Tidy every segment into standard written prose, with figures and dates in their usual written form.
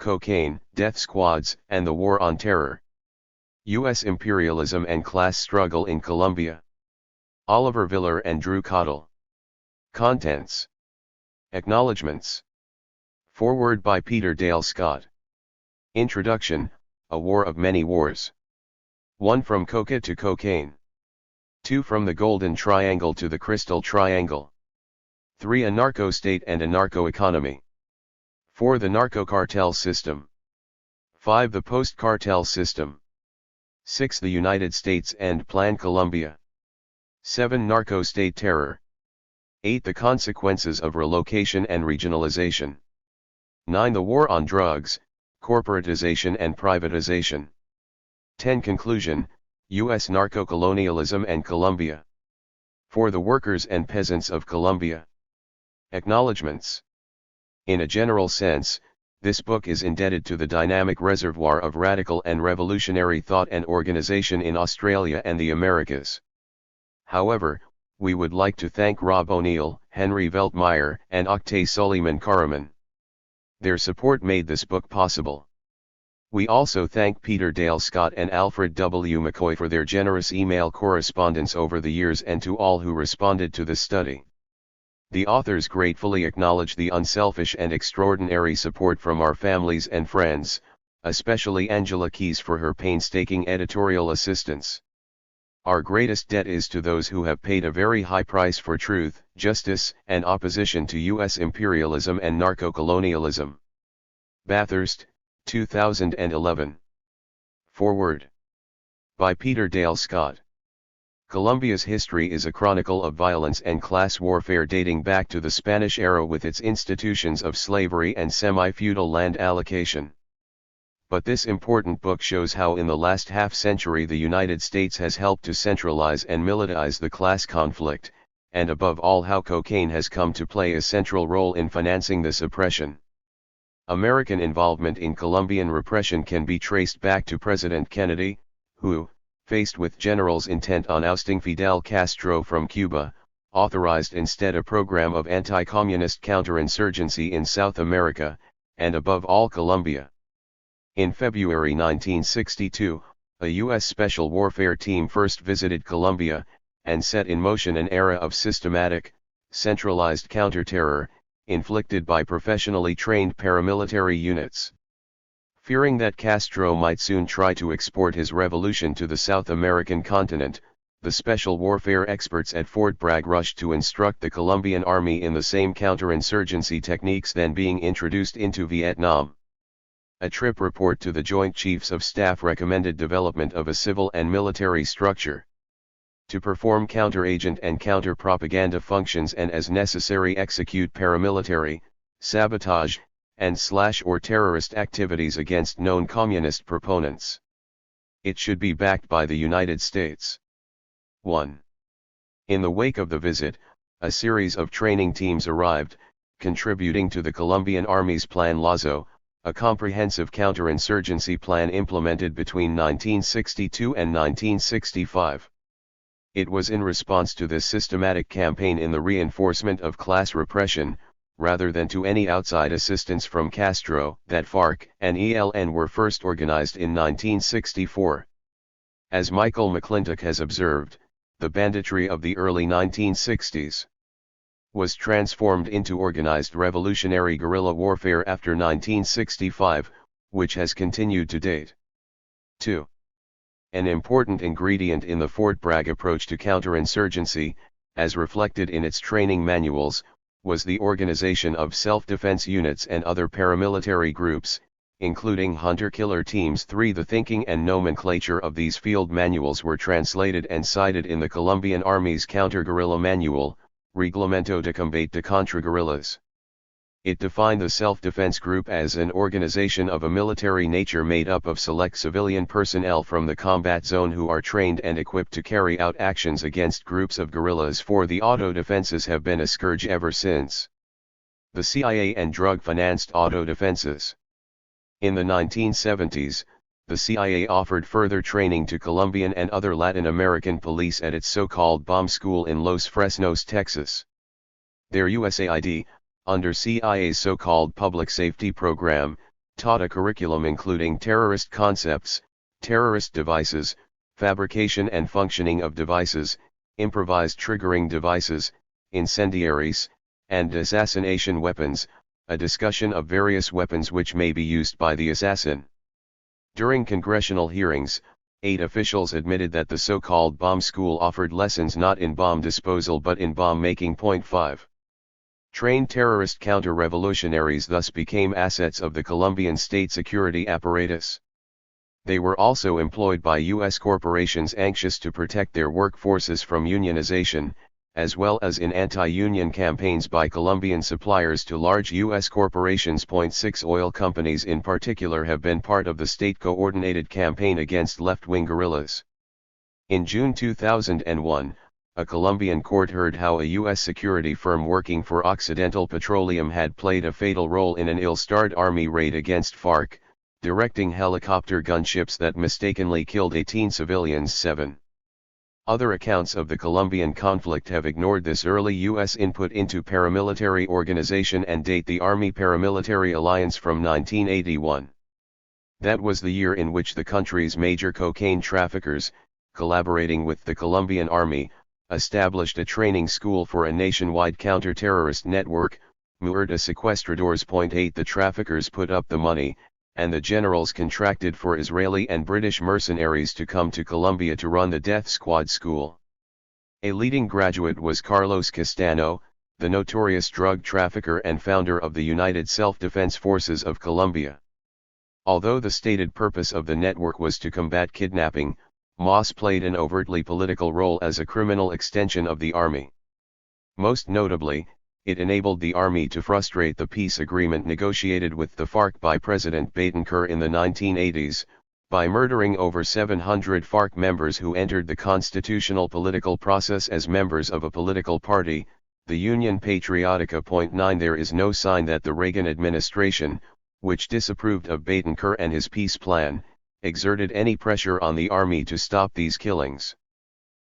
cocaine, death squads, and the War on Terror. U.S. imperialism and class struggle in Colombia. Oliver Villar and Drew Cottle. Contents. Acknowledgements. Foreword by Peter Dale Scott. Introduction, A War of Many Wars. 1. From coca to cocaine. 2. From the Golden Triangle to the Crystal Triangle. 3. A narco-state and a narco-economy. 4. The narco-cartel system. 5. The post-cartel system. 6. The United States and Plan Colombia. 7. Narco-state terror. 8. The consequences of relocation and regionalization. 9. The war on drugs, corporatization and privatization. 10. Conclusion, U.S. narco-colonialism and Colombia. For the workers and peasants of Colombia. Acknowledgements. In a general sense, this book is indebted to the dynamic reservoir of radical and revolutionary thought and organization in Australia and the Americas. However, we would like to thank Rob O'Neill, Henry Veltmeyer, and Oktay Suleiman-Karaman. Their support made this book possible. We also thank Peter Dale Scott and Alfred W. McCoy for their generous email correspondence over the years and to all who responded to the study. The authors gratefully acknowledge the unselfish and extraordinary support from our families and friends, especially Angela Keys for her painstaking editorial assistance. Our greatest debt is to those who have paid a very high price for truth, justice, and opposition to U.S. imperialism and narco-colonialism. Bathurst, 2011. Foreword. By Peter Dale Scott. Colombia's history is a chronicle of violence and class warfare dating back to the Spanish era with its institutions of slavery and semi-feudal land allocation. But this important book shows how in the last half-century the United States has helped to centralize and militarize the class conflict, and above all how cocaine has come to play a central role in financing this oppression. American involvement in Colombian repression can be traced back to President Kennedy, who, faced with generals intent on ousting Fidel Castro from Cuba, authorized instead a program of anti-communist counterinsurgency in South America, and above all Colombia. In February 1962, a U.S. Special Warfare Team first visited Colombia, and set in motion an era of systematic, centralized counter-terror, inflicted by professionally trained paramilitary units. Fearing that Castro might soon try to export his revolution to the South American continent, the special warfare experts at Fort Bragg rushed to instruct the Colombian army in the same counterinsurgency techniques then being introduced into Vietnam. A trip report to the Joint Chiefs of Staff recommended development of a civil and military structure to perform counter-agent and counter-propaganda functions and as necessary execute paramilitary, sabotage, and /or terrorist activities against known communist proponents. It should be backed by the United States. 1. In the wake of the visit, a series of training teams arrived, contributing to the Colombian Army's Plan Lazo, a comprehensive counterinsurgency plan implemented between 1962 and 1965. It was in response to this systematic campaign in the reinforcement of class repression, rather than to any outside assistance from Castro, that FARC and ELN were first organized in 1964. As Michael McClintock has observed, the banditry of the early 1960s was transformed into organized revolutionary guerrilla warfare after 1965, which has continued to date. 2. An important ingredient in the Fort Bragg approach to counterinsurgency, as reflected in its training manuals, was the organization of self-defense units and other paramilitary groups, including hunter-killer teams. 3. The thinking and nomenclature of these field manuals were translated and cited in the Colombian Army's Counter-Guerrilla Manual, Reglamento de Combate de Contraguerrillas. It defined the self-defense group as an organization of a military nature made up of select civilian personnel from the combat zone who are trained and equipped to carry out actions against groups of guerrillas. 4. The auto defenses have been a scourge ever since the CIA and drug-financed auto defenses. In the 1970s, the CIA offered further training to Colombian and other Latin American police at its so-called bomb school in Los Fresnos, Texas. Their USAID, under CIA's so-called public safety program, taught a curriculum including terrorist concepts, terrorist devices, fabrication and functioning of devices, improvised triggering devices, incendiaries, and assassination weapons, a discussion of various weapons which may be used by the assassin. During congressional hearings, 8 officials admitted that the so-called bomb school offered lessons not in bomb disposal but in bomb making. 5. Trained terrorist counter-revolutionaries thus became assets of the Colombian state security apparatus. They were also employed by U.S. corporations anxious to protect their workforces from unionization, as well as in anti-union campaigns by Colombian suppliers to large U.S. corporations. 6 Oil companies in particular have been part of the state-coordinated campaign against left-wing guerrillas. In June 2001, a Colombian court heard how a U.S. security firm working for Occidental Petroleum had played a fatal role in an ill-starred army raid against FARC, directing helicopter gunships that mistakenly killed 18 civilians. 7. Other accounts of the Colombian conflict have ignored this early U.S. input into paramilitary organization and date the Army paramilitary alliance from 1981. That was the year in which the country's major cocaine traffickers, collaborating with the Colombian Army, established a training school for a nationwide counter-terrorist network, Muerta Sequestradores. 8 The traffickers put up the money, and the generals contracted for Israeli and British mercenaries to come to Colombia to run the death squad school. A leading graduate was Carlos Castano, the notorious drug trafficker and founder of the United Self-Defense Forces of Colombia. Although the stated purpose of the network was to combat kidnapping, MOS played an overtly political role as a criminal extension of the army. Most notably, it enabled the army to frustrate the peace agreement negotiated with the FARC by President Betancur in the 1980s, by murdering over 700 FARC members who entered the constitutional political process as members of a political party, the Union Patriotica. 9 There is no sign that the Reagan administration, which disapproved of Betancur and his peace plan, exerted any pressure on the army to stop these killings.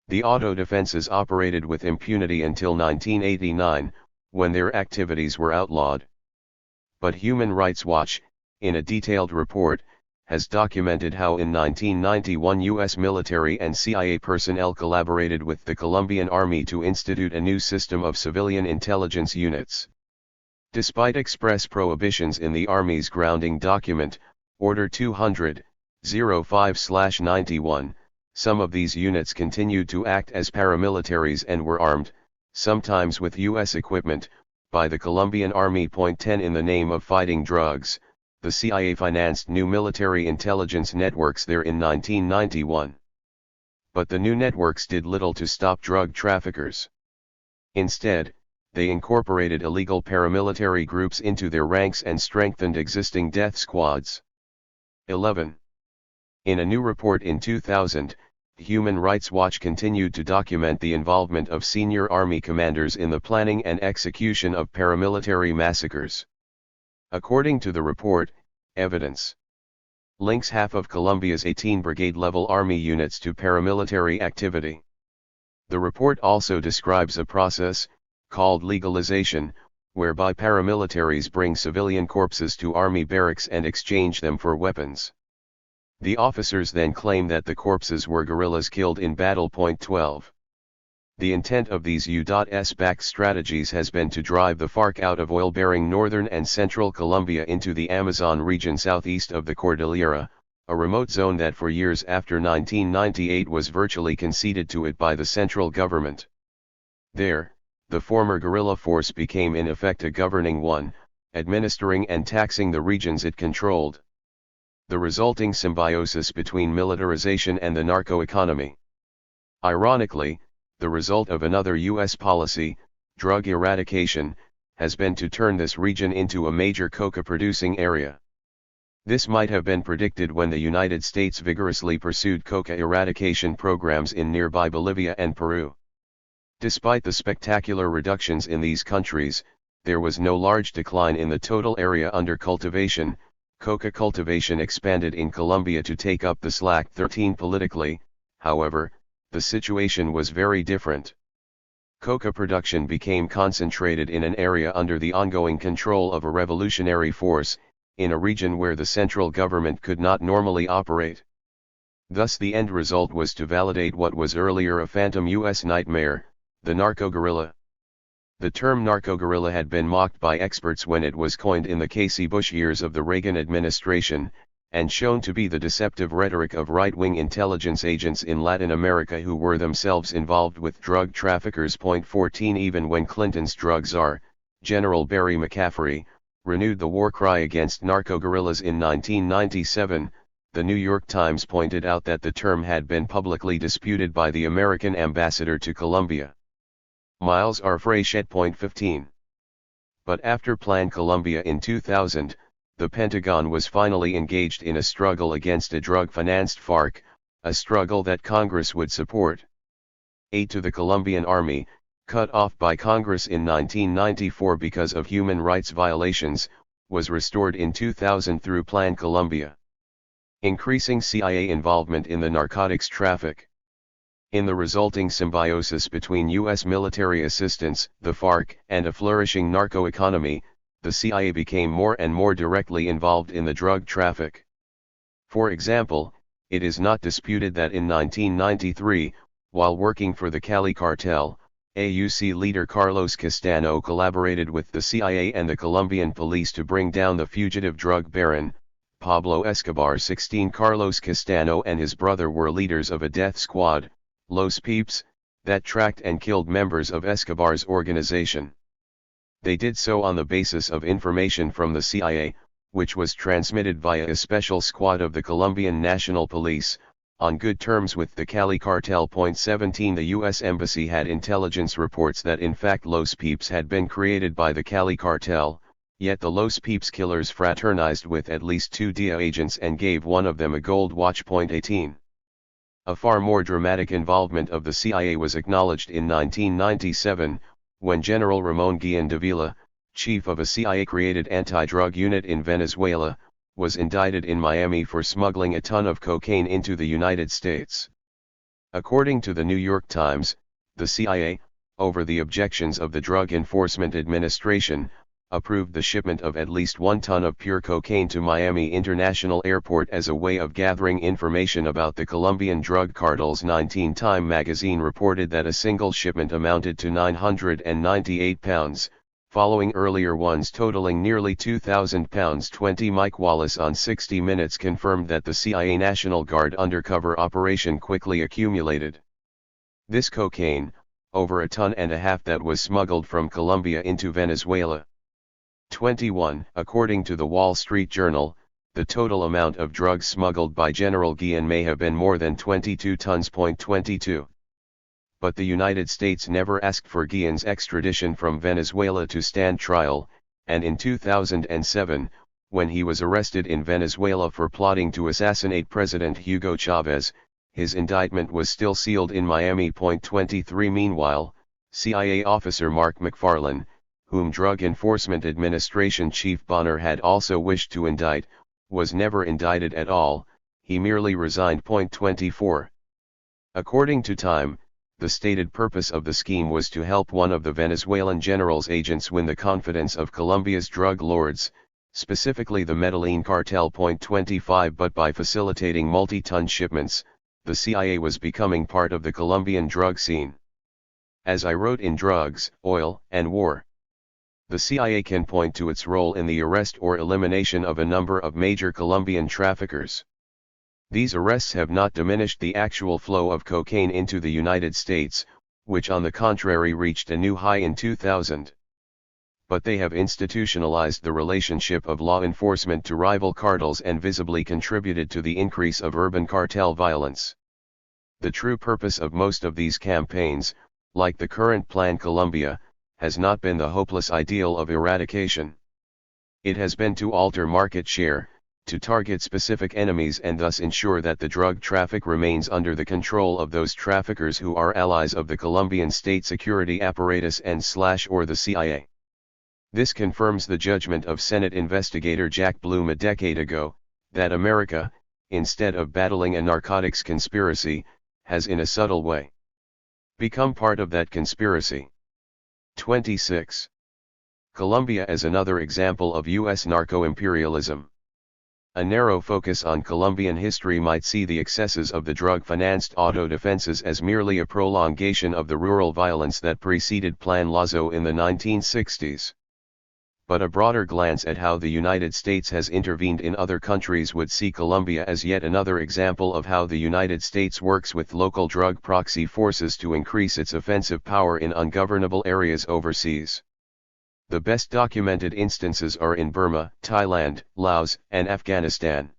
The auto defenses operated with impunity until 1989, when their activities were outlawed. But Human Rights Watch, in a detailed report, has documented how in 1991 U.S. military and CIA personnel collaborated with the Colombian Army to institute a new system of civilian intelligence units. Despite express prohibitions in the Army's grounding document, Order 200-05/91, some of these units continued to act as paramilitaries and were armed, sometimes with U.S. equipment, by the Colombian Army. 10 In the name of fighting drugs, the CIA financed new military intelligence networks there in 1991. But the new networks did little to stop drug traffickers. Instead, they incorporated illegal paramilitary groups into their ranks and strengthened existing death squads. 11. In a new report in 2000, Human Rights Watch continued to document the involvement of senior army commanders in the planning and execution of paramilitary massacres. According to the report, evidence links half of Colombia's 18 brigade-level army units to paramilitary activity. The report also describes a process, called legalization, whereby paramilitaries bring civilian corpses to army barracks and exchange them for weapons. The officers then claim that the corpses were guerrillas killed in battle. 12. The intent of these U.S.-backed strategies has been to drive the FARC out of oil-bearing northern and central Colombia into the Amazon region southeast of the Cordillera, a remote zone that for years after 1998 was virtually conceded to it by the central government. There, the former guerrilla force became in effect a governing one, administering and taxing the regions it controlled. The resulting symbiosis between militarization and the narco-economy. Ironically, the result of another U.S. policy, drug eradication, has been to turn this region into a major coca-producing area. This might have been predicted when the United States vigorously pursued coca eradication programs in nearby Bolivia and Peru. Despite the spectacular reductions in these countries, there was no large decline in the total area under cultivation. Coca cultivation expanded in Colombia to take up the slack. 13 Politically, however, the situation was very different. Coca production became concentrated in an area under the ongoing control of a revolutionary force, in a region where the central government could not normally operate. Thus the end result was to validate what was earlier a phantom US nightmare, the narco-guerrilla. The term narco-guerrilla had been mocked by experts when it was coined in the Casey Bush years of the Reagan administration, and shown to be the deceptive rhetoric of right-wing intelligence agents in Latin America who were themselves involved with drug traffickers. 14 Even when Clinton's drug czar, General Barry McCaffrey, renewed the war cry against narco-guerrillas in 1997, the New York Times pointed out that the term had been publicly disputed by the American ambassador to Colombia, Miles R. Frechette. 15 But after Plan Colombia in 2000, the Pentagon was finally engaged in a struggle against a drug-financed FARC, a struggle that Congress would support. Aid to the Colombian army, cut off by Congress in 1994 because of human rights violations, was restored in 2000 through Plan Colombia. Increasing CIA involvement in the narcotics traffic. In the resulting symbiosis between U.S. military assistance, the FARC, and a flourishing narco-economy, the CIA became more and more directly involved in the drug traffic. For example, it is not disputed that in 1993, while working for the Cali cartel, AUC leader Carlos Castano collaborated with the CIA and the Colombian police to bring down the fugitive drug baron, Pablo Escobar. 16 Carlos Castano and his brother were leaders of a death squad, Los Peeps, that tracked and killed members of Escobar's organization. They did so on the basis of information from the CIA, which was transmitted via a special squad of the Colombian National Police, on good terms with the Cali cartel. 17 The U.S. Embassy had intelligence reports that in fact Los Peeps had been created by the Cali cartel, yet the Los Peeps killers fraternized with at least 2 DIA agents and gave one of them a gold watch. 18 A far more dramatic involvement of the CIA was acknowledged in 1997, when General Ramon Guillén de Villa, chief of a CIA-created anti-drug unit in Venezuela, was indicted in Miami for smuggling a ton of cocaine into the United States. According to the New York Times, the CIA, over the objections of the Drug Enforcement Administration, approved the shipment of at least 1 ton of pure cocaine to Miami International Airport as a way of gathering information about the Colombian drug cartels. 19 Time magazine reported that a single shipment amounted to 998 pounds, following earlier ones totaling nearly 2,000 pounds. 20 Mike Wallace on 60 Minutes confirmed that the CIA National Guard undercover operation quickly accumulated this cocaine, over 1.5 tons that was smuggled from Colombia into Venezuela. 21 According to the Wall Street Journal, the total amount of drugs smuggled by General Guillén may have been more than 22 tons. 22 But the United States never asked for Guillén's extradition from Venezuela to stand trial, and in 2007, when he was arrested in Venezuela for plotting to assassinate President Hugo Chavez, his indictment was still sealed in Miami. 23 Meanwhile, CIA officer Mark McFarlane, whom Drug Enforcement Administration Chief Bonner had also wished to indict, was never indicted at all, he merely resigned. 24 According to Time, the stated purpose of the scheme was to help one of the Venezuelan general's agents win the confidence of Colombia's drug lords, specifically the Medellin cartel. 25 But by facilitating multi-ton shipments, the CIA was becoming part of the Colombian drug scene. As I wrote in Drugs, Oil, and War, the CIA can point to its role in the arrest or elimination of a number of major Colombian traffickers. These arrests have not diminished the actual flow of cocaine into the United States, which on the contrary reached a new high in 2000. But they have institutionalized the relationship of law enforcement to rival cartels and visibly contributed to the increase of urban cartel violence. The true purpose of most of these campaigns, like the current Plan Colombia, has not been the hopeless ideal of eradication. It has been to alter market share, to target specific enemies and thus ensure that the drug traffic remains under the control of those traffickers who are allies of the Colombian state security apparatus and/or the CIA. This confirms the judgment of Senate investigator Jack Bloom a decade ago, that America, instead of battling a narcotics conspiracy, has in a subtle way become part of that conspiracy. 26. Colombia as another example of U.S. narco-imperialism. A narrow focus on Colombian history might see the excesses of the drug-financed auto defenses as merely a prolongation of the rural violence that preceded Plan Lazo in the 1960s. But a broader glance at how the United States has intervened in other countries would see Colombia as yet another example of how the United States works with local drug proxy forces to increase its offensive power in ungovernable areas overseas. The best documented instances are in Burma, Thailand, Laos, and Afghanistan.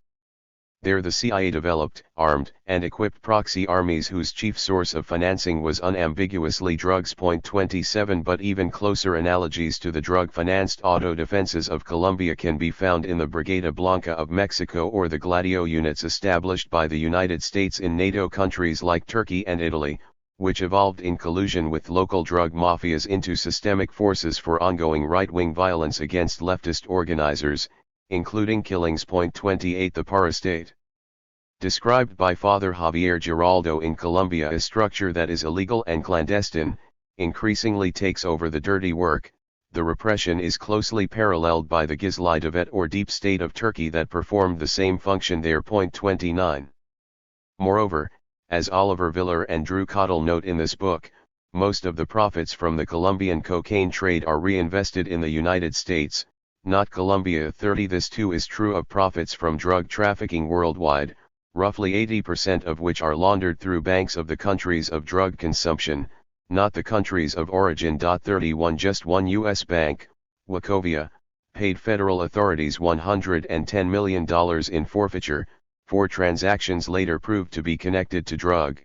There the CIA developed, armed, and equipped proxy armies whose chief source of financing was unambiguously drugs. 27 But even closer analogies to the drug-financed auto defenses of Colombia can be found in the Brigada Blanca of Mexico or the Gladio units established by the United States in NATO countries like Turkey and Italy, which evolved in collusion with local drug mafias into systemic forces for ongoing right-wing violence against leftist organizers, including killings. 28 The parastate, described by Father Javier Giraldo in Colombia, a structure that is illegal and clandestine, increasingly takes over the dirty work. The repression is closely paralleled by the Gizli Devlet or deep state of Turkey that performed the same function there. 29. Moreover, as Oliver Villar and Drew Cottle note in this book, most of the profits from the Colombian cocaine trade are reinvested in the United States, not Colombia. 30 This too is true of profits from drug trafficking worldwide, roughly 80% of which are laundered through banks of the countries of drug consumption, not the countries of origin. 31 Just one U.S. bank, Wachovia, paid federal authorities $110 million in forfeiture. 4 transactions later proved to be connected to drug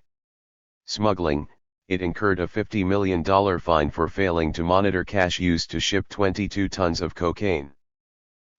smuggling. It incurred a $50 million fine for failing to monitor cash used to ship 22 tons of cocaine.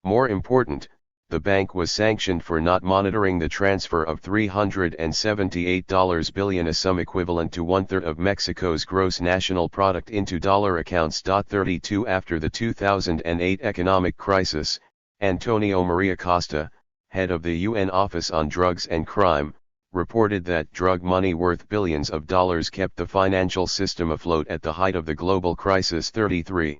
More important, the bank was sanctioned for not monitoring the transfer of $378 billion, a sum equivalent to one-third of Mexico's gross national product, into dollar accounts. 32 After the 2008 economic crisis, Antonio Maria Costa, head of the UN Office on Drugs and Crime, reported that drug money worth billions of dollars kept the financial system afloat at the height of the global crisis. 33.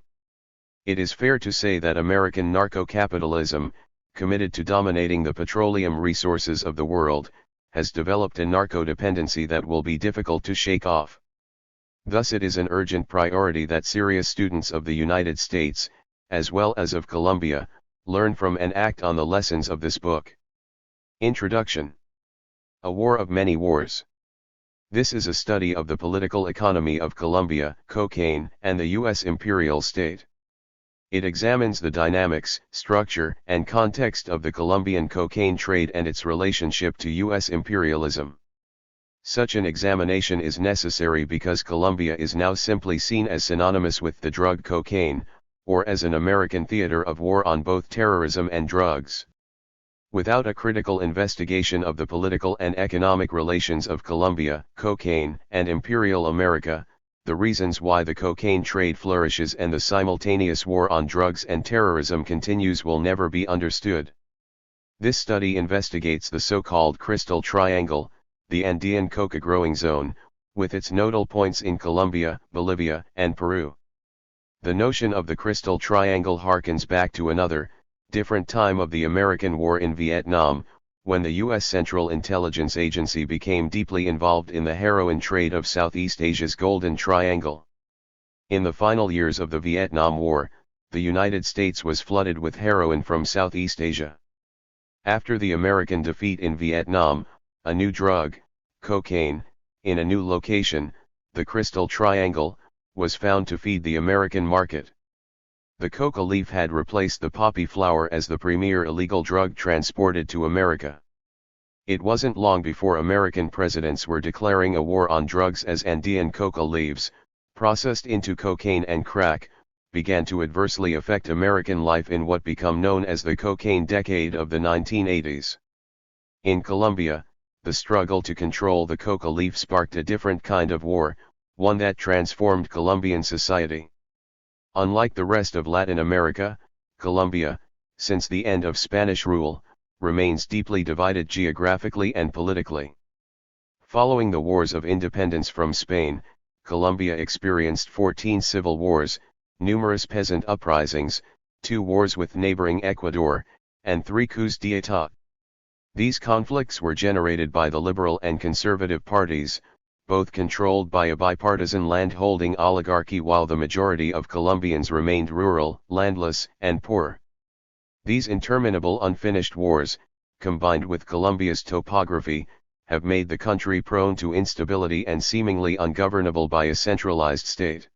It is fair to say that American narco-capitalism, committed to dominating the petroleum resources of the world, has developed a narco-dependency that will be difficult to shake off. Thus it is an urgent priority that serious students of the United States, as well as of Colombia, learn from and act on the lessons of this book. Introduction. A War of Many Wars. This is a study of the political economy of Colombia, cocaine, and the U.S. imperial state. It examines the dynamics, structure, and context of the Colombian cocaine trade and its relationship to U.S. imperialism. Such an examination is necessary because Colombia is now simply seen as synonymous with the drug cocaine, or as an American theater of war on both terrorism and drugs. Without a critical investigation of the political and economic relations of Colombia, cocaine, and imperial America, the reasons why the cocaine trade flourishes and the simultaneous war on drugs and terrorism continues will never be understood. This study investigates the so-called Crystal Triangle, the Andean coca growing zone, with its nodal points in Colombia, Bolivia, and Peru. The notion of the Crystal Triangle harkens back to another, different time of the American War in Vietnam, when the U.S. Central Intelligence Agency became deeply involved in the heroin trade of Southeast Asia's Golden Triangle. In the final years of the Vietnam War, the United States was flooded with heroin from Southeast Asia. After the American defeat in Vietnam, a new drug, cocaine, in a new location, the Crystal Triangle, was found to feed the American market. The coca leaf had replaced the poppy flower as the premier illegal drug transported to America. It wasn't long before American presidents were declaring a war on drugs as Andean coca leaves, processed into cocaine and crack, began to adversely affect American life in what became known as the cocaine decade of the 1980s. In Colombia, the struggle to control the coca leaf sparked a different kind of war, one that transformed Colombian society. Unlike the rest of Latin America, Colombia, since the end of Spanish rule, remains deeply divided geographically and politically. Following the wars of independence from Spain, Colombia experienced 14 civil wars, numerous peasant uprisings, 2 wars with neighboring Ecuador, and 3 coups d'état. These conflicts were generated by the liberal and conservative parties, both controlled by a bipartisan land-holding oligarchy, while the majority of Colombians remained rural, landless, and poor. These interminable unfinished wars, combined with Colombia's topography, have made the country prone to instability and seemingly ungovernable by a centralized state.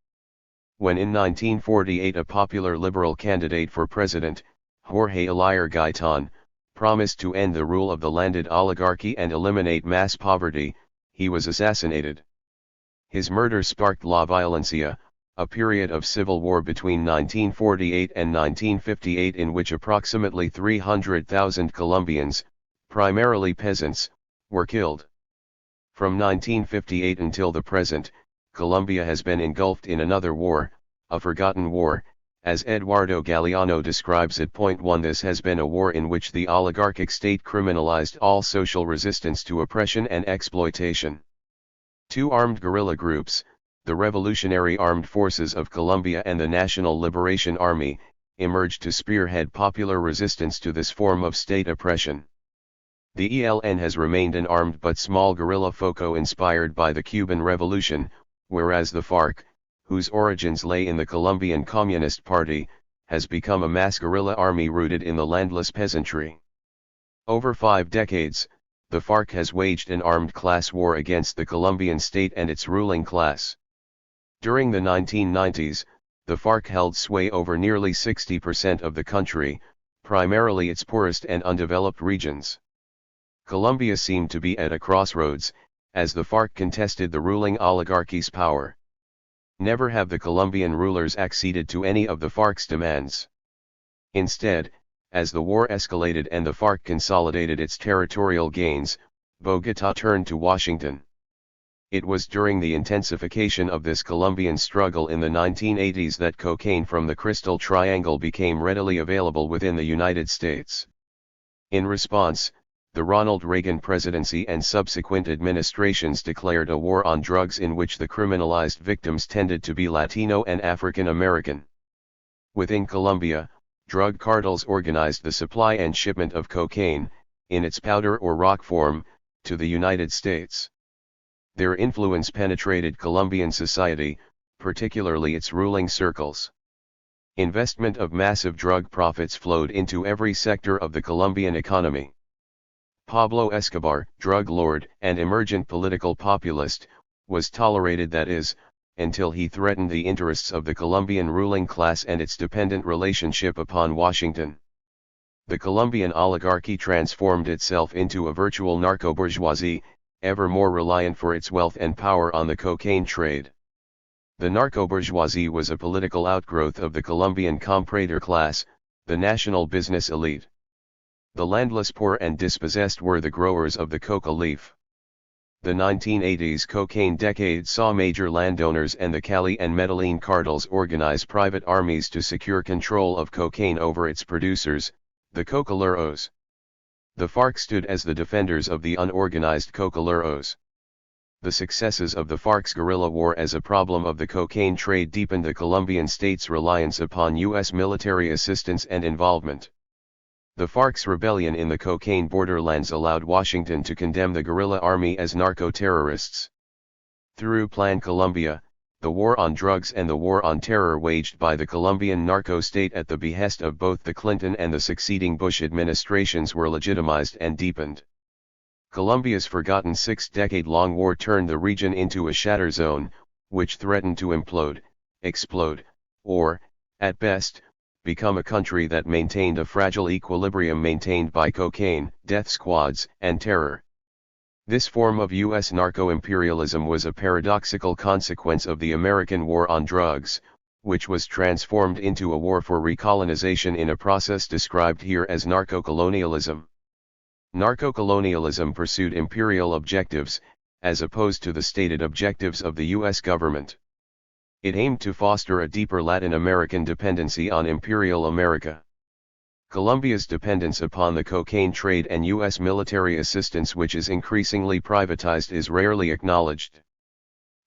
When in 1948 a popular liberal candidate for president, Jorge Villar Gaitan, promised to end the rule of the landed oligarchy and eliminate mass poverty, he was assassinated. His murder sparked La Violencia, a period of civil war between 1948 and 1958 in which approximately 300,000 Colombians, primarily peasants, were killed. From 1958 until the present, Colombia has been engulfed in another war, a forgotten war, as Eduardo Galeano describes it. 1 This has been a war in which the oligarchic state criminalized all social resistance to oppression and exploitation. 2 armed guerrilla groups, the Revolutionary Armed Forces of Colombia and the National Liberation Army, emerged to spearhead popular resistance to this form of state oppression. The ELN has remained an armed but small guerrilla foco inspired by the Cuban Revolution, whereas the FARC, whose origins lay in the Colombian Communist Party, has become a mass guerrilla army rooted in the landless peasantry. Over 5 decades, the FARC has waged an armed class war against the Colombian state and its ruling class. During the 1990s, the FARC held sway over nearly 60% of the country, primarily its poorest and undeveloped regions. Colombia seemed to be at a crossroads, as the FARC contested the ruling oligarchy's power. Never have the Colombian rulers acceded to any of the FARC's demands. Instead, as the war escalated and the FARC consolidated its territorial gains, Bogotá turned to Washington. It was during the intensification of this Colombian struggle in the 1980s that cocaine from the Crystal Triangle became readily available within the United States. In response, the Ronald Reagan presidency and subsequent administrations declared a war on drugs in which the criminalized victims tended to be Latino and African American. Within Colombia, drug cartels organized the supply and shipment of cocaine, in its powder or rock form, to the United States. Their influence penetrated Colombian society, particularly its ruling circles. Investment of massive drug profits flowed into every sector of the Colombian economy. Pablo Escobar, drug lord and emergent political populist, was tolerated, that is, until he threatened the interests of the Colombian ruling class and its dependent relationship upon Washington. The Colombian oligarchy transformed itself into a virtual narco-bourgeoisie, ever more reliant for its wealth and power on the cocaine trade. The narco-bourgeoisie was a political outgrowth of the Colombian comprador class, the national business elite. The landless poor and dispossessed were the growers of the coca leaf. The 1980s cocaine decade saw major landowners and the Cali and Medellin cartels organize private armies to secure control of cocaine over its producers, the cocaleros. The FARC stood as the defenders of the unorganized cocaleros. The successes of the FARC's guerrilla war as a problem of the cocaine trade deepened the Colombian state's reliance upon U.S. military assistance and involvement. The FARC's rebellion in the cocaine borderlands allowed Washington to condemn the guerrilla army as narco-terrorists. Through Plan Colombia, the war on drugs and the war on terror waged by the Colombian narco-state at the behest of both the Clinton and the succeeding Bush administrations were legitimized and deepened. Colombia's forgotten 6-decade-long war turned the region into a shatter zone, which threatened to implode, explode, or, at best, become a country that maintained a fragile equilibrium maintained by cocaine, death squads, and terror. This form of U.S. narco-imperialism was a paradoxical consequence of the American war on drugs, which was transformed into a war for recolonization in a process described here as narco-colonialism. Narco-colonialism pursued imperial objectives, as opposed to the stated objectives of the U.S. government. It aimed to foster a deeper Latin American dependency on imperial America. Colombia's dependence upon the cocaine trade and U.S. military assistance, which is increasingly privatized, is rarely acknowledged.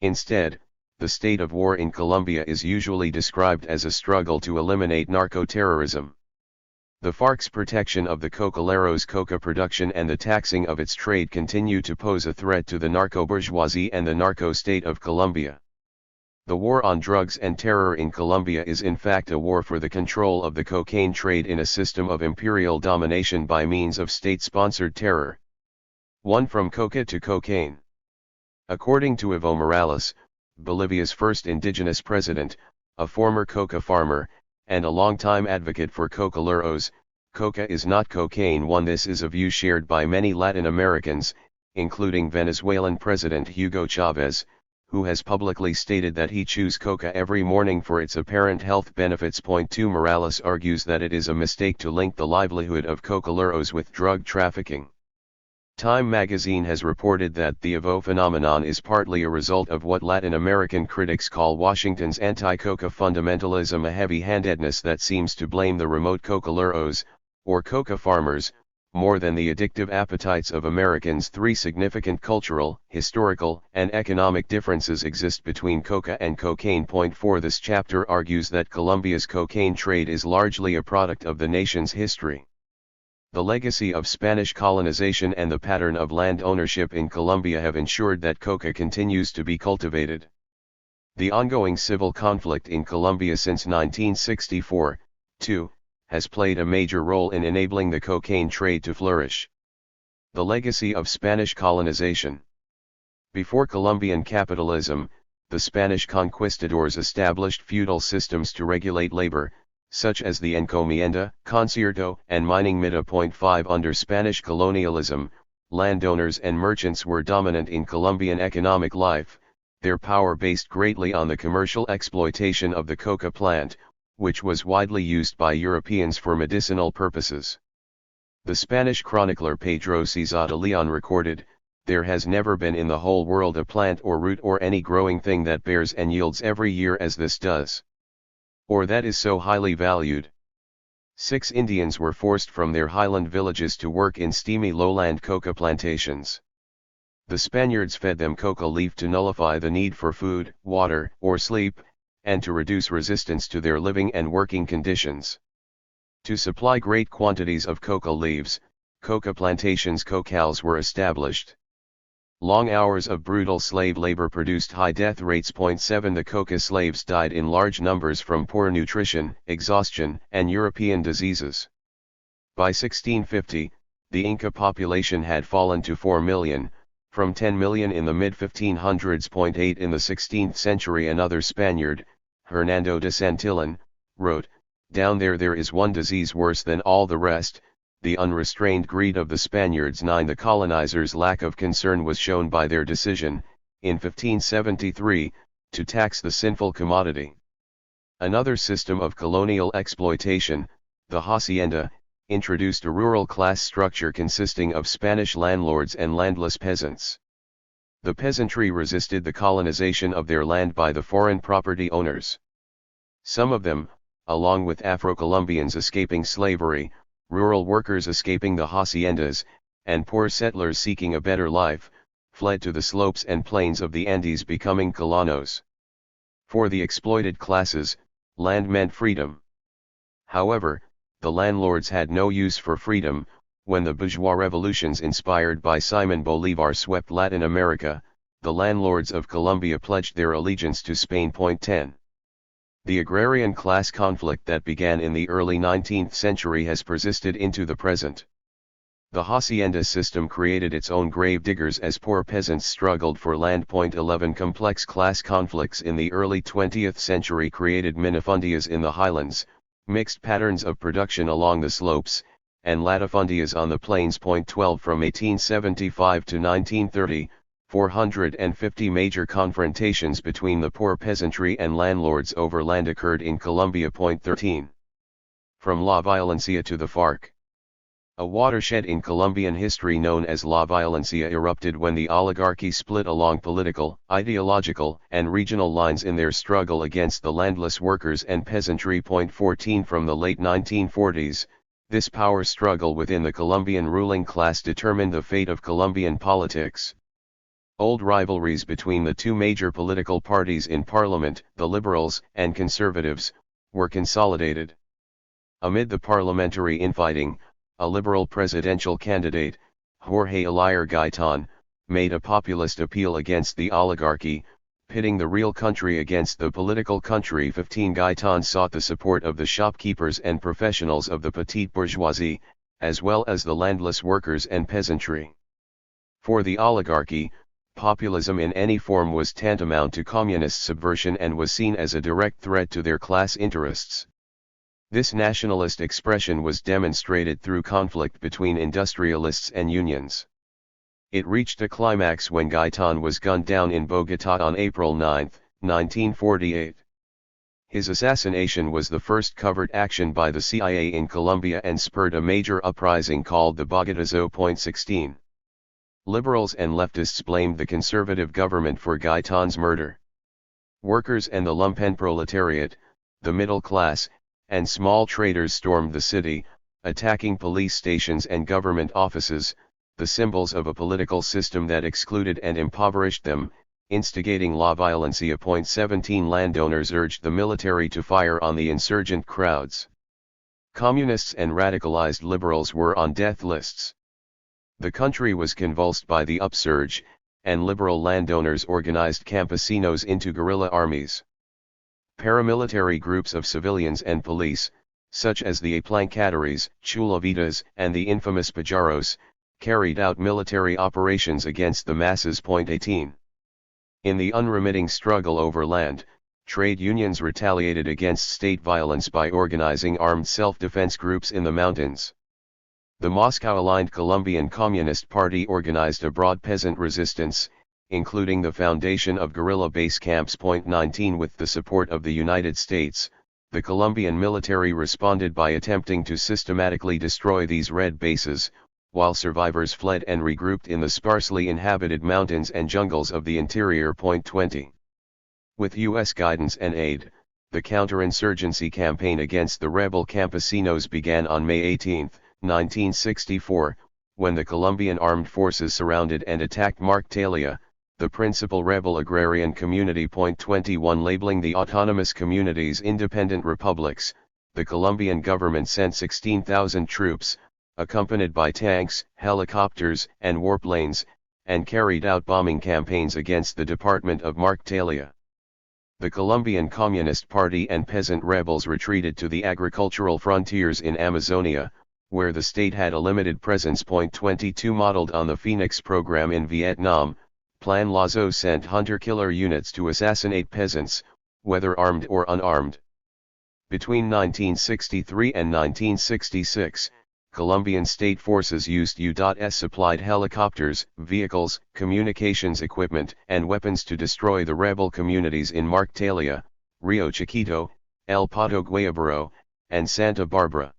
Instead, The state of war in Colombia is usually described as a struggle to eliminate narco-terrorism. The FARC's protection of the cocaleros' coca production and the taxing of its trade continue to pose a threat to the narco-bourgeoisie and the narco-state of Colombia. The war on drugs and terror in Colombia is in fact a war for the control of the cocaine trade in a system of imperial domination by means of state-sponsored terror. 1. From coca to cocaine. According to Evo Morales, Bolivia's first indigenous president, a former coca farmer, and a longtime advocate for cocaleros, coca is not cocaine. 1. This is a view shared by many Latin Americans, including Venezuelan President Hugo Chavez, who has publicly stated that he chews coca every morning for its apparent health benefits. 2. Morales argues that it is a mistake to link the livelihood of cocaleros with drug trafficking. Time magazine has reported that the Evo phenomenon is partly a result of what Latin American critics call Washington's anti-coca fundamentalism, a heavy-handedness that seems to blame the remote cocaleros, or coca farmers, more than the addictive appetites of Americans. 3. Significant cultural, historical, and economic differences exist between coca and cocaine. 4. This chapter argues that Colombia's cocaine trade is largely a product of the nation's history. The legacy of Spanish colonization and the pattern of land ownership in Colombia have ensured that coca continues to be cultivated. The ongoing civil conflict in Colombia since 1964, too, has played a major role in enabling the cocaine trade to flourish. The legacy of Spanish colonization. Before Colombian capitalism, the Spanish conquistadors established feudal systems to regulate labor, such as the encomienda, concierto, and mining mida. 5. Under Spanish colonialism, landowners and merchants were dominant in Colombian economic life, their power based greatly on the commercial exploitation of the coca plant, which was widely used by Europeans for medicinal purposes. The Spanish chronicler Pedro César de Leon recorded, "There has never been in the whole world a plant or root or any growing thing that bears and yields every year as this does, or that is so highly valued." 6. Indians were forced from their highland villages to work in steamy lowland coca plantations. The Spaniards fed them coca leaf to nullify the need for food, water, or sleep, and to reduce resistance to their living and working conditions. To supply great quantities of coca leaves, coca plantations cocales were established. Long hours of brutal slave labor produced high death rates. 7. The coca slaves died in large numbers from poor nutrition, exhaustion, and European diseases. By 1650, the Inca population had fallen to 4 million, from 10 million in the mid-1500s. 8. In the 16th century another Spaniard, Hernando de Santillan, wrote, "Down there is one disease worse than all the rest, the unrestrained greed of the Spaniards." 9. The colonizers' lack of concern was shown by their decision, in 1573, to tax the sinful commodity. Another system of colonial exploitation, the hacienda, introduced a rural class structure consisting of Spanish landlords and landless peasants. The peasantry resisted the colonization of their land by the foreign property owners. Some of them, along with Afro-Colombians escaping slavery, rural workers escaping the haciendas, and poor settlers seeking a better life, fled to the slopes and plains of the Andes, becoming colonos. For the exploited classes, land meant freedom. However, the landlords had no use for freedom. When the bourgeois revolutions inspired by Simon Bolivar swept Latin America, the landlords of Colombia pledged their allegiance to Spain. 10. The agrarian class conflict that began in the early 19th century has persisted into the present. The hacienda system created its own grave diggers as poor peasants struggled for land. 11. Complex class conflicts in the early 20th century created minifundias in the highlands, mixed patterns of production along the slopes, and latifundias on the plains. 12. From 1875 to 1930, 450 major confrontations between the poor peasantry and landlords over land occurred in Colombia. 13. From La Violencia to the FARC. A watershed in Colombian history known as La Violencia erupted when the oligarchy split along political, ideological, and regional lines in their struggle against the landless workers and peasantry. 14. From the late 1940s, this power struggle within the Colombian ruling class determined the fate of Colombian politics. Old rivalries between the two major political parties in parliament, the Liberals and Conservatives, were consolidated. Amid the parliamentary infighting, a Liberal presidential candidate, Jorge Elier Gaitan, made a populist appeal against the oligarchy, pitting the real country against the political country. 15 Gaitan sought the support of the shopkeepers and professionals of the petite bourgeoisie, as well as the landless workers and peasantry. For the oligarchy, populism in any form was tantamount to communist subversion and was seen as a direct threat to their class interests. This nationalist expression was demonstrated through conflict between industrialists and unions. It reached a climax when Gaitan was gunned down in Bogotá on April 9, 1948. His assassination was the first covert action by the CIA in Colombia and spurred a major uprising called the Bogotazo. 16. Liberals and leftists blamed the conservative government for Gaitan's murder. Workers and the lumpen proletariat, the middle class, and small traders stormed the city, attacking police stations and government offices, the symbols of a political system that excluded and impoverished them, instigating la violencia. 17 Landowners urged the military to fire on the insurgent crowds. Communists and radicalized liberals were on death lists. The country was convulsed by the upsurge, and liberal landowners organized campesinos into guerrilla armies. Paramilitary groups of civilians and police, such as the Aplancadores, Chulavitas, and the infamous Pajaros, carried out military operations against the masses. 18. In the unremitting struggle over land, trade unions retaliated against state violence by organizing armed self-defense groups in the mountains. The Moscow-aligned Colombian Communist Party organized a broad peasant resistance, including the foundation of guerrilla base camps. 19 With the support of the United States, the Colombian military responded by attempting to systematically destroy these red bases, while survivors fled and regrouped in the sparsely inhabited mountains and jungles of the interior. 20. With U.S. guidance and aid, the counterinsurgency campaign against the rebel campesinos began on May 18, 1964, when the Colombian armed forces surrounded and attacked Marktalia, the principal rebel agrarian community. 21 Labeling the autonomous communities independent republics, the Colombian government sent 16,000 troops, accompanied by tanks, helicopters, and warplanes, and carried out bombing campaigns against the department of Marktalia. The Colombian Communist Party and peasant rebels retreated to the agricultural frontiers in Amazonia, where the state had a limited presence. 22 Modeled on the Phoenix program in Vietnam, Plan Lazo sent hunter-killer units to assassinate peasants, whether armed or unarmed. Between 1963 and 1966, Colombian state forces used U.S. supplied helicopters, vehicles, communications equipment, and weapons to destroy the rebel communities in Marktalia, Rio Chiquito, El Pato Guayaburo, and Santa Barbara.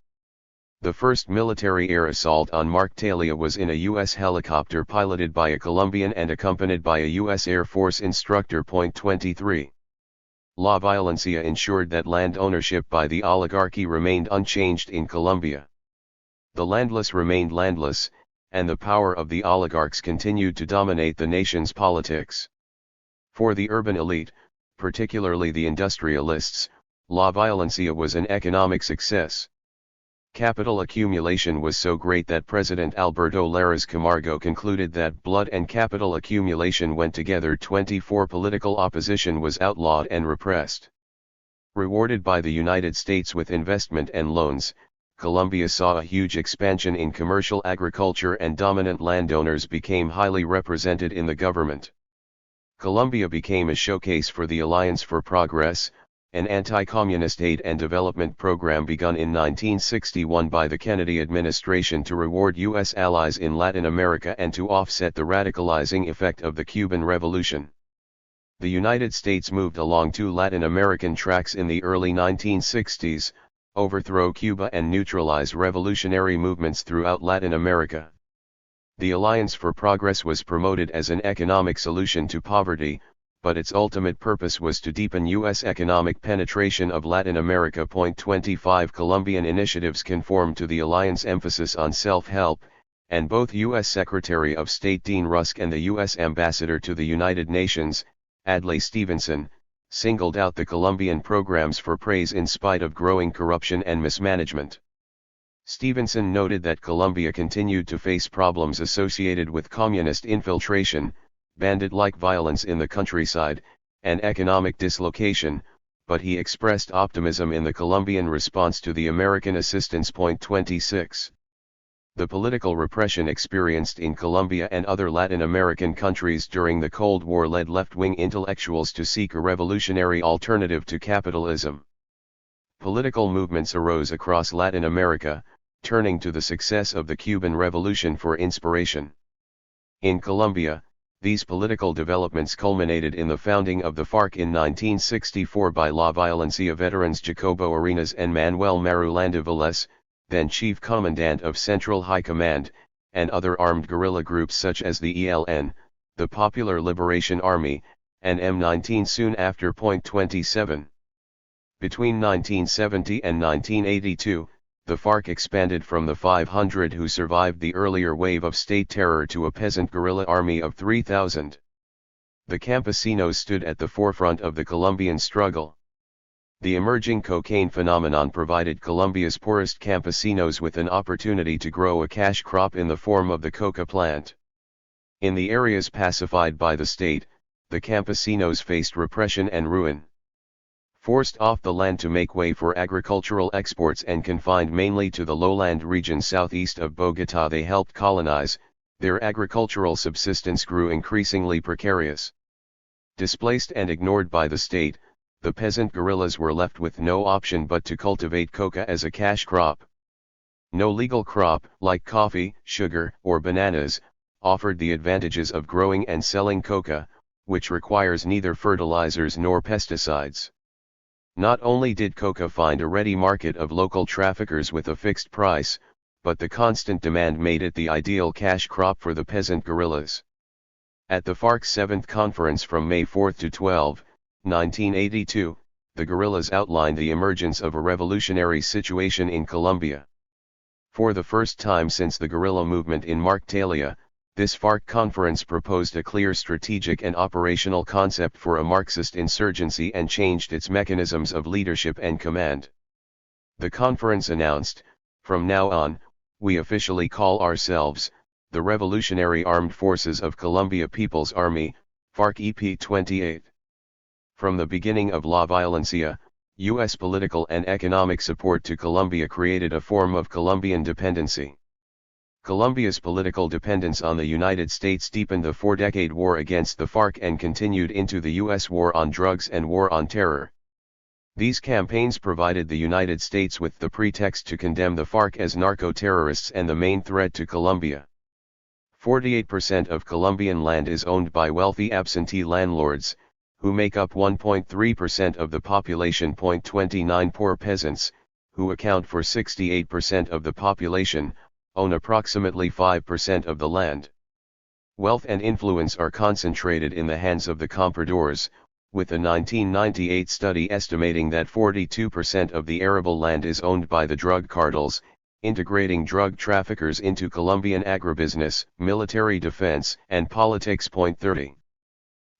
The first military air assault on Marktalia was in a U.S. helicopter piloted by a Colombian and accompanied by a U.S. Air Force instructor. 23. La Violencia ensured that land ownership by the oligarchy remained unchanged in Colombia. The landless remained landless, and the power of the oligarchs continued to dominate the nation's politics. For the urban elite, particularly the industrialists, La Violencia was an economic success. Capital accumulation was so great that President Alberto Lleras Camargo concluded that blood and capital accumulation went together. 24 Political opposition was outlawed and repressed. Rewarded by the United States with investment and loans, Colombia saw a huge expansion in commercial agriculture and dominant landowners became highly represented in the government. Colombia became a showcase for the Alliance for Progress, an anti-communist aid and development program begun in 1961 by the Kennedy administration to reward U.S. allies in Latin America and to offset the radicalizing effect of the Cuban Revolution. The United States moved along two Latin American tracks in the early 1960s, overthrow Cuba and neutralize revolutionary movements throughout Latin America. The Alliance for Progress was promoted as an economic solution to poverty, but its ultimate purpose was to deepen U.S. economic penetration of Latin America. 25 Colombian initiatives conform to the Alliance emphasis on self-help, and both U.S. Secretary of State Dean Rusk and the U.S. Ambassador to the United Nations, Adlai Stevenson, singled out the Colombian programs for praise in spite of growing corruption and mismanagement. Stevenson noted that Colombia continued to face problems associated with communist infiltration, bandit-like violence in the countryside, and economic dislocation, but he expressed optimism in the Colombian response to the American assistance. 26. The political repression experienced in Colombia and other Latin American countries during the Cold War led left-wing intellectuals to seek a revolutionary alternative to capitalism. Political movements arose across Latin America, turning to the success of the Cuban Revolution for inspiration. In Colombia, these political developments culminated in the founding of the FARC in 1964 by La Violencia veterans Jacobo Arenas and Manuel Marulanda Velez, then Chief Commandant of Central High Command, and other armed guerrilla groups such as the ELN, the Popular Liberation Army, and M19 soon after. 27. Between 1970 and 1982, the FARC expanded from the 500 who survived the earlier wave of state terror to a peasant guerrilla army of 3,000. The campesinos stood at the forefront of the Colombian struggle. The emerging cocaine phenomenon provided Colombia's poorest campesinos with an opportunity to grow a cash crop in the form of the coca plant. In the areas pacified by the state, the campesinos faced repression and ruin. Forced off the land to make way for agricultural exports and confined mainly to the lowland region southeast of Bogotá they helped colonize, their agricultural subsistence grew increasingly precarious. Displaced and ignored by the state, the peasant guerrillas were left with no option but to cultivate coca as a cash crop. No legal crop, like coffee, sugar, or bananas, offered the advantages of growing and selling coca, which requires neither fertilizers nor pesticides. Not only did coca find a ready market of local traffickers with a fixed price, but the constant demand made it the ideal cash crop for the peasant guerrillas. At the FARC's 7th conference from May 4 to 12, 1982, the guerrillas outlined the emergence of a revolutionary situation in Colombia. For the first time since the guerrilla movement in Marktalia, this FARC conference proposed a clear strategic and operational concept for a Marxist insurgency and changed its mechanisms of leadership and command. The conference announced, "From now on, we officially call ourselves, the Revolutionary Armed Forces of Colombia People's Army, FARC EP 28. From the beginning of La Violencia, U.S. political and economic support to Colombia created a form of Colombian dependency. Colombia's political dependence on the United States deepened the four-decade war against the FARC and continued into the U.S. war on drugs and war on terror. These campaigns provided the United States with the pretext to condemn the FARC as narco-terrorists and the main threat to Colombia. 48% of Colombian land is owned by wealthy absentee landlords, who make up 1.3% of the population. 29 Poor peasants, who account for 68% of the population, own approximately 5% of the land. Wealth and influence are concentrated in the hands of the compradors, with a 1998 study estimating that 42% of the arable land is owned by the drug cartels, integrating drug traffickers into Colombian agribusiness, military defense, and politics. 30.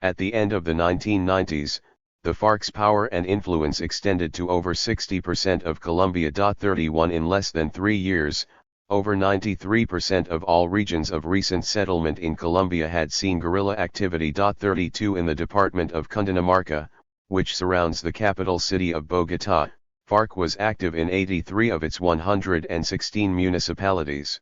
At the end of the 1990s, the FARC's power and influence extended to over 60% of Colombia. 31 In less than 3 years, over 93% of all regions of recent settlement in Colombia had seen guerrilla activity. 32 In the department of Cundinamarca, which surrounds the capital city of Bogotá, FARC was active in 83 of its 116 municipalities.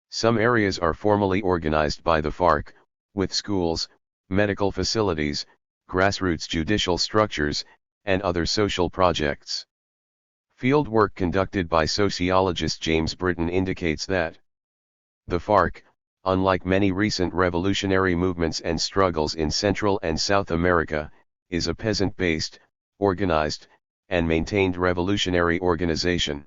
Some areas are formally organized by the FARC, with schools, medical facilities, grassroots judicial structures, and other social projects. Field work conducted by sociologist James Britton indicates that the FARC, unlike many recent revolutionary movements and struggles in Central and South America, is a peasant-based, organized, and maintained revolutionary organization.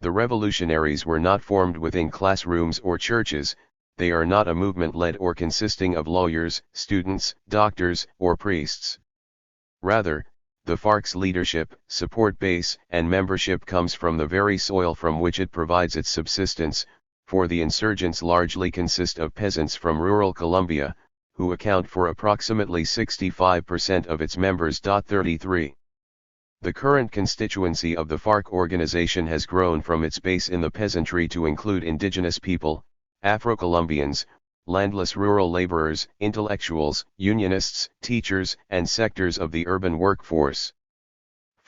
The revolutionaries were not formed within classrooms or churches. They are not a movement led or consisting of lawyers, students, doctors, or priests. Rather, the FARC's leadership, support base, and membership comes from the very soil from which it provides its subsistence, for the insurgents largely consist of peasants from rural Colombia, who account for approximately 65% of its members. 33. The current constituency of the FARC organization has grown from its base in the peasantry to include indigenous people, Afro-Colombians, landless rural laborers, intellectuals, unionists, teachers, and sectors of the urban workforce.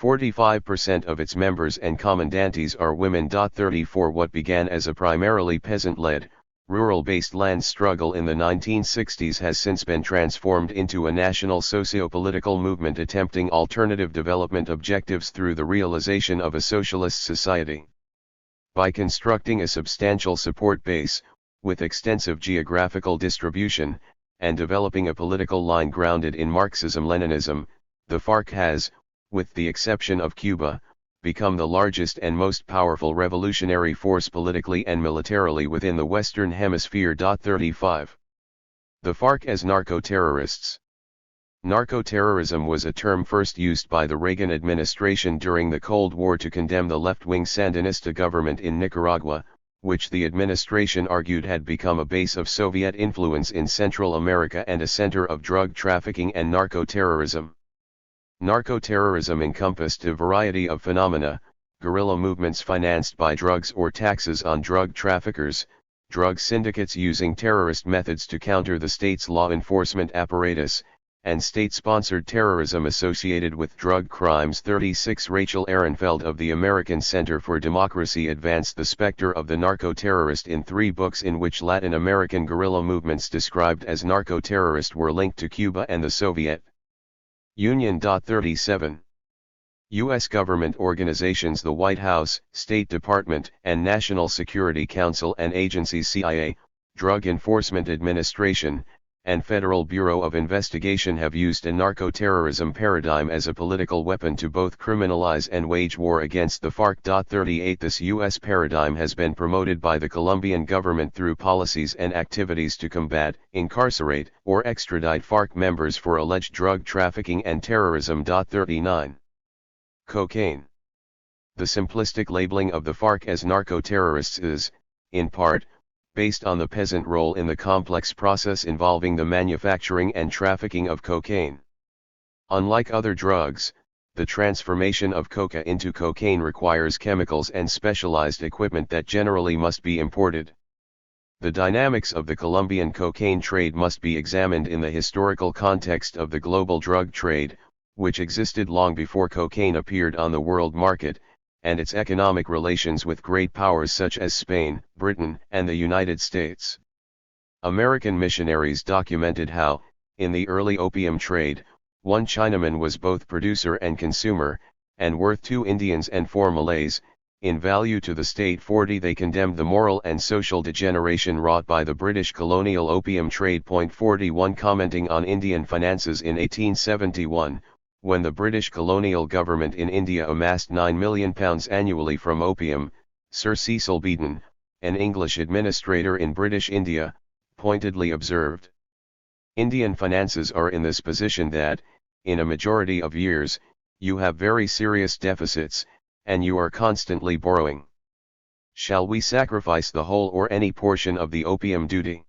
45% of its members and commandantes are women. 34. What began as a primarily peasant-led, rural-based land struggle in the 1960s has since been transformed into a national socio-political movement attempting alternative development objectives through the realization of a socialist society. By constructing a substantial support base, with extensive geographical distribution, and developing a political line grounded in Marxism-Leninism, the FARC has, with the exception of Cuba, become the largest and most powerful revolutionary force politically and militarily within the Western Hemisphere. 35. The FARC as narco-terrorists. Narco-terrorism was a term first used by the Reagan administration during the Cold War to condemn the left-wing Sandinista government in Nicaragua, which the administration argued had become a base of Soviet influence in Central America and a center of drug trafficking and narco-terrorism. Narco-terrorism encompassed a variety of phenomena: guerrilla movements financed by drugs or taxes on drug traffickers, drug syndicates using terrorist methods to counter the state's law enforcement apparatus, and state-sponsored terrorism associated with drug crimes. 36. Rachel Ehrenfeld of the American Center for Democracy advanced the specter of the narco-terrorist in 3 books in which Latin American guerrilla movements described as narco-terrorist were linked to Cuba and the Soviet Union. 37. U.S. government organizations: the White House, State Department, and National Security Council and agencies CIA, Drug Enforcement Administration, and Federal Bureau of Investigation have used a narco-terrorism paradigm as a political weapon to both criminalize and wage war against the FARC. 38. This U.S. paradigm has been promoted by the Colombian government through policies and activities to combat, incarcerate, or extradite FARC members for alleged drug trafficking and terrorism. 39. Cocaine. The simplistic labeling of the FARC as narco-terrorists is, in part, based on the peasant role in the complex process involving the manufacturing and trafficking of cocaine. Unlike other drugs, the transformation of coca into cocaine requires chemicals and specialized equipment that generally must be imported. The dynamics of the Colombian cocaine trade must be examined in the historical context of the global drug trade, which existed long before cocaine appeared on the world market, and its economic relations with great powers such as Spain, Britain, and the United States. American missionaries documented how, in the early opium trade, one Chinaman was both producer and consumer, and worth 2 Indians and 4 Malays, in value to the state. 40. They condemned the moral and social degeneration wrought by the British colonial opium trade. 41. Commenting on Indian finances in 1871, when the British colonial government in India amassed £9 million annually from opium, Sir Cecil Beaton, an English administrator in British India, pointedly observed, "Indian finances are in this position that, in a majority of years, you have very serious deficits, and you are constantly borrowing. Shall we sacrifice the whole or any portion of the opium duty?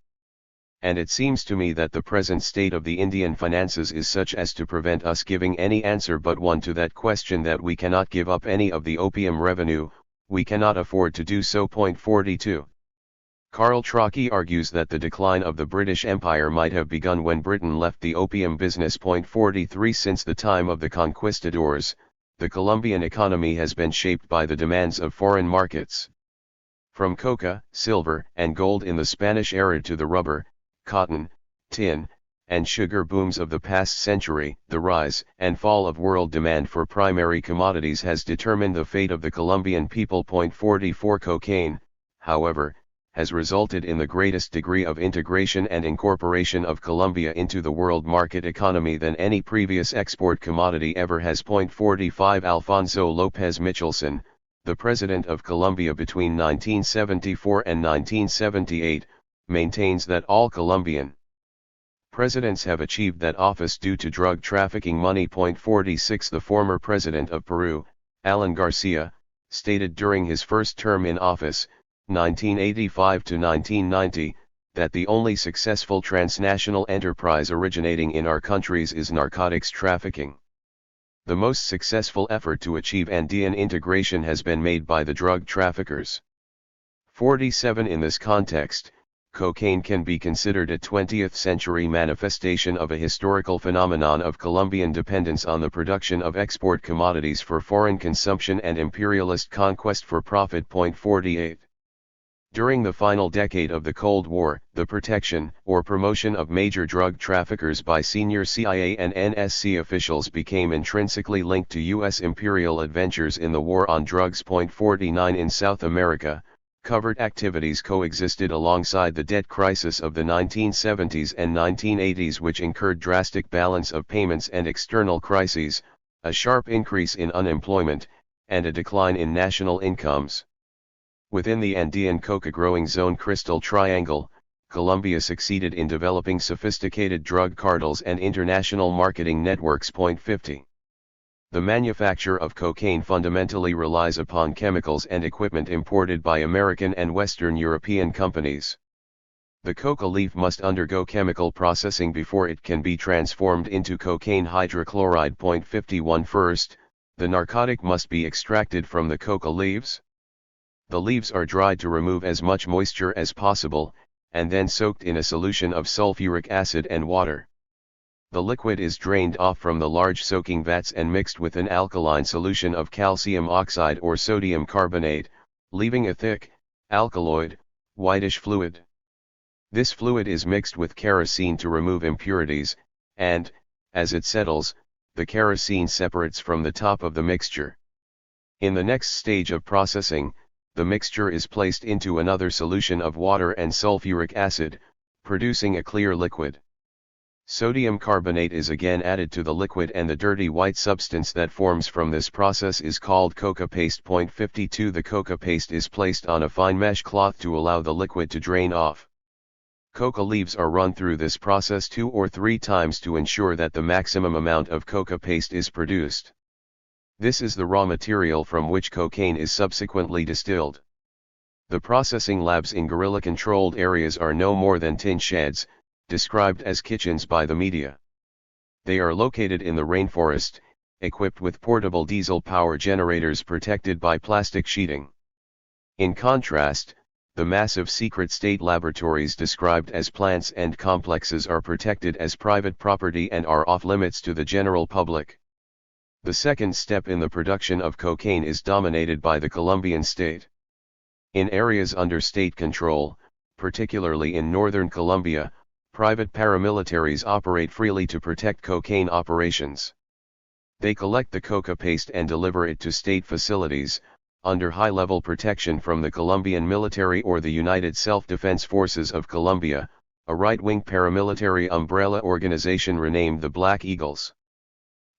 And it seems to me that the present state of the Indian finances is such as to prevent us giving any answer but one to that question, that we cannot give up any of the opium revenue, we cannot afford to do so." 42. Karl Trocky argues that the decline of the British Empire might have begun when Britain left the opium business. 43. Since the time of the conquistadors, the Colombian economy has been shaped by the demands of foreign markets. From coca, silver, and gold in the Spanish era to the rubber, cotton, tin, and sugar booms of the past century, the rise and fall of world demand for primary commodities has determined the fate of the Colombian people. 44. Cocaine, however, has resulted in the greatest degree of integration and incorporation of Colombia into the world market economy than any previous export commodity ever has. 45. Alfonso López Michelson, the president of Colombia between 1974 and 1978, maintains that all Colombian presidents have achieved that office due to drug trafficking money. 46. The former president of Peru, Alan Garcia, stated during his first term in office, 1985 to 1990, that the only successful transnational enterprise originating in our countries is narcotics trafficking. The most successful effort to achieve Andean integration has been made by the drug traffickers. 47 In this context, cocaine can be considered a 20th-century manifestation of a historical phenomenon of Colombian dependence on the production of export commodities for foreign consumption and imperialist conquest for profit. 48. During the final decade of the Cold War, the protection or promotion of major drug traffickers by senior CIA and NSC officials became intrinsically linked to U.S. imperial adventures in the War on Drugs. 49 In South America, covert activities coexisted alongside the debt crisis of the 1970s and 1980s, which incurred drastic balance of payments and external crises, a sharp increase in unemployment, and a decline in national incomes. Within the Andean coca-growing zone Crystal Triangle, Colombia succeeded in developing sophisticated drug cartels and international marketing networks. 50. The manufacture of cocaine fundamentally relies upon chemicals and equipment imported by American and Western European companies. The coca leaf must undergo chemical processing before it can be transformed into cocaine hydrochloride. 51 First, the narcotic must be extracted from the coca leaves. The leaves are dried to remove as much moisture as possible, and then soaked in a solution of sulfuric acid and water. The liquid is drained off from the large soaking vats and mixed with an alkaline solution of calcium oxide or sodium carbonate, leaving a thick, alkaloid, whitish fluid. This fluid is mixed with kerosene to remove impurities, and, as it settles, the kerosene separates from the top of the mixture. In the next stage of processing, the mixture is placed into another solution of water and sulfuric acid, producing a clear liquid. Sodium carbonate is again added to the liquid, and the dirty white substance that forms from this process is called coca paste. 52 The coca paste is placed on a fine mesh cloth to allow the liquid to drain off. Coca leaves are run through this process 2 or 3 times to ensure that the maximum amount of coca paste is produced. This is the raw material from which cocaine is subsequently distilled. The processing labs in guerrilla-controlled areas are no more than tin sheds, described as kitchens by the media. They are located in the rainforest, equipped with portable diesel power generators protected by plastic sheeting. In contrast, the massive secret state laboratories described as plants and complexes are protected as private property and are off-limits to the general public. The second step in the production of cocaine is dominated by the Colombian state. In areas under state control, particularly in northern Colombia, private paramilitaries operate freely to protect cocaine operations. They collect the coca paste and deliver it to state facilities, under high-level protection from the Colombian military or the United Self-Defense Forces of Colombia, a right-wing paramilitary umbrella organization renamed the Black Eagles.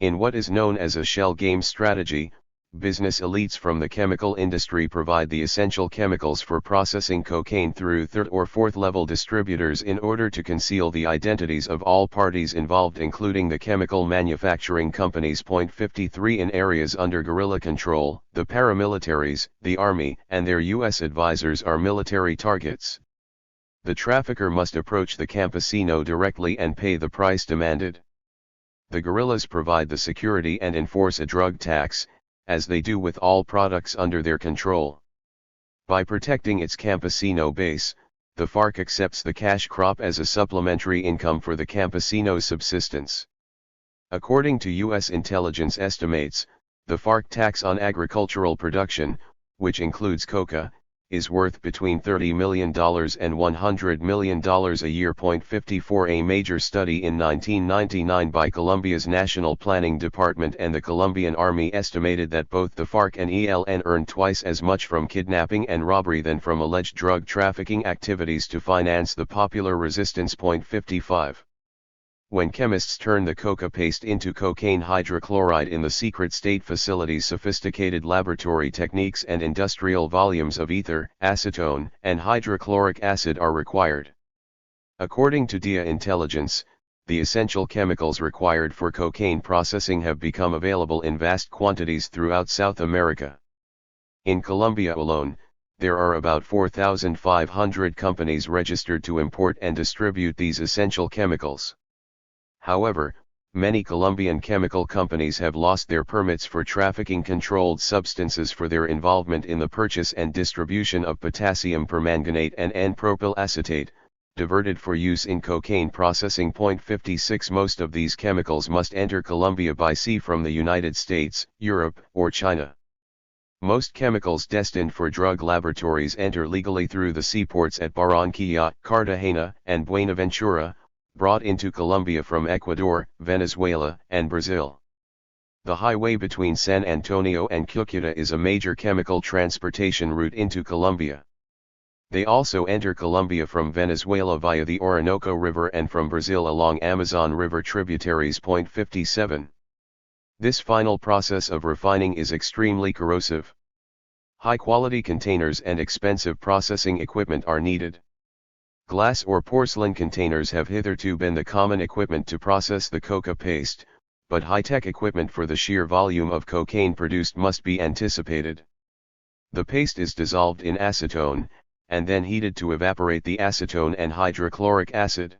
In what is known as a shell game strategy, business elites from the chemical industry provide the essential chemicals for processing cocaine through third or fourth level distributors in order to conceal the identities of all parties involved, including the chemical manufacturing companies. 53 In areas under guerrilla control, the paramilitaries, the army, and their U.S. advisors are military targets. The trafficker must approach the campesino directly and pay the price demanded. The guerrillas provide the security and enforce a drug tax, as they do with all products under their control. By protecting its campesino base, the FARC accepts the cash crop as a supplementary income for the campesino's subsistence. According to U.S. intelligence estimates, the FARC tax on agricultural production, which includes coca, is worth between $30 million and $100 million a year. 54 A major study in 1999 by Colombia's National Planning Department and the Colombian Army estimated that both the FARC and ELN earned twice as much from kidnapping and robbery than from alleged drug trafficking activities to finance the popular resistance. 55 When chemists turn the coca paste into cocaine hydrochloride in the secret state facilities, sophisticated laboratory techniques and industrial volumes of ether, acetone, and hydrochloric acid are required. According to DIA intelligence, the essential chemicals required for cocaine processing have become available in vast quantities throughout South America. In Colombia alone, there are about 4,500 companies registered to import and distribute these essential chemicals. However, many Colombian chemical companies have lost their permits for trafficking controlled substances for their involvement in the purchase and distribution of potassium permanganate and N-propyl acetate, diverted for use in cocaine processing. 56 Most of these chemicals must enter Colombia by sea from the United States, Europe, or China. Most chemicals destined for drug laboratories enter legally through the seaports at Barranquilla, Cartagena, and Buenaventura, brought into Colombia from Ecuador, Venezuela, and Brazil. The highway between San Antonio and Cúcuta is a major chemical transportation route into Colombia. They also enter Colombia from Venezuela via the Orinoco River and from Brazil along Amazon River tributaries. 57. This final process of refining is extremely corrosive. High-quality containers and expensive processing equipment are needed. Glass or porcelain containers have hitherto been the common equipment to process the coca paste, but high-tech equipment for the sheer volume of cocaine produced must be anticipated. The paste is dissolved in acetone, and then heated to evaporate the acetone and hydrochloric acid.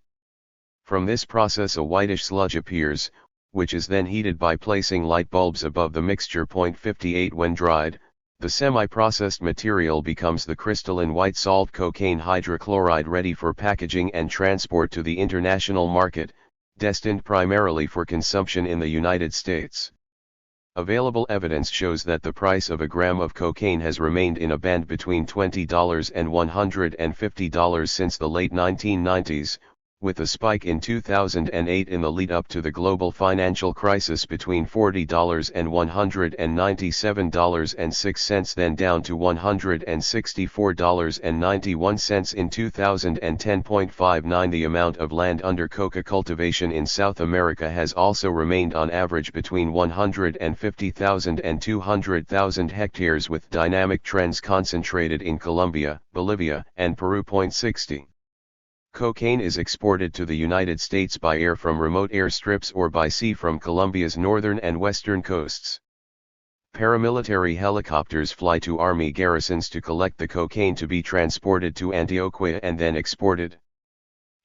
From this process a whitish sludge appears, which is then heated by placing light bulbs above the mixture. 58 When dried, the semi-processed material becomes the crystalline white salt cocaine hydrochloride ready for packaging and transport to the international market, destined primarily for consumption in the United States. Available evidence shows that the price of a gram of cocaine has remained in a band between $20 and $150 since the late 1990s, with a spike in 2008 in the lead-up to the global financial crisis between $40 and $197.06, then down to $164.91 in 2010.59. The amount of land under coca cultivation in South America has also remained on average between 150,000 and 200,000 hectares, with dynamic trends concentrated in Colombia, Bolivia, and Peru. 60. Cocaine is exported to the United States by air from remote airstrips or by sea from Colombia's northern and western coasts. Paramilitary helicopters fly to army garrisons to collect the cocaine to be transported to Antioquia and then exported.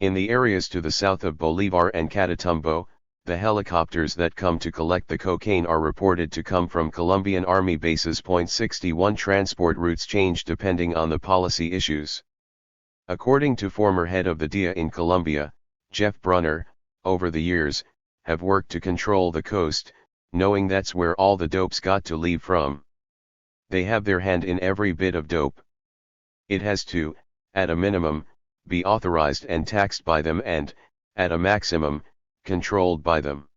In the areas to the south of Bolívar and Catatumbo, the helicopters that come to collect the cocaine are reported to come from Colombian army bases. 61 Transport routes change depending on the policy issues. According to former head of the DEA in Colombia, Jeff Brunner, over the years, have worked to control the coast, knowing that's where all the dope's got to leave from. They have their hand in every bit of dope. It has to, at a minimum, be authorized and taxed by them and, at a maximum, controlled by them.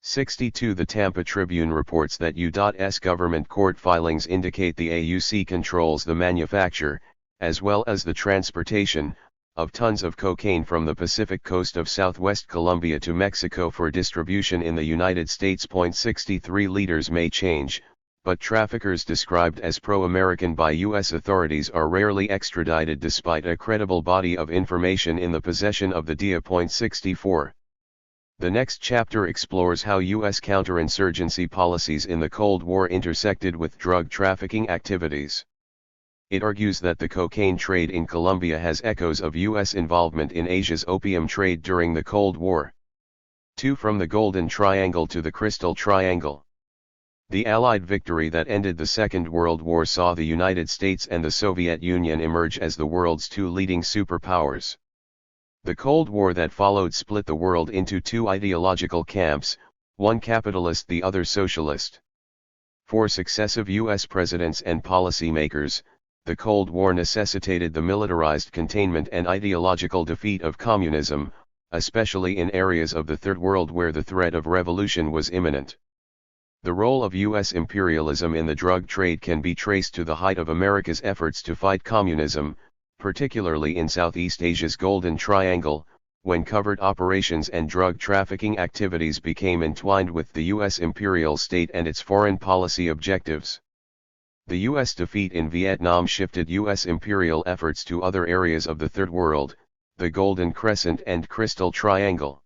62 The Tampa Tribune reports that U.S. government court filings indicate the AUC controls the manufacture, as well as the transportation, of tons of cocaine from the Pacific coast of southwest Colombia to Mexico for distribution in the United States. 63 Leaders may change, but traffickers described as pro-American by U.S. authorities are rarely extradited despite a credible body of information in the possession of the DEA. 64. The next chapter explores how U.S. counterinsurgency policies in the Cold War intersected with drug trafficking activities. It argues that the cocaine trade in Colombia has echoes of U.S. involvement in Asia's opium trade during the Cold War. 2. From the Golden Triangle to the Crystal Triangle. The Allied victory that ended the Second World War saw the United States and the Soviet Union emerge as the world's two leading superpowers. The Cold War that followed split the world into two ideological camps, one capitalist, the other socialist. For successive U.S. presidents and policymakers, the Cold War necessitated the militarized containment and ideological defeat of communism, especially in areas of the Third World where the threat of revolution was imminent. The role of U.S. imperialism in the drug trade can be traced to the height of America's efforts to fight communism, particularly in Southeast Asia's Golden Triangle, when covert operations and drug trafficking activities became entwined with the U.S. imperial state and its foreign policy objectives. The U.S. defeat in Vietnam shifted U.S. imperial efforts to other areas of the Third World, the Golden Crescent and Crystal Triangle.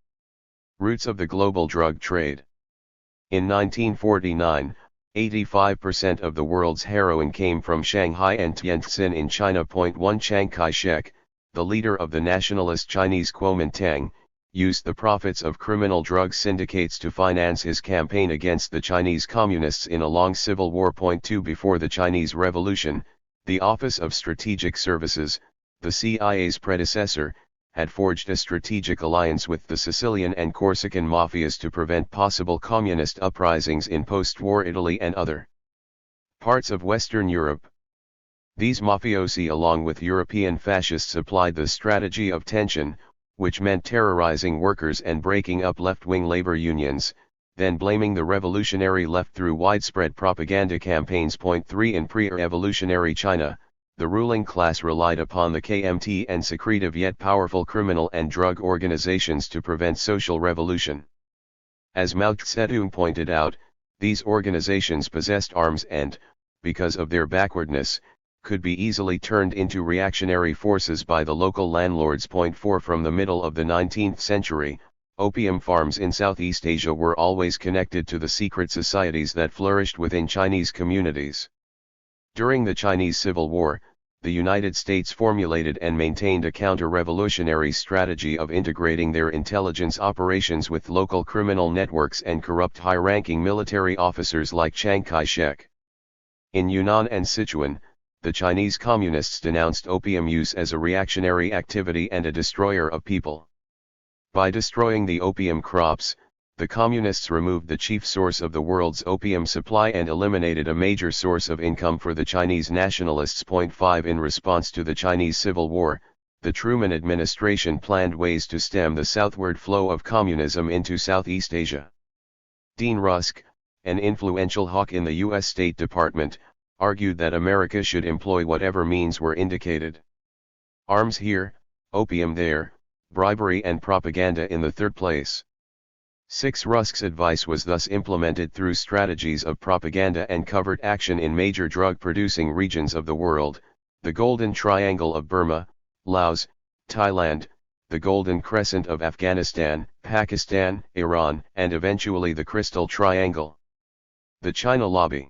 Roots of the global drug trade. In 1949, 85% of the world's heroin came from Shanghai and Tientsin in China. 1 Chiang Kai-shek, the leader of the nationalist Chinese Kuomintang, used the profits of criminal drug syndicates to finance his campaign against the Chinese Communists in a long civil war. 2 Before the Chinese Revolution, the Office of Strategic Services, the CIA's predecessor, had forged a strategic alliance with the Sicilian and Corsican mafias to prevent possible communist uprisings in post-war Italy and other parts of Western Europe. These mafiosi along with European fascists applied the strategy of tension, which meant terrorizing workers and breaking up left-wing labor unions, then blaming the revolutionary left through widespread propaganda campaigns. 3 In pre-revolutionary China, the ruling class relied upon the KMT and secretive yet powerful criminal and drug organizations to prevent social revolution. As Mao Zedong pointed out, these organizations possessed arms and, because of their backwardness, could be easily turned into reactionary forces by the local landlords. 4 From the middle of the 19th century, opium farms in Southeast Asia were always connected to the secret societies that flourished within Chinese communities. During the Chinese Civil War, the United States formulated and maintained a counter-revolutionary strategy of integrating their intelligence operations with local criminal networks and corrupt high-ranking military officers like Chiang Kai-shek. In Yunnan and Sichuan, the Chinese Communists denounced opium use as a reactionary activity and a destroyer of people. By destroying the opium crops, the Communists removed the chief source of the world's opium supply and eliminated a major source of income for the Chinese nationalists. 5 In response to the Chinese Civil War, the Truman administration planned ways to stem the southward flow of communism into Southeast Asia. Dean Rusk, an influential hawk in the U.S. State Department, argued that America should employ whatever means were indicated. Arms here, opium there, bribery and propaganda in the third place. 6 Rusk's advice was thus implemented through strategies of propaganda and covert action in major drug-producing regions of the world, the Golden Triangle of Burma, Laos, Thailand, the Golden Crescent of Afghanistan, Pakistan, Iran, and eventually the Crystal Triangle. The China Lobby.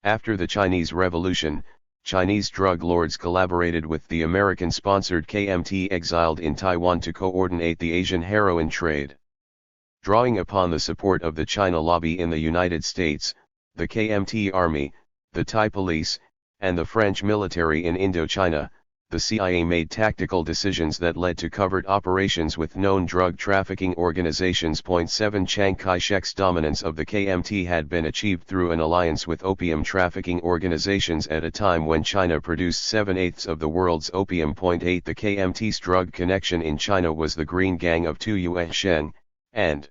After the Chinese Revolution, Chinese drug lords collaborated with the American-sponsored KMT exiled in Taiwan to coordinate the Asian heroin trade. Drawing upon the support of the China Lobby in the United States, the KMT Army, the Thai Police, and the French military in Indochina, the CIA made tactical decisions that led to covert operations with known drug trafficking organizations. 7 Chiang Kai-shek's dominance of the KMT had been achieved through an alliance with opium trafficking organizations at a time when China produced 7/8 of the world's opium. 8 The KMT's drug connection in China was the Green Gang of Tu Yuesheng, and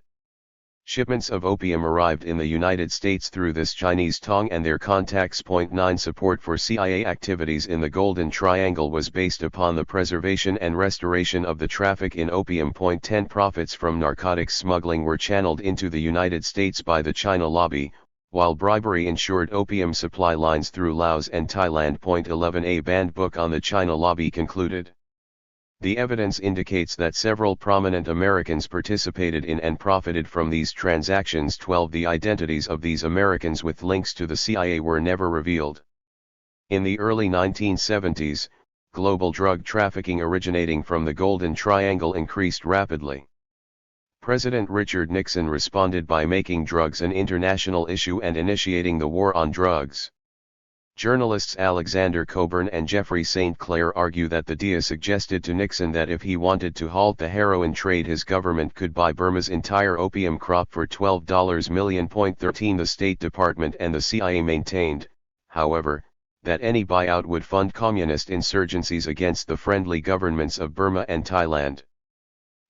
shipments of opium arrived in the United States through this Chinese Tong and their contacts. 9 Support for CIA activities in the Golden Triangle was based upon the preservation and restoration of the traffic in opium. 10 Profits from narcotics smuggling were channeled into the United States by the China Lobby, while bribery ensured opium supply lines through Laos and Thailand. 11 A banned book on the China Lobby concluded. The evidence indicates that several prominent Americans participated in and profited from these transactions. 12 The identities of these Americans with links to the CIA were never revealed. In the early 1970s, global drug trafficking originating from the Golden Triangle increased rapidly. President Richard Nixon responded by making drugs an international issue and initiating the war on drugs. Journalists Alexander Coburn and Jeffrey St. Clair argue that the DIA suggested to Nixon that if he wanted to halt the heroin trade his government could buy Burma's entire opium crop for $12 million. 13 The State Department and the CIA maintained, however, that any buyout would fund communist insurgencies against the friendly governments of Burma and Thailand.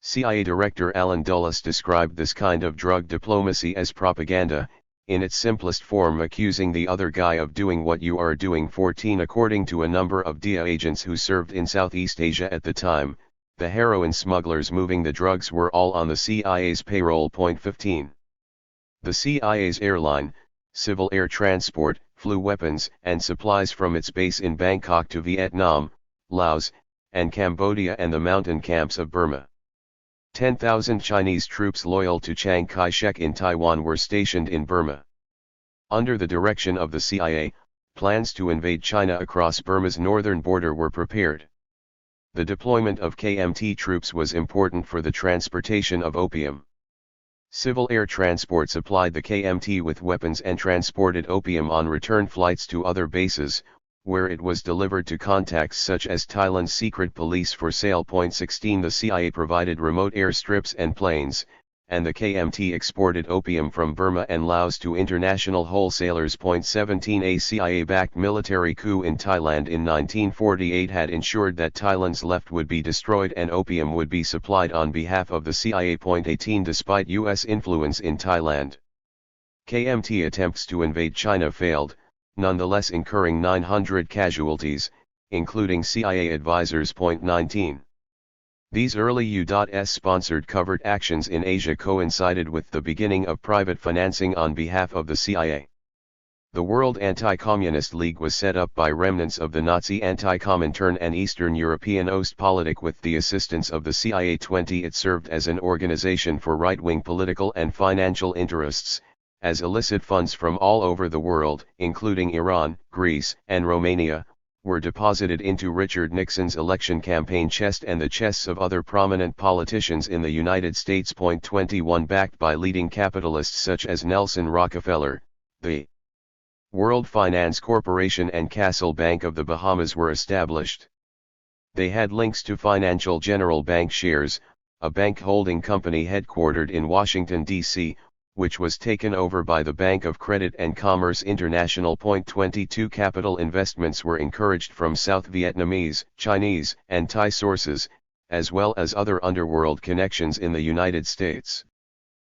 CIA Director Alan Dulles described this kind of drug diplomacy as propaganda, in its simplest form accusing the other guy of doing what you are doing. 14 According to a number of DIA agents who served in Southeast Asia at the time, the heroin smugglers moving the drugs were all on the CIA's payroll. 15 The CIA's airline, Civil Air Transport, flew weapons and supplies from its base in Bangkok to Vietnam, Laos, and Cambodia and the mountain camps of Burma. 10,000 Chinese troops loyal to Chiang Kai-shek in Taiwan were stationed in Burma. Under the direction of the CIA, plans to invade China across Burma's northern border were prepared. The deployment of KMT troops was important for the transportation of opium. Civil air transport supplied the KMT with weapons and transported opium on return flights to other bases, where it was delivered to contacts such as Thailand's secret police for sale. 16 The CIA provided remote airstrips and planes, and the KMT exported opium from Burma and Laos to international wholesalers. 17 A CIA-backed military coup in Thailand in 1948 had ensured that Thailand's left would be destroyed and opium would be supplied on behalf of the CIA. 18 Despite U.S. influence in Thailand, KMT attempts to invade China failed, nonetheless incurring 900 casualties, including CIA advisors. 19 These early U.S.-sponsored covert actions in Asia coincided with the beginning of private financing on behalf of the CIA. The World Anti-Communist League was set up by remnants of the Nazi anti-Comintern and Eastern European Ostpolitik with the assistance of the CIA. 20 It served as an organization for right-wing political and financial interests, as illicit funds from all over the world, including Iran, Greece, and Romania, were deposited into Richard Nixon's election campaign chest and the chests of other prominent politicians in the United States. 21 Backed by leading capitalists such as Nelson Rockefeller, the World Finance Corporation and Castle Bank of the Bahamas were established. They had links to Financial General Bank Shares, a bank holding company headquartered in Washington, D.C., which was taken over by the Bank of Credit and Commerce International. 22 Capital investments were encouraged from South Vietnamese, Chinese, and Thai sources, as well as other underworld connections in the United States.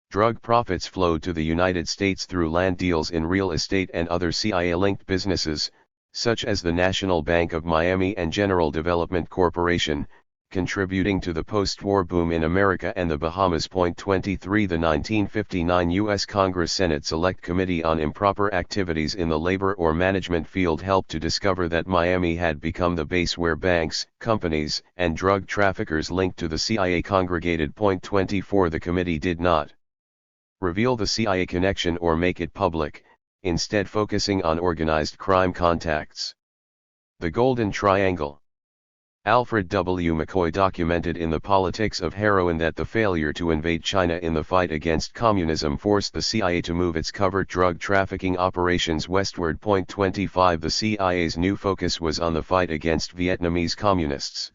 Drug profits flowed to the United States through land deals in real estate and other CIA-linked businesses, such as the National Bank of Miami and General Development Corporation, contributing to the post-war boom in America and the Bahamas. 23 The 1959 U.S. Congress Senate Select Committee on Improper Activities in the Labor or Management Field helped to discover that Miami had become the base where banks, companies, and drug traffickers linked to the CIA congregated. 24 The committee did not reveal the CIA connection or make it public, instead focusing on organized crime contacts. The Golden Triangle. Alfred W. McCoy documented in The Politics of Heroin that the failure to invade China in the fight against communism forced the CIA to move its covert drug trafficking operations westward. 25 The CIA's new focus was on the fight against Vietnamese communists.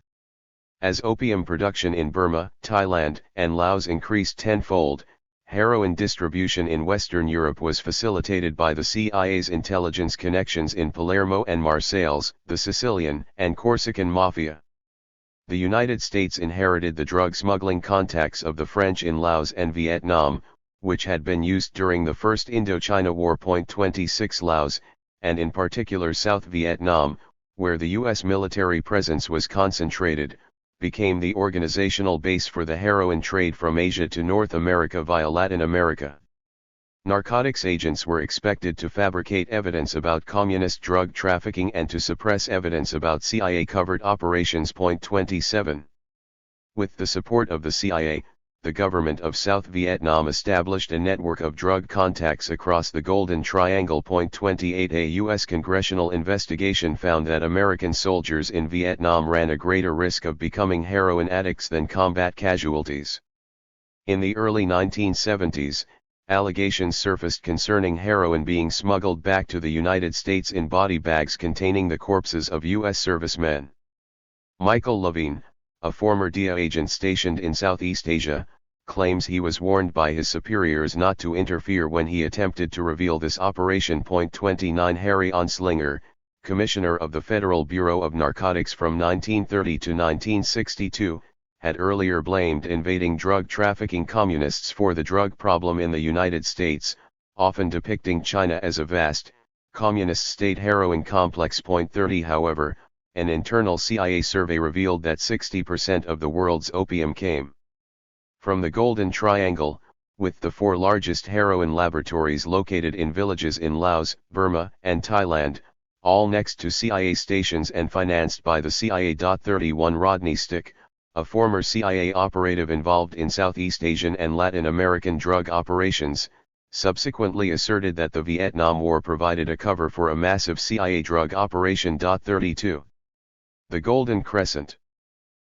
As opium production in Burma, Thailand, and Laos increased tenfold, heroin distribution in Western Europe was facilitated by the CIA's intelligence connections in Palermo and Marseilles, the Sicilian and Corsican mafia. The United States inherited the drug smuggling contacts of the French in Laos and Vietnam, which had been used during the First Indochina War. 26 Laos, and in particular South Vietnam, where the U.S. military presence was concentrated, became the organizational base for the heroin trade from Asia to North America via Latin America. Narcotics agents were expected to fabricate evidence about communist drug trafficking and to suppress evidence about CIA covert operations. 27 With the support of the CIA, the government of South Vietnam established a network of drug contacts across the Golden Triangle. 28 A U.S. congressional investigation found that American soldiers in Vietnam ran a greater risk of becoming heroin addicts than combat casualties. In the early 1970s, allegations surfaced concerning heroin being smuggled back to the United States in body bags containing the corpses of U.S. servicemen. Michael Levine, a former DIA agent stationed in Southeast Asia, claims he was warned by his superiors not to interfere when he attempted to reveal this operation. 29 Harry Anslinger, commissioner of the Federal Bureau of Narcotics from 1930 to 1962, had earlier blamed invading drug trafficking communists for the drug problem in the United States, often depicting China as a vast, communist state heroin complex. 30 However, an internal CIA survey revealed that 60% of the world's opium came from the Golden Triangle, with the four largest heroin laboratories located in villages in Laos, Burma, and Thailand, all next to CIA stations and financed by the CIA. 31 Rodney Stick, a former CIA operative involved in Southeast Asian and Latin American drug operations, subsequently asserted that the Vietnam War provided a cover for a massive CIA drug operation. 32. The Golden Crescent.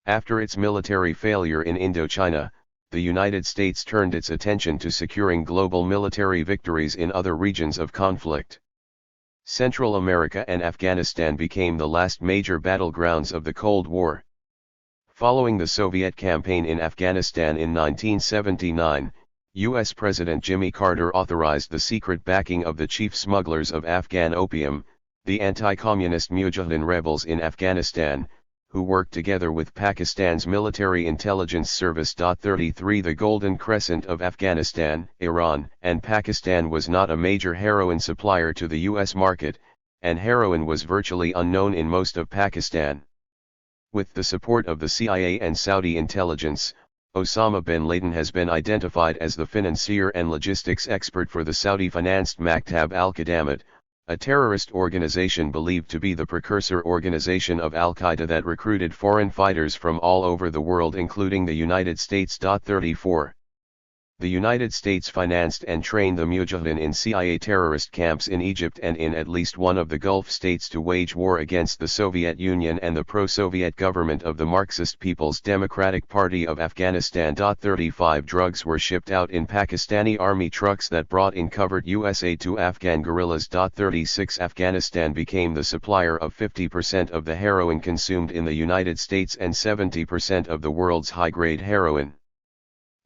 After its military failure in Indochina, the United States turned its attention to securing global military victories in other regions of conflict. Central America and Afghanistan became the last major battlegrounds of the Cold War. Following the Soviet campaign in Afghanistan in 1979, U.S. President Jimmy Carter authorized the secret backing of the chief smugglers of Afghan opium, the anti-communist Mujahideen rebels in Afghanistan, who worked together with Pakistan's military intelligence service. 33 The Golden Crescent of Afghanistan, Iran, and Pakistan was not a major heroin supplier to the U.S. market, and heroin was virtually unknown in most of Pakistan. With the support of the CIA and Saudi intelligence, Osama bin Laden has been identified as the financier and logistics expert for the Saudi-financed Maktab al-Qadamat, a terrorist organization believed to be the precursor organization of Al-Qaeda that recruited foreign fighters from all over the world including the United States. 34. The United States financed and trained the Mujahideen in CIA terrorist camps in Egypt and in at least one of the Gulf states to wage war against the Soviet Union and the pro-Soviet government of the Marxist People's Democratic Party of Afghanistan. 35 Drugs were shipped out in Pakistani army trucks that brought in covered US aid to Afghan guerrillas. 36 Afghanistan became the supplier of 50% of the heroin consumed in the United States and 70% of the world's high-grade heroin.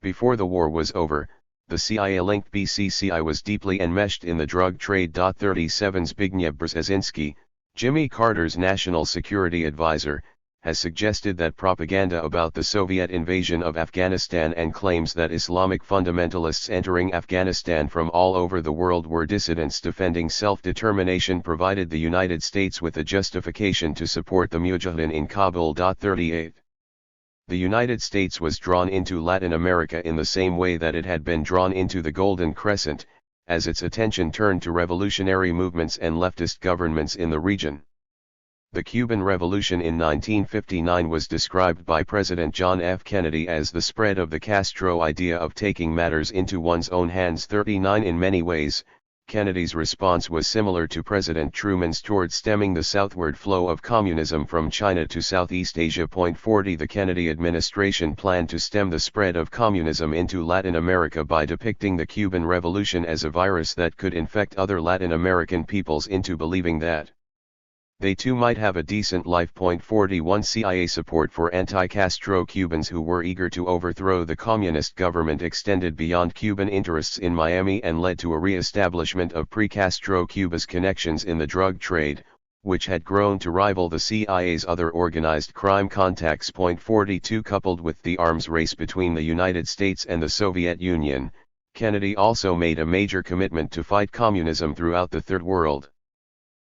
Before the war was over, the CIA-linked BCCI was deeply enmeshed in the drug trade. 37 Zbigniew Brzezinski, Jimmy Carter's national security advisor, has suggested that propaganda about the Soviet invasion of Afghanistan and claims that Islamic fundamentalists entering Afghanistan from all over the world were dissidents defending self-determination provided the United States with a justification to support the Mujahideen in Kabul. 38. The United States was drawn into Latin America in the same way that it had been drawn into the Golden Crescent, as its attention turned to revolutionary movements and leftist governments in the region. The Cuban Revolution in 1959 was described by President John F. Kennedy as the spread of the Castro idea of taking matters into one's own hands. 39 In many ways, Kennedy's response was similar to President Truman's toward stemming the southward flow of communism from China to Southeast Asia. 40 The Kennedy administration planned to stem the spread of communism into Latin America by depicting the Cuban Revolution as a virus that could infect other Latin American peoples into believing that they too might have a decent life. 41 CIA support for anti-Castro Cubans who were eager to overthrow the communist government extended beyond Cuban interests in Miami and led to a re-establishment of pre-Castro Cuba's connections in the drug trade, which had grown to rival the CIA's other organized crime contacts. 42 Coupled with the arms race between the United States and the Soviet Union, Kennedy also made a major commitment to fight communism throughout the Third World.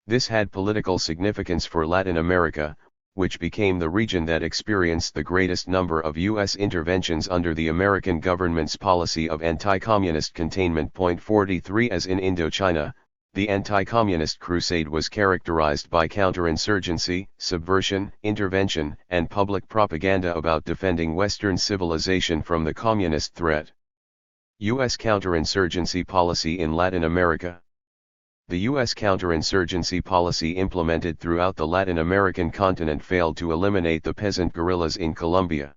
This had political significance for Latin America, which became the region that experienced the greatest number of U.S. interventions under the American government's policy of anti-communist containment. 43 As in Indochina, the anti-communist crusade was characterized by counterinsurgency, subversion, intervention, and public propaganda about defending Western civilization from the communist threat. U.S. counterinsurgency policy in Latin America. The U.S. counterinsurgency policy implemented throughout the Latin American continent failed to eliminate the peasant guerrillas in Colombia.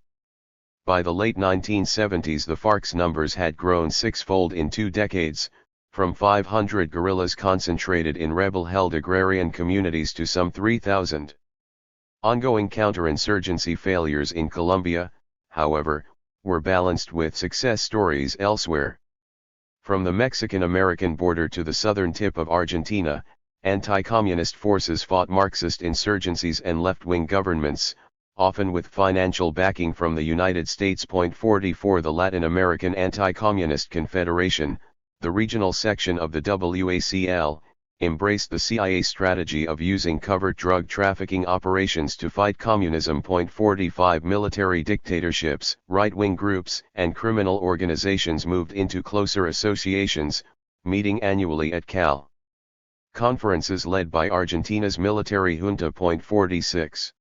By the late 1970s the FARC's numbers had grown sixfold in 2 decades, from 500 guerrillas concentrated in rebel-held agrarian communities to some 3,000. Ongoing counterinsurgency failures in Colombia, however, were balanced with success stories elsewhere. From the Mexican-American border to the southern tip of Argentina, anti-communist forces fought Marxist insurgencies and left-wing governments, often with financial backing from the United States. 44 The Latin American Anti-Communist Confederation, the regional section of the WACL, embraced the CIA strategy of using covert drug trafficking operations to fight communism. 45 Military dictatorships, right-wing groups, and criminal organizations moved into closer associations, meeting annually at Cal conferences led by Argentina's military junta. 46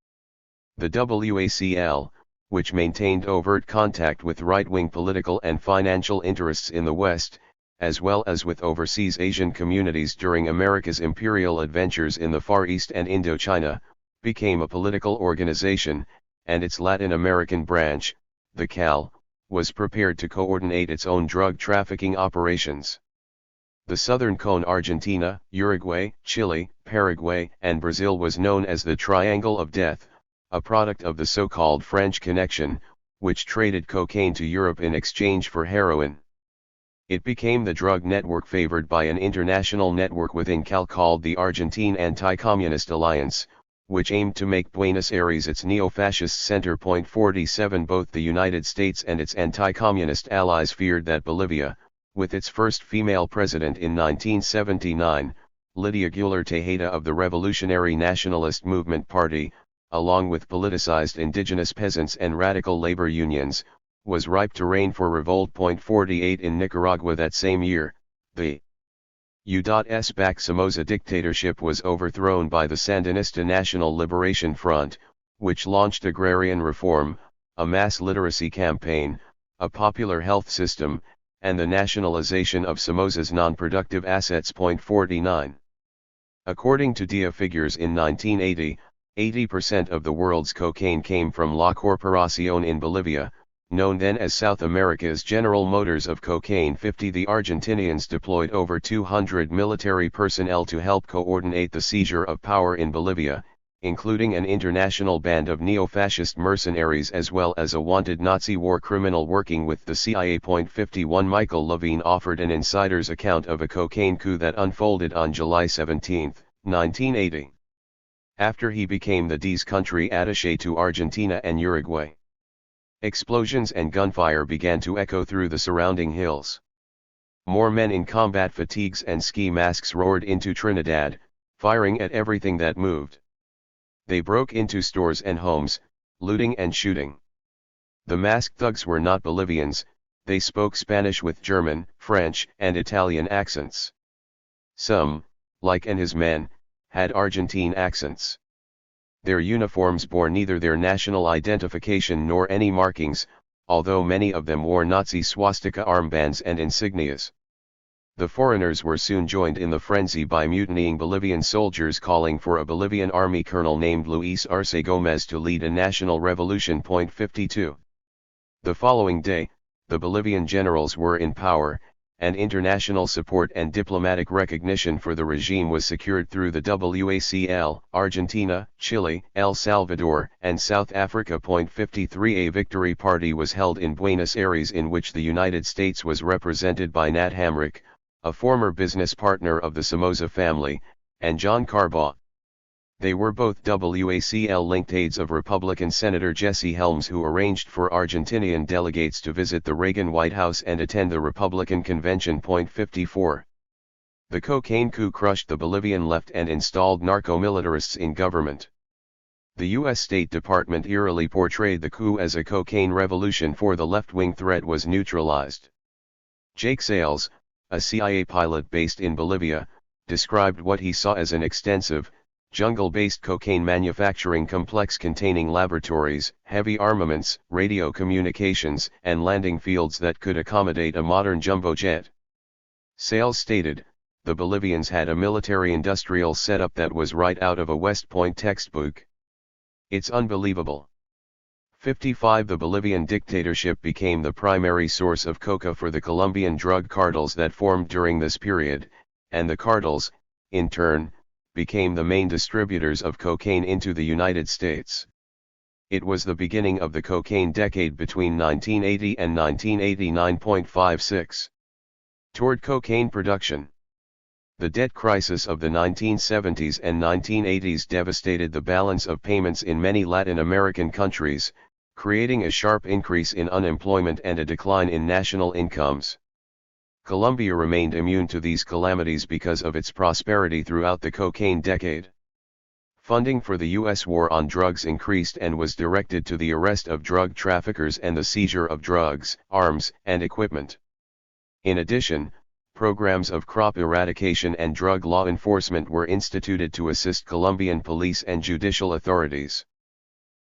The WACL, which maintained overt contact with right-wing political and financial interests in the West, as well as with overseas Asian communities during America's imperial adventures in the Far East and Indochina, became a political organization, and its Latin American branch, the CAL, was prepared to coordinate its own drug trafficking operations. The southern cone Argentina, Uruguay, Chile, Paraguay, and Brazil was known as the Triangle of Death, a product of the so-called French Connection, which traded cocaine to Europe in exchange for heroin. It became the drug network favored by an international network within CAL called the Argentine Anti-Communist Alliance, which aimed to make Buenos Aires its neo-fascist center. 47 Both the United States and its anti-communist allies feared that Bolivia, with its first female president in 1979, Lydia Guler Tejeda of the Revolutionary Nationalist Movement Party, along with politicized indigenous peasants and radical labor unions, was ripe to reign for revolt. 48 In Nicaragua that same year, the U.S.-backed Somoza dictatorship was overthrown by the Sandinista National Liberation Front, which launched agrarian reform, a mass literacy campaign, a popular health system, and the nationalization of Somoza's non-productive assets. 49. According to DIA figures in 1980, 80% of the world's cocaine came from La Corporación in Bolivia, known then as South America's General Motors of Cocaine. 50 The Argentinians deployed over 200 military personnel to help coordinate the seizure of power in Bolivia, including an international band of neo-fascist mercenaries as well as a wanted Nazi war criminal working with the CIA. 51 Michael Levine offered an insider's account of a cocaine coup that unfolded on July 17, 1980. After he became the D's country attaché to Argentina and Uruguay. Explosions and gunfire began to echo through the surrounding hills. More men in combat fatigues and ski masks roared into Trinidad, firing at everything that moved. They broke into stores and homes, looting and shooting. The masked thugs were not Bolivians, they spoke Spanish with German, French, and Italian accents. Some, like and his men, had Argentine accents. Their uniforms bore neither their national identification nor any markings, although many of them wore Nazi swastika armbands and insignias. The foreigners were soon joined in the frenzy by mutinying Bolivian soldiers calling for a Bolivian army colonel named Luis Arce Gomez to lead a national revolution. 52. The following day, the Bolivian generals were in power, and international support and diplomatic recognition for the regime was secured through the WACL, Argentina, Chile, El Salvador, and South Africa. 53 A victory party was held in Buenos Aires in which the United States was represented by Nat Hamrick, a former business partner of the Somoza family, and John Carbaugh. They were both WACL-linked aides of Republican Senator Jesse Helms, who arranged for Argentinian delegates to visit the Reagan White House and attend the Republican convention. 54. The cocaine coup crushed the Bolivian left and installed narco-militarists in government. The U.S. State Department eerily portrayed the coup as a cocaine revolution, for the left-wing threat was neutralized. Jake Sales, a CIA pilot based in Bolivia, described what he saw as an extensive, jungle-based cocaine manufacturing complex containing laboratories, heavy armaments, radio communications, and landing fields that could accommodate a modern jumbo jet. Sales stated, "The Bolivians had a military-industrial setup that was right out of a West Point textbook. It's unbelievable." 55 The Bolivian dictatorship became the primary source of coca for the Colombian drug cartels that formed during this period, and the cartels, in turn, became the main distributors of cocaine into the United States. It was the beginning of the cocaine decade between 1980 and 1989.56. Toward cocaine production. The debt crisis of the 1970s and 1980s devastated the balance of payments in many Latin American countries, creating a sharp increase in unemployment and a decline in national incomes. Colombia remained immune to these calamities because of its prosperity throughout the cocaine decade. Funding for the U.S. war on drugs increased and was directed to the arrest of drug traffickers and the seizure of drugs, arms, and equipment. In addition, programs of crop eradication and drug law enforcement were instituted to assist Colombian police and judicial authorities.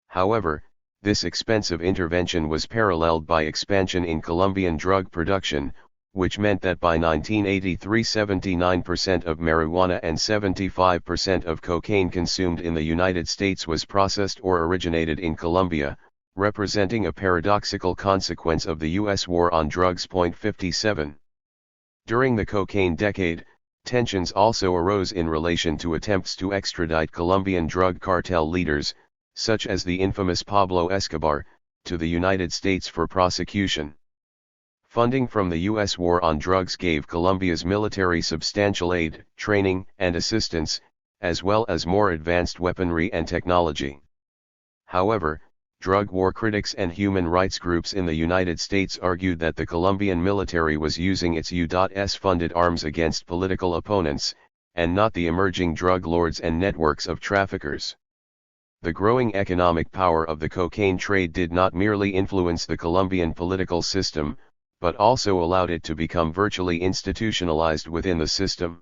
However, this expensive intervention was paralleled by expansion in Colombian drug production, which meant that by 1983 79% of marijuana and 75% of cocaine consumed in the United States was processed or originated in Colombia, representing a paradoxical consequence of the U.S. war on drugs. 57. During the cocaine decade, tensions also arose in relation to attempts to extradite Colombian drug cartel leaders, such as the infamous Pablo Escobar, to the United States for prosecution. Funding from the U.S. war on drugs gave Colombia's military substantial aid, training, and assistance, as well as more advanced weaponry and technology. However, drug war critics and human rights groups in the United States argued that the Colombian military was using its U.S. funded arms against political opponents, and not the emerging drug lords and networks of traffickers. The growing economic power of the cocaine trade did not merely influence the Colombian political system, but also allowed it to become virtually institutionalized within the system.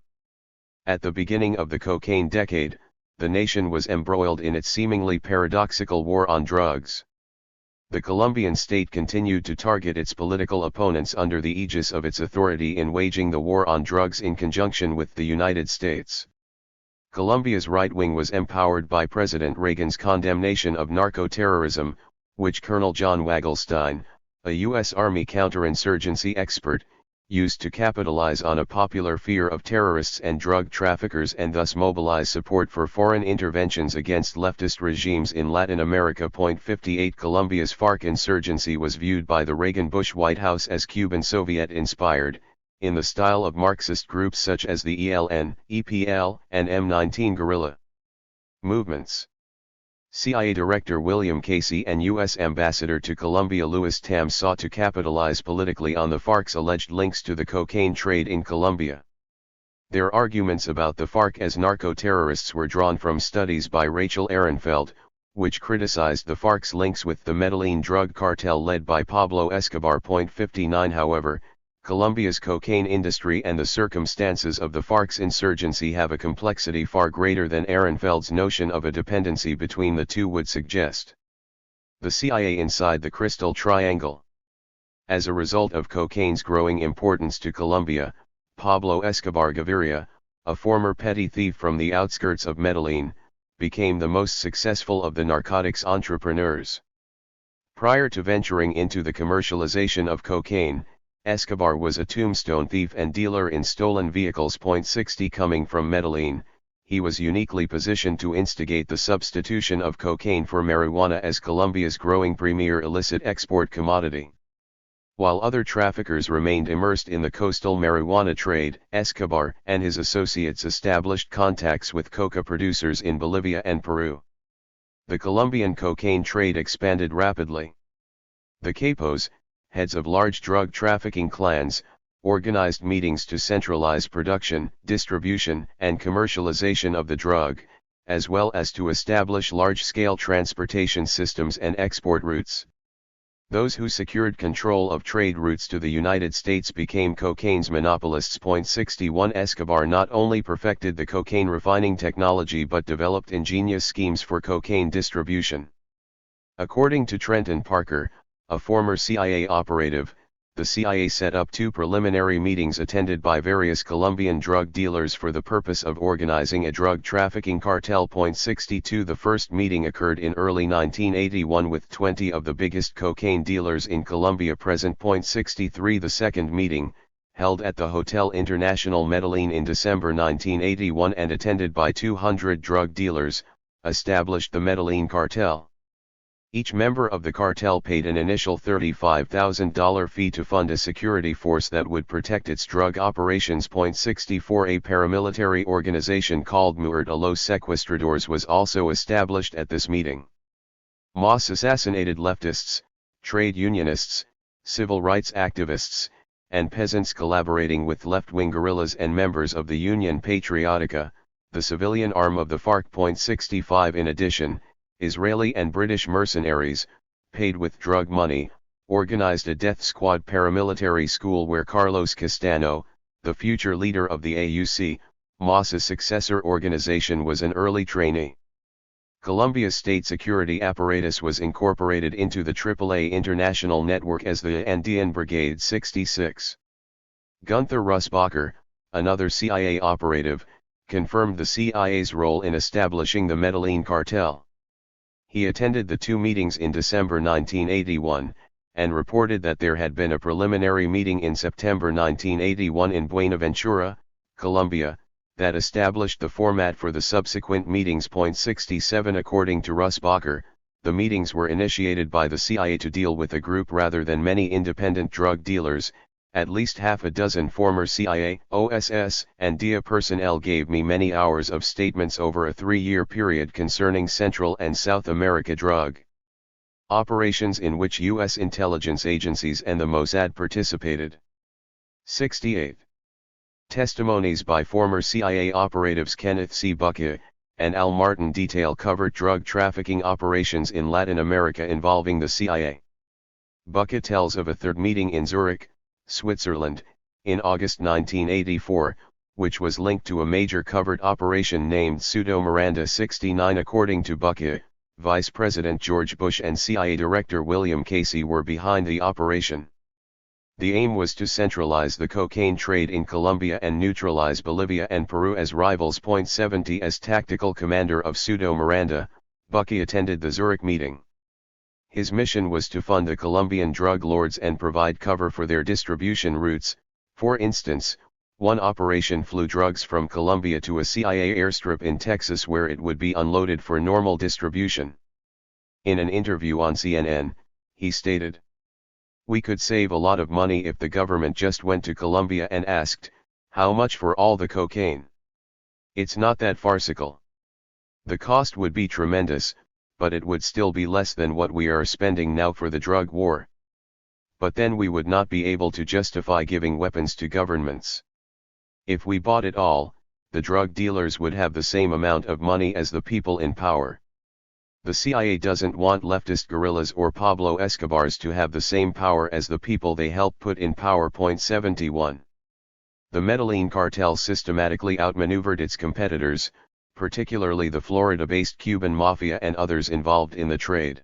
At the beginning of the cocaine decade, the nation was embroiled in its seemingly paradoxical war on drugs. The Colombian state continued to target its political opponents under the aegis of its authority in waging the war on drugs in conjunction with the United States. Colombia's right wing was empowered by President Reagan's condemnation of narco-terrorism, which Colonel John Wagelstein, a U.S. Army counterinsurgency expert, used to capitalize on a popular fear of terrorists and drug traffickers and thus mobilize support for foreign interventions against leftist regimes in Latin America. 58 Colombia's FARC insurgency was viewed by the Reagan-Bush White House as Cuban-Soviet-inspired, in the style of Marxist groups such as the ELN, EPL, and M19 guerrilla movements. CIA Director William Casey and U.S. Ambassador to Colombia Louis Tam sought to capitalize politically on the FARC's alleged links to the cocaine trade in Colombia. Their arguments about the FARC as narco-terrorists were drawn from studies by Rachel Ehrenfeld, which criticized the FARC's links with the Medellin drug cartel led by Pablo Escobar. 59 However, Colombia's cocaine industry and the circumstances of the FARC's insurgency have a complexity far greater than Ehrenfeld's notion of a dependency between the two would suggest. The CIA inside the Crystal Triangle. As a result of cocaine's growing importance to Colombia, Pablo Escobar Gaviria, a former petty thief from the outskirts of Medellin, became the most successful of the narcotics entrepreneurs. Prior to venturing into the commercialization of cocaine, Escobar was a tombstone thief and dealer in stolen vehicles. 60 Coming from Medellin, he was uniquely positioned to instigate the substitution of cocaine for marijuana as Colombia's growing premier illicit export commodity. While other traffickers remained immersed in the coastal marijuana trade, Escobar and his associates established contacts with coca producers in Bolivia and Peru. The Colombian cocaine trade expanded rapidly. The capos, heads of large drug trafficking clans, organized meetings to centralize production, distribution, and commercialization of the drug, as well as to establish large-scale transportation systems and export routes. Those who secured control of trade routes to the United States became cocaine's monopolists. 61 Escobar not only perfected the cocaine refining technology but developed ingenious schemes for cocaine distribution. According to Trenton Parker, a former CIA operative, the CIA set up two preliminary meetings attended by various Colombian drug dealers for the purpose of organizing a drug trafficking cartel. 62 The first meeting occurred in early 1981 with 20 of the biggest cocaine dealers in Colombia present. 63 The second meeting, held at the Hotel International Medellin in December 1981 and attended by 200 drug dealers, established the Medellin cartel. Each member of the cartel paid an initial $35,000 fee to fund a security force that would protect its drug operations. 64 A paramilitary organization called Muerte a los Secuestradores was also established at this meeting. MAS assassinated leftists, trade unionists, civil rights activists, and peasants collaborating with left-wing guerrillas and members of the Union Patriotica, the civilian arm of the FARC. 65 In addition, Israeli and British mercenaries, paid with drug money, organized a death squad paramilitary school where Carlos Castano, the future leader of the AUC, MAS's successor organization, was an early trainee. Colombia's state security apparatus was incorporated into the AAA international network as the Andean Brigade 66. Gunther Russbacher, another CIA operative, confirmed the CIA's role in establishing the Medellin cartel. He attended the two meetings in December 1981, and reported that there had been a preliminary meeting in September 1981 in Buenaventura, Colombia, that established the format for the subsequent meetings. 67 According to Russbacher, the meetings were initiated by the CIA to deal with a group rather than many independent drug dealers. At least half a dozen former CIA, OSS, and DIA personnel gave me many hours of statements over a 3-year period concerning Central and South America drug operations in which U.S. intelligence agencies and the Mossad participated. 68. Testimonies by former CIA operatives Kenneth C. Bucke and Al Martin detail covert drug trafficking operations in Latin America involving the CIA. Bucke tells of a third meeting in Zurich, Switzerland, in August 1984, which was linked to a major covert operation named Pseudo Miranda 69. According to Bucke, Vice President George Bush and CIA Director William Casey were behind the operation. The aim was to centralize the cocaine trade in Colombia and neutralize Bolivia and Peru as rivals. 70 As tactical commander of Pseudo Miranda, Bucke attended the Zurich meeting. His mission was to fund the Colombian drug lords and provide cover for their distribution routes. For instance, one operation flew drugs from Colombia to a CIA airstrip in Texas where it would be unloaded for normal distribution. In an interview on CNN, he stated, "We could save a lot of money if the government just went to Colombia and asked, how much for all the cocaine? It's not that farcical. The cost would be tremendous, but it would still be less than what we are spending now for the drug war. But then we would not be able to justify giving weapons to governments. If we bought it all, the drug dealers would have the same amount of money as the people in power. The CIA doesn't want leftist guerrillas or Pablo Escobars to have the same power as the people they help put in power." 71. The Medellin cartel systematically outmaneuvered its competitors, particularly the Florida-based Cuban mafia and others involved in the trade.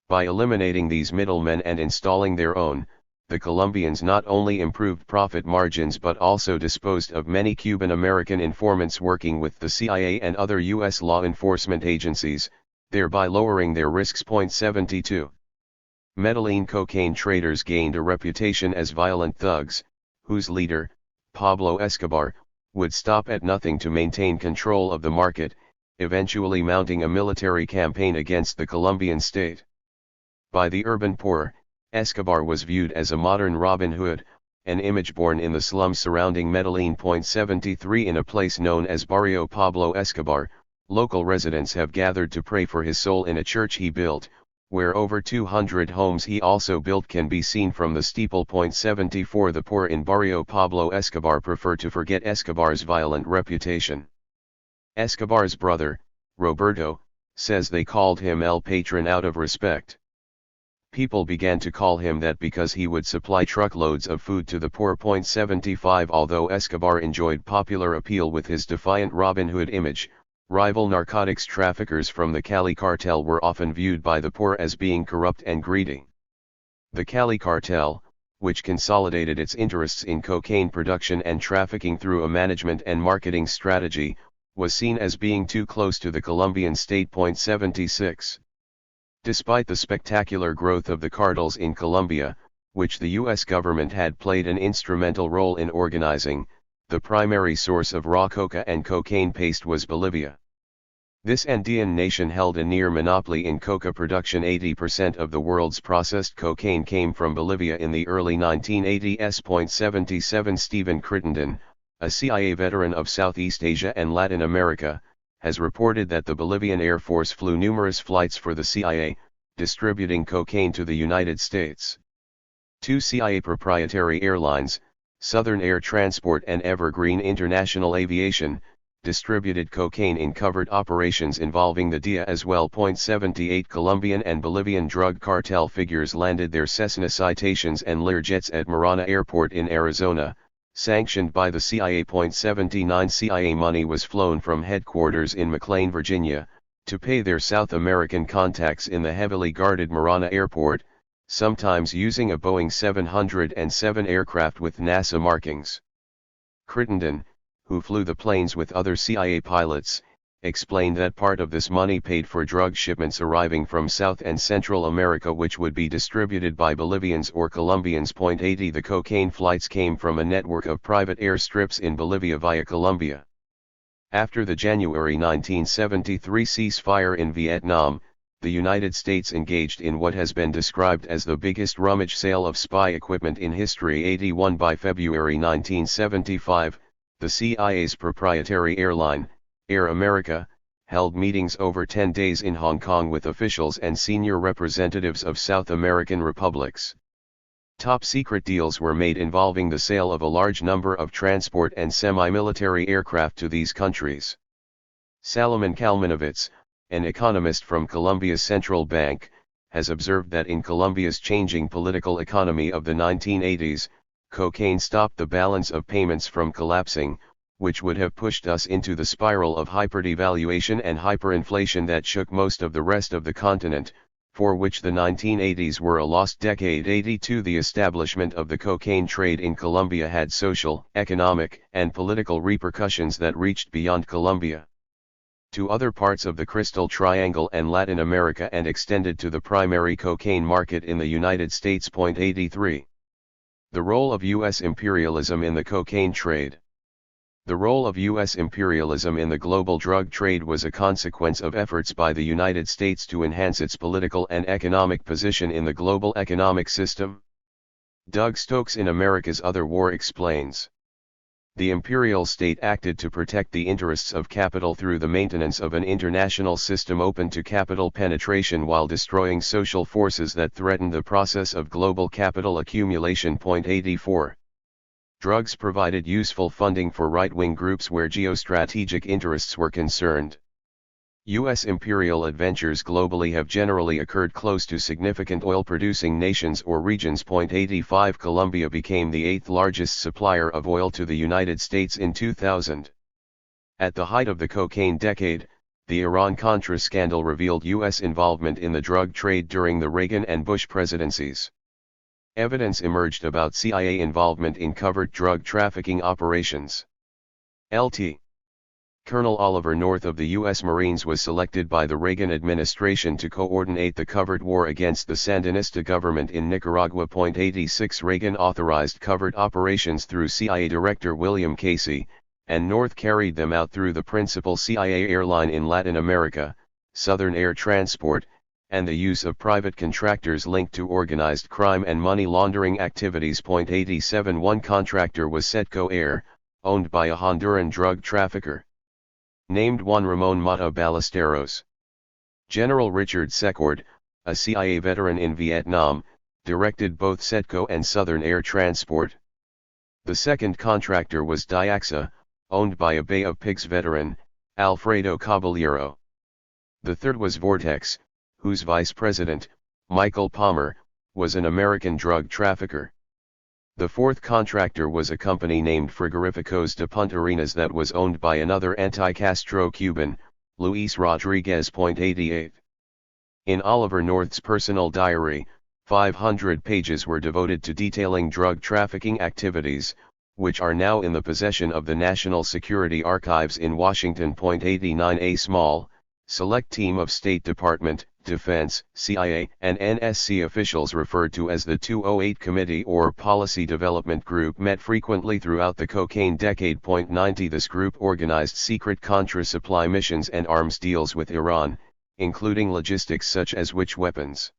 By eliminating these middlemen and installing their own, the Colombians not only improved profit margins but also disposed of many Cuban-American informants working with the CIA and other U.S. law enforcement agencies, thereby lowering their risks. 72. Medellin cocaine traders gained a reputation as violent thugs, whose leader, Pablo Escobar, would stop at nothing to maintain control of the market, eventually mounting a military campaign against the Colombian state. By the urban poor, Escobar was viewed as a modern Robin Hood, an image born in the slums surrounding Medellin. 73 In a place known as Barrio Pablo Escobar, local residents have gathered to pray for his soul in a church he built, where over 200 homes he also built can be seen from the steeple. 74 The poor in Barrio Pablo Escobar prefer to forget Escobar's violent reputation. Escobar's brother, Roberto, says they called him El Patron out of respect. People began to call him that because he would supply truckloads of food to the poor. 75 Although Escobar enjoyed popular appeal with his defiant Robin Hood image, rival narcotics traffickers from the Cali cartel were often viewed by the poor as being corrupt and greedy. The Cali cartel, which consolidated its interests in cocaine production and trafficking through a management and marketing strategy, was seen as being too close to the Colombian state. 76. Despite the spectacular growth of the cartels in Colombia, which the U.S. government had played an instrumental role in organizing, the primary source of raw coca and cocaine paste was Bolivia. This Andean nation held a near monopoly in coca production. 80% of the world's processed cocaine came from Bolivia in the early 1980s. 77 Stephen Crittenden, a CIA veteran of Southeast Asia and Latin America, has reported that the Bolivian Air Force flew numerous flights for the CIA, distributing cocaine to the United States. Two CIA proprietary airlines, Southern Air Transport and Evergreen International Aviation, distributed cocaine in covert operations involving the DIA as well. 78 Colombian and Bolivian drug cartel figures landed their Cessna Citations and Learjets at Marana Airport in Arizona, sanctioned by the CIA. 79 CIA money was flown from headquarters in McLean, Virginia, to pay their South American contacts in the heavily guarded Marana Airport, sometimes using a Boeing 707 aircraft with NASA markings. Crittenden, who flew the planes with other CIA pilots, explained that part of this money paid for drug shipments arriving from South and Central America which would be distributed by Bolivians or Colombians. 80 The cocaine flights came from a network of private airstrips in Bolivia via Colombia. After the January 1973 ceasefire in Vietnam, the United States engaged in what has been described as the biggest rummage sale of spy equipment in history. 81 By February 1975, the CIA's proprietary airline, Air America, held meetings over 10 days in Hong Kong with officials and senior representatives of South American republics. Top-secret deals were made involving the sale of a large number of transport and semi-military aircraft to these countries. Salomon Kalmanovitz, an economist from Colombia's central bank, has observed that in Colombia's changing political economy of the 1980s, cocaine stopped the balance of payments from collapsing, which would have pushed us into the spiral of hyperdevaluation and hyperinflation that shook most of the rest of the continent, for which the 1980s were a lost decade. 82 The establishment of the cocaine trade in Colombia had social, economic, and political repercussions that reached beyond Colombia to other parts of the Crystal Triangle and Latin America and extended to the primary cocaine market in the United States. 83 The role of U.S. imperialism in the cocaine trade. The role of U.S. imperialism in the global drug trade was a consequence of efforts by the United States to enhance its political and economic position in the global economic system. Doug Stokes in America's Other War explains. The imperial state acted to protect the interests of capital through the maintenance of an international system open to capital penetration while destroying social forces that threatened the process of global capital accumulation. 84 Drugs provided useful funding for right-wing groups where geostrategic interests were concerned. U.S. imperial adventures globally have generally occurred close to significant oil-producing nations or regions. 85 Colombia became the eighth largest supplier of oil to the United States in 2000. At the height of the cocaine decade, the Iran-Contra scandal revealed U.S. involvement in the drug trade during the Reagan and Bush presidencies. Evidence emerged about CIA involvement in covert drug trafficking operations. Lt. Colonel Oliver North of the U.S. Marines was selected by the Reagan administration to coordinate the covert war against the Sandinista government in Nicaragua. 86 Reagan authorized covert operations through CIA Director William Casey, and North carried them out through the principal CIA airline in Latin America, Southern Air Transport, and the use of private contractors linked to organized crime and money laundering activities. 87 One contractor was Setco Air, owned by a Honduran drug trafficker named Juan Ramon Mata Ballesteros. General Richard Secord, a CIA veteran in Vietnam, directed both Setco and Southern Air Transport. The second contractor was Diaxa, owned by a Bay of Pigs veteran, Alfredo Caballero. The third was Vortex, whose vice president, Michael Palmer, was an American drug trafficker. The fourth contractor was a company named Frigorificos de Punta Arenas that was owned by another anti-Castro Cuban, Luis Rodriguez. 88 In Oliver North's personal diary, 500 pages were devoted to detailing drug trafficking activities, which are now in the possession of the National Security Archives in Washington. 89 A small, select team of State Department, Defense, CIA, and NSC officials referred to as the 208 Committee or Policy Development Group met frequently throughout the cocaine decade. 90 This group organized secret Contra supply missions and arms deals with Iran, including logistics such as which weapons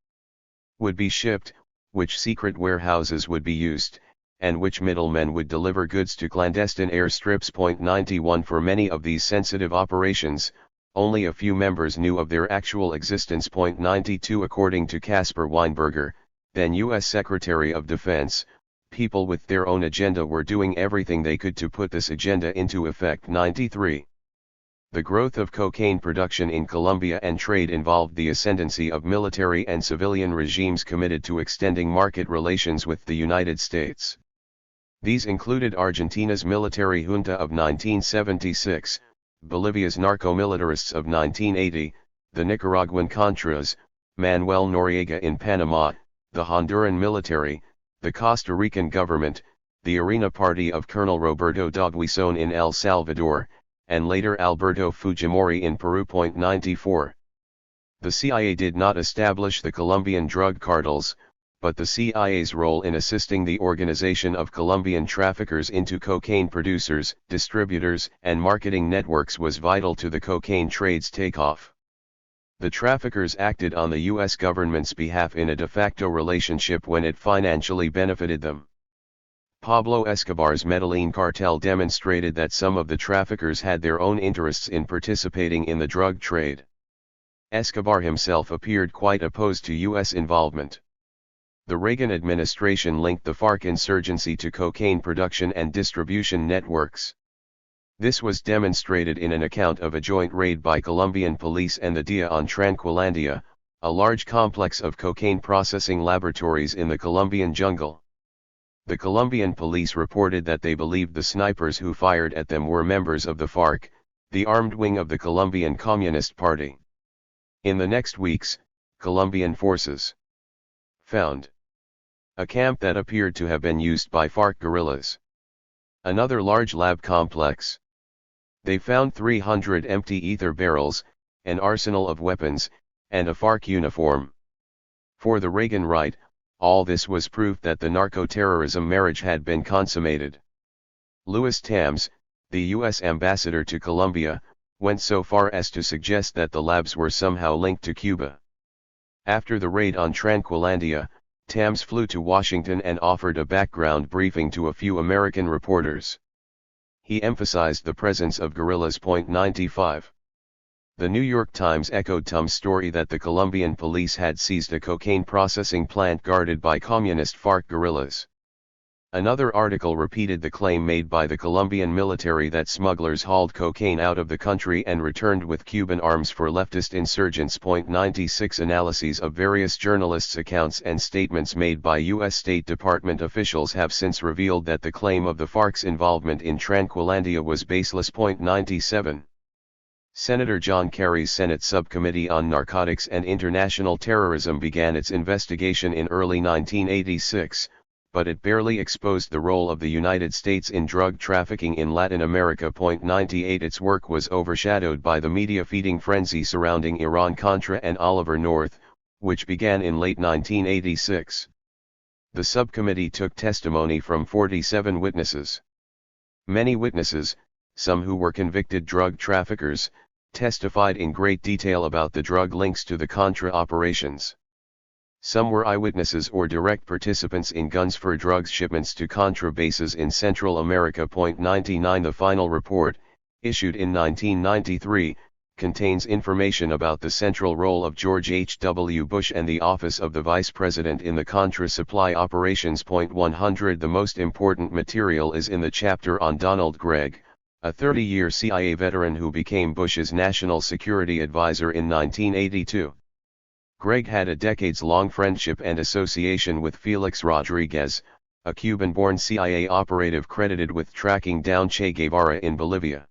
would be shipped, which secret warehouses would be used, and which middlemen would deliver goods to clandestine airstrips. 91 For many of these sensitive operations, only a few members knew of their actual existence. 92 According to Caspar Weinberger, then U.S. Secretary of Defense, people with their own agenda were doing everything they could to put this agenda into effect. 93 The growth of cocaine production in Colombia and trade involved the ascendancy of military and civilian regimes committed to extending market relations with the United States. These included Argentina's military junta of 1976, Bolivia's narco-militarists of 1980, the Nicaraguan Contras, Manuel Noriega in Panama, the Honduran military, the Costa Rican government, the Arena Party of Colonel Roberto Dogwison in El Salvador, and later Alberto Fujimori in Peru. 94. The CIA did not establish the Colombian drug cartels, but the CIA's role in assisting the organization of Colombian traffickers into cocaine producers, distributors, and marketing networks was vital to the cocaine trade's takeoff. The traffickers acted on the U.S. government's behalf in a de facto relationship when it financially benefited them. Pablo Escobar's Medellin cartel demonstrated that some of the traffickers had their own interests in participating in the drug trade. Escobar himself appeared quite opposed to U.S. involvement. The Reagan administration linked the FARC insurgency to cocaine production and distribution networks. This was demonstrated in an account of a joint raid by Colombian police and the DIA on Tranquilandia, a large complex of cocaine processing laboratories in the Colombian jungle. The Colombian police reported that they believed the snipers who fired at them were members of the FARC, the armed wing of the Colombian Communist Party. In the next weeks, Colombian forces found a camp that appeared to have been used by FARC guerrillas. Another large lab complex. They found 300 empty ether barrels, an arsenal of weapons, and a FARC uniform. For the Reagan right, all this was proof that the narco-terrorism marriage had been consummated. Louis Tams, the U.S. ambassador to Colombia, went so far as to suggest that the labs were somehow linked to Cuba. After the raid on Tranquilandia, Tams flew to Washington and offered a background briefing to a few American reporters. He emphasized the presence of guerrillas. 95. The New York Times echoed Tams' story that the Colombian police had seized a cocaine processing plant guarded by communist FARC guerrillas. Another article repeated the claim made by the Colombian military that smugglers hauled cocaine out of the country and returned with Cuban arms for leftist insurgents. 96 Analyses of various journalists' accounts and statements made by U.S. State Department officials have since revealed that the claim of the FARC's involvement in Tranquilandia was baseless. 97. Senator John Kerry's Senate Subcommittee on Narcotics and International Terrorism began its investigation in early 1986. But it barely exposed the role of the United States in drug trafficking in Latin America. 98 Its work was overshadowed by the media-feeding frenzy surrounding Iran-Contra and Oliver North, which began in late 1986. The subcommittee took testimony from 47 witnesses. Many witnesses, some who were convicted drug traffickers, testified in great detail about the drug links to the Contra operations. Some were eyewitnesses or direct participants in guns for drugs shipments to Contra bases in Central America. 99 The final report, issued in 1993, contains information about the central role of George H.W. Bush and the office of the Vice President in the Contra supply operations. 100 The most important material is in the chapter on Donald Gregg, a 30-year CIA veteran who became Bush's national security advisor in 1982. Gregg had a decades-long friendship and association with Felix Rodriguez, a Cuban-born CIA operative credited with tracking down Che Guevara in Bolivia.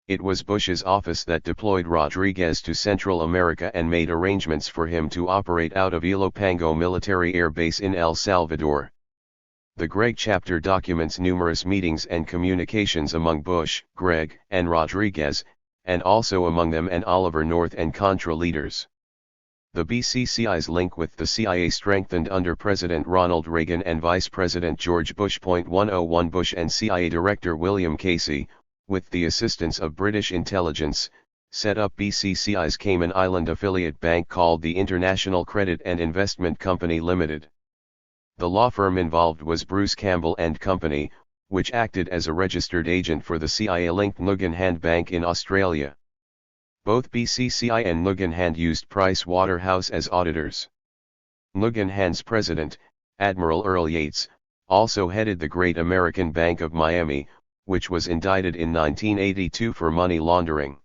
It was Bush's office that deployed Rodriguez to Central America and made arrangements for him to operate out of Ilopango Military Air Base in El Salvador. The Gregg chapter documents numerous meetings and communications among Bush, Gregg, and Rodriguez, and also among them and Oliver North and Contra leaders. The BCCI's link with the CIA strengthened under President Ronald Reagan and Vice President George Bush. 101 Bush and CIA Director William Casey, with the assistance of British intelligence, set up BCCI's Cayman Island affiliate bank called the International Credit and Investment Company Limited. The law firm involved was Bruce Campbell and Company, which acted as a registered agent for the CIA-linked Nugan Bank in Australia. Both BCCI and Nugan used Price Waterhouse as auditors. Nugan's president, Admiral Earl Yates, also headed the Great American Bank of Miami, which was indicted in 1982 for money laundering.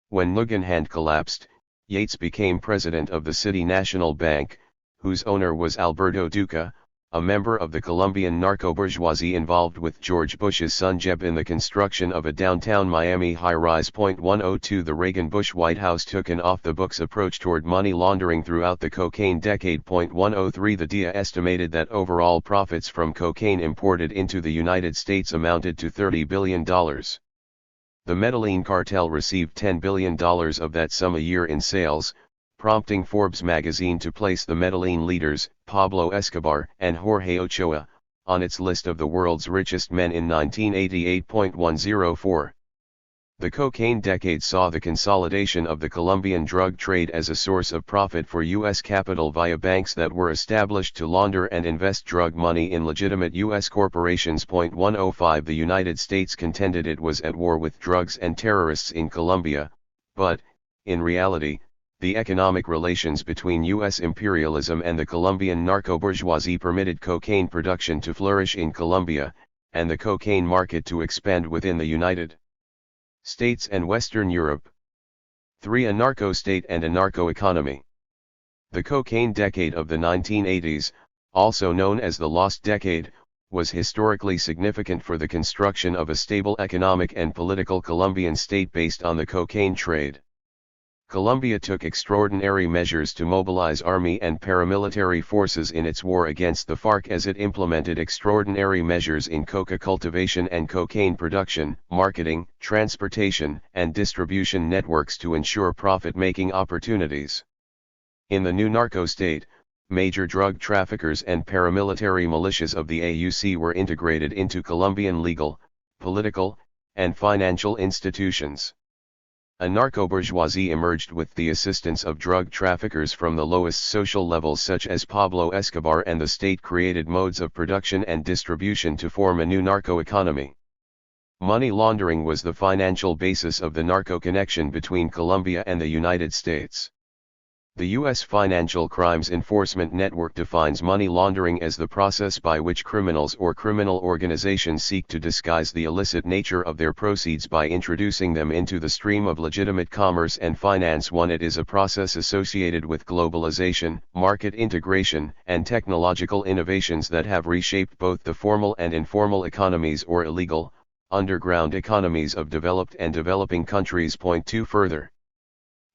When Nugan collapsed, Yates became president of the City National Bank, whose owner was Alberto Duca, a member of the Colombian narco-bourgeoisie involved with George Bush's son Jeb in the construction of a downtown Miami high-rise. 102 The Reagan-Bush White House took an off-the-books approach toward money laundering throughout the cocaine decade. 103 The DEA estimated that overall profits from cocaine imported into the United States amounted to $30 billion. The Medellin cartel received $10 billion of that sum a year in sales, prompting Forbes magazine to place the Medellin leaders, Pablo Escobar and Jorge Ochoa, on its list of the world's richest men in 1988. 104. The cocaine decade saw the consolidation of the Colombian drug trade as a source of profit for U.S. capital via banks that were established to launder and invest drug money in legitimate U.S. corporations. 105 The United States contended it was at war with drugs and terrorists in Colombia, but, in reality, the economic relations between U.S. imperialism and the Colombian narco-bourgeoisie permitted cocaine production to flourish in Colombia, and the cocaine market to expand within the United States and Western Europe. 3. A narco-state and a narco-economy. The cocaine decade of the 1980s, also known as the Lost Decade, was historically significant for the construction of a stable economic and political Colombian state based on the cocaine trade. Colombia took extraordinary measures to mobilize army and paramilitary forces in its war against the FARC as it implemented extraordinary measures in coca cultivation and cocaine production, marketing, transportation, and distribution networks to ensure profit-making opportunities. In the new narco-state, major drug traffickers and paramilitary militias of the AUC were integrated into Colombian legal, political, and financial institutions. A narco-bourgeoisie emerged with the assistance of drug traffickers from the lowest social levels such as Pablo Escobar, and the state created modes of production and distribution to form a new narco-economy. Money laundering was the financial basis of the narco connection between Colombia and the United States. The U.S. Financial Crimes Enforcement Network defines money laundering as the process by which criminals or criminal organizations seek to disguise the illicit nature of their proceeds by introducing them into the stream of legitimate commerce and finance. 1. It is a process associated with globalization, market integration, and technological innovations that have reshaped both the formal and informal economies or illegal, underground economies of developed and developing countries. 2. Further,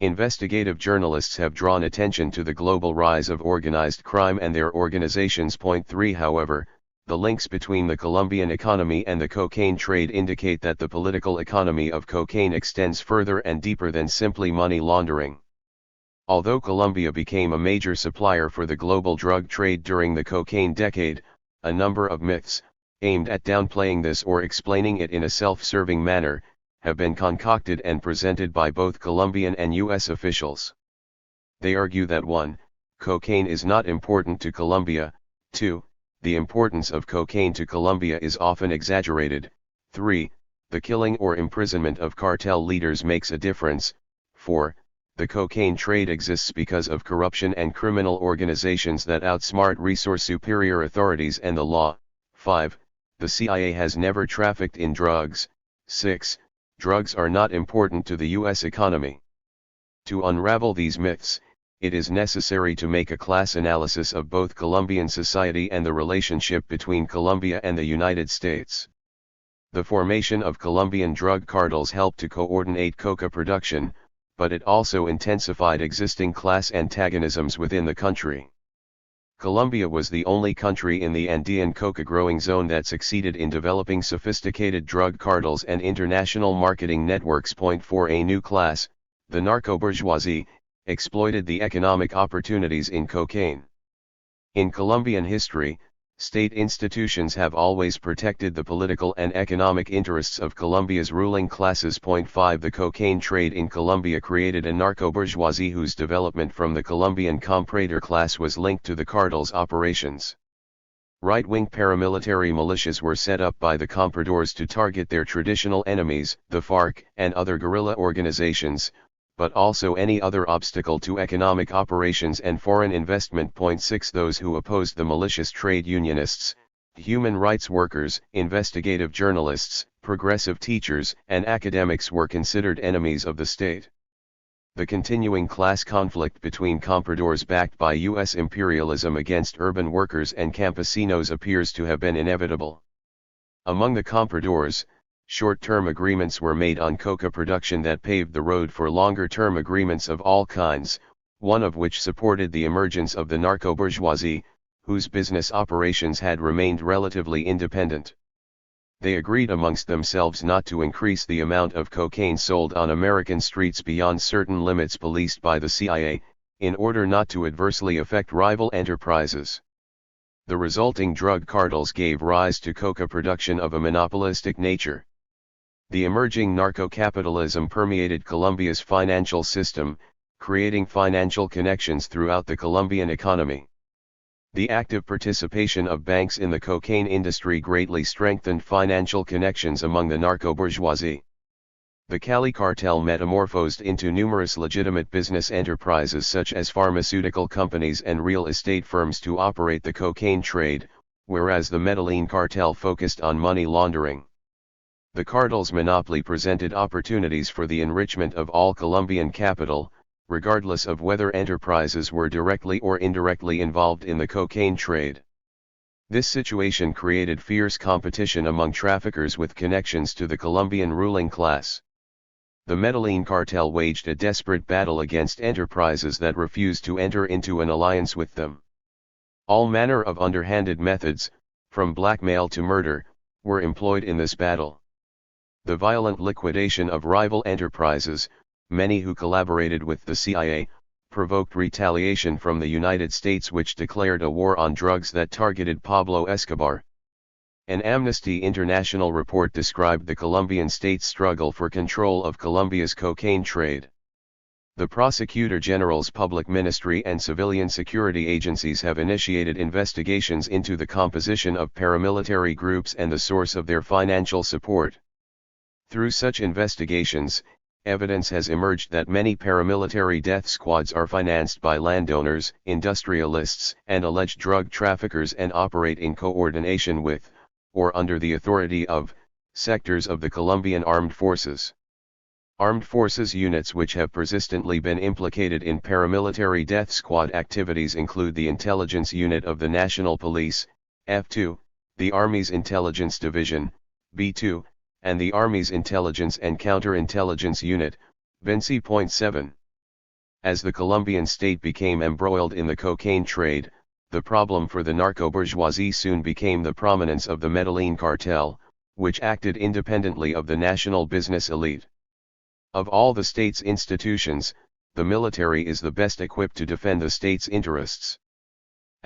investigative journalists have drawn attention to the global rise of organized crime and their organizations. 3. However, the links between the Colombian economy and the cocaine trade indicate that the political economy of cocaine extends further and deeper than simply money laundering. Although Colombia became a major supplier for the global drug trade during the cocaine decade, a number of myths, aimed at downplaying this or explaining it in a self-serving manner, have been concocted and presented by both Colombian and U.S. officials. They argue that 1. Cocaine is not important to Colombia, 2. The importance of cocaine to Colombia is often exaggerated, 3. The killing or imprisonment of cartel leaders makes a difference, 4. The cocaine trade exists because of corruption and criminal organizations that outsmart resource-superior authorities and the law, 5. The CIA has never trafficked in drugs, 6. Drugs are not important to the U.S. economy. To unravel these myths, it is necessary to make a class analysis of both Colombian society and the relationship between Colombia and the United States. The formation of Colombian drug cartels helped to coordinate coca production, but it also intensified existing class antagonisms within the country. Colombia was the only country in the Andean coca-growing zone that succeeded in developing sophisticated drug cartels and international marketing networks. 4. A new class, the narco-bourgeoisie, exploited the economic opportunities in cocaine. In Colombian history, state institutions have always protected the political and economic interests of Colombia's ruling classes. 5. The cocaine trade in Colombia created a narco-bourgeoisie whose development from the Colombian comprador class was linked to the cartel's operations. Right-wing paramilitary militias were set up by the compradors to target their traditional enemies, the FARC and other guerrilla organizations, but also any other obstacle to economic operations and foreign investment. 6. Those who opposed the malicious trade unionists, human rights workers, investigative journalists, progressive teachers, and academics were considered enemies of the state. The continuing class conflict between compradors backed by U.S. imperialism against urban workers and campesinos appears to have been inevitable. Among the compradors, short-term agreements were made on coca production that paved the road for longer-term agreements of all kinds, one of which supported the emergence of the narco-bourgeoisie, whose business operations had remained relatively independent. They agreed amongst themselves not to increase the amount of cocaine sold on American streets beyond certain limits policed by the CIA, in order not to adversely affect rival enterprises. The resulting drug cartels gave rise to coca production of a monopolistic nature. The emerging narco-capitalism permeated Colombia's financial system, creating financial connections throughout the Colombian economy. The active participation of banks in the cocaine industry greatly strengthened financial connections among the narco-bourgeoisie. The Cali cartel metamorphosed into numerous legitimate business enterprises such as pharmaceutical companies and real estate firms to operate the cocaine trade, whereas the Medellin cartel focused on money laundering. The cartel's monopoly presented opportunities for the enrichment of all Colombian capital, regardless of whether enterprises were directly or indirectly involved in the cocaine trade. This situation created fierce competition among traffickers with connections to the Colombian ruling class. The Medellin cartel waged a desperate battle against enterprises that refused to enter into an alliance with them. All manner of underhanded methods, from blackmail to murder, were employed in this battle. The violent liquidation of rival enterprises, many who collaborated with the CIA, provoked retaliation from the United States, which declared a war on drugs that targeted Pablo Escobar. An Amnesty International report described the Colombian state's struggle for control of Colombia's cocaine trade. The Prosecutor General's public ministry and civilian security agencies have initiated investigations into the composition of paramilitary groups and the source of their financial support. Through such investigations, evidence has emerged that many paramilitary death squads are financed by landowners, industrialists, and alleged drug traffickers and operate in coordination with, or under the authority of, sectors of the Colombian armed forces. Armed forces units which have persistently been implicated in paramilitary death squad activities include the Intelligence Unit of the National Police, F2, the Army's Intelligence Division, B2, and the Army's Intelligence and Counterintelligence Unit, BINC.7. As the Colombian state became embroiled in the cocaine trade, the problem for the narco-bourgeoisie soon became the prominence of the Medellin cartel, which acted independently of the national business elite. Of all the state's institutions, the military is the best equipped to defend the state's interests.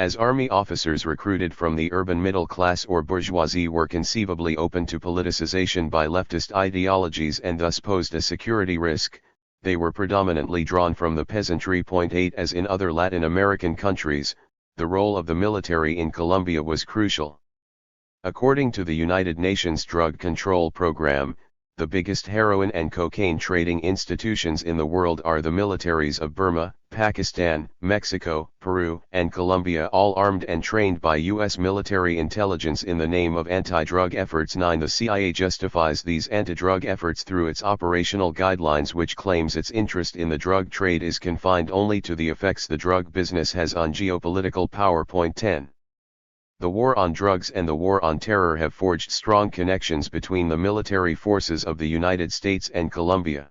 As army officers recruited from the urban middle class or bourgeoisie were conceivably open to politicization by leftist ideologies and thus posed a security risk, they were predominantly drawn from the peasantry. 8 As in other Latin American countries, the role of the military in Colombia was crucial. According to the United Nations Drug Control Program, the biggest heroin and cocaine trading institutions in the world are the militaries of Burma, Pakistan, Mexico, Peru, and Colombia, all armed and trained by U.S. military intelligence in the name of anti-drug efforts. 9 The CIA justifies these anti-drug efforts through its operational guidelines, which claims its interest in the drug trade is confined only to the effects the drug business has on geopolitical power. 10. The war on drugs and the war on terror have forged strong connections between the military forces of the United States and Colombia.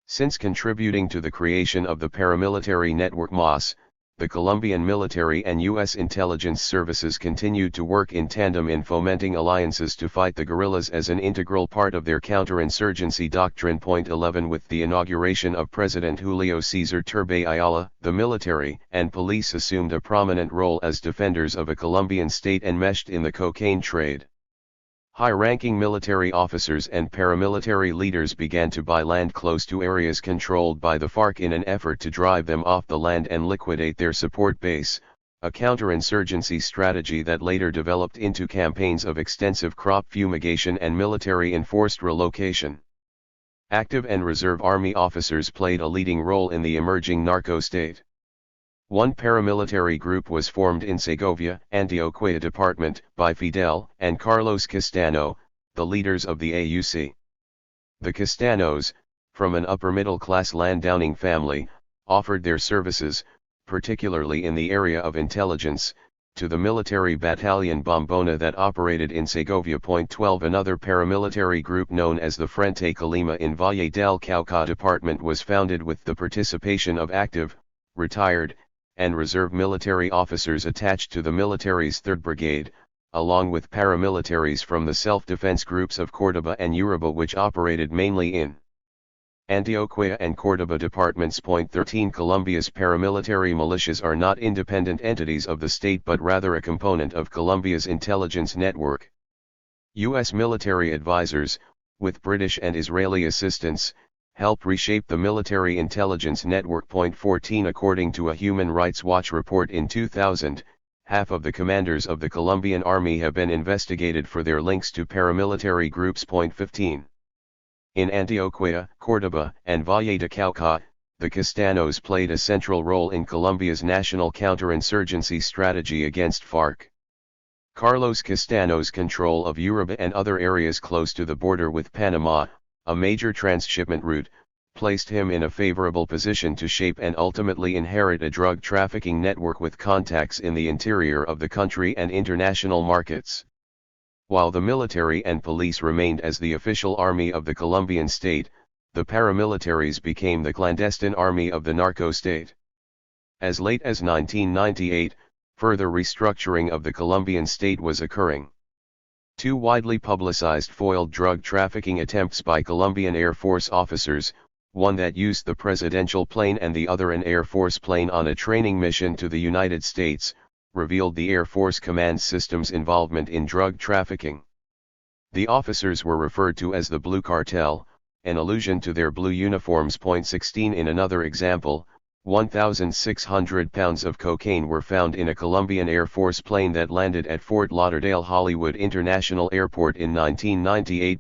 Since contributing to the creation of the paramilitary network MAS, the Colombian military and U.S. intelligence services continued to work in tandem in fomenting alliances to fight the guerrillas as an integral part of their counterinsurgency doctrine. 11 With the inauguration of President Julio César Turbay Ayala, the military and police assumed a prominent role as defenders of a Colombian state enmeshed in the cocaine trade. High-ranking military officers and paramilitary leaders began to buy land close to areas controlled by the FARC in an effort to drive them off the land and liquidate their support base, a counterinsurgency strategy that later developed into campaigns of extensive crop fumigation and military-enforced relocation. Active and reserve army officers played a leading role in the emerging narco-state. One paramilitary group was formed in Segovia, Antioquia Department, by Fidel and Carlos Castano, the leaders of the AUC. The Castanos, from an upper-middle-class landowning family, offered their services, particularly in the area of intelligence, to the military battalion Bombona that operated in Segovia. 12 Another paramilitary group known as the Frente Calima in Valle del Cauca department was founded with the participation of active, retired, and reserve military officers attached to the military's 3rd Brigade, along with paramilitaries from the self-defense groups of Córdoba and Uribá which operated mainly in Antioquia and Córdoba departments. 13 Colombia's paramilitary militias are not independent entities of the state but rather a component of Colombia's intelligence network. U.S. military advisors, with British and Israeli assistance, help reshape the military intelligence network. 14 According to a Human Rights Watch report in 2000, half of the commanders of the Colombian army have been investigated for their links to paramilitary groups. 15 In Antioquia, Córdoba, and Valle de Cauca, the Castanos played a central role in Colombia's national counterinsurgency strategy against FARC. Carlos Castano's control of Uribá and other areas close to the border with Panama, a major transshipment route, placed him in a favorable position to shape and ultimately inherit a drug trafficking network with contacts in the interior of the country and international markets. While the military and police remained as the official army of the Colombian state, the paramilitaries became the clandestine army of the narco-state. As late as 1998, further restructuring of the Colombian state was occurring. Two widely publicized foiled drug trafficking attempts by Colombian Air Force officers, one that used the presidential plane and the other an Air Force plane on a training mission to the United States, revealed the Air Force Command System's involvement in drug trafficking. The officers were referred to as the Blue Cartel, an allusion to their blue uniforms. 16 In another example, 1,600 pounds of cocaine were found in a Colombian Air Force plane that landed at Fort Lauderdale Hollywood International Airport in 1998.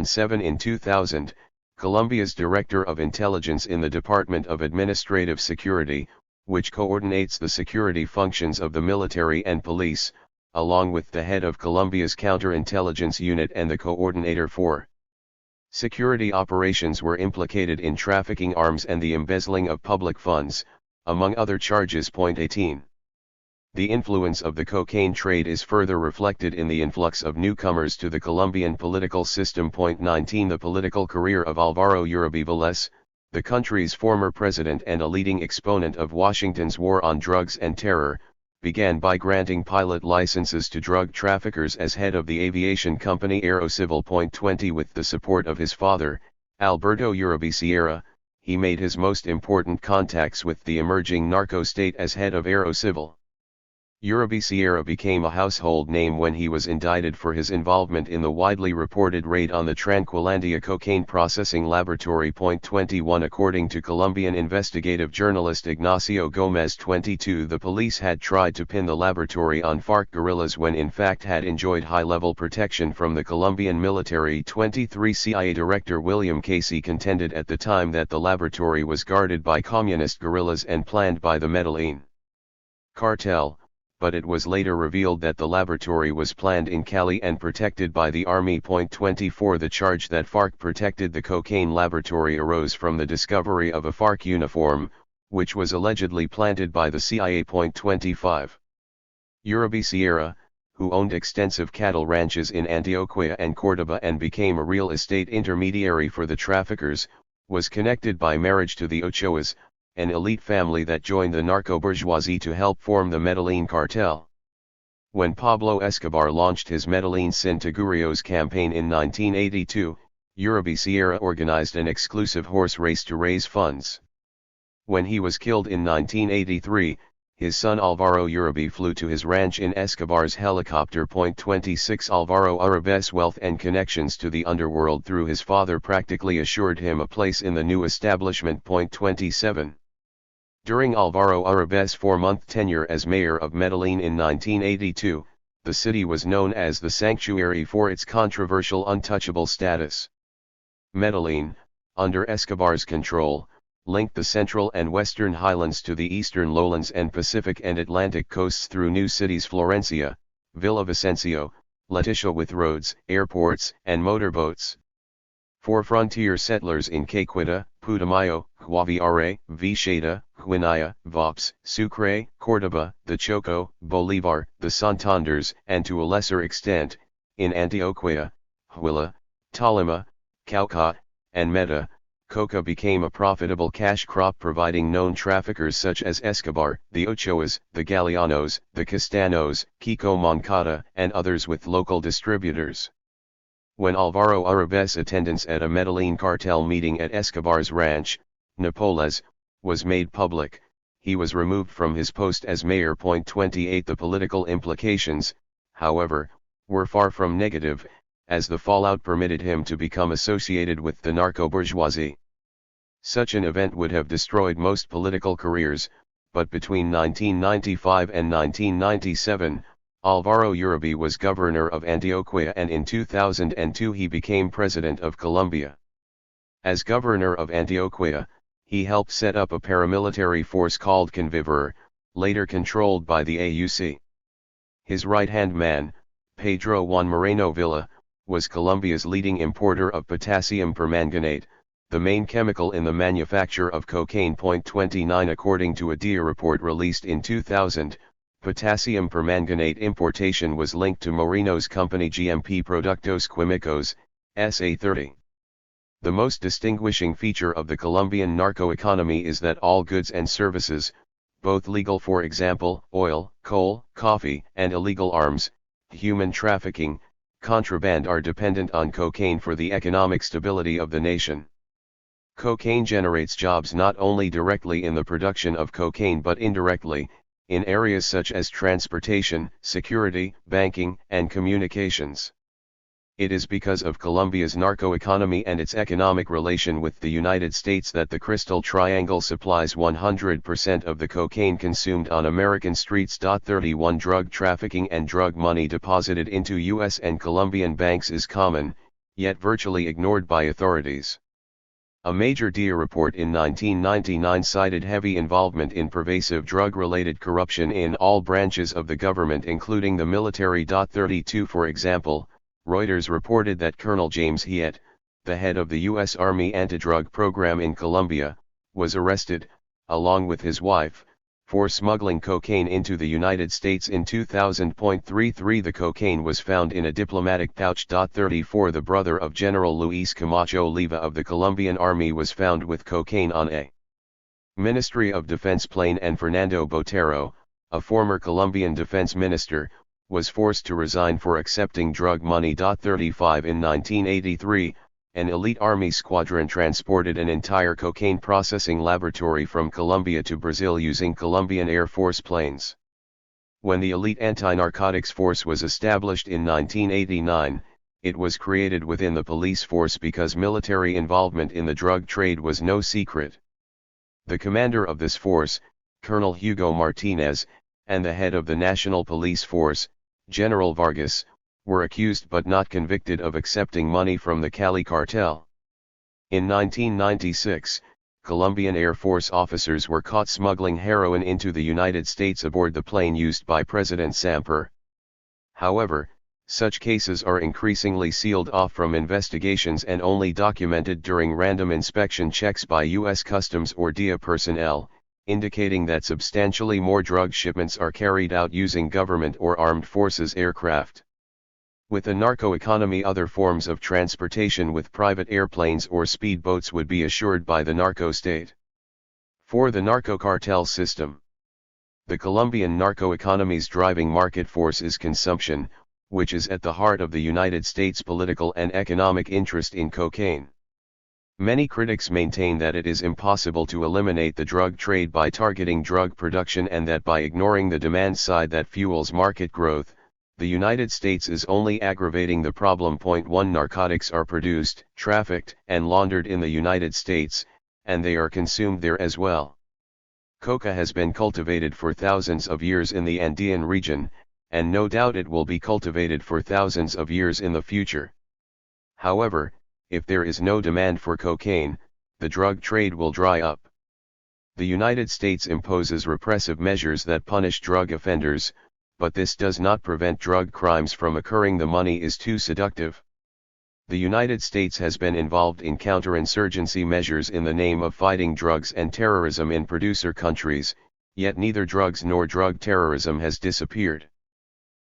17 In 2000, Colombia's Director of Intelligence in the Department of Administrative Security, which coordinates the security functions of the military and police, along with the head of Colombia's counterintelligence unit and the coordinator for security operations, were implicated in trafficking arms and the embezzling of public funds, among other charges. 18 The influence of the cocaine trade is further reflected in the influx of newcomers to the Colombian political system. 19 The political career of Álvaro Uribe Vélez, the country's former president and a leading exponent of Washington's war on drugs and terror, began by granting pilot licenses to drug traffickers as head of the aviation company Aerocivil. 20 With the support of his father, Alberto Uribe Sierra, he made his most important contacts with the emerging narco-state as head of Aerocivil. Uribe Sierra became a household name when he was indicted for his involvement in the widely reported raid on the Tranquilandia cocaine processing laboratory. 21 According to Colombian investigative journalist Ignacio Gómez 22 the police had tried to pin the laboratory on FARC guerrillas when in fact had enjoyed high-level protection from the Colombian military. 23 CIA Director William Casey contended at the time that the laboratory was guarded by communist guerrillas and planned by the Medellin cartel, but it was later revealed that the laboratory was planned in Cali and protected by the army. 24 The charge that FARC protected the cocaine laboratory arose from the discovery of a FARC uniform, which was allegedly planted by the CIA. 25 Uribe Sierra, who owned extensive cattle ranches in Antioquia and Córdoba and became a real estate intermediary for the traffickers, was connected by marriage to the Ochoas, an elite family that joined the narco-bourgeoisie to help form the Medellin cartel. When Pablo Escobar launched his Medellin Sin Tegurios campaign in 1982, Uribe Sierra organized an exclusive horse race to raise funds. When he was killed in 1983, his son Álvaro Uribe flew to his ranch in Escobar's helicopter. 26 Álvaro Uribe's wealth and connections to the underworld through his father practically assured him a place in the new establishment. 27 During Álvaro Uribe's 4-month tenure as mayor of Medellin in 1982, the city was known as the sanctuary for its controversial untouchable status. Medellin, under Escobar's control, linked the central and western highlands to the eastern lowlands and Pacific and Atlantic coasts through new cities Florencia, Villavicencio, Leticia with roads, airports, and motorboats. 4 frontier settlers in Caqueta, Putumayo, Guaviare, Vizcaya, Guinaya, Vops, Sucre, Córdoba, the Choco, Bolívar, the Santanders, and to a lesser extent, in Antioquia, Huila, Tolima, Cauca, and Meta, coca became a profitable cash crop, providing known traffickers such as Escobar, the Ochoas, the Galeanos, the Castanos, Kiko Moncada, and others with local distributors. When Alvaro Uribe's attendance at a Medellin cartel meeting at Escobar's ranch, Napoles, was made public, he was removed from his post as mayor. 28 The political implications, however, were far from negative, as the fallout permitted him to become associated with the narco-bourgeoisie. Such an event would have destroyed most political careers, but between 1995 and 1997, Alvaro Uribe was governor of Antioquia, and in 2002 he became president of Colombia. As governor of Antioquia, he helped set up a paramilitary force called Conviver, later controlled by the AUC. His right-hand man, Pedro Juan Moreno Villa, was Colombia's leading importer of potassium permanganate, the main chemical in the manufacture of cocaine. 29 According to a DIA report released in 2000, potassium permanganate importation was linked to Moreno's company GMP Productos Químicos, SA30. The most distinguishing feature of the Colombian narco-economy is that all goods and services, both legal, for example, oil, coal, coffee, and illegal arms, human trafficking, contraband, are dependent on cocaine for the economic stability of the nation. Cocaine generates jobs not only directly in the production of cocaine but indirectly, in areas such as transportation, security, banking, and communications. It is because of Colombia's narco-economy and its economic relation with the United States that the Crystal Triangle supplies 100% of the cocaine consumed on American streets. 31 Drug trafficking and drug money deposited into U.S. and Colombian banks is common, yet virtually ignored by authorities. A major DIA report in 1999 cited heavy involvement in pervasive drug-related corruption in all branches of the government, including the military. 32 For example, Reuters reported that Colonel James Hiet, the head of the U.S. Army anti-drug program in Colombia, was arrested, along with his wife, for smuggling cocaine into the United States in 2000.33 The cocaine was found in a diplomatic pouch. 34 The brother of General Luis Camacho Oliva of the Colombian Army was found with cocaine on a Ministry of Defense plane, and Fernando Botero, a former Colombian defense minister, was forced to resign for accepting drug money. 35 In 1983, an elite army squadron transported an entire cocaine processing laboratory from Colombia to Brazil using Colombian Air Force planes. When the elite anti-narcotics force was established in 1989, it was created within the police force because military involvement in the drug trade was no secret. The commander of this force, Colonel Hugo Martinez, and the head of the National Police Force, General Vargas, were accused but not convicted of accepting money from the Cali cartel. In 1996, Colombian Air Force officers were caught smuggling heroin into the United States aboard the plane used by President Samper. However, such cases are increasingly sealed off from investigations and only documented during random inspection checks by U.S. Customs or DIA personnel, indicating that substantially more drug shipments are carried out using government or armed forces aircraft. With a narco-economy, other forms of transportation with private airplanes or speedboats would be assured by the narco-state. For the narco-cartel system, the Colombian narco-economy's driving market force is consumption, which is at the heart of the United States' political and economic interest in cocaine. Many critics maintain that it is impossible to eliminate the drug trade by targeting drug production, and that by ignoring the demand side that fuels market growth, the United States is only aggravating the problem. 1 Narcotics are produced, trafficked, and laundered in the United States, and they are consumed there as well. Coca has been cultivated for thousands of years in the Andean region, and no doubt it will be cultivated for thousands of years in the future. However, if there is no demand for cocaine, the drug trade will dry up. The United States imposes repressive measures that punish drug offenders, but this does not prevent drug crimes from occurring. The money is too seductive. The United States has been involved in counterinsurgency measures in the name of fighting drugs and terrorism in producer countries, yet neither drugs nor drug terrorism has disappeared.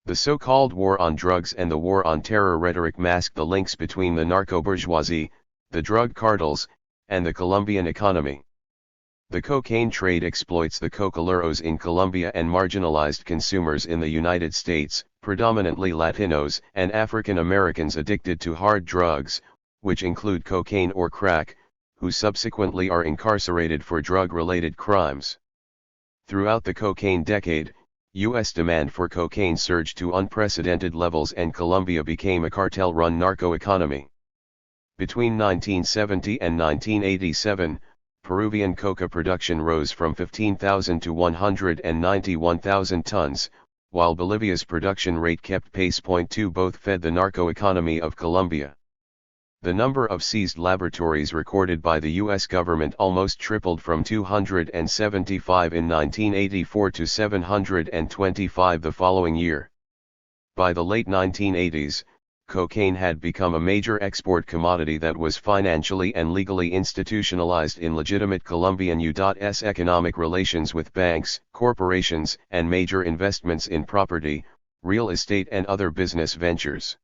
The so-called war on drugs and the war on terror rhetoric mask the links between the narco-bourgeoisie, the drug cartels, and the Colombian economy. The cocaine trade exploits the cocoleros in Colombia and marginalized consumers in the United States, predominantly Latinos and African Americans addicted to hard drugs, which include cocaine or crack, who subsequently are incarcerated for drug-related crimes. Throughout the cocaine decade, U.S. demand for cocaine surged to unprecedented levels and Colombia became a cartel-run narco-economy. Between 1970 and 1987, Peruvian coca production rose from 15,000 to 191,000 tons, while Bolivia's production rate kept pace. 2 Both fed the narco-economy of Colombia. The number of seized laboratories recorded by the U.S. government almost tripled from 275 in 1984 to 725 the following year. By the late 1980s, cocaine had become a major export commodity that was financially and legally institutionalized in legitimate Colombian U.S. economic relations with banks, corporations, and major investments in property, real estate and other business ventures.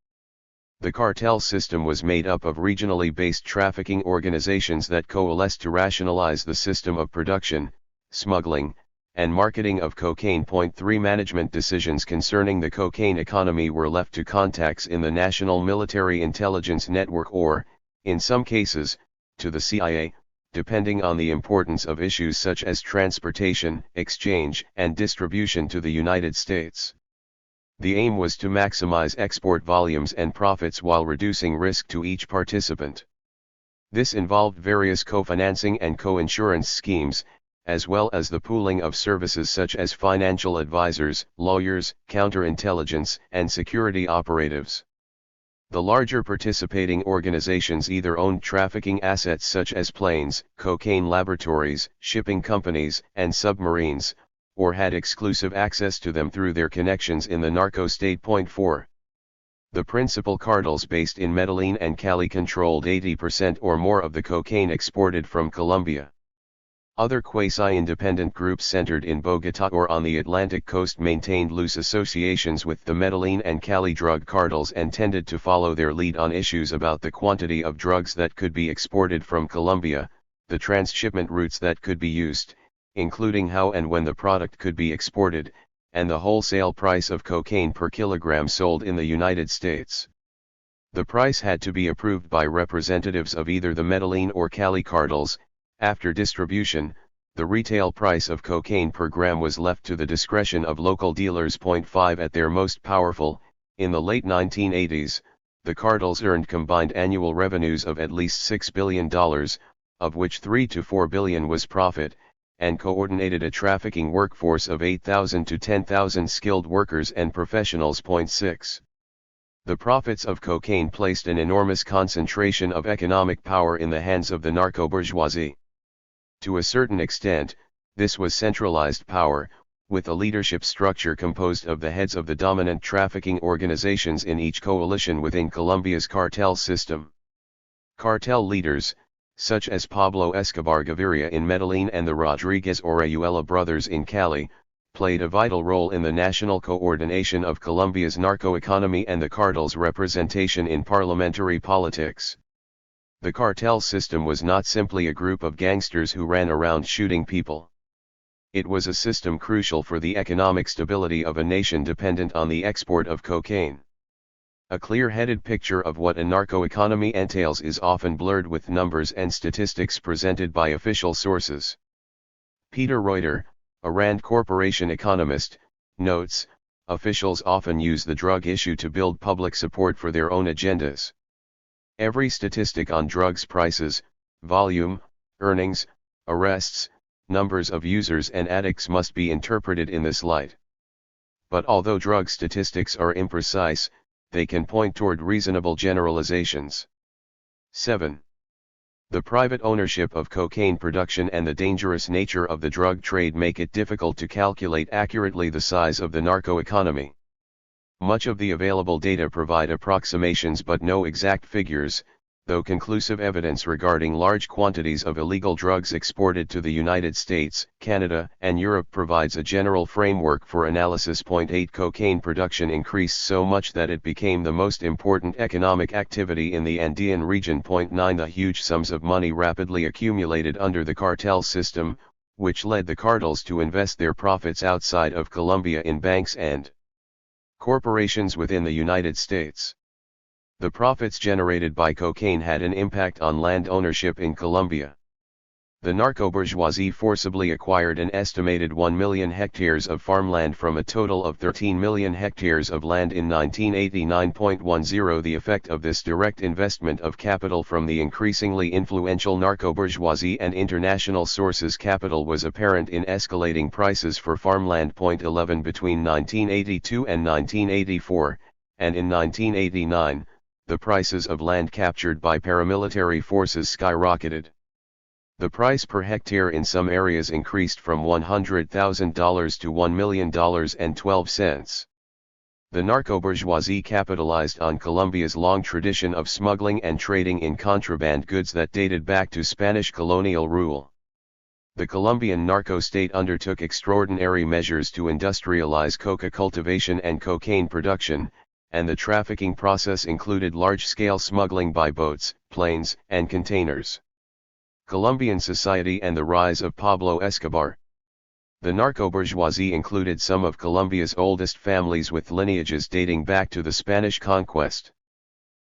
The cartel system was made up of regionally based trafficking organizations that coalesced to rationalize the system of production, smuggling, and marketing of cocaine. 3 Management decisions concerning the cocaine economy were left to contacts in the National Military Intelligence Network or, in some cases, to the CIA, depending on the importance of issues such as transportation, exchange, and distribution to the United States. The aim was to maximize export volumes and profits while reducing risk to each participant. This involved various co-financing and co-insurance schemes, as well as the pooling of services such as financial advisors, lawyers, counterintelligence, and security operatives. The larger participating organizations either owned trafficking assets such as planes, cocaine laboratories, shipping companies, and submarines, or had exclusive access to them through their connections in the narco-state. 4. The principal cartels based in Medellin and Cali controlled 80% or more of the cocaine exported from Colombia. Other quasi-independent groups centered in Bogotá or on the Atlantic coast maintained loose associations with the Medellin and Cali drug cartels and tended to follow their lead on issues about the quantity of drugs that could be exported from Colombia, the transshipment routes that could be used, including how and when the product could be exported, and the wholesale price of cocaine per kilogram sold in the United States. The price had to be approved by representatives of either the Medellin or Cali cartels. After distribution, the retail price of cocaine per gram was left to the discretion of local dealers. 5 At their most powerful, in the late 1980s, the cartels earned combined annual revenues of at least $6 billion, of which $3 to $4 billion was profit, and coordinated a trafficking workforce of 8,000 to 10,000 skilled workers and professionals. 6. The profits of cocaine placed an enormous concentration of economic power in the hands of the narco-bourgeoisie. To a certain extent, this was centralized power, with a leadership structure composed of the heads of the dominant trafficking organizations in each coalition within Colombia's cartel system. Cartel leaders, such as Pablo Escobar Gaviria in Medellin and the Rodriguez Orihuela brothers in Cali, played a vital role in the national coordination of Colombia's narco-economy and the cartel's representation in parliamentary politics. The cartel system was not simply a group of gangsters who ran around shooting people. It was a system crucial for the economic stability of a nation dependent on the export of cocaine. A clear-headed picture of what a narco-economy entails is often blurred with numbers and statistics presented by official sources. Peter Reuter, a Rand Corporation economist, notes, officials often use the drug issue to build public support for their own agendas. Every statistic on drugs prices, volume, earnings, arrests, numbers of users and addicts must be interpreted in this light. But although drug statistics are imprecise, they can point toward reasonable generalizations. 7. The private ownership of cocaine production and the dangerous nature of the drug trade make it difficult to calculate accurately the size of the narco economy. Much of the available data provide approximations but no exact figures, though conclusive evidence regarding large quantities of illegal drugs exported to the United States, Canada, and Europe provides a general framework for analysis. 8 Cocaine production increased so much that it became the most important economic activity in the Andean region. 9 The huge sums of money rapidly accumulated under the cartel system, which led the cartels to invest their profits outside of Colombia in banks and corporations within the United States. The profits generated by cocaine had an impact on land ownership in Colombia. The narco-bourgeoisie forcibly acquired an estimated 1 million hectares of farmland from a total of 13 million hectares of land in 1989.10. The effect of this direct investment of capital from the increasingly influential narco-bourgeoisie and international sources capital was apparent in escalating prices for farmland. 11 Between 1982 and 1984, and in 1989, the prices of land captured by paramilitary forces skyrocketed. The price per hectare in some areas increased from $100,000 to $1,000,000.12. The narco-bourgeoisie capitalized on Colombia's long tradition of smuggling and trading in contraband goods that dated back to Spanish colonial rule. The Colombian narco-state undertook extraordinary measures to industrialize coca cultivation and cocaine production, and the trafficking process included large-scale smuggling by boats, planes, and containers. Colombian society and the rise of Pablo Escobar. The narco-bourgeoisie included some of Colombia's oldest families with lineages dating back to the Spanish conquest.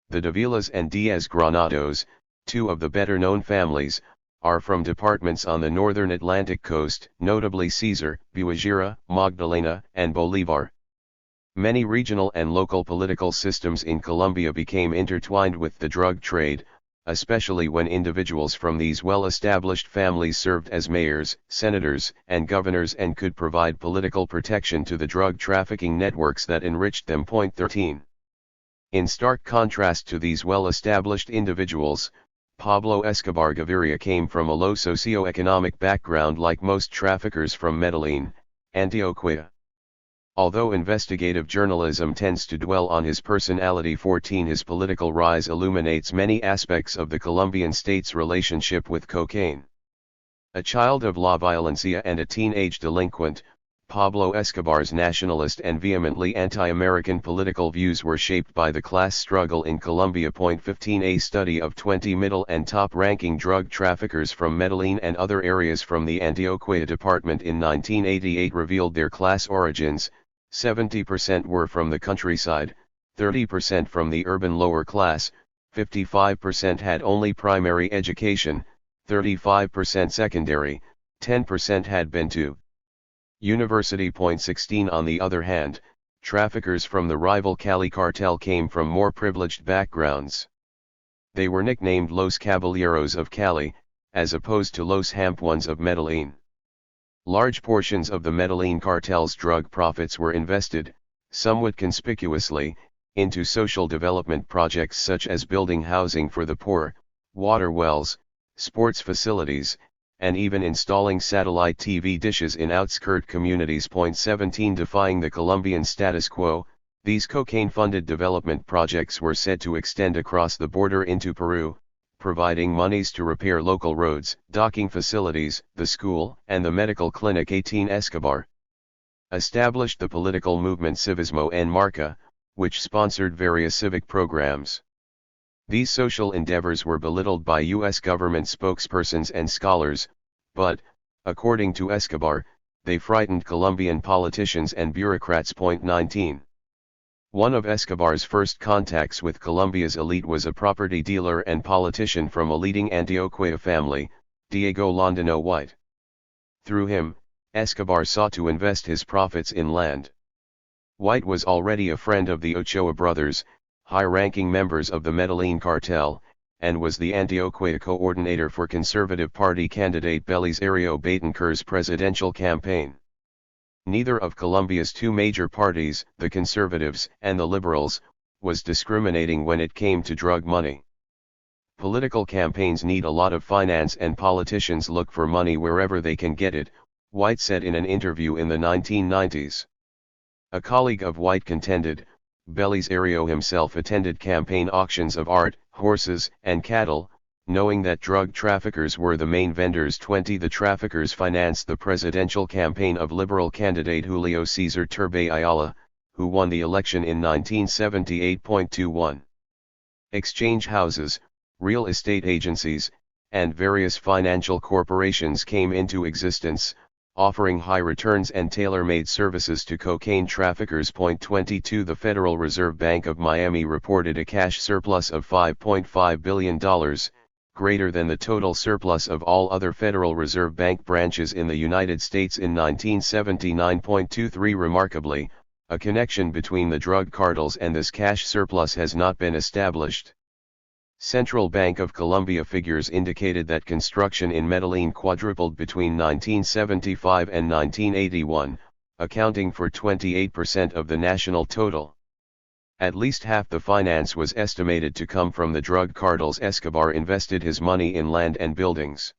The Davilas and Diaz Granados, two of the better-known families, are from departments on the northern Atlantic coast, notably Cesar, Guajira, Magdalena, and Bolívar. Many regional and local political systems in Colombia became intertwined with the drug trade, especially when individuals from these well-established families served as mayors, senators, and governors and could provide political protection to the drug trafficking networks that enriched them. 13. In stark contrast to these well-established individuals, Pablo Escobar Gaviria came from a low socio-economic background like most traffickers from Medellin, Antioquia. Although investigative journalism tends to dwell on his personality. 14 His political rise illuminates many aspects of the Colombian state's relationship with cocaine. A child of La Violencia and a teenage delinquent, Pablo Escobar's nationalist and vehemently anti-American political views were shaped by the class struggle in Colombia. 15 A study of 20 middle and top-ranking drug traffickers from Medellin and other areas from the Antioquia department in 1988 revealed their class origins. 70% were from the countryside, 30% from the urban lower class, 55% had only primary education, 35% secondary, 10% had been to university. 16 On the other hand, traffickers from the rival Cali cartel came from more privileged backgrounds. They were nicknamed Los Caballeros of Cali, as opposed to Los Hampuans of Medellin. Large portions of the Medellin cartel's drug profits were invested, somewhat conspicuously, into social development projects such as building housing for the poor, water wells, sports facilities, and even installing satellite TV dishes in outskirt communities. 17 Defying the Colombian status quo, these cocaine-funded development projects were said to extend across the border into Peru, providing monies to repair local roads, docking facilities, the school, and the medical clinic. 18 Escobar established the political movement Civismo en Marca, which sponsored various civic programs. These social endeavors were belittled by U.S. government spokespersons and scholars, but, according to Escobar, they frightened Colombian politicians and bureaucrats. 19. One of Escobar's first contacts with Colombia's elite was a property dealer and politician from a leading Antioquia family, Diego Londino White. Through him, Escobar sought to invest his profits in land. White was already a friend of the Ochoa brothers, high-ranking members of the Medellin cartel, and was the Antioquia coordinator for Conservative Party candidate Belisario Betancourt's presidential campaign. Neither of Colombia's two major parties, the Conservatives and the Liberals, was discriminating when it came to drug money. Political campaigns need a lot of finance and politicians look for money wherever they can get it, White said in an interview in the 1990s. A colleague of White contended, Belisario himself attended campaign auctions of art, horses, and cattle, knowing that drug traffickers were the main vendors. 20 The traffickers financed the presidential campaign of Liberal candidate Julio Cesar Turbay Ayala, who won the election in 1978.21. Exchange houses, real estate agencies, and various financial corporations came into existence, offering high returns and tailor-made services to cocaine traffickers. 22 The Federal Reserve Bank of Miami reported a cash surplus of $5.5 billion, greater than the total surplus of all other Federal Reserve Bank branches in the United States in 1979.23. Remarkably, a connection between the drug cartels and this cash surplus has not been established. Central Bank of Colombia figures indicated that construction in Medellin quadrupled between 1975 and 1981, accounting for 28% of the national total. At least half the finance was estimated to come from the drug cartels. Escobar invested his money in land and buildings.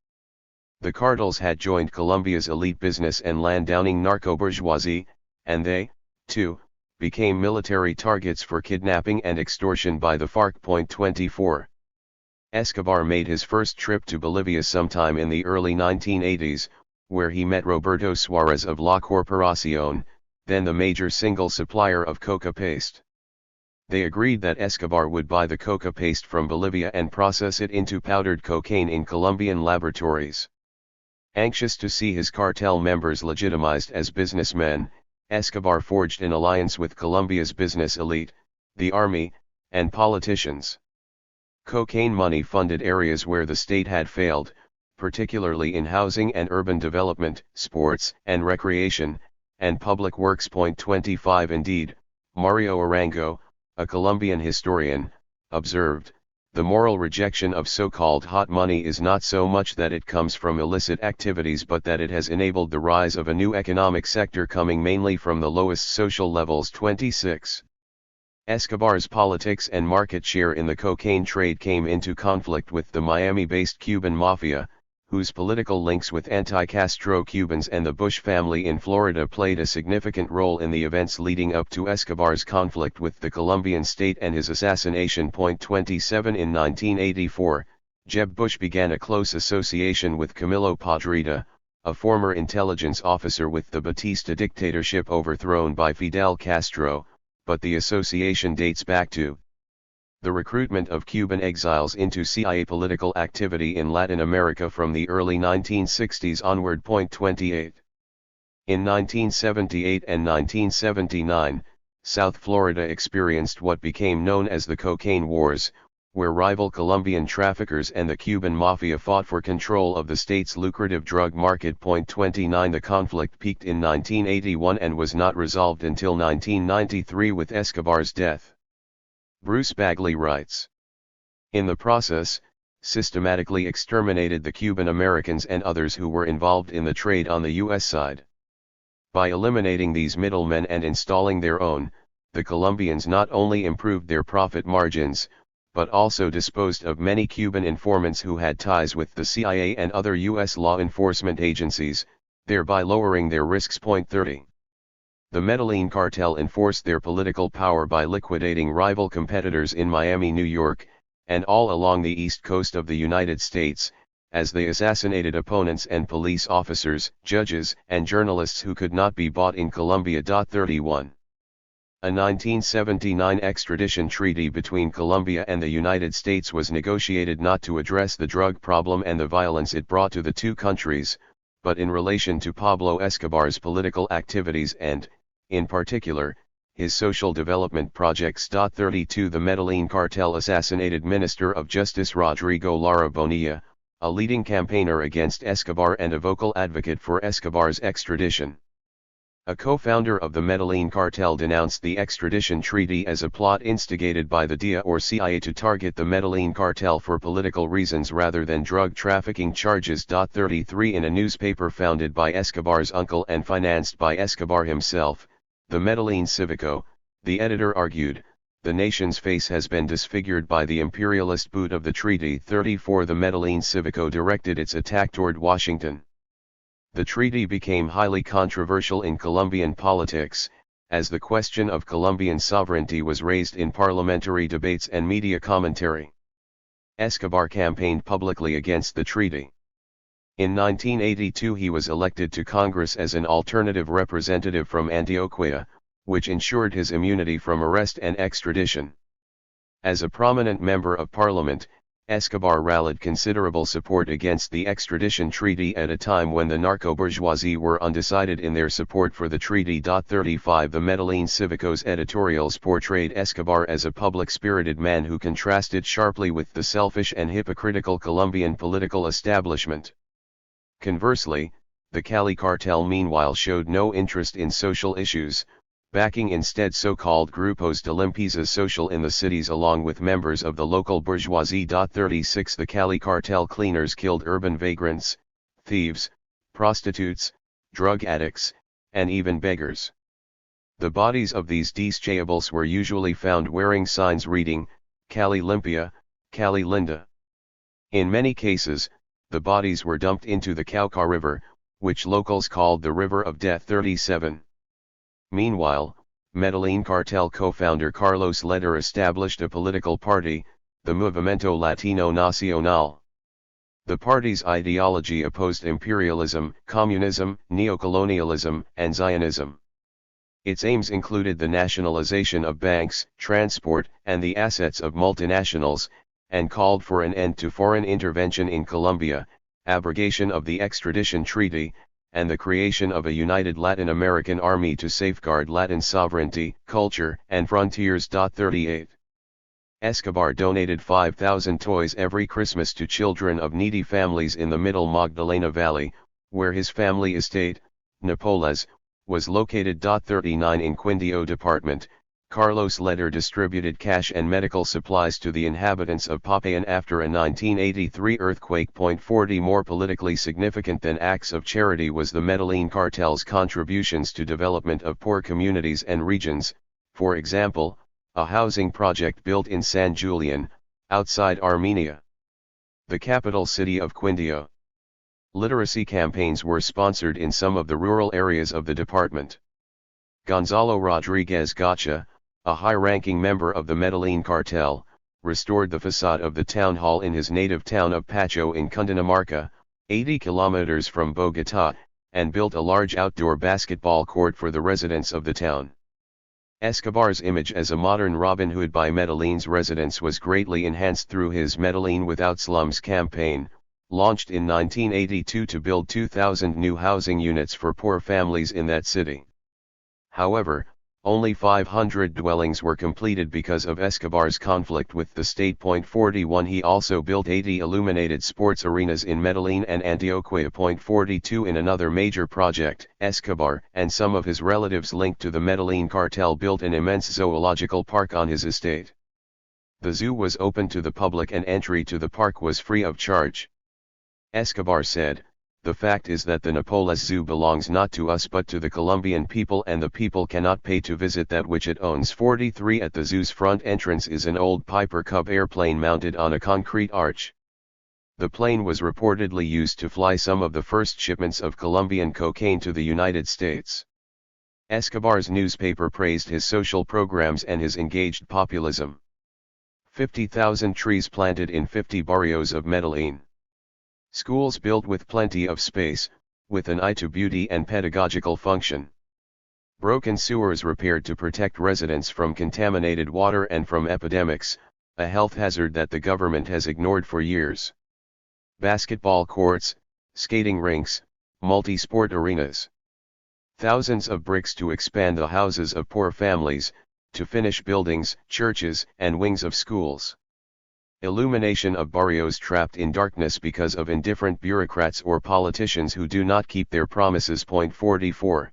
The cartels had joined Colombia's elite business and land-owning narco-bourgeoisie, and they, too, became military targets for kidnapping and extortion by the FARC. 24. Escobar made his first trip to Bolivia sometime in the early 1980s, where he met Roberto Suarez of La Corporación, then the major single supplier of coca paste. They agreed that Escobar would buy the coca paste from Bolivia and process it into powdered cocaine in Colombian laboratories. Anxious to see his cartel members legitimized as businessmen, Escobar forged an alliance with Colombia's business elite, the army, and politicians. Cocaine money funded areas where the state had failed, particularly in housing and urban development, sports and recreation, and public works. 25 Indeed, Mario Arango, a Colombian historian, observed, the moral rejection of so-called hot money is not so much that it comes from illicit activities but that it has enabled the rise of a new economic sector coming mainly from the lowest social levels. 26. Escobar's politics and market share in the cocaine trade came into conflict with the Miami-based Cuban mafia, whose political links with anti-Castro Cubans and the Bush family in Florida played a significant role in the events leading up to Escobar's conflict with the Colombian state and his assassination. 27 In 1984, Jeb Bush began a close association with Camilo Podrida, a former intelligence officer with the Batista dictatorship overthrown by Fidel Castro, but the association dates back to the recruitment of Cuban exiles into CIA political activity in Latin America from the early 1960s onward. 28. In 1978 and 1979, South Florida experienced what became known as the Cocaine Wars, where rival Colombian traffickers and the Cuban mafia fought for control of the state's lucrative drug market. 29 The conflict peaked in 1981 and was not resolved until 1993 with Escobar's death. Bruce Bagley writes, in the process, systematically exterminated the Cuban Americans and others who were involved in the trade on the U.S. side. By eliminating these middlemen and installing their own, the Colombians not only improved their profit margins, but also disposed of many Cuban informants who had ties with the CIA and other U.S. law enforcement agencies, thereby lowering their risks. 30. The Medellin cartel enforced their political power by liquidating rival competitors in Miami, New York, and all along the east coast of the United States, as they assassinated opponents and police officers, judges, and journalists who could not be bought in Colombia. 31. A 1979 extradition treaty between Colombia and the United States was negotiated not to address the drug problem and the violence it brought to the two countries, but in relation to Pablo Escobar's political activities and, in particular, his social development projects. 32 The Medellin cartel assassinated Minister of Justice Rodrigo Lara Bonilla, a leading campaigner against Escobar and a vocal advocate for Escobar's extradition. A co-founder of the Medellin cartel denounced the extradition treaty as a plot instigated by the DIA or CIA to target the Medellin cartel for political reasons rather than drug trafficking charges. 33 In a newspaper founded by Escobar's uncle and financed by Escobar himself, the Medellin Cívico, the editor argued, the nation's face has been disfigured by the imperialist boot of the treaty. 34 The Medellin Cívico directed its attack toward Washington. The treaty became highly controversial in Colombian politics, as the question of Colombian sovereignty was raised in parliamentary debates and media commentary. Escobar campaigned publicly against the treaty. In 1982 he was elected to Congress as an alternative representative from Antioquia, which ensured his immunity from arrest and extradition. As a prominent member of parliament, Escobar rallied considerable support against the extradition treaty at a time when the narco-bourgeoisie were undecided in their support for the treaty. 35 The Medellin Cívicos editorials portrayed Escobar as a public-spirited man who contrasted sharply with the selfish and hypocritical Colombian political establishment. Conversely, the Cali cartel meanwhile showed no interest in social issues, backing instead so-called grupos de limpieza social in the cities along with members of the local bourgeoisie. 36 The Cali cartel cleaners killed urban vagrants, thieves, prostitutes, drug addicts, and even beggars. The bodies of these deschayables were usually found wearing signs reading, Cali Limpia, Cali Linda. In many cases, the bodies were dumped into the Cauca River, which locals called the River of Death. 37. Meanwhile, Medellin cartel co-founder Carlos Leder established a political party, the Movimiento Latino Nacional. The party's ideology opposed imperialism, communism, neocolonialism, and Zionism. Its aims included the nationalization of banks, transport, and the assets of multinationals, and called for an end to foreign intervention in Colombia, abrogation of the extradition treaty, and the creation of a united Latin American army to safeguard Latin sovereignty, culture, and frontiers. 38. Escobar donated 5,000 toys every Christmas to children of needy families in the Middle Magdalena Valley, where his family estate, Napoles, was located. 39 In Quindio Department, Carlos Leder distributed cash and medical supplies to the inhabitants of Popayan after a 1983 earthquake. 40 More politically significant than acts of charity was the Medellin cartel's contributions to development of poor communities and regions, for example, a housing project built in San Julian, outside Armenia, the capital city of Quindio. Literacy campaigns were sponsored in some of the rural areas of the department. Gonzalo Rodriguez Gacha, a high-ranking member of the Medellin cartel, restored the facade of the town hall in his native town of Pacho in Cundinamarca, 80 kilometers from Bogotá, and built a large outdoor basketball court for the residents of the town. Escobar's image as a modern Robin Hood by Medellin's residents was greatly enhanced through his Medellin Without Slums campaign, launched in 1982 to build 2,000 new housing units for poor families in that city. However, only 500 dwellings were completed because of Escobar's conflict with the state. 41 He also built 80 illuminated sports arenas in Medellin and Antioquia. 42 In another major project, Escobar and some of his relatives linked to the Medellin cartel built an immense zoological park on his estate. The zoo was open to the public and entry to the park was free of charge. Escobar said, "The fact is that the Napoles Zoo belongs not to us but to the Colombian people, and the people cannot pay to visit that which it owns." 43 At the zoo's front entrance is an old Piper Cub airplane mounted on a concrete arch. The plane was reportedly used to fly some of the first shipments of Colombian cocaine to the United States. Escobar's newspaper praised his social programs and his engaged populism. 50,000 trees planted in 50 barrios of Medellin. Schools built with plenty of space, with an eye to beauty and pedagogical function. Broken sewers repaired to protect residents from contaminated water and from epidemics, a health hazard that the government has ignored for years. Basketball courts, skating rinks, multi-sport arenas. Thousands of bricks to expand the houses of poor families, to finish buildings, churches, and wings of schools. Illumination of barrios trapped in darkness because of indifferent bureaucrats or politicians who do not keep their promises. 44.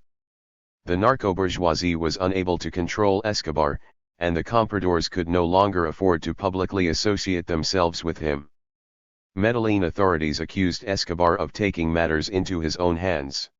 The narco-bourgeoisie was unable to control Escobar, and the compradors could no longer afford to publicly associate themselves with him. Medellin authorities accused Escobar of taking matters into his own hands.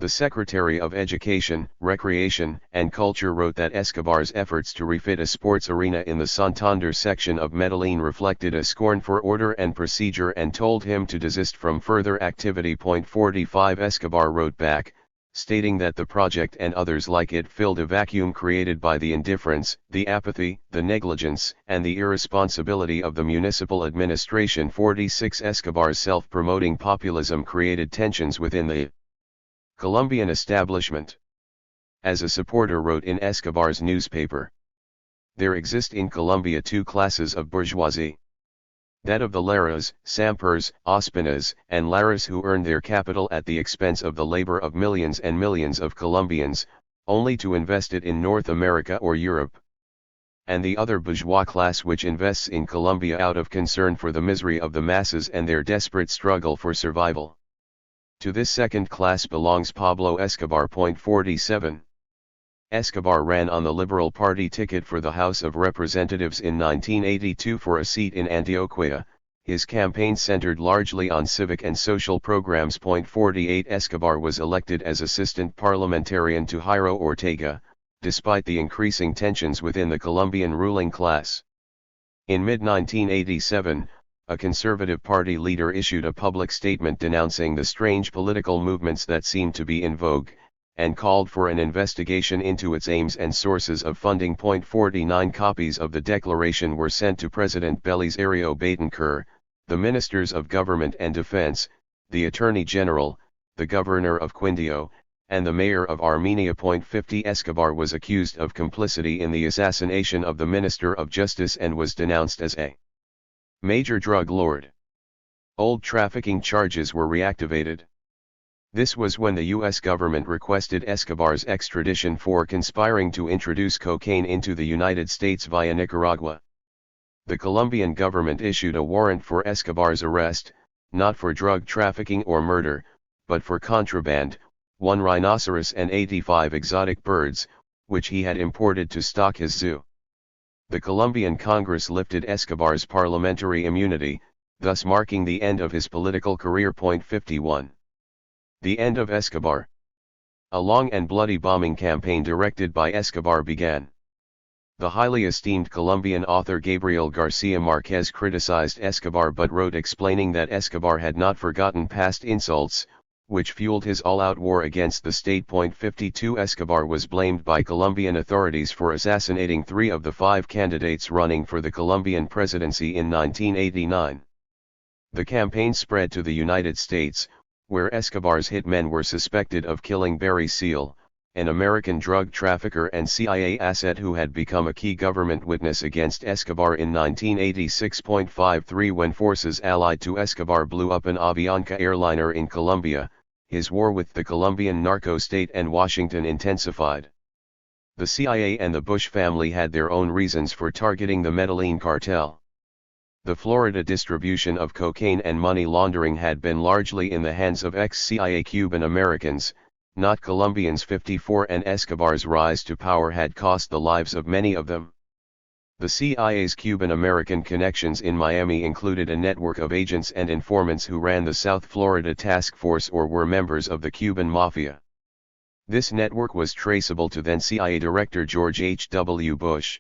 The Secretary of Education, Recreation, and Culture wrote that Escobar's efforts to refit a sports arena in the Santander section of Medellin reflected a scorn for order and procedure and told him to desist from further activity. 45 Escobar wrote back, stating that the project and others like it filled a vacuum created by the indifference, the apathy, the negligence, and the irresponsibility of the municipal administration. 46 Escobar's self-promoting populism created tensions within the Colombian establishment. As a supporter wrote in Escobar's newspaper, there exist in Colombia two classes of bourgeoisie. That of the Laras, Sampers, Ospinas, and Laras who earn their capital at the expense of the labor of millions and millions of Colombians, only to invest it in North America or Europe. And the other bourgeois class which invests in Colombia out of concern for the misery of the masses and their desperate struggle for survival. To this second class belongs Pablo Escobar. 47. Escobar ran on the Liberal Party ticket for the House of Representatives in 1982 for a seat in Antioquia. His campaign centered largely on civic and social programs. 48 Escobar was elected as assistant parliamentarian to Jairo Ortega, despite the increasing tensions within the Colombian ruling class. In mid-1987, a conservative party leader issued a public statement denouncing the strange political movements that seemed to be in vogue, and called for an investigation into its aims and sources of funding. 49 copies of the declaration were sent to President Belisario Betancur, the Ministers of Government and Defense, the Attorney General, the Governor of Quindío, and the Mayor of Armenia. 50 Escobar was accused of complicity in the assassination of the Minister of Justice and was denounced as a major drug lord. Old trafficking charges were reactivated. This was when the U.S. government requested Escobar's extradition for conspiring to introduce cocaine into the United States via Nicaragua. The Colombian government issued a warrant for Escobar's arrest, not for drug trafficking or murder, but for contraband, 1 rhinoceros and 85 exotic birds, which he had imported to stock his zoo. The Colombian Congress lifted Escobar's parliamentary immunity, thus marking the end of his political career. 51. The end of Escobar. A long and bloody bombing campaign directed by Escobar began. The highly esteemed Colombian author Gabriel García Márquez criticized Escobar but wrote explaining that Escobar had not forgotten past insults, which fueled his all-out war against the state. 52 Escobar was blamed by Colombian authorities for assassinating 3 of the 5 candidates running for the Colombian presidency in 1989. The campaign spread to the United States, where Escobar's hitmen were suspected of killing Barry Seal, an American drug trafficker and CIA asset who had become a key government witness against Escobar in 1986. 53 When forces allied to Escobar blew up an Avianca airliner in Colombia, his war with the Colombian narco-state and Washington intensified. The CIA and the Bush family had their own reasons for targeting the Medellin cartel. The Florida distribution of cocaine and money laundering had been largely in the hands of ex-CIA Cuban Americans, not Colombians. 54 And Escobar's rise to power had cost the lives of many of them. The CIA's Cuban-American connections in Miami included a network of agents and informants who ran the South Florida Task Force or were members of the Cuban Mafia. This network was traceable to then CIA Director George H.W. Bush.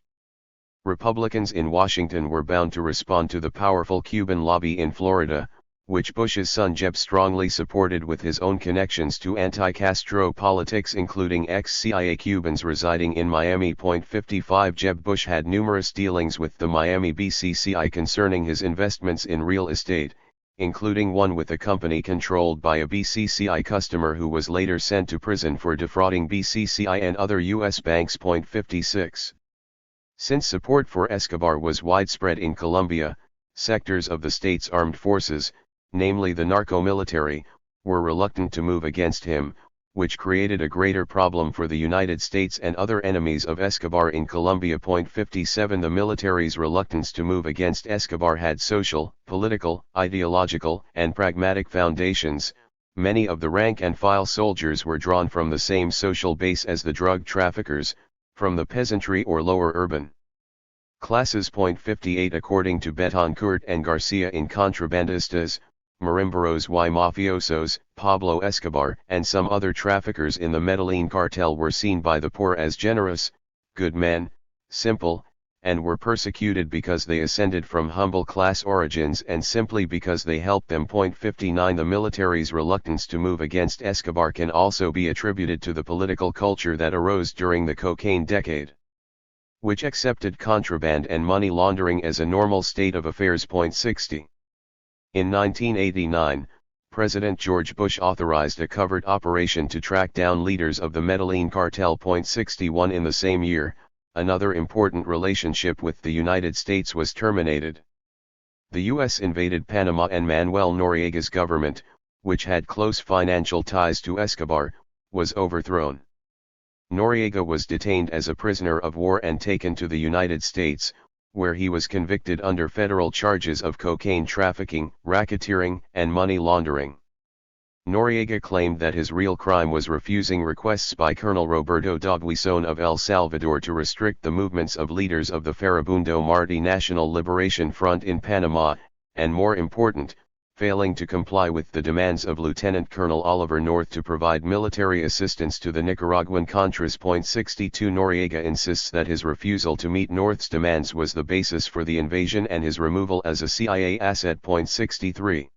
Republicans in Washington were bound to respond to the powerful Cuban lobby in Florida, which Bush's son Jeb strongly supported with his own connections to anti-Castro politics, including ex-CIA Cubans residing in Miami. 55 Jeb Bush had numerous dealings with the Miami BCCI concerning his investments in real estate, including one with a company controlled by a BCCI customer who was later sent to prison for defrauding BCCI and other U.S. banks. 56. Since support for Escobar was widespread in Colombia, sectors of the state's armed forces, namely the narco-military, were reluctant to move against him, which created a greater problem for the United States and other enemies of Escobar in Colombia. 57 The military's reluctance to move against Escobar had social, political, ideological, and pragmatic foundations. Many of the rank-and-file soldiers were drawn from the same social base as the drug traffickers, from the peasantry or lower urban classes. 58 According to Betancourt and Garcia in Contrabandistas, Marimberos y Mafiosos, Pablo Escobar and some other traffickers in the Medellin cartel were seen by the poor as generous, good men, simple, and were persecuted because they ascended from humble class origins and simply because they helped them. 59 The military's reluctance to move against Escobar can also be attributed to the political culture that arose during the cocaine decade, which accepted contraband and money laundering as a normal state of affairs. 60. In 1989, President George Bush authorized a covert operation to track down leaders of the Medellin cartel. 61 In the same year, another important relationship with the United States was terminated. The U.S. invaded Panama and Manuel Noriega's government, which had close financial ties to Escobar, was overthrown. Noriega was detained as a prisoner of war and taken to the United States, where he was convicted under federal charges of cocaine trafficking, racketeering, and money laundering. Noriega claimed that his real crime was refusing requests by Colonel Roberto D'Aguizón of El Salvador to restrict the movements of leaders of the Farabundo Martí National Liberation Front in Panama, and more important, failing to comply with the demands of Lieutenant Colonel Oliver North to provide military assistance to the Nicaraguan Contras. 62 Noriega insists that his refusal to meet North's demands was the basis for the invasion and his removal as a CIA asset. 63.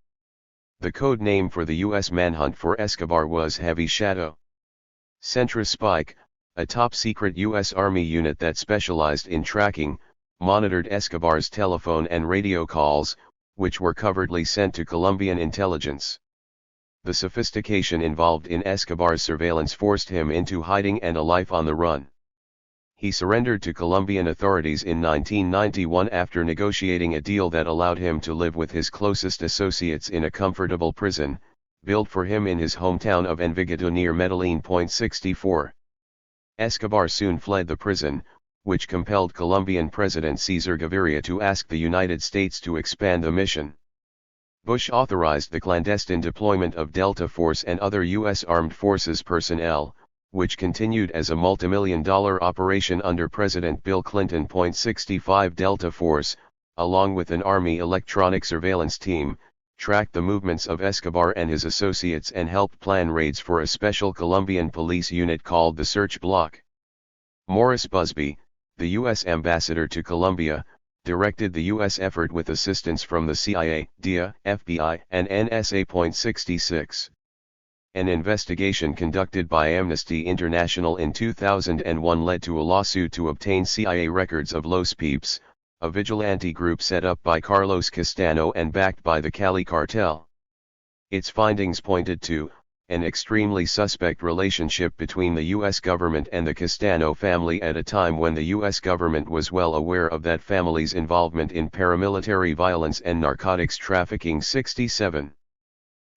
The code name for the U.S. manhunt for Escobar was Heavy Shadow. Centra Spike, a top-secret U.S. Army unit that specialized in tracking, monitored Escobar's telephone and radio calls, which were covertly sent to Colombian intelligence. The sophistication involved in Escobar's surveillance forced him into hiding and a life on the run. He surrendered to Colombian authorities in 1991 after negotiating a deal that allowed him to live with his closest associates in a comfortable prison, built for him in his hometown of Envigado near Medellin. 64. Escobar soon fled the prison, which compelled Colombian President Cesar Gaviria to ask the United States to expand the mission. Bush authorized the clandestine deployment of Delta Force and other U.S. Armed Forces personnel, which continued as a multimillion-dollar operation under President Bill Clinton. 65 Delta Force, along with an Army electronic surveillance team, tracked the movements of Escobar and his associates and helped plan raids for a special Colombian police unit called the Search Block. Morris Busby, the U.S. ambassador to Colombia, directed the U.S. effort with assistance from the CIA, DIA, FBI, and NSA. 66. An investigation conducted by Amnesty International in 2001 led to a lawsuit to obtain CIA records of Los Peeps, a vigilante group set up by Carlos Castano and backed by the Cali cartel. Its findings pointed to an extremely suspect relationship between the U.S. government and the Castano family at a time when the U.S. government was well aware of that family's involvement in paramilitary violence and narcotics trafficking. 67.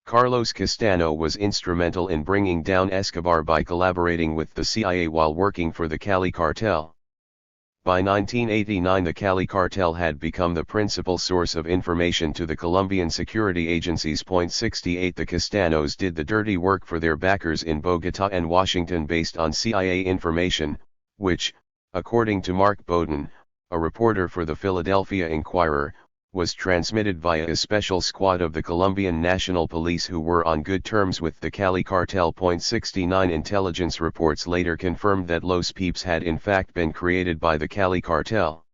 Carlos Castano was instrumental in bringing down Escobar by collaborating with the CIA while working for the Cali cartel. By 1989 the Cali cartel had become the principal source of information to the Colombian security agencies. 68 The Castanos did the dirty work for their backers in Bogotá and Washington based on CIA information, which, according to Mark Bowden, a reporter for the Philadelphia Inquirer, was transmitted via a special squad of the Colombian National Police who were on good terms with the Cali cartel. 69 Intelligence reports later confirmed that Los Peeps had in fact been created by the Cali cartel.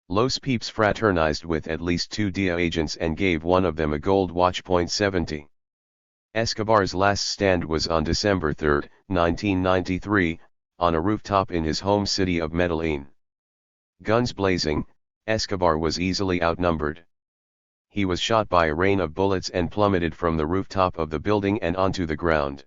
Los Peeps fraternized with at least 2 DIA agents and gave one of them a gold watch. 70. Escobar's last stand was on December 3, 1993, on a rooftop in his home city of Medellin. Guns blazing, Escobar was easily outnumbered. He was shot by a rain of bullets and plummeted from the rooftop of the building and onto the ground.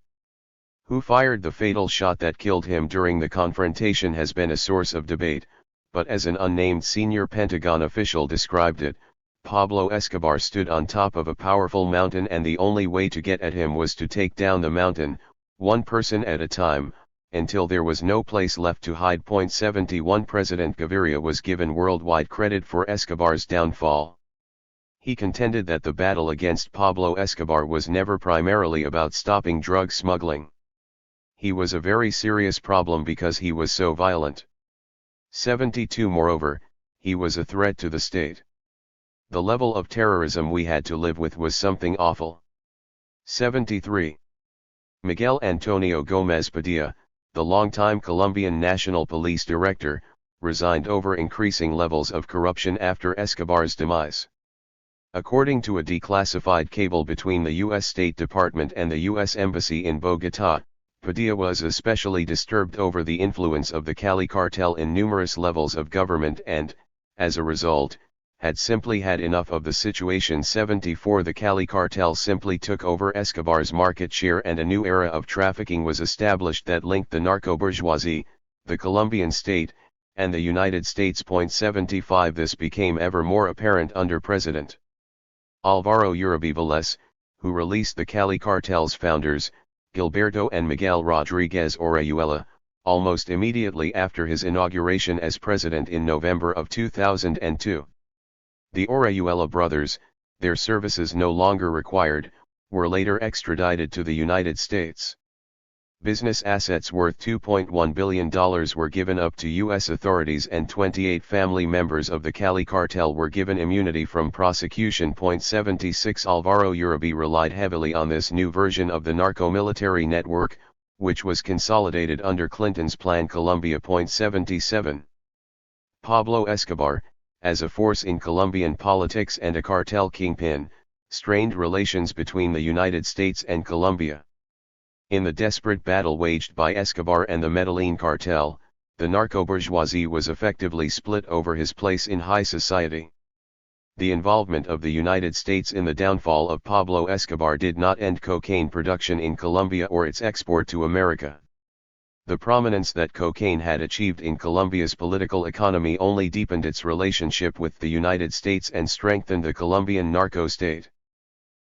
Who fired the fatal shot that killed him during the confrontation has been a source of debate, but as an unnamed senior Pentagon official described it, Pablo Escobar stood on top of a powerful mountain and the only way to get at him was to take down the mountain, one person at a time, until there was no place left to hide. 71 President Gaviria was given worldwide credit for Escobar's downfall. He contended that the battle against Pablo Escobar was never primarily about stopping drug smuggling. He was a very serious problem because he was so violent. 72 Moreover, he was a threat to the state. The level of terrorism we had to live with was something awful. 73. Miguel Antonio Gómez Padilla, the longtime Colombian National Police Director, resigned over increasing levels of corruption after Escobar's demise. According to a declassified cable between the U.S. State Department and the U.S. Embassy in Bogotá, Padilla was especially disturbed over the influence of the Cali cartel in numerous levels of government and, as a result, had simply had enough of the situation. 74 The Cali cartel simply took over Escobar's market share and a new era of trafficking was established that linked the narco-bourgeoisie, the Colombian state, and the United States. 75 This became ever more apparent under President Álvaro Uribe Vélez, who released the Cali cartel's founders, Gilberto and Miguel Rodríguez Orihuela, almost immediately after his inauguration as president in November of 2002. The Orihuela brothers, their services no longer required, were later extradited to the United States. Business assets worth $2.1 billion were given up to U.S. authorities and 28 family members of the Cali cartel were given immunity from prosecution. 76 Álvaro Uribe relied heavily on this new version of the narco-military network, which was consolidated under Clinton's Plan Colombia. 77 Pablo Escobar, as a force in Colombian politics and a cartel kingpin, strained relations between the United States and Colombia. In the desperate battle waged by Escobar and the Medellin cartel, the narco-bourgeoisie was effectively split over his place in high society. The involvement of the United States in the downfall of Pablo Escobar did not end cocaine production in Colombia or its export to America. The prominence that cocaine had achieved in Colombia's political economy only deepened its relationship with the United States and strengthened the Colombian narco-state.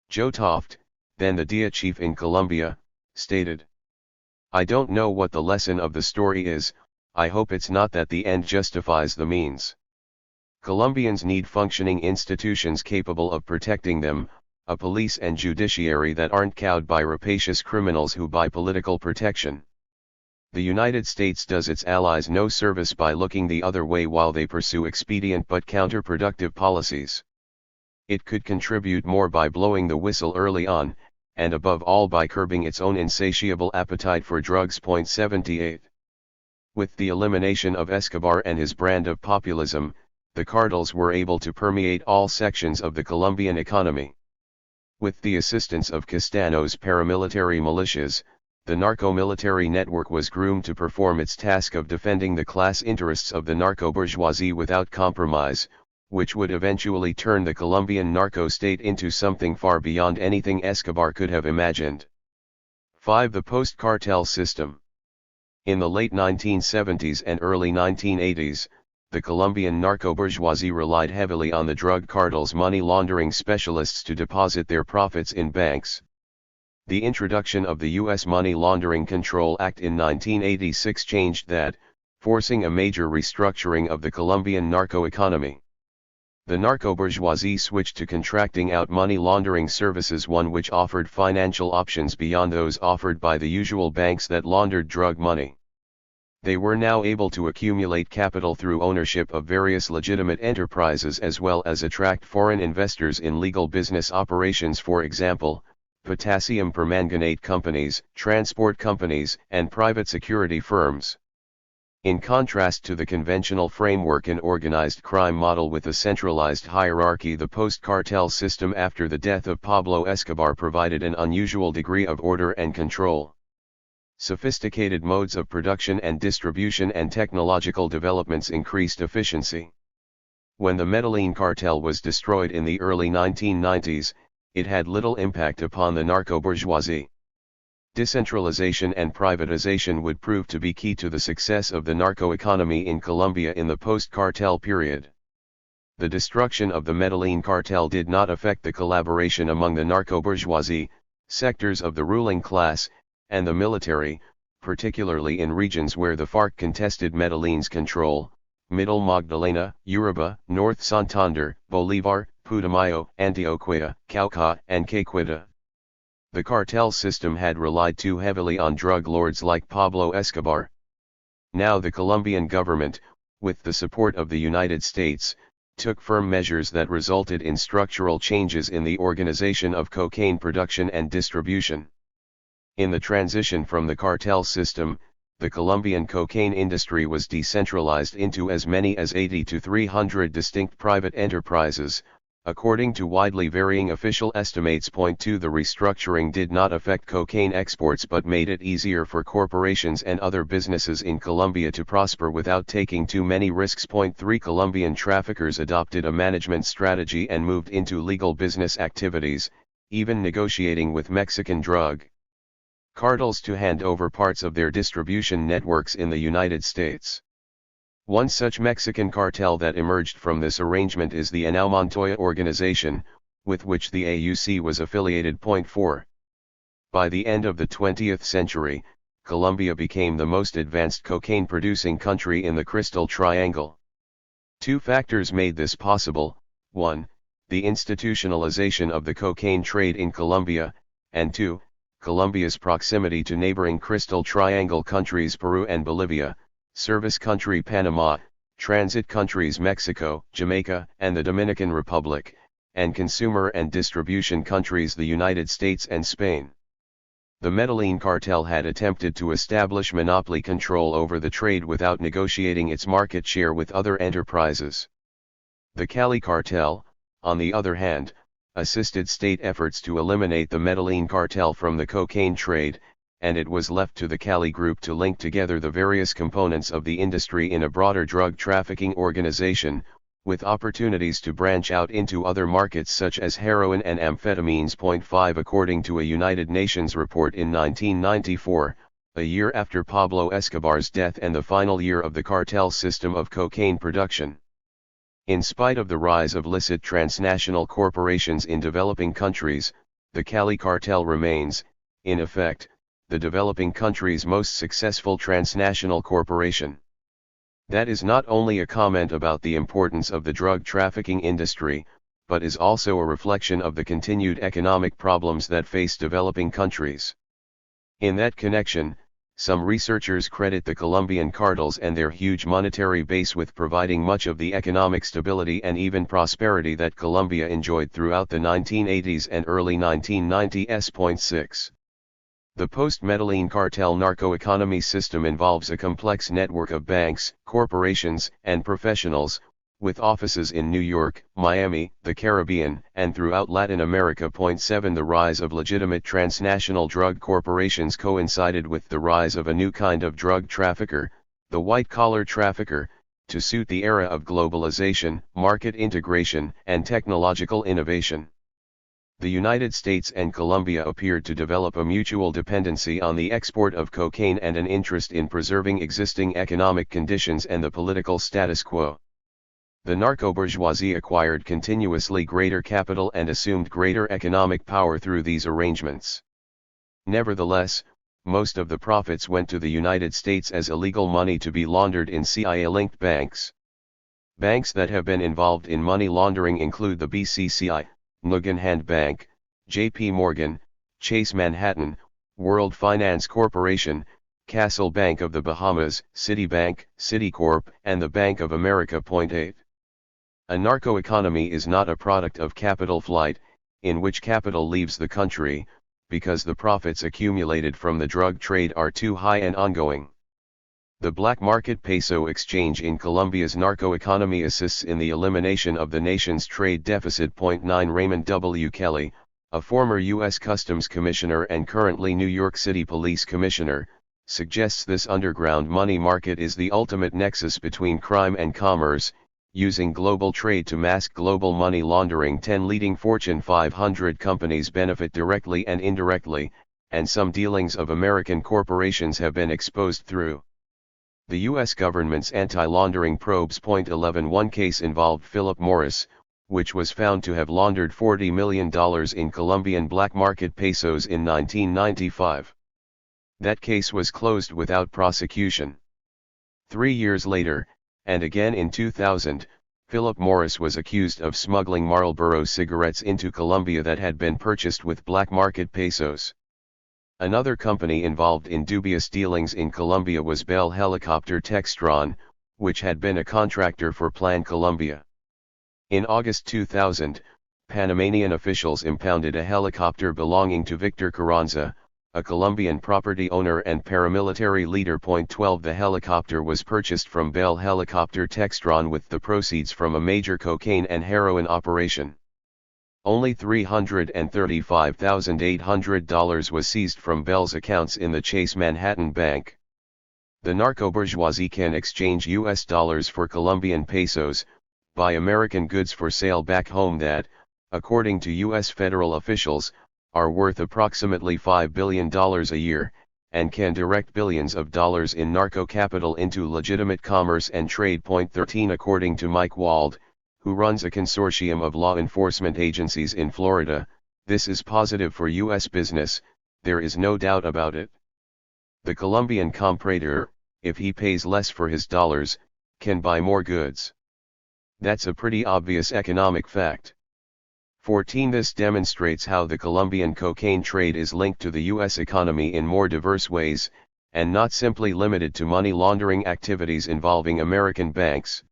Joe Toft, then the DEA chief in Colombia, stated, "I don't know what the lesson of the story is, I hope it's not that the end justifies the means. Colombians need functioning institutions capable of protecting them, a police and judiciary that aren't cowed by rapacious criminals who buy political protection. The United States does its allies no service by looking the other way while they pursue expedient but counterproductive policies. It could contribute more by blowing the whistle early on, and above all by curbing its own insatiable appetite for drugs." 78 With the elimination of Escobar and his brand of populism, the cartels were able to permeate all sections of the Colombian economy. With the assistance of Castano's paramilitary militias, the narco-military network was groomed to perform its task of defending the class interests of the narco-bourgeoisie without compromise, which would eventually turn the Colombian narco-state into something far beyond anything Escobar could have imagined. 5. The post-cartel system. In the late 1970s and early 1980s, the Colombian narco-bourgeoisie relied heavily on the drug cartels' money laundering specialists to deposit their profits in banks. The introduction of the U.S. Money Laundering Control Act in 1986 changed that, forcing a major restructuring of the Colombian narco-economy. The narco-bourgeoisie switched to contracting out money laundering services, one which offered financial options beyond those offered by the usual banks that laundered drug money. They were now able to accumulate capital through ownership of various legitimate enterprises as well as attract foreign investors in legal business operations, for example, potassium permanganate companies, transport companies, and private security firms. In contrast to the conventional framework and organized crime model with a centralized hierarchy, the post-cartel system after the death of Pablo Escobar provided an unusual degree of order and control. Sophisticated modes of production and distribution and technological developments increased efficiency. When the Medellin cartel was destroyed in the early 1990s, it had little impact upon the narco-bourgeoisie. Decentralization and privatization would prove to be key to the success of the narco-economy in Colombia in the post-cartel period. The destruction of the Medellin cartel did not affect the collaboration among the narco-bourgeoisie, sectors of the ruling class, and the military, particularly in regions where the FARC contested Medellin's control: Middle Magdalena, Urabá, North Santander, Bolívar, Putumayo, Antioquia, Cauca, and Caqueta. The cartel system had relied too heavily on drug lords like Pablo Escobar. Now the Colombian government, with the support of the United States, took firm measures that resulted in structural changes in the organization of cocaine production and distribution. In the transition from the cartel system, the Colombian cocaine industry was decentralized into as many as 80 to 300 distinct private enterprises. According to widely varying official estimates, the restructuring did not affect cocaine exports but made it easier for corporations and other businesses in Colombia to prosper without taking too many risks. 3 Colombian traffickers adopted a management strategy and moved into legal business activities, even negotiating with Mexican drug cartels to hand over parts of their distribution networks in the United States. One such Mexican cartel that emerged from this arrangement is the Henao Montoya organization, with which the AUC was affiliated. 4. By the end of the 20th century, Colombia became the most advanced cocaine-producing country in the Crystal Triangle. 2 factors made this possible: 1, the institutionalization of the cocaine trade in Colombia, and 2, Colombia's proximity to neighboring Crystal Triangle countries Peru and Bolivia, service country Panama, transit countries Mexico, Jamaica, and the Dominican Republic, and consumer and distribution countries the United States and Spain. The Medellin cartel had attempted to establish monopoly control over the trade without negotiating its market share with other enterprises. The Cali cartel, on the other hand, assisted state efforts to eliminate the Medellin cartel from the cocaine trade, and it was left to the Cali group to link together the various components of the industry in a broader drug trafficking organization, with opportunities to branch out into other markets such as heroin and amphetamines. 5 According to a United Nations report in 1994, a year after Pablo Escobar's death and the final year of the cartel system of cocaine production. In spite of the rise of licit transnational corporations in developing countries, the Cali cartel remains, in effect, the developing country's most successful transnational corporation. That is not only a comment about the importance of the drug trafficking industry, but is also a reflection of the continued economic problems that face developing countries. In that connection, some researchers credit the Colombian cartels and their huge monetary base with providing much of the economic stability and even prosperity that Colombia enjoyed throughout the 1980s and early 1990s. 6. The post-Medellin cartel narco-economy system involves a complex network of banks, corporations, and professionals, with offices in New York, Miami, the Caribbean, and throughout Latin America. 7 The rise of legitimate transnational drug corporations coincided with the rise of a new kind of drug trafficker, the white-collar trafficker, to suit the era of globalization, market integration, and technological innovation. The United States and Colombia appeared to develop a mutual dependency on the export of cocaine and an interest in preserving existing economic conditions and the political status quo. The narco-bourgeoisie acquired continuously greater capital and assumed greater economic power through these arrangements. Nevertheless, most of the profits went to the United States as illegal money to be laundered in CIA-linked banks. Banks that have been involved in money laundering include the BCCI, Guggenheim Bank, J.P. Morgan, Chase Manhattan, World Finance Corporation, Castle Bank of the Bahamas, Citibank, Citicorp, and the Bank of America. 8. A narco-economy is not a product of capital flight, in which capital leaves the country, because the profits accumulated from the drug trade are too high and ongoing. The black market peso exchange in Colombia's narco-economy assists in the elimination of the nation's trade deficit. 9 Raymond W. Kelly, a former U.S. Customs Commissioner and currently New York City Police Commissioner, suggests this underground money market is the ultimate nexus between crime and commerce, using global trade to mask global money laundering. 10 Leading Fortune 500 companies benefit directly and indirectly, and some dealings of American corporations have been exposed through the U.S. government's anti-laundering probes. 11 One case involved Philip Morris, which was found to have laundered $40 million in Colombian black market pesos in 1995. That case was closed without prosecution. 3 years later, and again in 2000, Philip Morris was accused of smuggling Marlboro cigarettes into Colombia that had been purchased with black market pesos. Another company involved in dubious dealings in Colombia was Bell Helicopter Textron, which had been a contractor for Plan Colombia. In August 2000, Panamanian officials impounded a helicopter belonging to Victor Carranza, a Colombian property owner and paramilitary leader. 12 The helicopter was purchased from Bell Helicopter Textron with the proceeds from a major cocaine and heroin operation. Only $335,800 was seized from Bell's accounts in the Chase Manhattan Bank. The narco-bourgeoisie can exchange US dollars for Colombian pesos, buy American goods for sale back home that, according to US federal officials, are worth approximately $5 billion a year, and can direct billions of dollars in narco capital into legitimate commerce and trade. 13 According to Mike Wald, who runs a consortium of law enforcement agencies in Florida, this is positive for US business, there is no doubt about it. The Colombian comprador, if he pays less for his dollars, can buy more goods. That's a pretty obvious economic fact. 14 This demonstrates how the Colombian cocaine trade is linked to the US economy in more diverse ways, and not simply limited to money laundering activities involving American banks.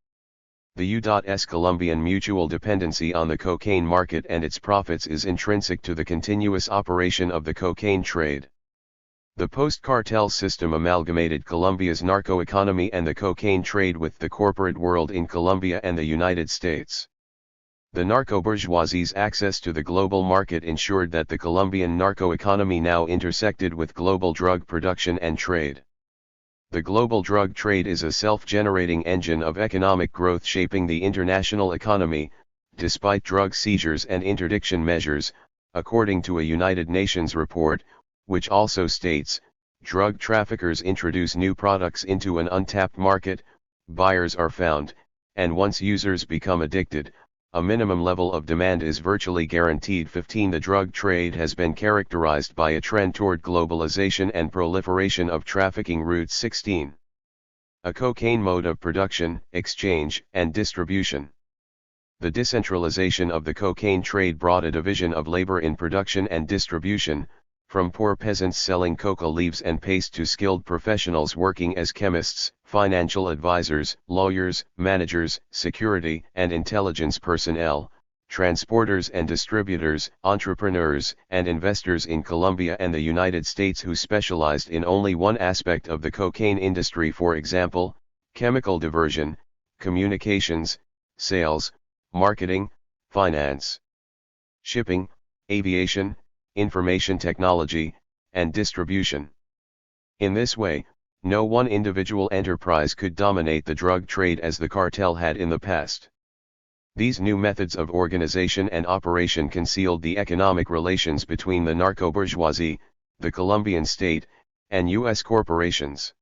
The U.S. Colombian mutual dependency on the cocaine market and its profits is intrinsic to the continuous operation of the cocaine trade. The post-cartel system amalgamated Colombia's narco-economy and the cocaine trade with the corporate world in Colombia and the United States. The narco-bourgeoisie's access to the global market ensured that the Colombian narco-economy now intersected with global drug production and trade. The global drug trade is a self-generating engine of economic growth shaping the international economy, despite drug seizures and interdiction measures, according to a United Nations report, which also states, drug traffickers introduce new products into an untapped market, buyers are found, and once users become addicted, a minimum level of demand is virtually guaranteed. 15 The drug trade has been characterized by a trend toward globalization and proliferation of trafficking routes. 16. A cocaine mode of production, exchange, and distribution. The decentralization of the cocaine trade brought a division of labor in production and distribution, from poor peasants selling coca leaves and paste to skilled professionals working as chemists, financial advisors, lawyers, managers, security and intelligence personnel, transporters and distributors, entrepreneurs and investors in Colombia and the United States who specialized in only one aspect of the cocaine industry, for example, chemical diversion, communications, sales, marketing, finance, shipping, aviation, information technology, and distribution. In this way, no one individual enterprise could dominate the drug trade as the cartel had in the past. These new methods of organization and operation concealed the economic relations between the narco-bourgeoisie, the Colombian state, and U.S. corporations.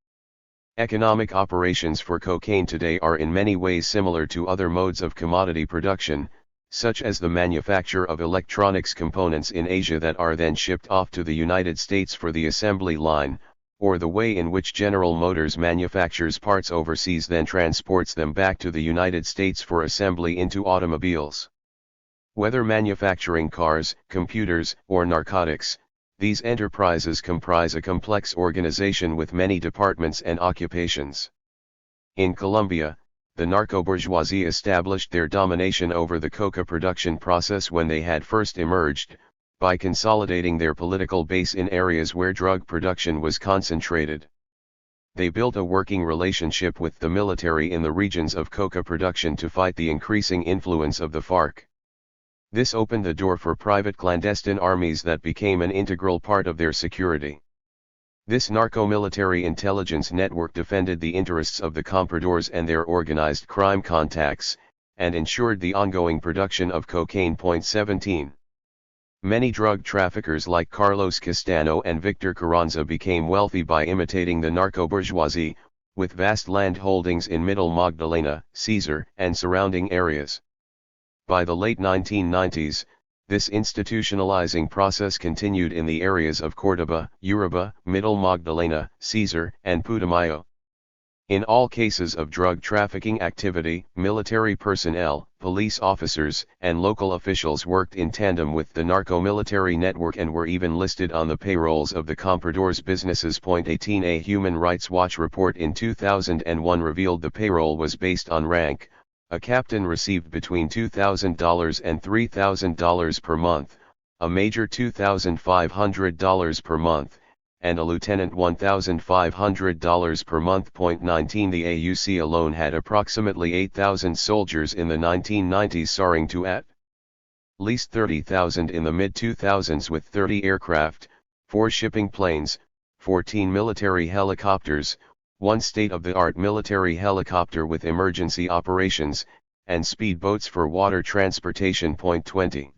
Economic operations for cocaine today are in many ways similar to other modes of commodity production, such as the manufacture of electronics components in Asia that are then shipped off to the United States for the assembly line, or the way in which General Motors manufactures parts overseas then transports them back to the United States for assembly into automobiles. Whether manufacturing cars, computers, or narcotics, these enterprises comprise a complex organization with many departments and occupations. In Colombia, the narco-bourgeoisie established their domination over the coca production process when they had first emerged, by consolidating their political base in areas where drug production was concentrated. They built a working relationship with the military in the regions of coca production to fight the increasing influence of the FARC. This opened the door for private clandestine armies that became an integral part of their security. This narco-military intelligence network defended the interests of the compradors and their organized crime contacts, and ensured the ongoing production of cocaine. 17. Many drug traffickers like Carlos Castano and Victor Carranza became wealthy by imitating the narco-bourgeoisie, with vast land holdings in Middle Magdalena, Cesar, and surrounding areas. By the late 1990s, this institutionalizing process continued in the areas of Córdoba, Urabá, Middle Magdalena, Cesar, and Putumayo. In all cases of drug trafficking activity, military personnel, police officers, and local officials worked in tandem with the narco-military network and were even listed on the payrolls of the compradors' businesses. 18 A Human Rights Watch report in 2001 revealed the payroll was based on rank. A captain received between $2,000 and $3,000 per month, a major $2,500 per month, and a lieutenant $1,500 per month. 19 The AUC alone had approximately 8,000 soldiers in the 1990s, soaring to at least 30,000 in the mid-2000s, with 30 aircraft, 4 shipping planes, 14 military helicopters, 1 state-of-the-art military helicopter with emergency operations, and speedboats for water transportation. 20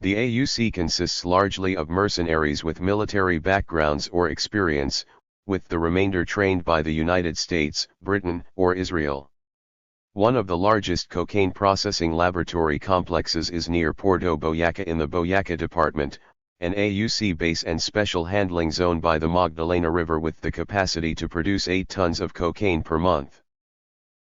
The AUC consists largely of mercenaries with military backgrounds or experience, with the remainder trained by the United States, Britain, or Israel. One of the largest cocaine processing laboratory complexes is near Puerto Boyaca in the Boyaca Department, an AUC base and special handling zone by the Magdalena River, with the capacity to produce 8 tons of cocaine per month.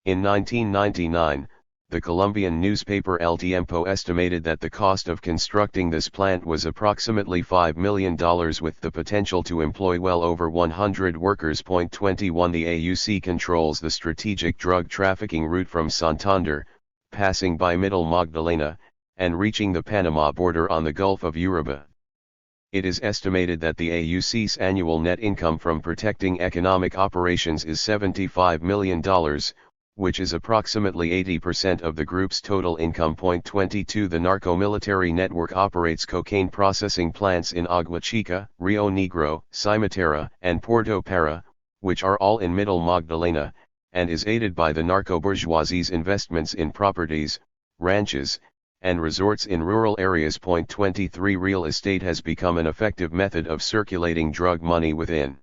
In 1999, the Colombian newspaper El Tiempo estimated that the cost of constructing this plant was approximately $5 million, with the potential to employ well over 100 workers. 21 The AUC controls the strategic drug trafficking route from Santander, passing by Middle Magdalena, and reaching the Panama border on the Gulf of Urabá. It is estimated that the AUC's annual net income from protecting economic operations is $75 million, which is approximately 80% of the group's total income. 22 The narco-military network operates cocaine processing plants in Agua Chica, Rio Negro, Cimitera, and Puerto Para, which are all in Middle Magdalena, and is aided by the narco-bourgeoisie's investments in properties, ranches, and resorts in rural areas. 23 Real estate has become an effective method of circulating drug money within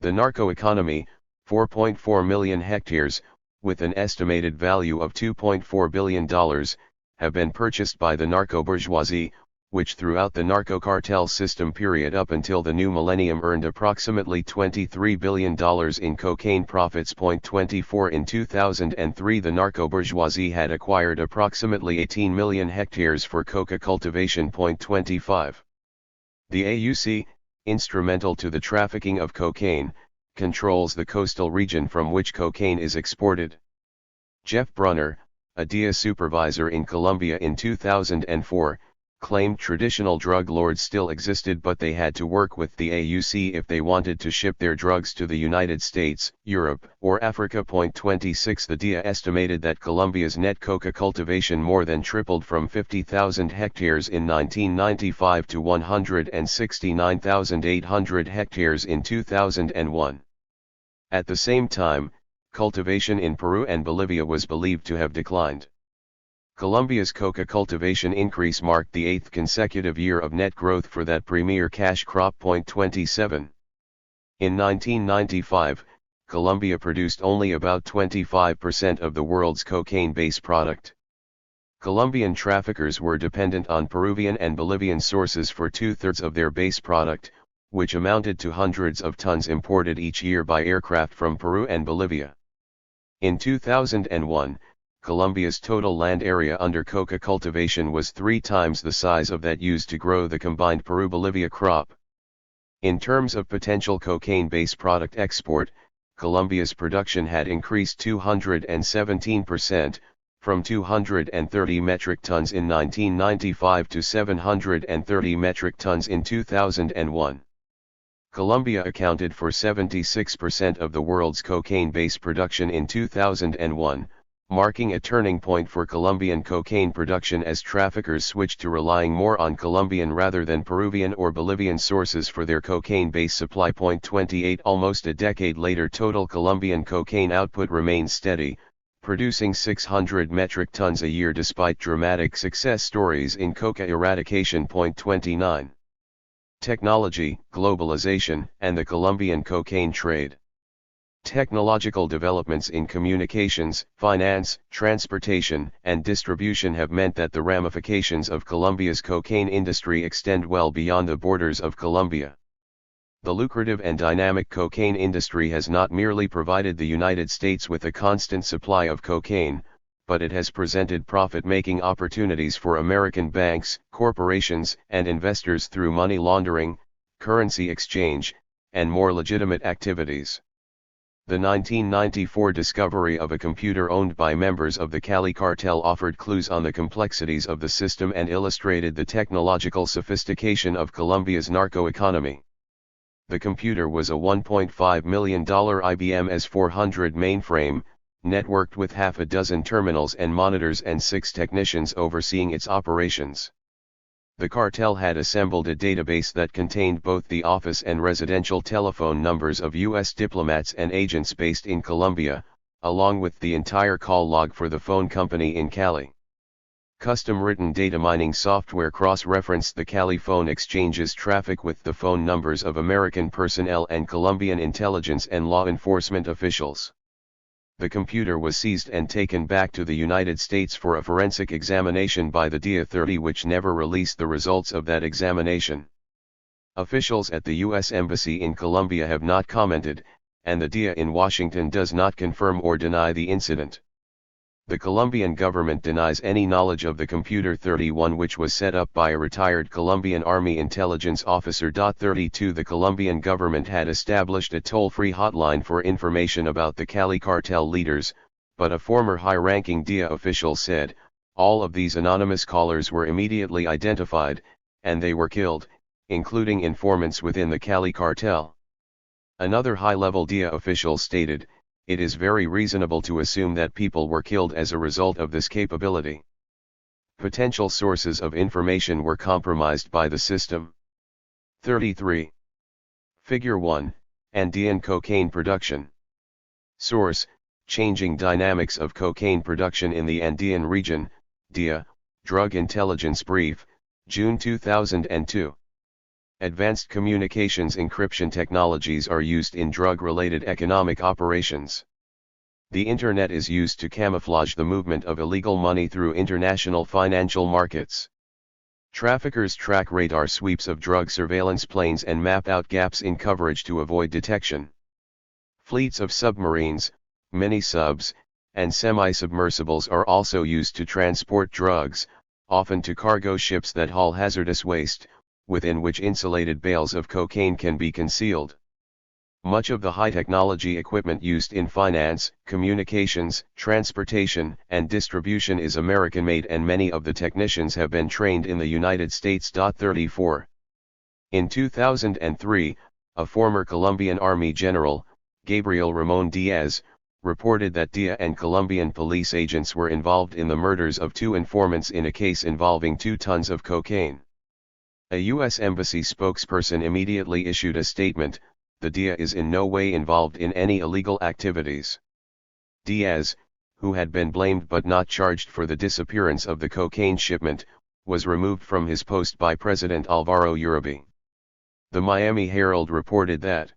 the narco economy. 4.4 million hectares, with an estimated value of $2.4 billion, have been purchased by the narco-bourgeoisie, which throughout the narco-cartel system period up until the new millennium earned approximately $23 billion in cocaine profits. 24 In 2003 the narco-bourgeoisie had acquired approximately 18 million hectares for coca cultivation. 25 The AUC, instrumental to the trafficking of cocaine, controls the coastal region from which cocaine is exported. Jeff Brunner, a DEA supervisor in Colombia in 2004, claimed traditional drug lords still existed, but they had to work with the AUC if they wanted to ship their drugs to the United States, Europe, or Africa. 26 The DEA estimated that Colombia's net coca cultivation more than tripled from 50,000 hectares in 1995 to 169,800 hectares in 2001. At the same time, cultivation in Peru and Bolivia was believed to have declined. Colombia's coca cultivation increase marked the 8th consecutive year of net growth for that premier cash crop. 27 In 1995, Colombia produced only about 25% of the world's cocaine base product. Colombian traffickers were dependent on Peruvian and Bolivian sources for 2/3 of their base product, which amounted to hundreds of tons imported each year by aircraft from Peru and Bolivia. In 2001, Colombia's total land area under coca cultivation was 3 times the size of that used to grow the combined Peru-Bolivia crop. In terms of potential cocaine base product export, Colombia's production had increased 217%, from 230 metric tons in 1995 to 730 metric tons in 2001. Colombia accounted for 76% of the world's cocaine base production in 2001, marking a turning point for Colombian cocaine production as traffickers switched to relying more on Colombian rather than Peruvian or Bolivian sources for their cocaine base supply. 28 Almost a decade later, total Colombian cocaine output remains steady, producing 600 metric tons a year despite dramatic success stories in coca eradication. 29 Technology, globalization, and the Colombian cocaine trade. Technological developments in communications, finance, transportation, and distribution have meant that the ramifications of Colombia's cocaine industry extend well beyond the borders of Colombia. The lucrative and dynamic cocaine industry has not merely provided the United States with a constant supply of cocaine, but it has presented profit-making opportunities for American banks, corporations, and investors through money laundering, currency exchange, and more legitimate activities. The 1994 discovery of a computer owned by members of the Cali cartel offered clues on the complexities of the system and illustrated the technological sophistication of Colombia's narco economy. The computer was a $1.5 million IBM S400 mainframe, networked with half a dozen terminals and monitors and 6 technicians overseeing its operations. The cartel had assembled a database that contained both the office and residential telephone numbers of U.S. diplomats and agents based in Colombia, along with the entire call log for the phone company in Cali. Custom-written data mining software cross-referenced the Cali phone exchange's traffic with the phone numbers of American personnel and Colombian intelligence and law enforcement officials. The computer was seized and taken back to the United States for a forensic examination by the DIA 30, which never released the results of that examination. Officials at the U.S. Embassy in Colombia have not commented, and the DIA in Washington does not confirm or deny the incident. The Colombian government denies any knowledge of the Computer 31, which was set up by a retired Colombian Army intelligence officer. 32 The Colombian government had established a toll-free hotline for information about the Cali cartel leaders, but a former high-ranking DIA official said, all of these anonymous callers were immediately identified, and they were killed, including informants within the Cali cartel. Another high-level DIA official stated, it is very reasonable to assume that people were killed as a result of this capability. Potential sources of information were compromised by the system. 33. Figure 1, Andean cocaine production. Source, Changing Dynamics of Cocaine Production in the Andean Region, DIA, Drug Intelligence Brief, June 2002. Advanced communications encryption technologies are used in drug-related economic operations. The Internet is used to camouflage the movement of illegal money through international financial markets. Traffickers track radar sweeps of drug surveillance planes and map out gaps in coverage to avoid detection. Fleets of submarines, mini-subs, and semi-submersibles are also used to transport drugs, often to cargo ships that haul hazardous waste, within which insulated bales of cocaine can be concealed. Much of the high-technology equipment used in finance, communications, transportation, and distribution is American-made, and many of the technicians have been trained in the United States. 34. In 2003, a former Colombian Army general, Gabriel Ramon Diaz, reported that DIA and Colombian police agents were involved in the murders of 2 informants in a case involving 2 tons of cocaine. A U.S. Embassy spokesperson immediately issued a statement, the DIA is in no way involved in any illegal activities. Diaz, who had been blamed but not charged for the disappearance of the cocaine shipment, was removed from his post by President Alvaro Uribe. The Miami Herald reported that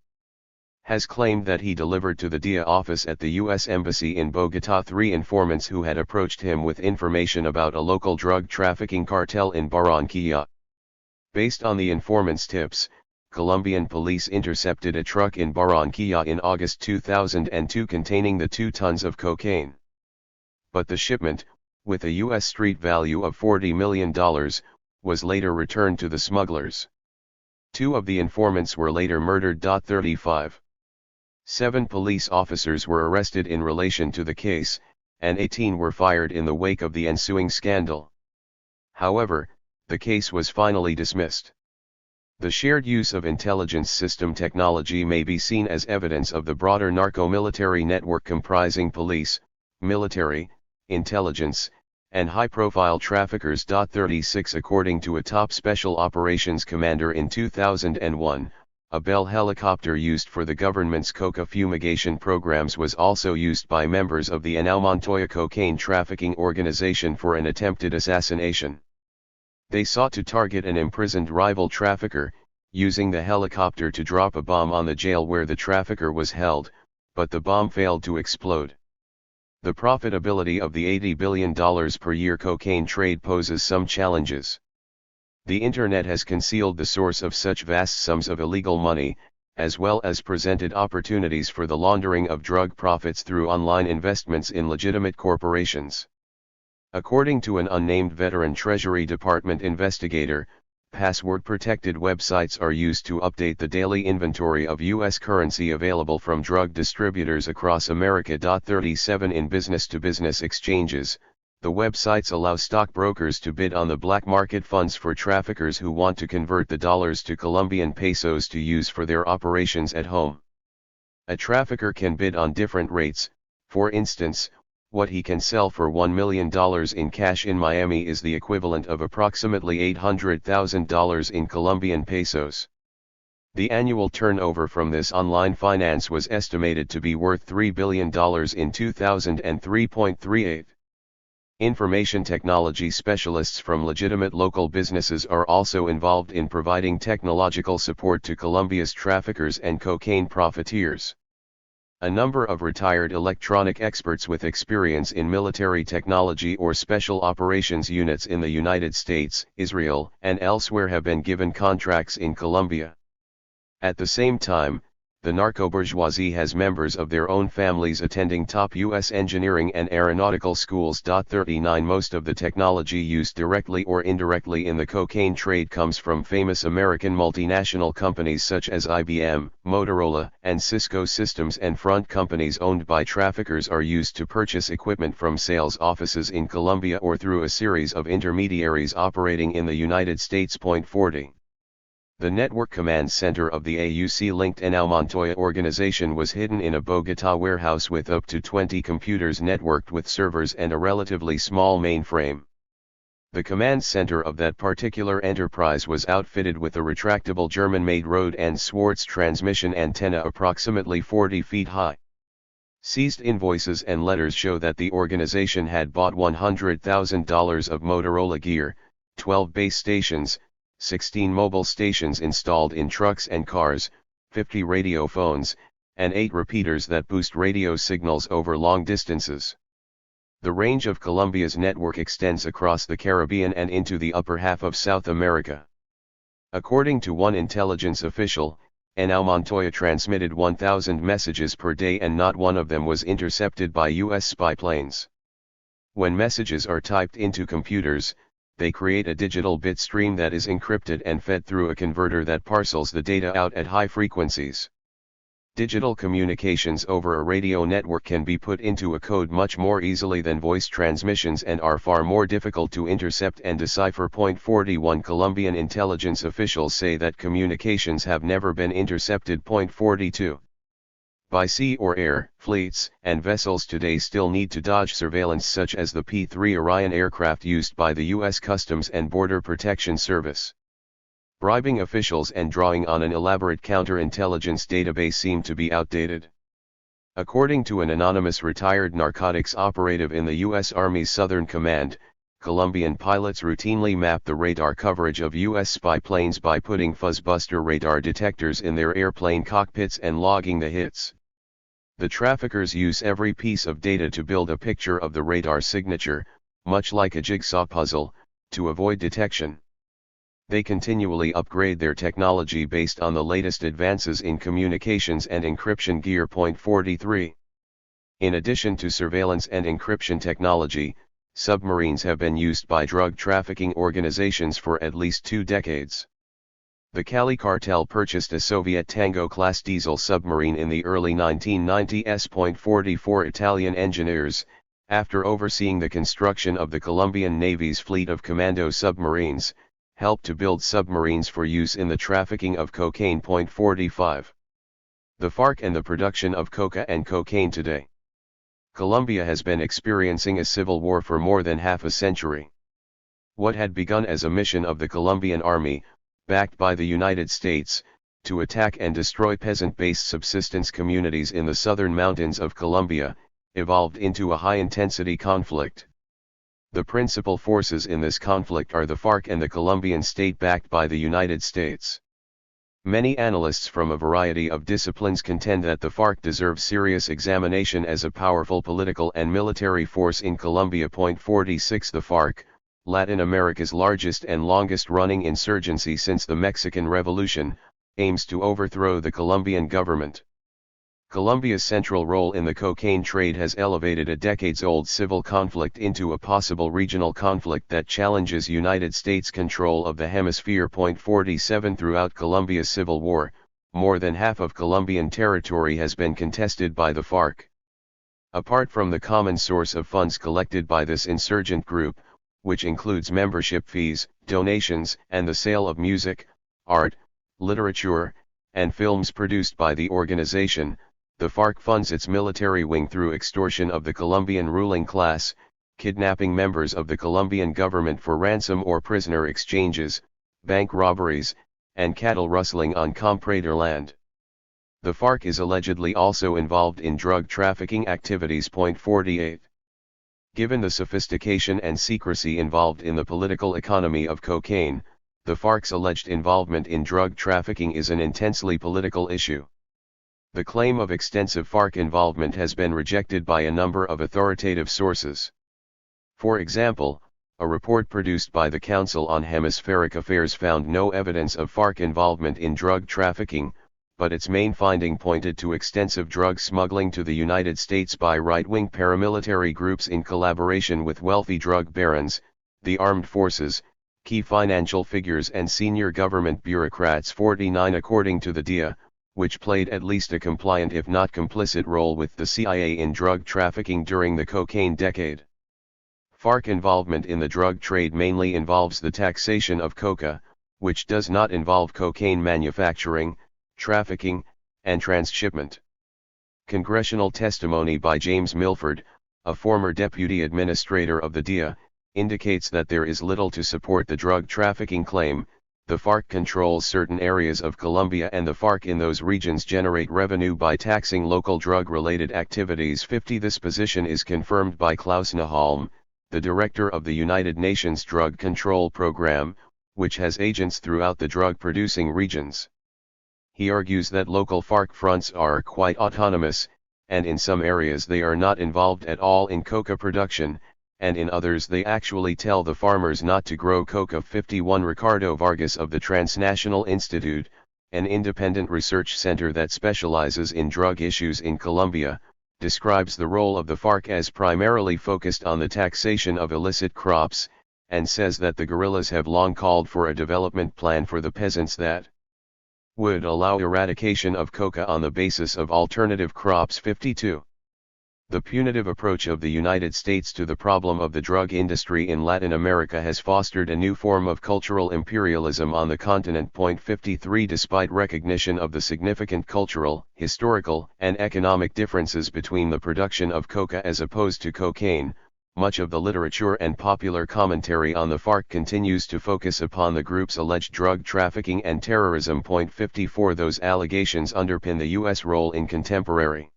has claimed that he delivered to the DIA office at the U.S. Embassy in Bogotá 3 informants who had approached him with information about a local drug trafficking cartel in Barranquilla. Based on the informant's tips, Colombian police intercepted a truck in Barranquilla in August 2002 containing the 2 tons of cocaine. But the shipment, with a U.S. street value of $40 million, was later returned to the smugglers. 2 of the informants were later murdered. 35. 7 police officers were arrested in relation to the case, and 18 were fired in the wake of the ensuing scandal. However, the case was finally dismissed. The shared use of intelligence system technology may be seen as evidence of the broader narco-military network comprising police, military, intelligence, and high-profile traffickers. 36 According to a top special operations commander in 2001, a Bell helicopter used for the government's coca fumigation programs was also used by members of the Henao Montoya cocaine trafficking organization for an attempted assassination. They sought to target an imprisoned rival trafficker, using the helicopter to drop a bomb on the jail where the trafficker was held, but the bomb failed to explode. The profitability of the $80 billion per year cocaine trade poses some challenges. The Internet has concealed the source of such vast sums of illegal money, as well as presented opportunities for the laundering of drug profits through online investments in legitimate corporations. According to an unnamed veteran Treasury Department investigator, password-protected websites are used to update the daily inventory of U.S. currency available from drug distributors across America. 37 In business-to-business exchanges, the The websites allow stockbrokers to bid on the black market funds for traffickers who want to convert the dollars to Colombian pesos to use for their operations at home. A trafficker can bid on different rates. For instance, what he can sell for $1 million in cash in Miami is the equivalent of approximately $800,000 in Colombian pesos. The annual turnover from this online finance was estimated to be worth $3 billion in 2003.38. Information technology specialists from legitimate local businesses are also involved in providing technological support to Colombia's traffickers and cocaine profiteers. A number of retired electronic experts with experience in military technology or special operations units in the United States, Israel, and elsewhere have been given contracts in Colombia. At the same time, the narco-bourgeoisie has members of their own families attending top U.S. engineering and aeronautical schools. 39 Most of the technology used directly or indirectly in the cocaine trade comes from famous American multinational companies such as IBM, Motorola, and Cisco Systems, and front companies owned by traffickers are used to purchase equipment from sales offices in Colombia or through a series of intermediaries operating in the United States. 40. The Network Command Center of the AUC-linked Henao Montoya organization was hidden in a Bogotá warehouse with up to 20 computers networked with servers and a relatively small mainframe. The command center of that particular enterprise was outfitted with a retractable German-made Rode and Schwartz transmission antenna approximately 40 feet high. Seized invoices and letters show that the organization had bought $100,000 of Motorola gear, 12 base stations, 16 mobile stations installed in trucks and cars, 50 radio phones, and 8 repeaters that boost radio signals over long distances. The range of Colombia's network extends across the Caribbean and into the upper half of South America. According to one intelligence official, Henao Montoya transmitted 1,000 messages per day and not one of them was intercepted by U.S. spy planes. When messages are typed into computers, they create a digital bit stream that is encrypted and fed through a converter that parcels the data out at high frequencies. Digital communications over a radio network can be put into a code much more easily than voice transmissions and are far more difficult to intercept and decipher. 41 Colombian intelligence officials say that communications have never been intercepted. 42 By sea or air, fleets and vessels today still need to dodge surveillance such as the P-3 Orion aircraft used by the U.S. Customs and Border Protection Service. Bribing officials and drawing on an elaborate counterintelligence database seem to be outdated. According to an anonymous retired narcotics operative in the U.S. Army's Southern Command, Colombian pilots routinely map the radar coverage of U.S. spy planes by putting fuzzbuster radar detectors in their airplane cockpits and logging the hits. The traffickers use every piece of data to build a picture of the radar signature, much like a jigsaw puzzle, to avoid detection. They continually upgrade their technology based on the latest advances in communications and encryption gear. 43 In addition to surveillance and encryption technology, submarines have been used by drug trafficking organizations for at least 2 decades. The Cali cartel purchased a Soviet Tango-class diesel submarine in the early 1990s. 44 Italian engineers, after overseeing the construction of the Colombian Navy's fleet of commando submarines, helped to build submarines for use in the trafficking of cocaine. 45 The FARC and the production of coca and cocaine today. Colombia has been experiencing a civil war for more than half a century. What had begun as a mission of the Colombian army, backed by the United States, to attack and destroy peasant-based subsistence communities in the southern mountains of Colombia, evolved into a high-intensity conflict. The principal forces in this conflict are the FARC and the Colombian state backed by the United States. Many analysts from a variety of disciplines contend that the FARC deserve serious examination as a powerful political and military force in Colombia. 46 The FARC, Latin America's largest and longest-running insurgency since the Mexican Revolution, aims to overthrow the Colombian government. Colombia's central role in the cocaine trade has elevated a decades-old civil conflict into a possible regional conflict that challenges United States control of the hemisphere. 47 Throughout Colombia's civil war, more than half of Colombian territory has been contested by the FARC. Apart from the common source of funds collected by this insurgent group, which includes membership fees, donations, and the sale of music, art, literature, and films produced by the organization, the FARC funds its military wing through extortion of the Colombian ruling class, kidnapping members of the Colombian government for ransom or prisoner exchanges, bank robberies, and cattle rustling on comprador land. The FARC is allegedly also involved in drug trafficking activities. 48. Given the sophistication and secrecy involved in the political economy of cocaine, the FARC's alleged involvement in drug trafficking is an intensely political issue. The claim of extensive FARC involvement has been rejected by a number of authoritative sources. For example, a report produced by the Council on Hemispheric Affairs found no evidence of FARC involvement in drug trafficking, but its main finding pointed to extensive drug smuggling to the United States by right-wing paramilitary groups in collaboration with wealthy drug barons, the armed forces, key financial figures and senior government bureaucrats. 49 According to the DIA, which played at least a compliant if not complicit role with the CIA in drug trafficking during the cocaine decade. FARC involvement in the drug trade mainly involves the taxation of coca, which does not involve cocaine manufacturing, trafficking, and transshipment. Congressional testimony by James Milford, a former deputy administrator of the DIA, indicates that there is little to support the drug trafficking claim. The FARC controls certain areas of Colombia and the FARC in those regions generate revenue by taxing local drug-related activities. 50 This position is confirmed by Klaus Nahalm, the director of the United Nations Drug Control Program, which has agents throughout the drug-producing regions. He argues that local FARC fronts are quite autonomous, and in some areas they are not involved at all in coca production, and in others they actually tell the farmers not to grow coca. 51 Ricardo Vargas of the Transnational Institute, an independent research center that specializes in drug issues in Colombia, describes the role of the FARC as primarily focused on the taxation of illicit crops, and says that the guerrillas have long called for a development plan for the peasants that would allow eradication of coca on the basis of alternative crops. 52. The punitive approach of the United States to the problem of the drug industry in Latin America has fostered a new form of cultural imperialism on the continent. 53 Despite recognition of the significant cultural, historical, and economic differences between the production of coca as opposed to cocaine, much of the literature and popular commentary on the FARC continues to focus upon the group's alleged drug trafficking and terrorism. 54 Those allegations underpin the U.S. role in contemporary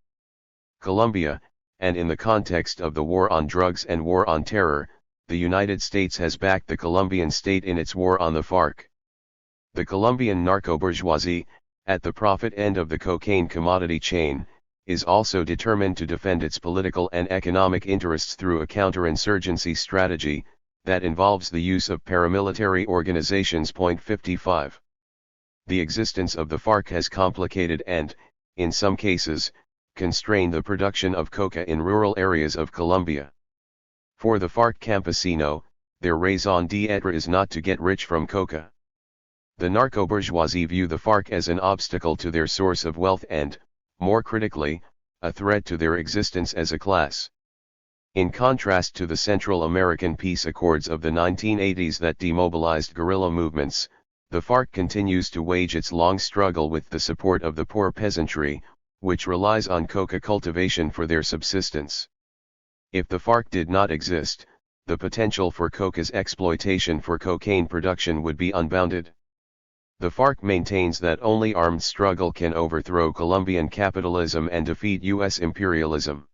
Colombia, and in the context of the war on drugs and war on terror, the United States has backed the Colombian state in its war on the FARC. The Colombian narco-bourgeoisie, at the profit end of the cocaine commodity chain, is also determined to defend its political and economic interests through a counterinsurgency strategy that involves the use of paramilitary organizations. 55. The existence of the FARC has complicated and, in some cases, constrained the production of coca in rural areas of Colombia. For the FARC campesino, their raison d'etre is not to get rich from coca. The narco-bourgeoisie view the FARC as an obstacle to their source of wealth and, more critically, a threat to their existence as a class. In contrast to the Central American peace accords of the 1980s that demobilized guerrilla movements, the FARC continues to wage its long struggle with the support of the poor peasantry, which relies on coca cultivation for their subsistence. If the FARC did not exist, the potential for coca's exploitation for cocaine production would be unbounded. The FARC maintains that only armed struggle can overthrow Colombian capitalism and defeat U.S. imperialism.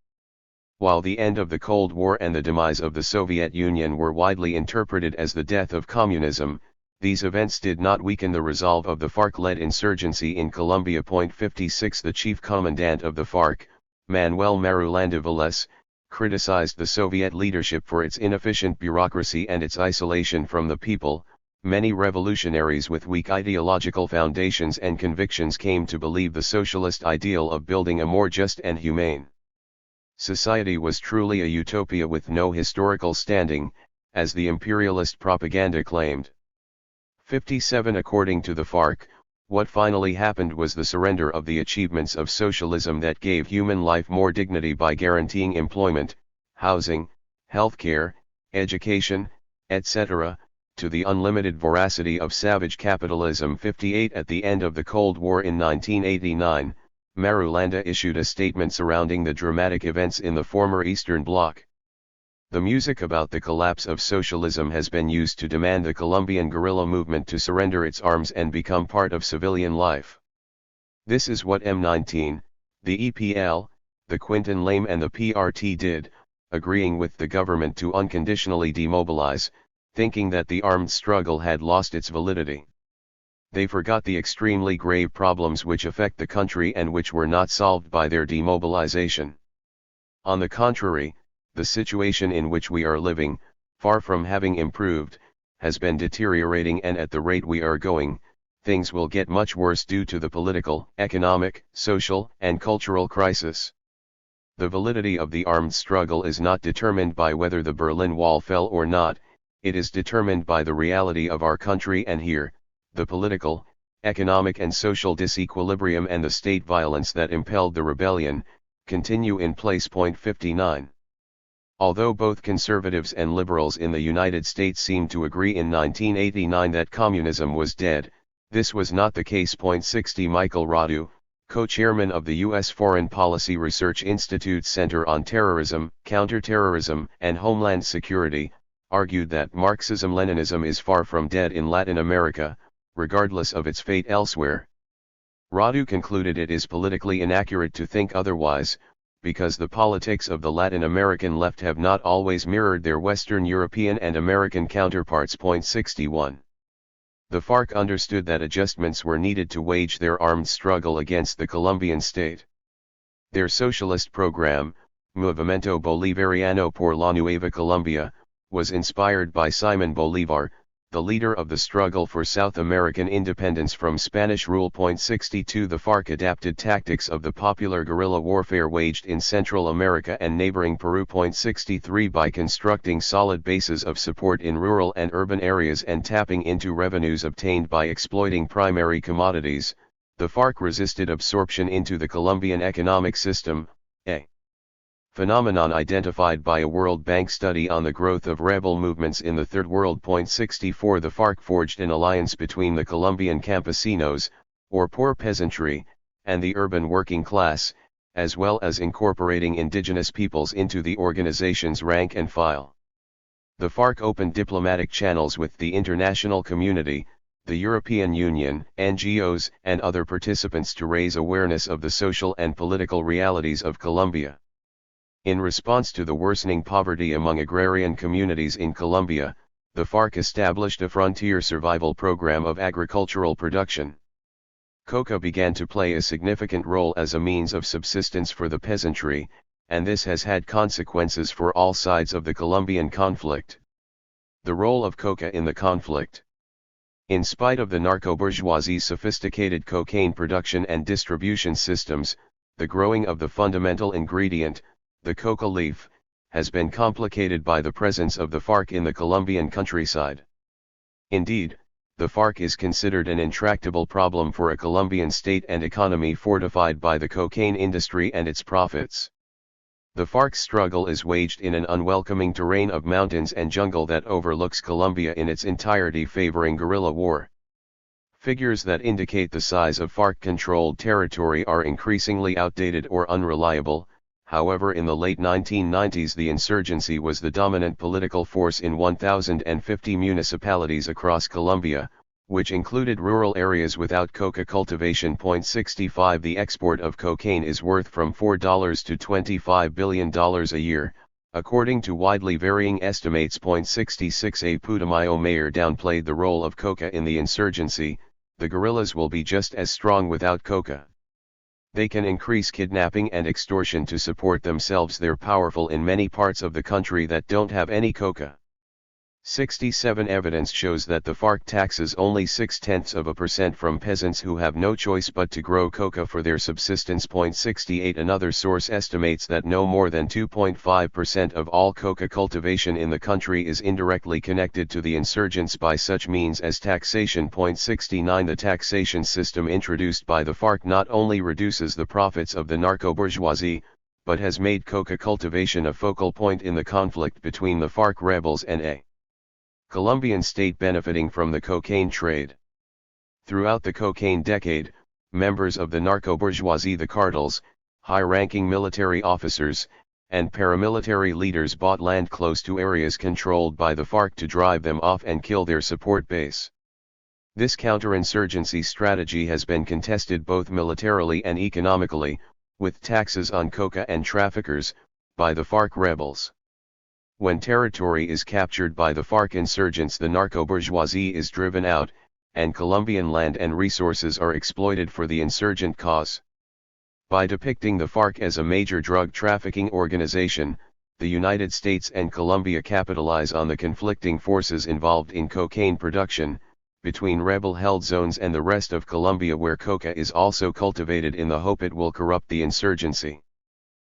While the end of the Cold War and the demise of the Soviet Union were widely interpreted as the death of communism, these events did not weaken the resolve of the FARC-led insurgency in Colombia. 56 The chief commandant of the FARC, Manuel Marulanda Vélez, criticized the Soviet leadership for its inefficient bureaucracy and its isolation from the people. Many revolutionaries with weak ideological foundations and convictions came to believe the socialist ideal of building a more just and humane society was truly a utopia with no historical standing, as the imperialist propaganda claimed. 57 According to the FARC, What finally happened was the surrender of the achievements of socialism that gave human life more dignity by guaranteeing employment, housing, healthcare, education, etc., to the unlimited voracity of savage capitalism. 58 At the end of the Cold War in 1989, Marulanda issued a statement surrounding the dramatic events in the former Eastern Bloc. The music about the collapse of socialism has been used to demand the Colombian guerrilla movement to surrender its arms and become part of civilian life. This is what M19, the EPL, the Quintin Lame and the PRT did, agreeing with the government to unconditionally demobilize, thinking that the armed struggle had lost its validity. They forgot the extremely grave problems which affect the country and which were not solved by their demobilization. On the contrary, the situation in which we are living, far from having improved, has been deteriorating, and at the rate we are going, things will get much worse due to the political, economic, social, and cultural crisis. The validity of the armed struggle is not determined by whether the Berlin Wall fell or not, it is determined by the reality of our country, and here, the political, economic and social disequilibrium and the state violence that impelled the rebellion, continue in place. 59. Although both conservatives and liberals in the United States seemed to agree in 1989 that communism was dead, this was not the case. 60 Michael Radu, co-chairman of the U.S. Foreign Policy Research Institute's Center on Terrorism, Counterterrorism, and Homeland Security, argued that Marxism-Leninism is far from dead in Latin America, regardless of its fate elsewhere. Radu concluded it is politically inaccurate to think otherwise, because the politics of the Latin American left have not always mirrored their Western European and American counterparts. 61. The FARC understood that adjustments were needed to wage their armed struggle against the Colombian state. Their socialist program, Movimiento Bolivariano por la Nueva Colombia, was inspired by Simón Bolívar, the leader of the struggle for South American independence from Spanish rule. 62 The FARC adapted tactics of the popular guerrilla warfare waged in Central America and neighboring Peru. 63 By constructing solid bases of support in rural and urban areas and tapping into revenues obtained by exploiting primary commodities, the FARC resisted absorption into the Colombian economic system, a phenomenon identified by a World Bank study on the growth of rebel movements in the Third World. 64 The FARC forged an alliance between the Colombian campesinos, or poor peasantry, and the urban working class, as well as incorporating indigenous peoples into the organization's rank and file. The FARC opened diplomatic channels with the international community, the European Union, NGOs, and other participants to raise awareness of the social and political realities of Colombia. In response to the worsening poverty among agrarian communities in Colombia, the FARC established a frontier survival program of agricultural production. Coca began to play a significant role as a means of subsistence for the peasantry, and this has had consequences for all sides of the Colombian conflict. The role of coca in the conflict. In spite of the narco-bourgeoisie's sophisticated cocaine production and distribution systems, the growing of the fundamental ingredient, the coca leaf, has been complicated by the presence of the FARC in the Colombian countryside. Indeed, the FARC is considered an intractable problem for a Colombian state and economy fortified by the cocaine industry and its profits. The FARC's struggle is waged in an unwelcoming terrain of mountains and jungle that overlooks Colombia in its entirety, favoring guerrilla war. Figures that indicate the size of FARC-controlled territory are increasingly outdated or unreliable. However, in the late 1990s the insurgency was the dominant political force in 1,050 municipalities across Colombia, which included rural areas without coca cultivation. 65 The export of cocaine is worth from $4 to $25 billion a year, according to widely varying estimates. 66 A Putumayo mayor downplayed the role of coca in the insurgency. The guerrillas will be just as strong without coca. They can increase kidnapping and extortion to support themselves. They're powerful in many parts of the country that don't have any coca. 67 Evidence shows that the FARC taxes only 0.6% from peasants who have no choice but to grow coca for their subsistence. 68 Another source estimates that no more than 2.5% of all coca cultivation in the country is indirectly connected to the insurgents by such means as taxation. 69 The taxation system introduced by the FARC not only reduces the profits of the narco-bourgeoisie, but has made coca cultivation a focal point in the conflict between the FARC rebels and a Colombian state benefiting from the cocaine trade. Throughout the cocaine decade, members of the narco-bourgeoisie, the cartels, high-ranking military officers, and paramilitary leaders bought land close to areas controlled by the FARC to drive them off and kill their support base. This counterinsurgency strategy has been contested both militarily and economically, with taxes on coca and traffickers, by the FARC rebels. When territory is captured by the FARC insurgents, the narco-bourgeoisie is driven out, and Colombian land and resources are exploited for the insurgent cause. By depicting the FARC as a major drug trafficking organization, the United States and Colombia capitalize on the conflicting forces involved in cocaine production, between rebel-held zones and the rest of Colombia where coca is also cultivated in the hope it will corrupt the insurgency.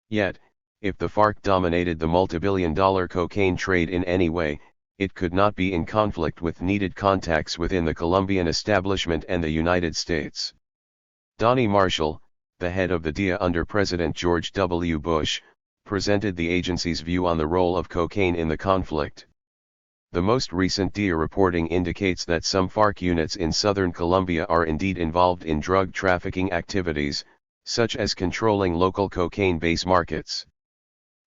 Yet, if the FARC dominated the multibillion-dollar cocaine trade in any way, it could not be in conflict with needed contacts within the Colombian establishment and the United States. Donnie Marshall, the head of the DEA under President George W. Bush, presented the agency's view on the role of cocaine in the conflict. The most recent DEA reporting indicates that some FARC units in southern Colombia are indeed involved in drug trafficking activities, such as controlling local cocaine base markets.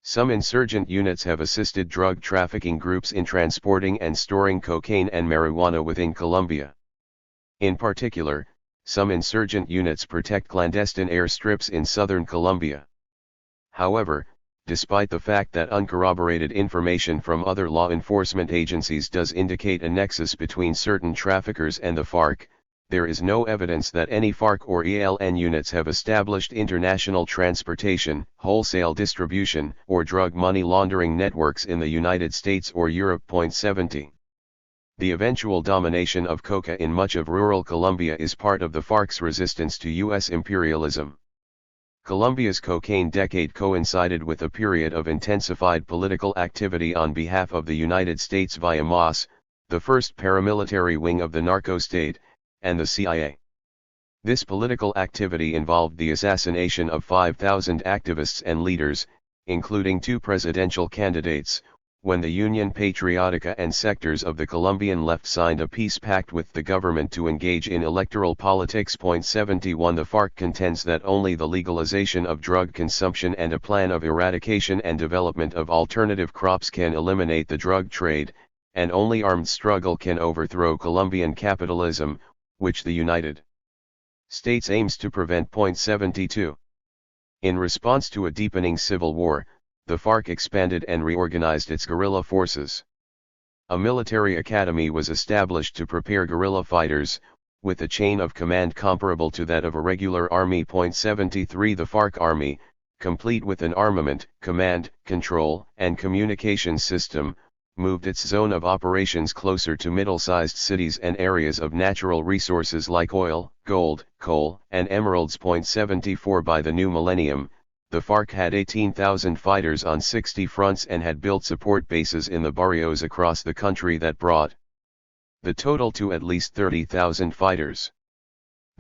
Some insurgent units have assisted drug trafficking groups in transporting and storing cocaine and marijuana within Colombia. In particular, some insurgent units protect clandestine airstrips in southern Colombia. However, despite the fact that uncorroborated information from other law enforcement agencies does indicate a nexus between certain traffickers and the FARC, there is no evidence that any FARC or ELN units have established international transportation, wholesale distribution, or drug money laundering networks in the United States or Europe. 70. The eventual domination of coca in much of rural Colombia is part of the FARC's resistance to U.S. imperialism. Colombia's cocaine decade coincided with a period of intensified political activity on behalf of the United States via MAS, the first paramilitary wing of the narco-state, and the CIA. This political activity involved the assassination of 5,000 activists and leaders, including 2 presidential candidates, when the Union Patriotica and sectors of the Colombian left signed a peace pact with the government to engage in electoral politics. 71 The FARC contends that only the legalization of drug consumption and a plan of eradication and development of alternative crops can eliminate the drug trade, and only armed struggle can overthrow Colombian capitalism, which the United States aims to prevent. 72. In response to a deepening civil war, the FARC expanded and reorganized its guerrilla forces. A military academy was established to prepare guerrilla fighters, with a chain of command comparable to that of a regular army. 73 The FARC army, complete with an armament, command, control, and communication system, moved its zone of operations closer to middle-sized cities and areas of natural resources like oil, gold, coal, and emeralds. 74 By the new millennium, the FARC had 18,000 fighters on 60 fronts and had built support bases in the barrios across the country that brought the total to at least 30,000 fighters.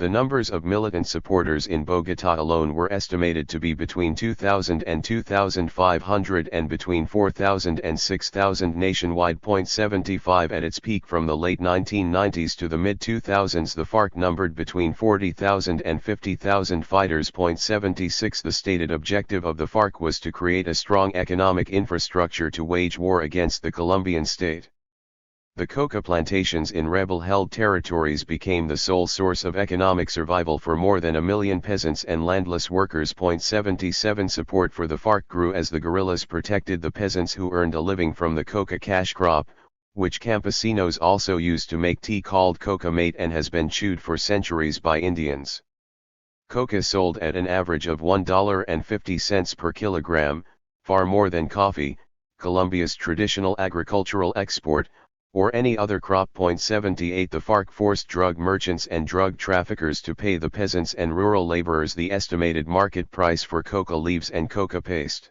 The numbers of militant supporters in Bogotá alone were estimated to be between 2,000 and 2,500 and between 4,000 and 6,000 nationwide. 75 At its peak from the late 1990s to the mid-2000s, the FARC numbered between 40,000 and 50,000 fighters. 76 The stated objective of the FARC was to create a strong economic infrastructure to wage war against the Colombian state. The coca plantations in rebel-held territories became the sole source of economic survival for more than 1 million peasants and landless workers. 77 Support for the FARC grew as the guerrillas protected the peasants who earned a living from the coca cash crop, which campesinos also used to make tea called coca mate and has been chewed for centuries by Indians. Coca sold at an average of $1.50 per kilogram, far more than coffee, Colombia's traditional agricultural export, or any other crop. 78 The FARC forced drug merchants and drug traffickers to pay the peasants and rural laborers the estimated market price for coca leaves and coca paste.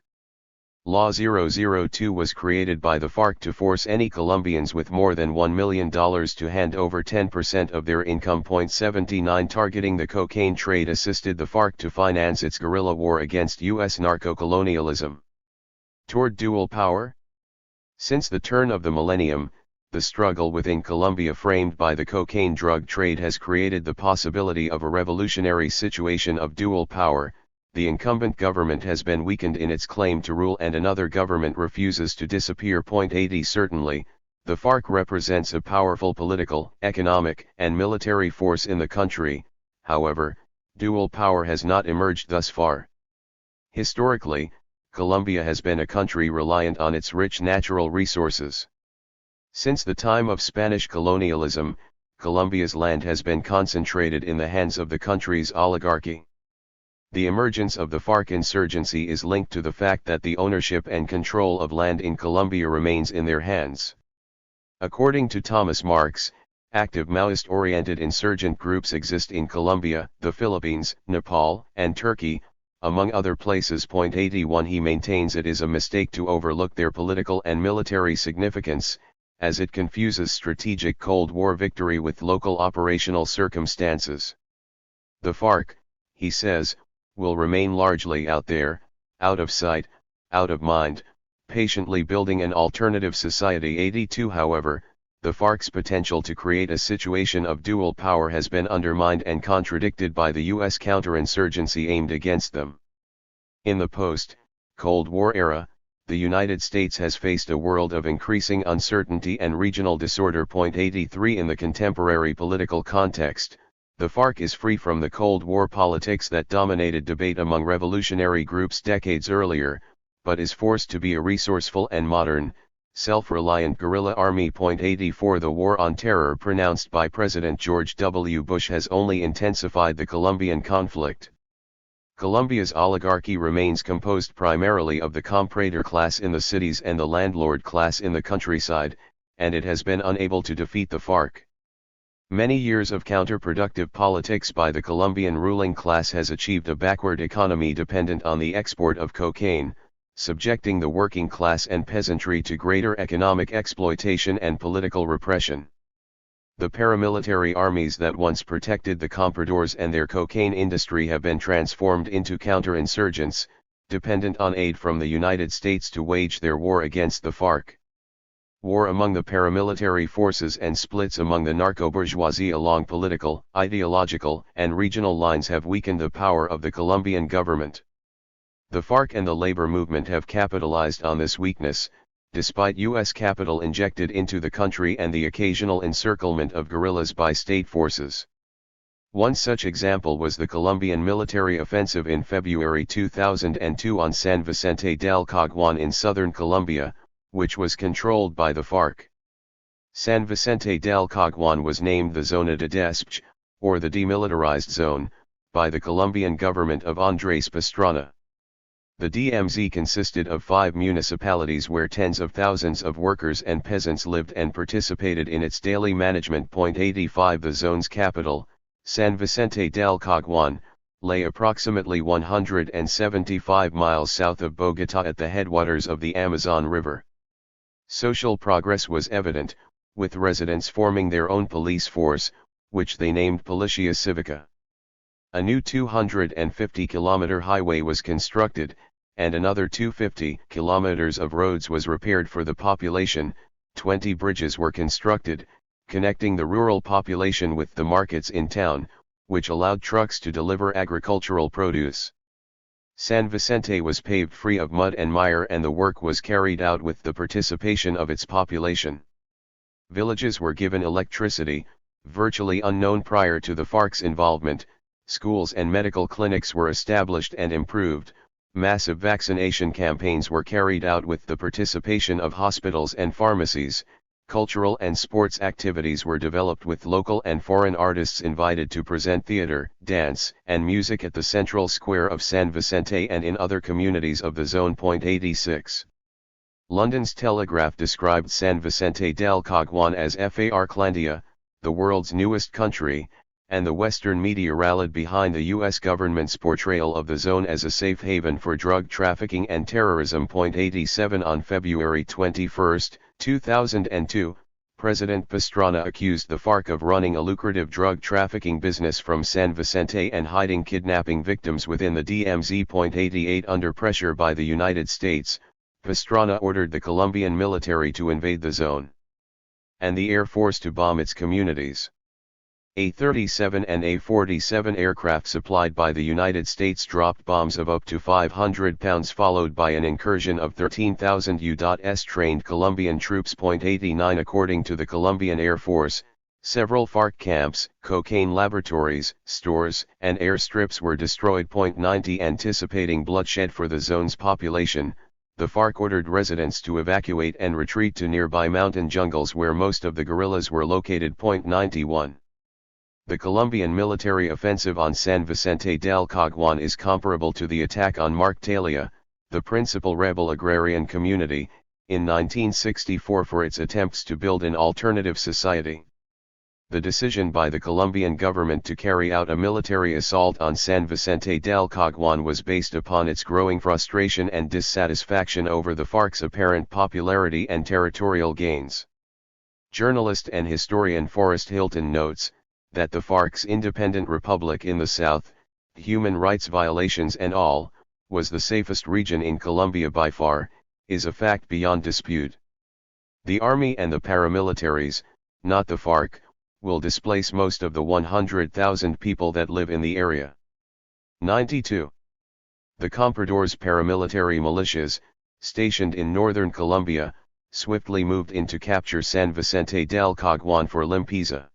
Law 002 was created by the FARC to force any Colombians with more than $1 million to hand over 10% of their income. 79 Targeting the cocaine trade assisted the FARC to finance its guerrilla war against U.S. narco-colonialism. Toward dual power? Since the turn of the millennium, the struggle within Colombia framed by the cocaine drug trade has created the possibility of a revolutionary situation of dual power. The incumbent government has been weakened in its claim to rule and another government refuses to disappear. 80 Certainly, the FARC represents a powerful political, economic, and military force in the country. However, dual power has not emerged thus far. Historically, Colombia has been a country reliant on its rich natural resources. Since the time of Spanish colonialism, Colombia's land has been concentrated in the hands of the country's oligarchy. The emergence of the FARC insurgency is linked to the fact that the ownership and control of land in Colombia remains in their hands. According to Thomas Marks, active Maoist-oriented insurgent groups exist in Colombia, the Philippines, Nepal, and Turkey, among other places. 81 He maintains it is a mistake to overlook their political and military significance, as it confuses strategic Cold War victory with local operational circumstances. The FARC, he says, will remain largely out there, out of sight, out of mind, patiently building an alternative society. 82 However, the FARC's potential to create a situation of dual power has been undermined and contradicted by the U.S. counterinsurgency aimed against them. In the post-Cold War era, the United States has faced a world of increasing uncertainty and regional disorder. 83 In the contemporary political context, the FARC is free from the Cold War politics that dominated debate among revolutionary groups decades earlier, but is forced to be a resourceful and modern, self-reliant guerrilla army. 84 The war on terror pronounced by President George W. Bush has only intensified the Colombian conflict. Colombia's oligarchy remains composed primarily of the comprador class in the cities and the landlord class in the countryside, and it has been unable to defeat the FARC. Many years of counterproductive politics by the Colombian ruling class has achieved a backward economy dependent on the export of cocaine, subjecting the working class and peasantry to greater economic exploitation and political repression. The paramilitary armies that once protected the compradors and their cocaine industry have been transformed into counterinsurgents, dependent on aid from the United States to wage their war against the FARC. War among the paramilitary forces and splits among the narco-bourgeoisie along political, ideological, and regional lines have weakened the power of the Colombian government. The FARC and the labor movement have capitalized on this weakness, despite U.S. capital injected into the country and the occasional encirclement of guerrillas by state forces. One such example was the Colombian military offensive in February 2002 on San Vicente del Caguán in southern Colombia, which was controlled by the FARC. San Vicente del Caguán was named the Zona de Despeche, or the Demilitarized Zone, by the Colombian government of Andrés Pastrana. The DMZ consisted of 5 municipalities where tens of thousands of workers and peasants lived and participated in its daily management. 85 The zone's capital, San Vicente del Caguán, lay approximately 175 miles south of Bogotá at the headwaters of the Amazon River. Social progress was evident, with residents forming their own police force, which they named Policia Cívica. A new 250-kilometer highway was constructed, and another 250 kilometers of roads was repaired for the population. 20 bridges were constructed, connecting the rural population with the markets in town, which allowed trucks to deliver agricultural produce. San Vicente was paved free of mud and mire, and the work was carried out with the participation of its population. Villages were given electricity, virtually unknown prior to the FARC's involvement. Schools and medical clinics were established and improved. Massive vaccination campaigns were carried out with the participation of hospitals and pharmacies. Cultural and sports activities were developed with local and foreign artists invited to present theater, dance, and music at the central square of San Vicente and in other communities of the zone. 86. London's Telegraph described San Vicente del Caguán as Farclandia, the world's newest country, and the Western media rallied behind the U.S. government's portrayal of the zone as a safe haven for drug trafficking and terrorism. 87 On February 21, 2002, President Pastrana accused the FARC of running a lucrative drug trafficking business from San Vicente and hiding kidnapping victims within the DMZ. 88 Under pressure by the United States, Pastrana ordered the Colombian military to invade the zone and the Air Force to bomb its communities. A-37 and A-47 aircraft supplied by the United States dropped bombs of up to 500 pounds, followed by an incursion of 13,000 U.S. trained Colombian troops. 89 According to the Colombian Air Force, several FARC camps, cocaine laboratories, stores, and airstrips were destroyed. 90 Anticipating bloodshed for the zone's population, the FARC ordered residents to evacuate and retreat to nearby mountain jungles where most of the guerrillas were located. 91 The Colombian military offensive on San Vicente del Caguán is comparable to the attack on Marktalia, the principal rebel agrarian community, in 1964 for its attempts to build an alternative society. The decision by the Colombian government to carry out a military assault on San Vicente del Caguán was based upon its growing frustration and dissatisfaction over the FARC's apparent popularity and territorial gains. Journalist and historian Forrest Hilton notes that the FARC's independent republic in the south, human rights violations and all, was the safest region in Colombia by far, is a fact beyond dispute. The army and the paramilitaries, not the FARC, will displace most of the 100,000 people that live in the area. 92. The Comprador's paramilitary militias, stationed in northern Colombia, swiftly moved in to capture San Vicente del Caguán for Limpieza.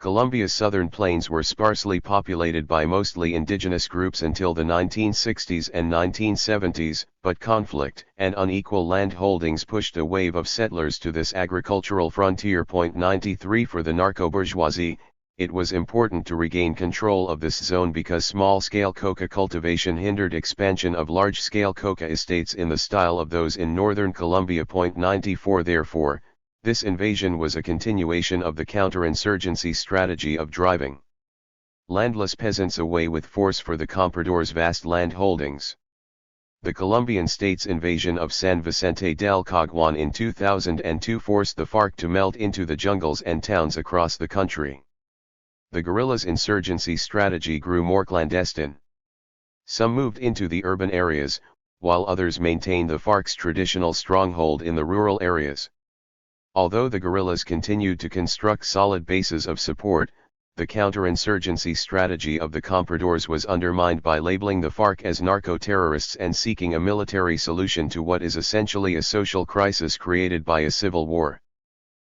Colombia's southern plains were sparsely populated by mostly indigenous groups until the 1960s and 1970s, but conflict and unequal land holdings pushed a wave of settlers to this agricultural frontier. 93 For the narco-bourgeoisie, it was important to regain control of this zone because small-scale coca cultivation hindered expansion of large-scale coca estates in the style of those in northern Colombia. 94 Therefore, this invasion was a continuation of the counterinsurgency strategy of driving landless peasants away with force for the Comprador's vast land holdings. The Colombian state's invasion of San Vicente del Caguán in 2002 forced the FARC to melt into the jungles and towns across the country. The guerrillas' insurgency strategy grew more clandestine. Some moved into the urban areas, while others maintained the FARC's traditional stronghold in the rural areas. Although the guerrillas continued to construct solid bases of support, the counterinsurgency strategy of the Compradors was undermined by labeling the FARC as narco-terrorists and seeking a military solution to what is essentially a social crisis created by a civil war.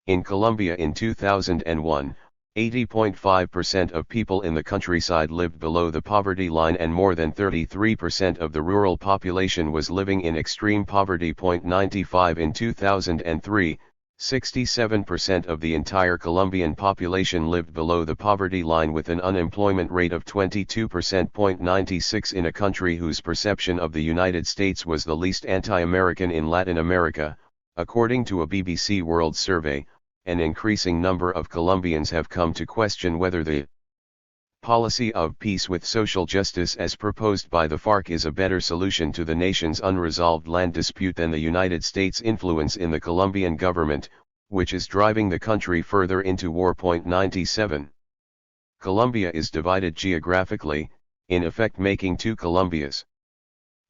In Colombia in 2001, 80.5% of people in the countryside lived below the poverty line and more than 33% of the rural population was living in extreme poverty. 95 In 2003, 67% of the entire Colombian population lived below the poverty line with an unemployment rate of 22%. 96 In a country whose perception of the United States was the least anti-American in Latin America, according to a BBC World Survey, an increasing number of Colombians have come to question whether the policy of peace with social justice as proposed by the FARC is a better solution to the nation's unresolved land dispute than the United States' influence in the Colombian government, which is driving the country further into war. 97. Colombia is divided geographically, in effect making two Colombias.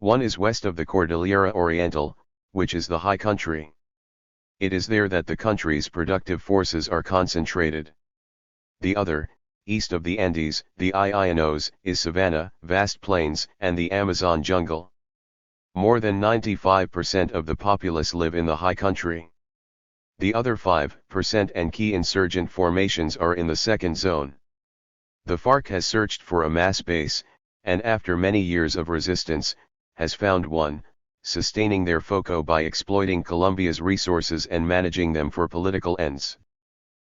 One is west of the Cordillera Oriental, which is the high country. It is there that the country's productive forces are concentrated. The other, east of the Andes, the Llanos, is savanna, vast plains, and the Amazon jungle. More than 95% of the populace live in the high country. The other 5% and key insurgent formations are in the second zone. The FARC has searched for a mass base, and after many years of resistance, has found one, sustaining their foco by exploiting Colombia's resources and managing them for political ends.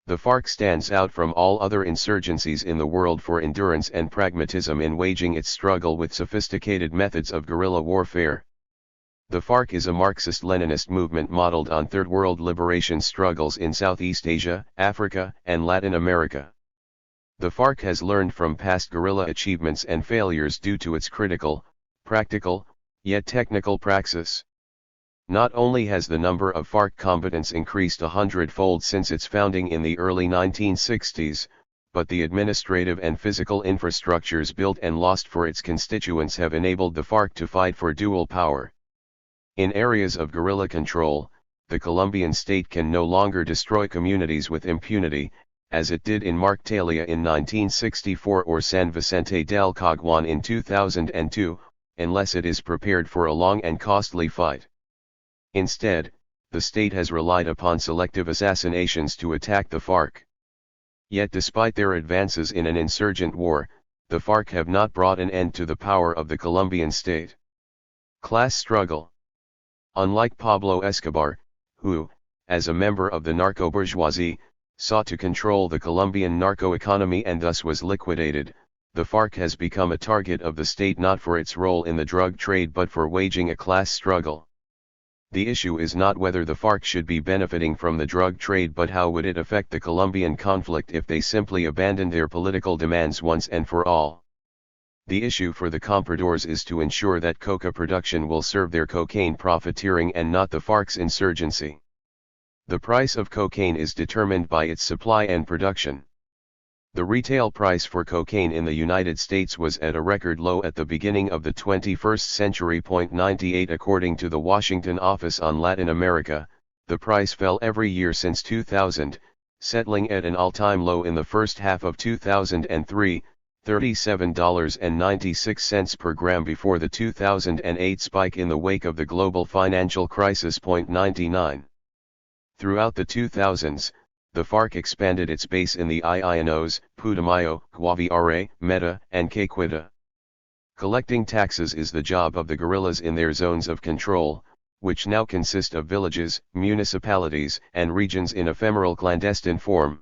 The FARC stands out from all other insurgencies in the world for endurance and pragmatism in waging its struggle with sophisticated methods of guerrilla warfare. The FARC is a Marxist-Leninist movement modeled on Third World liberation struggles in Southeast Asia, Africa, and Latin America. The FARC has learned from past guerrilla achievements and failures due to its critical, practical, yet technical praxis. Not only has the number of FARC combatants increased 100-fold since its founding in the early 1960s, but the administrative and physical infrastructures built and lost for its constituents have enabled the FARC to fight for dual power. In areas of guerrilla control, the Colombian state can no longer destroy communities with impunity, as it did in Marktalia in 1964 or San Vicente del Caguan in 2002, unless it is prepared for a long and costly fight. Instead, the state has relied upon selective assassinations to attack the FARC. Yet despite their advances in an insurgent war, the FARC have not brought an end to the power of the Colombian state. Class struggle. Unlike Pablo Escobar, who, as a member of the narco-bourgeoisie, sought to control the Colombian narco-economy and thus was liquidated, the FARC has become a target of the state not for its role in the drug trade but for waging a class struggle. The issue is not whether the FARC should be benefiting from the drug trade but how would it affect the Colombian conflict if they simply abandoned their political demands once and for all. The issue for the compradors is to ensure that coca production will serve their cocaine profiteering and not the FARC's insurgency. The price of cocaine is determined by its supply and production. The retail price for cocaine in the United States was at a record low at the beginning of the 21st century. 98 According to the Washington Office on Latin America, the price fell every year since 2000, settling at an all-time low in the first half of 2003, $37.96 per gram before the 2008 spike in the wake of the global financial crisis. 99. Throughout the 2000s, the FARC expanded its base in the Llanos, Putumayo, Guaviare, Meta, and Caqueta. Collecting taxes is the job of the guerrillas in their zones of control, which now consist of villages, municipalities, and regions in ephemeral clandestine form.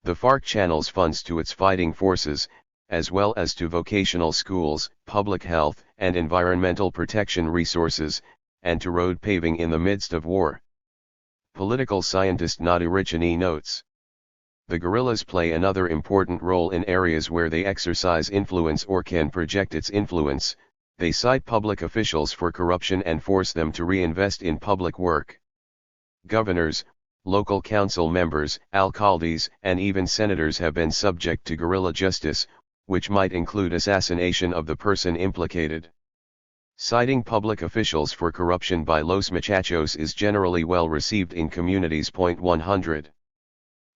The FARC channels funds to its fighting forces, as well as to vocational schools, public health and environmental protection resources, and to road paving in the midst of war. Political scientist Nadi Richani notes. The guerrillas play another important role in areas where they exercise influence or can project its influence. They cite public officials for corruption and force them to reinvest in public work. Governors, local council members, alcaldes, and even senators have been subject to guerrilla justice, which might include assassination of the person implicated. Citing public officials for corruption by Los Muchachos is generally well received in communities. 100.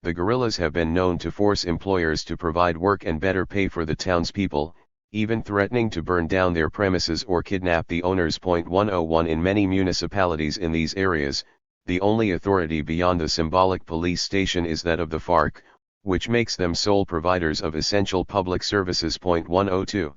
The guerrillas have been known to force employers to provide work and better pay for the townspeople, even threatening to burn down their premises or kidnap the owners. 101 In many municipalities in these areas, the only authority beyond the symbolic police station is that of the FARC, which makes them sole providers of essential public services. 102.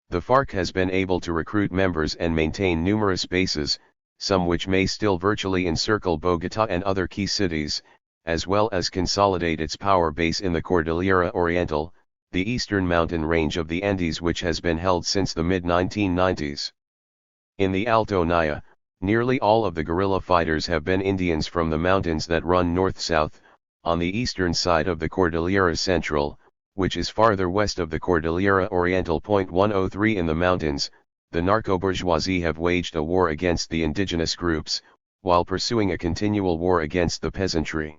The FARC has been able to recruit members and maintain numerous bases, some which may still virtually encircle Bogotá and other key cities, as well as consolidate its power base in the Cordillera Oriental, the eastern mountain range of the Andes, which has been held since the mid-1990s. In the Alto Naya, nearly all of the guerrilla fighters have been Indians from the mountains that run north-south, on the eastern side of the Cordillera Central, which is farther west of the Cordillera Oriental. 103 In the mountains, the narco-bourgeoisie have waged a war against the indigenous groups, while pursuing a continual war against the peasantry.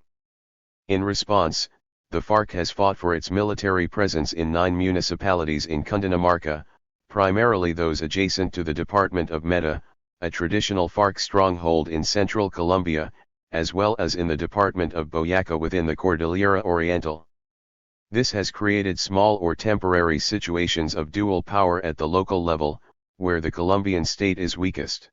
In response, the FARC has fought for its military presence in 9 municipalities in Cundinamarca, primarily those adjacent to the department of Meta, a traditional FARC stronghold in central Colombia, as well as in the department of Boyacá within the Cordillera Oriental. This has created small or temporary situations of dual power at the local level, where the Colombian state is weakest.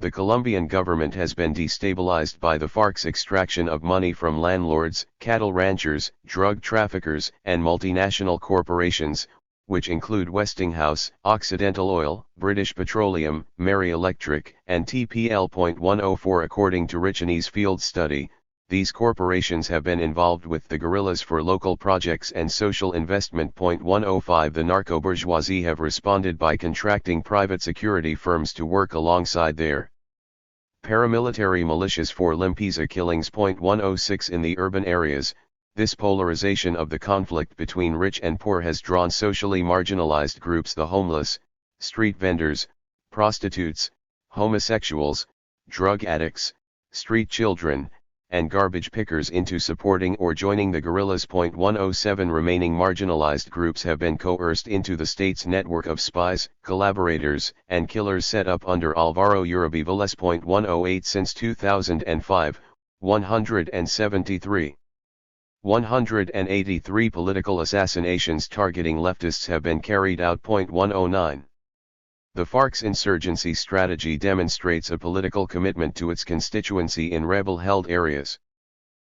The Colombian government has been destabilized by the FARC's extraction of money from landlords, cattle ranchers, drug traffickers, and multinational corporations, which include Westinghouse, Occidental Oil, British Petroleum, Mary Electric, and TPL. 104 According to Richani's field study, these corporations have been involved with the guerrillas for local projects and social investment. 105 The narco-bourgeoisie have responded by contracting private security firms to work alongside their paramilitary militias for Limpiza killings. 106 In the urban areas, this polarization of the conflict between rich and poor has drawn socially marginalized groups, the homeless, street vendors, prostitutes, homosexuals, drug addicts, street children, and garbage pickers into supporting or joining the guerrillas. 107 Remaining marginalized groups have been coerced into the state's network of spies, collaborators, and killers set up under Alvaro Uribe Vélez. 108 Since 2005, 183 political assassinations targeting leftists have been carried out. 109 The FARC's insurgency strategy demonstrates a political commitment to its constituency in rebel-held areas.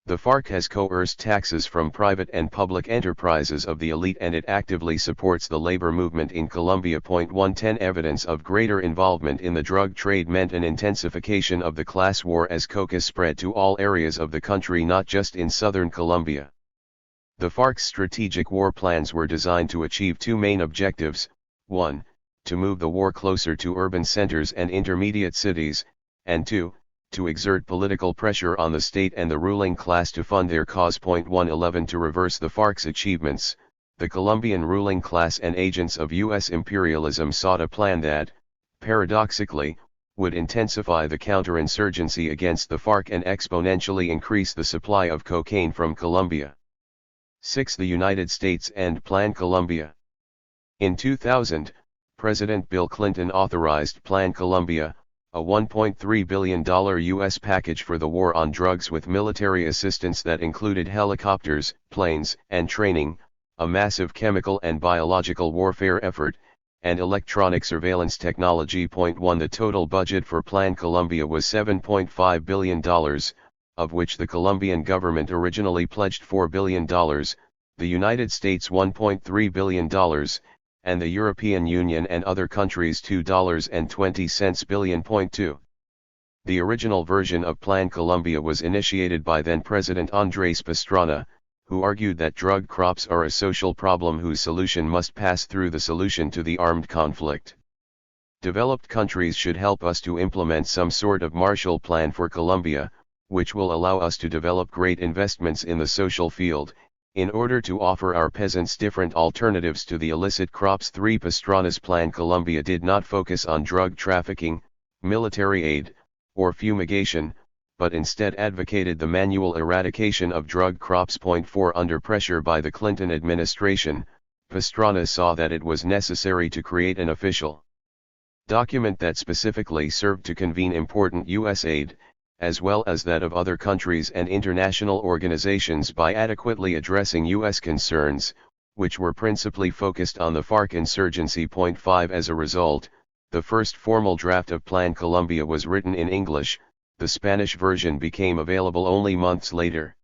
The FARC has coerced taxes from private and public enterprises of the elite, and it actively supports the labor movement in Colombia. 110 Evidence of greater involvement in the drug trade meant an intensification of the class war as coca spread to all areas of the country, not just in southern Colombia. The FARC's strategic war plans were designed to achieve two main objectives: 1. To move the war closer to urban centers and intermediate cities, and 2. To exert political pressure on the state and the ruling class to fund their cause. 111 To reverse the FARC's achievements, the Colombian ruling class and agents of U.S. imperialism sought a plan that, paradoxically, would intensify the counterinsurgency against the FARC and exponentially increase the supply of cocaine from Colombia. 6. The United States and Plan Colombia. In 2000, President Bill Clinton authorized Plan Colombia, a $1.3 billion U.S. package for the war on drugs with military assistance that included helicopters, planes, and training, a massive chemical and biological warfare effort, and electronic surveillance technology. 1 The total budget for Plan Colombia was $7.5 billion, of which the Colombian government originally pledged $4 billion, the United States $1.3 billion, and the European Union and other countries $2.20 billion. 2. The original version of Plan Colombia was initiated by then-President Andrés Pastrana, who argued that drug crops are a social problem whose solution must pass through the solution to the armed conflict. Developed countries should help us to implement some sort of Marshall Plan for Colombia, which will allow us to develop great investments in the social field, in order to offer our peasants different alternatives to the illicit crops. 3 Pastrana's Plan Colombia did not focus on drug trafficking, military aid, or fumigation, but instead advocated the manual eradication of drug crops. 4 Under pressure by the Clinton administration, Pastrana saw that it was necessary to create an official document that specifically served to convene important U.S. aid, as well as that of other countries and international organizations, by adequately addressing U.S. concerns, which were principally focused on the FARC insurgency. 5 As a result, the first formal draft of Plan Colombia was written in English. The Spanish version became available only months later.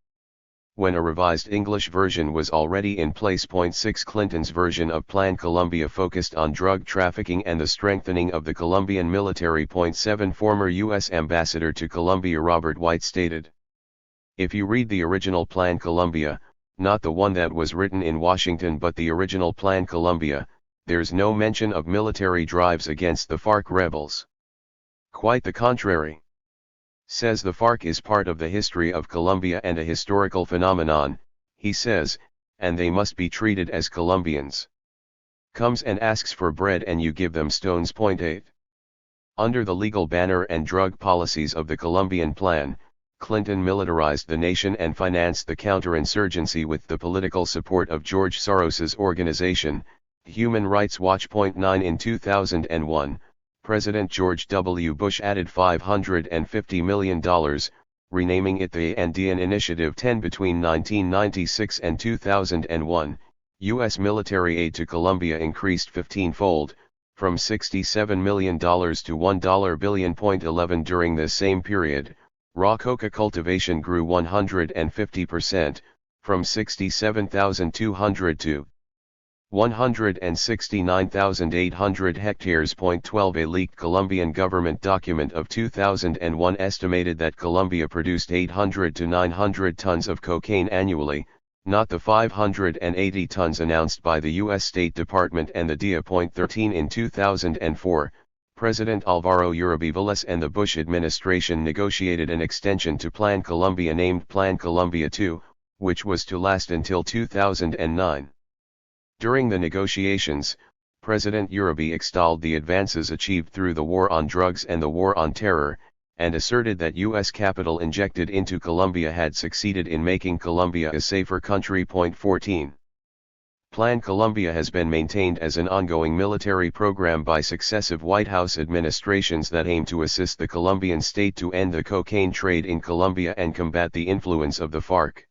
When a revised English version was already in place. 6 Clinton's version of Plan Colombia focused on drug trafficking and the strengthening of the Colombian military. 7 Former U.S. Ambassador to Colombia Robert White stated, "If you read the original Plan Colombia, not the one that was written in Washington but the original Plan Colombia, there's no mention of military drives against the FARC rebels. Quite the contrary. Says the FARC is part of the history of Colombia and a historical phenomenon, he says, and they must be treated as Colombians. Comes and asks for bread and you give them stones. 8 Under the legal banner and drug policies of the Colombian Plan, Clinton militarized the nation and financed the counterinsurgency with the political support of George Soros's organization, Human Rights Watch. 9 In 2001, President George W. Bush added $550 million, renaming it the Andean Initiative 10. Between 1996 and 2001, U.S. military aid to Colombia increased 15-fold, from $67 million to $1 billion. 11 During this same period, raw coca cultivation grew 150%, from 67,200 to 169,800 hectares. 12 A leaked Colombian government document of 2001 estimated that Colombia produced 800 to 900 tons of cocaine annually, not the 580 tons announced by the U.S. State Department and the DEA. 13 In 2004, President Álvaro Uribe Vélez and the Bush administration negotiated an extension to Plan Colombia named Plan Colombia II, which was to last until 2009. During the negotiations, President Uribe extolled the advances achieved through the war on drugs and the war on terror, and asserted that U.S. capital injected into Colombia had succeeded in making Colombia a safer country. 14. Plan Colombia has been maintained as an ongoing military program by successive White House administrations that aim to assist the Colombian state to end the cocaine trade in Colombia and combat the influence of the FARC.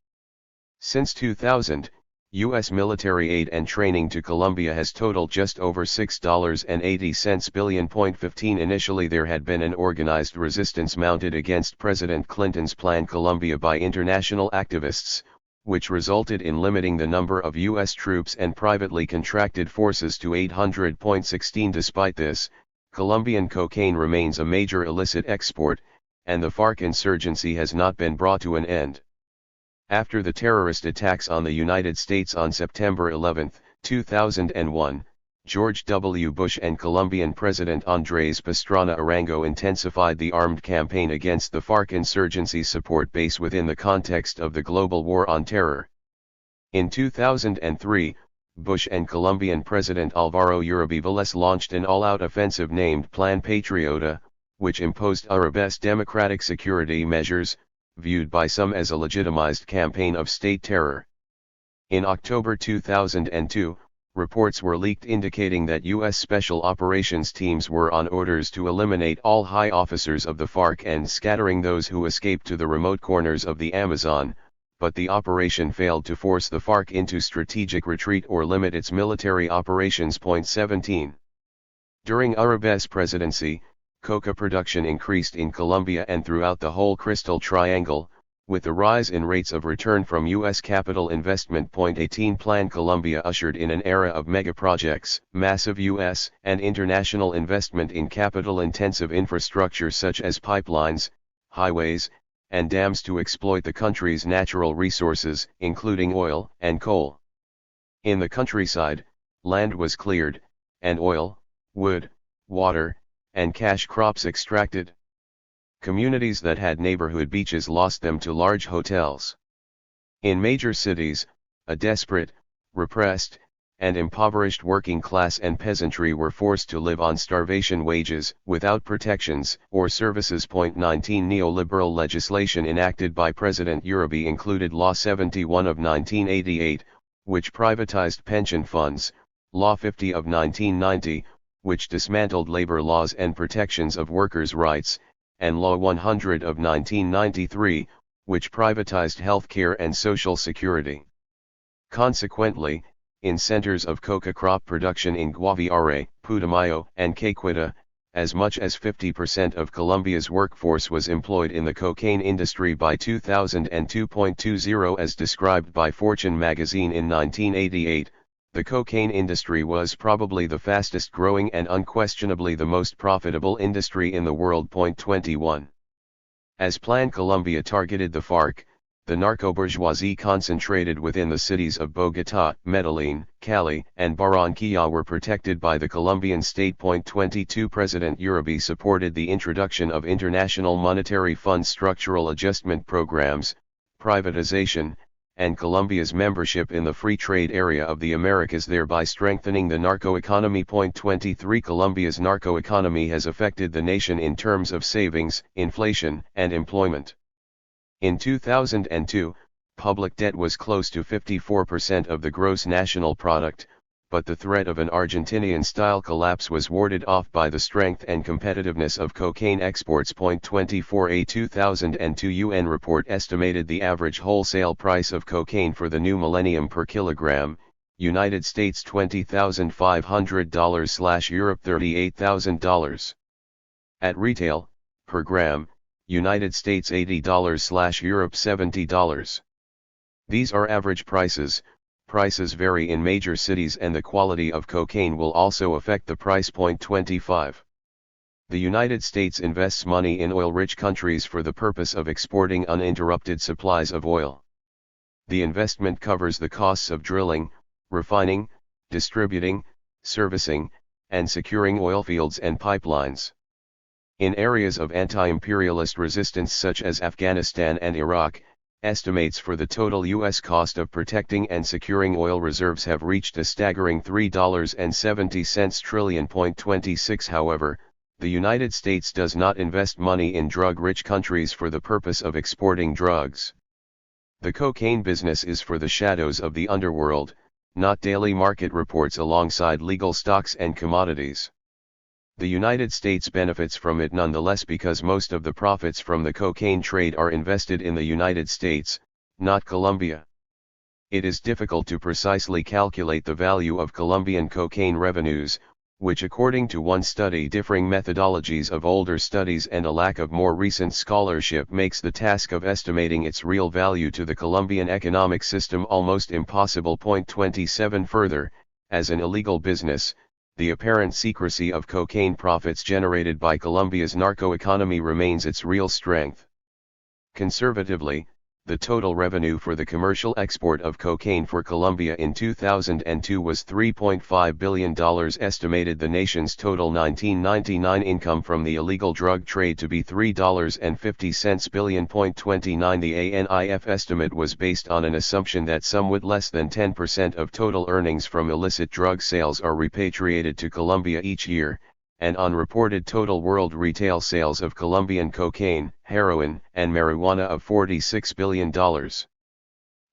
Since 2000, U.S. military aid and training to Colombia has totaled just over $6.80 billion. 15 Initially there had been an organized resistance mounted against President Clinton's Plan Colombia by international activists, which resulted in limiting the number of U.S. troops and privately contracted forces to 800. 16 Despite this, Colombian cocaine remains a major illicit export, and the FARC insurgency has not been brought to an end. After the terrorist attacks on the United States on September 11, 2001, George W. Bush and Colombian President Andrés Pastrana Arango intensified the armed campaign against the FARC insurgency support base within the context of the global war on terror. In 2003, Bush and Colombian President Álvaro Uribe Vélez launched an all-out offensive named Plan Patriota, which imposed Uribe's democratic security measures, viewed by some as a legitimized campaign of state terror. In October 2002, reports were leaked indicating that U.S. Special Operations teams were on orders to eliminate all high officers of the FARC and scattering those who escaped to the remote corners of the Amazon, but the operation failed to force the FARC into strategic retreat or limit its military operations. 17. During Uribe's presidency, coca production increased in Colombia and throughout the whole Crystal Triangle, with the rise in rates of return from U.S. capital investment. 18 Plan Colombia ushered in an era of megaprojects, massive U.S. and international investment in capital-intensive infrastructure such as pipelines, highways, and dams to exploit the country's natural resources, including oil and coal. In the countryside, land was cleared, and oil, wood, water, and cash crops extracted. Communities that had neighborhood beaches lost them to large hotels. In major cities, a desperate, repressed, and impoverished working class and peasantry were forced to live on starvation wages, without protections or services. 19 Neoliberal legislation enacted by President Uribe included Law 71 of 1988, which privatized pension funds, Law 50 of 1990, which dismantled labor laws and protections of workers' rights, and Law 100 of 1993, which privatized health care and social security. Consequently, in centers of coca crop production in Guaviare, Putumayo, and Caqueta, as much as 50% of Colombia's workforce was employed in the cocaine industry by 2002.20 as described by Fortune magazine in 1988. The cocaine industry was probably the fastest growing and unquestionably the most profitable industry in the world. 21. As Plan Colombia targeted the FARC, the narco-bourgeoisie concentrated within the cities of Bogotá, Medellín, Cali, and Barranquilla were protected by the Colombian state. 22 President Uribe supported the introduction of International Monetary Fund structural adjustment programs, privatization, and Colombia's membership in the free trade area of the Americas, thereby strengthening the narco-economy. 23 Colombia's narco-economy has affected the nation in terms of savings, inflation, and employment. In 2002, public debt was close to 54% of the gross national product, but the threat of an Argentinian-style collapse was warded off by the strength and competitiveness of cocaine exports. 24 A 2002 UN report estimated the average wholesale price of cocaine for the new millennium per kilogram, United States $20,500 / Europe $38,000. At retail, per gram, United States $80 / Europe $70. These are average prices. prices vary in major cities and the quality of cocaine will also affect the price point. 25. The United States invests money in oil-rich countries for the purpose of exporting uninterrupted supplies of oil. The investment covers the costs of drilling, refining, distributing, servicing, and securing oil fields and pipelines. In areas of anti-imperialist resistance such as Afghanistan and Iraq, estimates for the total U.S. cost of protecting and securing oil reserves have reached a staggering $3.70 trillion. 26. However, the United States does not invest money in drug-rich countries for the purpose of exporting drugs. The cocaine business is for the shadows of the underworld, not daily market reports alongside legal stocks and commodities. The United States benefits from it nonetheless because most of the profits from the cocaine trade are invested in the United States, not Colombia. It is difficult to precisely calculate the value of Colombian cocaine revenues, which according to one study differing methodologies of older studies and a lack of more recent scholarship makes the task of estimating its real value to the Colombian economic system almost impossible. 27 Further, as an illegal business, the apparent secrecy of cocaine profits generated by Colombia's narco-economy remains its real strength. Conservatively, the total revenue for the commercial export of cocaine for Colombia in 2002 was $3.5 billion. Estimated the nation's total 1999 income from the illegal drug trade to be $3.50 billion. 29 The ANIF estimate was based on an assumption that somewhat less than 10% of total earnings from illicit drug sales are repatriated to Colombia each year, and on reported total world retail sales of Colombian cocaine, heroin, and marijuana of $46 billion.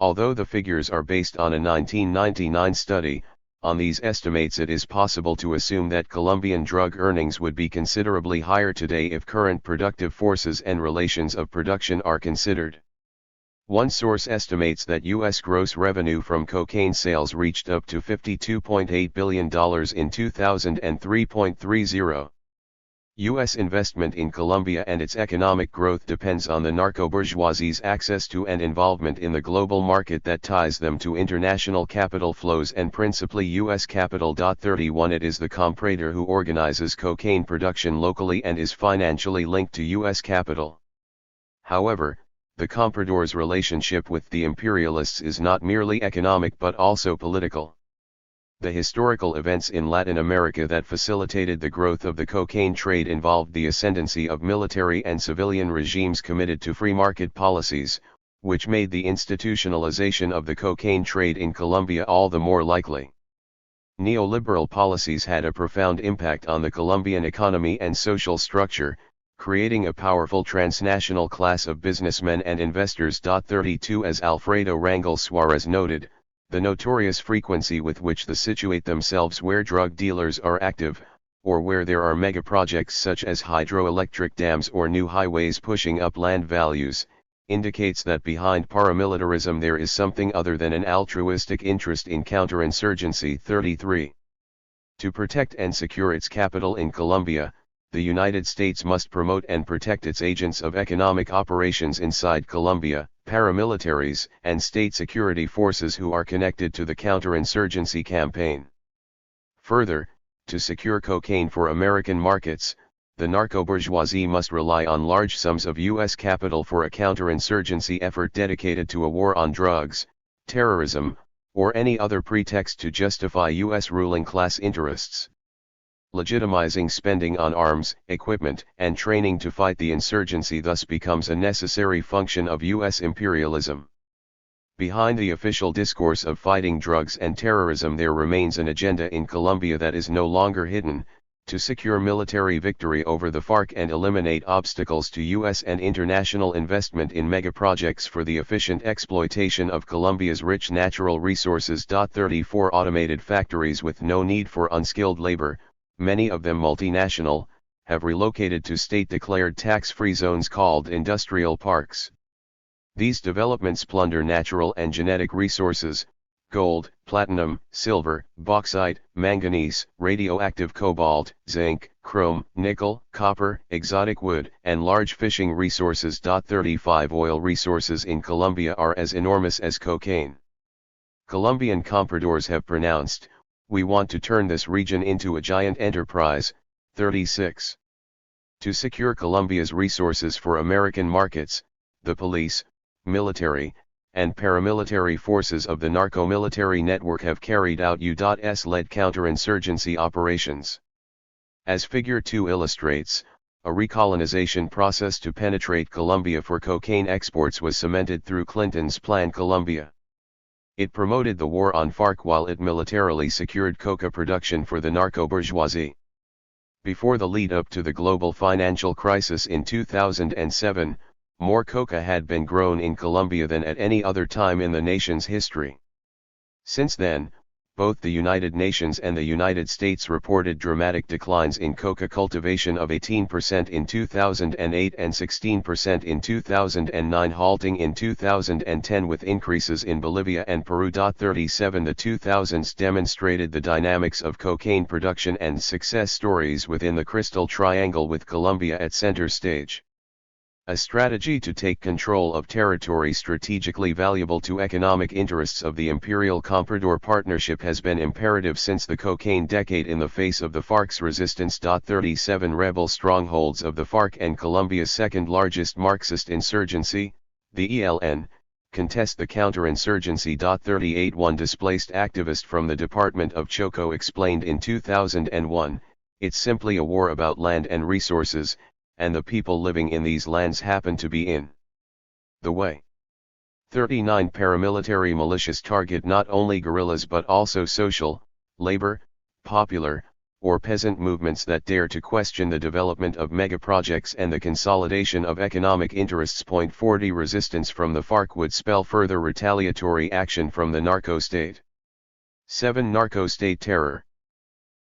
Although the figures are based on a 1999 study, on these estimates it is possible to assume that Colombian drug earnings would be considerably higher today if current productive forces and relations of production are considered. One source estimates that U.S. gross revenue from cocaine sales reached up to $52.8 billion in 2003.30. U.S. investment in Colombia and its economic growth depends on the narco-bourgeoisie's access to and involvement in the global market that ties them to international capital flows and principally U.S. capital. 31 It is the comprador who organizes cocaine production locally and is financially linked to U.S. capital. However, the comprador's relationship with the imperialists is not merely economic but also political. The historical events in Latin America that facilitated the growth of the cocaine trade involved the ascendancy of military and civilian regimes committed to free market policies, which made the institutionalization of the cocaine trade in Colombia all the more likely. Neoliberal policies had a profound impact on the Colombian economy and social structure, creating a powerful transnational class of businessmen and investors. 32 As Alfredo Rangel Suarez noted, the notorious frequency with which they situate themselves where drug dealers are active, or where there are megaprojects such as hydroelectric dams or new highways pushing up land values, indicates that behind paramilitarism there is something other than an altruistic interest in counterinsurgency. 33. To protect and secure its capital in Colombia, the United States must promote and protect its agents of economic operations inside Colombia, paramilitaries, and state security forces who are connected to the counterinsurgency campaign. Further, to secure cocaine for American markets, the narco-bourgeoisie must rely on large sums of U.S. capital for a counterinsurgency effort dedicated to a war on drugs, terrorism, or any other pretext to justify U.S. ruling class interests. Legitimizing spending on arms, equipment, and training to fight the insurgency thus becomes a necessary function of U.S. imperialism. Behind the official discourse of fighting drugs and terrorism there remains an agenda in Colombia that is no longer hidden, to secure military victory over the FARC and eliminate obstacles to U.S. and international investment in megaprojects for the efficient exploitation of Colombia's rich natural resources. 34 Automated factories with no need for unskilled labor, many of them multinational, have relocated to state-declared tax-free zones called industrial parks. These developments plunder natural and genetic resources, gold, platinum, silver, bauxite, manganese, radioactive cobalt, zinc, chrome, nickel, copper, exotic wood, and large fishing resources. 35 Oil resources in Colombia are as enormous as cocaine. Colombian compradors have pronounced, "We want to turn this region into a giant enterprise." 36. To secure Colombia's resources for American markets, the police, military, and paramilitary forces of the narco-military network have carried out U.S.-led counterinsurgency operations. As Figure 2 illustrates, a recolonization process to penetrate Colombia for cocaine exports was cemented through Clinton's Plan Colombia. It promoted the war on FARC while it militarily secured coca production for the narco-bourgeoisie. Before the lead-up to the global financial crisis in 2007, more coca had been grown in Colombia than at any other time in the nation's history. Since then, both the United Nations and the United States reported dramatic declines in coca cultivation of 18% in 2008 and 16% in 2009, halting in 2010 with increases in Bolivia and Peru. 37 The 2000s demonstrated the dynamics of cocaine production and success stories within the Crystal Triangle with Colombia at center stage. A strategy to take control of territory strategically valuable to economic interests of the Imperial Comprador Partnership has been imperative since the cocaine decade in the face of the FARC's resistance. 37 Rebel strongholds of the FARC and Colombia's second largest Marxist insurgency, the ELN, contest the counterinsurgency. 38 One displaced activist from the Department of Choco explained in 2001, "It's simply a war about land and resources, and the people living in these lands happen to be in the way." 39 Paramilitary militias target not only guerrillas but also social, labor, popular, or peasant movements that dare to question the development of megaprojects and the consolidation of economic interests. 40 Resistance from the FARC would spell further retaliatory action from the narco-state. 7 Narco-state terror.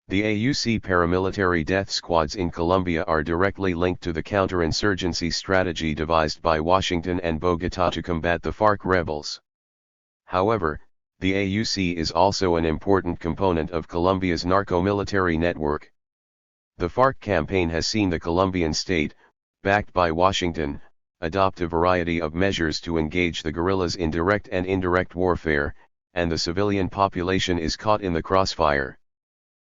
The AUC paramilitary death squads in Colombia are directly linked to the counterinsurgency strategy devised by Washington and Bogotá to combat the FARC rebels. However, the AUC is also an important component of Colombia's narco-military network. The FARC campaign has seen the Colombian state, backed by Washington, adopt a variety of measures to engage the guerrillas in direct and indirect warfare, and the civilian population is caught in the crossfire.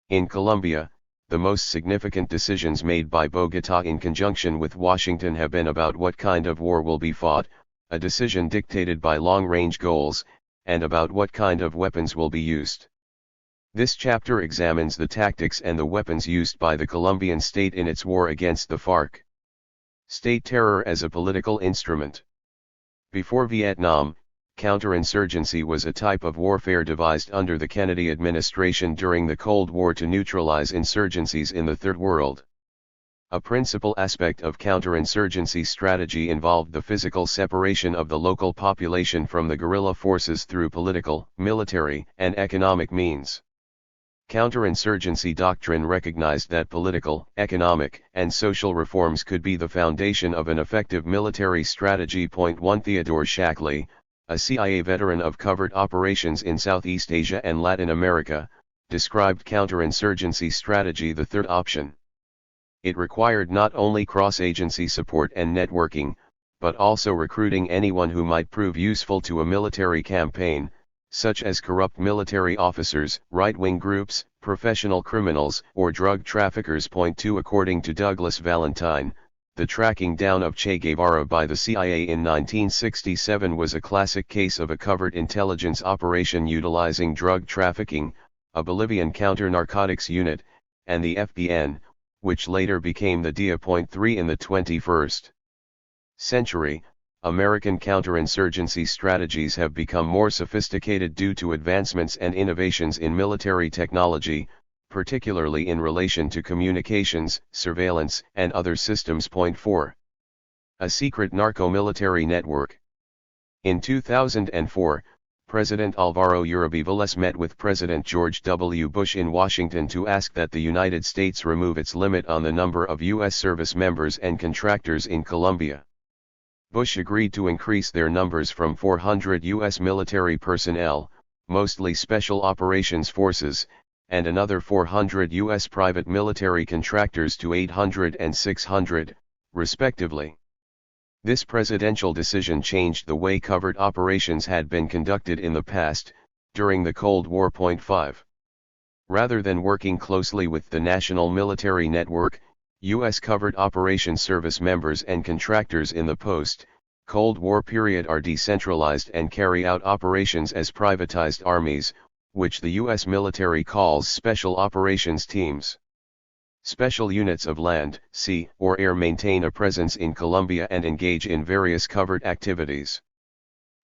In Colombia, the most significant decisions made by Bogotá in conjunction with Washington have been about what kind of war will be fought, a decision dictated by long-range goals, and about what kind of weapons will be used. This chapter examines the tactics and the weapons used by the Colombian state in its war against the FARC. State terror as a political instrument. Before Vietnam, counterinsurgency was a type of warfare devised under the Kennedy administration during the Cold War to neutralize insurgencies in the Third World. A principal aspect of counterinsurgency strategy involved the physical separation of the local population from the guerrilla forces through political, military, and economic means. Counterinsurgency doctrine recognized that political, economic, and social reforms could be the foundation of an effective military strategy. 1 Theodore Shackley, a CIA veteran of covert operations in Southeast Asia and Latin America, described counterinsurgency strategy the third option. It required not only cross-agency support and networking, but also recruiting anyone who might prove useful to a military campaign, such as corrupt military officers, right-wing groups, professional criminals, or drug traffickers. 2 According to Douglas Valentine, the tracking down of Che Guevara by the CIA in 1967 was a classic case of a covert intelligence operation utilizing drug trafficking, a Bolivian counter-narcotics unit, and the FBN, which later became the DIA. 3 In the 21st century, American counterinsurgency strategies have become more sophisticated due to advancements and innovations in military technology, particularly in relation to communications, surveillance, and other systems. 4. A secret narco-military network. In 2004, President Alvaro Uribe Vélez met with President George W. Bush in Washington to ask that the United States remove its limit on the number of U.S. service members and contractors in Colombia. Bush agreed to increase their numbers from 400 U.S. military personnel, mostly special operations forces, and another 400 U.S. private military contractors to 800 and 600, respectively. This presidential decision changed the way covert operations had been conducted in the past, during the Cold War. 5. Rather than working closely with the national military network, U.S. covert operations service members and contractors in the post-Cold War period are decentralized and carry out operations as privatized armies, which the U.S. military calls Special Operations Teams. Special units of land, sea, or air maintain a presence in Colombia and engage in various covert activities.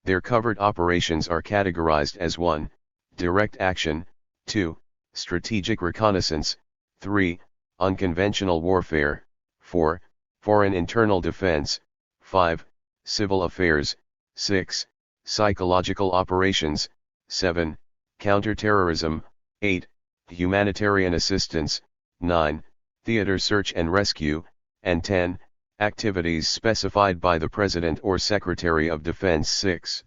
Their covert operations are categorized as 1. Direct action, 2. Strategic reconnaissance, 3. Unconventional warfare, 4. Foreign internal defense, 5. Civil affairs, 6. Psychological operations, 7. Counterterrorism, 8. Humanitarian assistance, 9. Theater search and rescue, and 10. Activities specified by the President or Secretary of Defense. 6.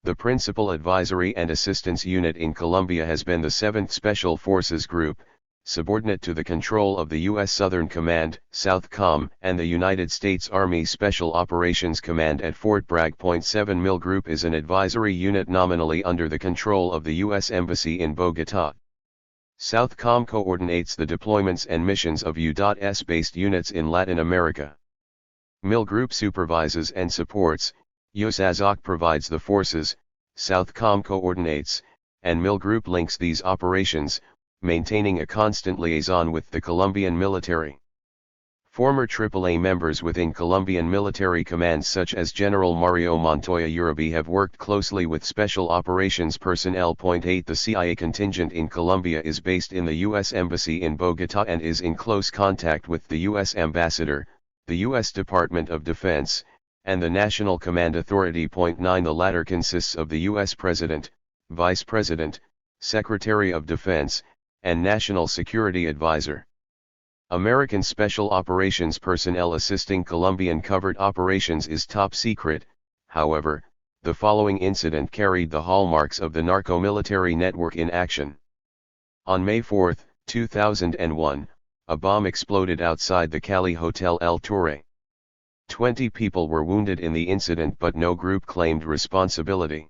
The principal advisory and assistance unit in Colombia has been the 7th Special Forces Group, subordinate to the control of the U.S. Southern Command, SOUTHCOM, and the United States Army Special Operations Command at Fort Bragg. 7 Mil Group is an advisory unit nominally under the control of the U.S. Embassy in Bogotá. SOUTHCOM coordinates the deployments and missions of U.S.-based units in Latin America. Mil Group supervises and supports, USASOC provides the forces, SOUTHCOM coordinates, and Mil Group links these operations, maintaining a constant liaison with the Colombian military. Former AAA members within Colombian military commands such as General Mario Montoya Uribe have worked closely with special operations personnel. 8 The CIA contingent in Colombia is based in the U.S. Embassy in Bogotá and is in close contact with the U.S. Ambassador, the U.S. Department of Defense, and the National Command Authority. 9 The latter consists of the U.S. President, Vice President, Secretary of Defense, and National Security Advisor. American Special Operations personnel assisting Colombian covert operations is top secret. However, the following incident carried the hallmarks of the narco-military network in action. On May 4, 2001, a bomb exploded outside the Cali Hotel El Torre. 20 people were wounded in the incident, but no group claimed responsibility.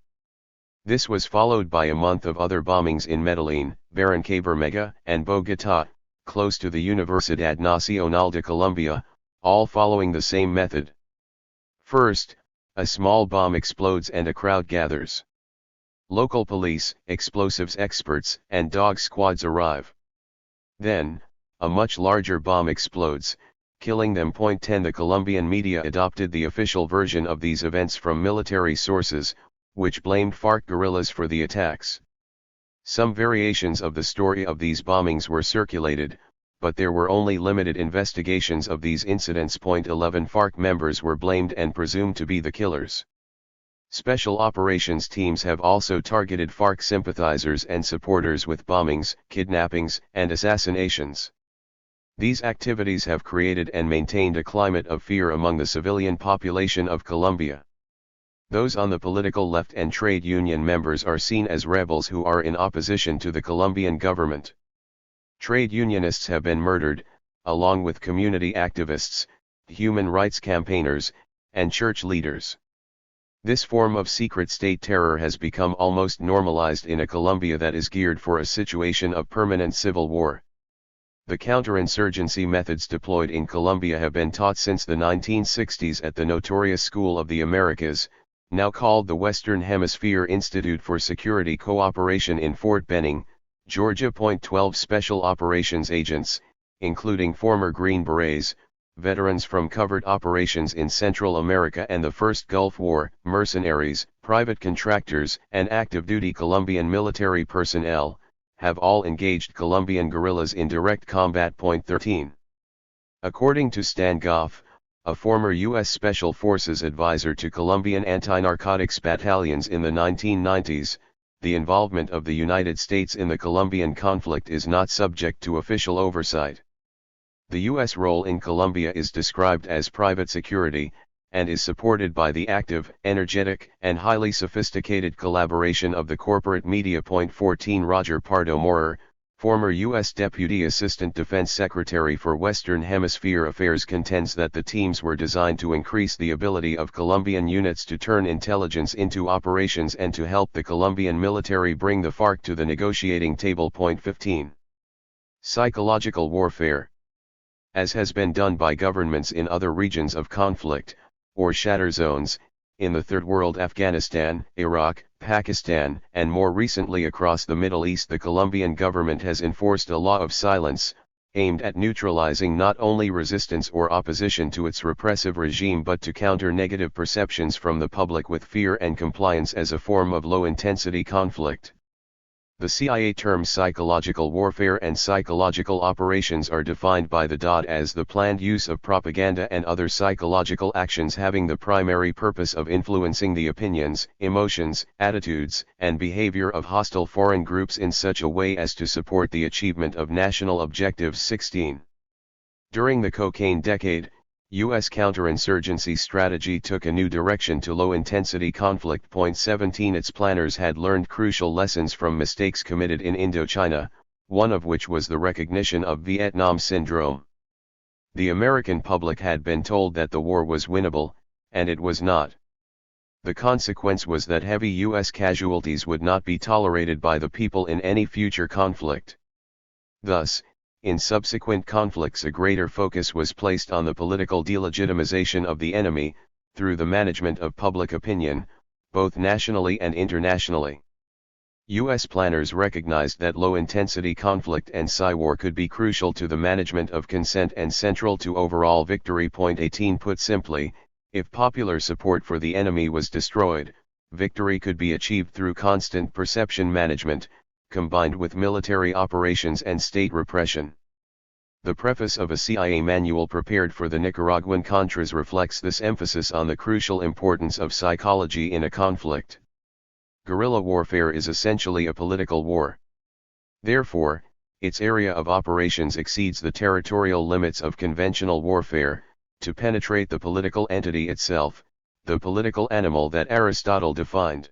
This was followed by a month of other bombings in Medellin, Barrancabermeja, and Bogotá, close to the Universidad Nacional de Colombia, all following the same method. First, a small bomb explodes and a crowd gathers. Local police, explosives experts, and dog squads arrive. Then, a much larger bomb explodes, killing them. 10 The Colombian media adopted the official version of these events from military sources, which blamed FARC guerrillas for the attacks. Some variations of the story of these bombings were circulated, but there were only limited investigations of these incidents. 11 FARC members were blamed and presumed to be the killers. Special operations teams have also targeted FARC sympathizers and supporters with bombings, kidnappings, and assassinations. These activities have created and maintained a climate of fear among the civilian population of Colombia. Those on the political left and trade union members are seen as rebels who are in opposition to the Colombian government. Trade unionists have been murdered, along with community activists, human rights campaigners, and church leaders. This form of secret state terror has become almost normalized in a Colombia that is geared for a situation of permanent civil war. The counterinsurgency methods deployed in Colombia have been taught since the 1960s at the notorious School of the Americas, now called the Western Hemisphere Institute for Security Cooperation in Fort Benning, Georgia. 12 Special operations agents, including former Green Berets, veterans from covert operations in Central America and the First Gulf War, mercenaries, private contractors, and active-duty Colombian military personnel, have all engaged Colombian guerrillas in direct combat. 13. According to Stan Goff, a former U.S. Special Forces advisor to Colombian anti-narcotics battalions in the 1990s, the involvement of the United States in the Colombian conflict is not subject to official oversight. The U.S. role in Colombia is described as private security, and is supported by the active, energetic, and highly sophisticated collaboration of the corporate media. 14 Roger Pardo Morer, Former U.S. Deputy Assistant Defense Secretary for Western Hemisphere Affairs contends that the teams were designed to increase the ability of Colombian units to turn intelligence into operations and to help the Colombian military bring the FARC to the negotiating table. 15. Psychological warfare. As has been done by governments in other regions of conflict, or shatter zones, in the Third World, Afghanistan, Iraq, Pakistan, and more recently across the Middle East, the Colombian government has enforced a law of silence, aimed at neutralizing not only resistance or opposition to its repressive regime but to counter negative perceptions from the public with fear and compliance as a form of low-intensity conflict. The CIA terms psychological warfare and psychological operations are defined by the DOD as the planned use of propaganda and other psychological actions having the primary purpose of influencing the opinions, emotions, attitudes, and behavior of hostile foreign groups in such a way as to support the achievement of national objectives. 16. During the cocaine decade, U.S. counterinsurgency strategy took a new direction to low-intensity conflict. 17. Its planners had learned crucial lessons from mistakes committed in Indochina, one of which was the recognition of Vietnam Syndrome. The American public had been told that the war was winnable, and it was not. The consequence was that heavy U.S. casualties would not be tolerated by the people in any future conflict. Thus, in subsequent conflicts a greater focus was placed on the political delegitimization of the enemy, through the management of public opinion, both nationally and internationally. U.S. planners recognized that low-intensity conflict and psy-war could be crucial to the management of consent and central to overall victory. 18. Put simply, if popular support for the enemy was destroyed, victory could be achieved through constant perception management, combined with military operations and state repression. The preface of a CIA manual prepared for the Nicaraguan Contras reflects this emphasis on the crucial importance of psychology in a conflict. Guerrilla warfare is essentially a political war. Therefore, its area of operations exceeds the territorial limits of conventional warfare, to penetrate the political entity itself, the political animal that Aristotle defined.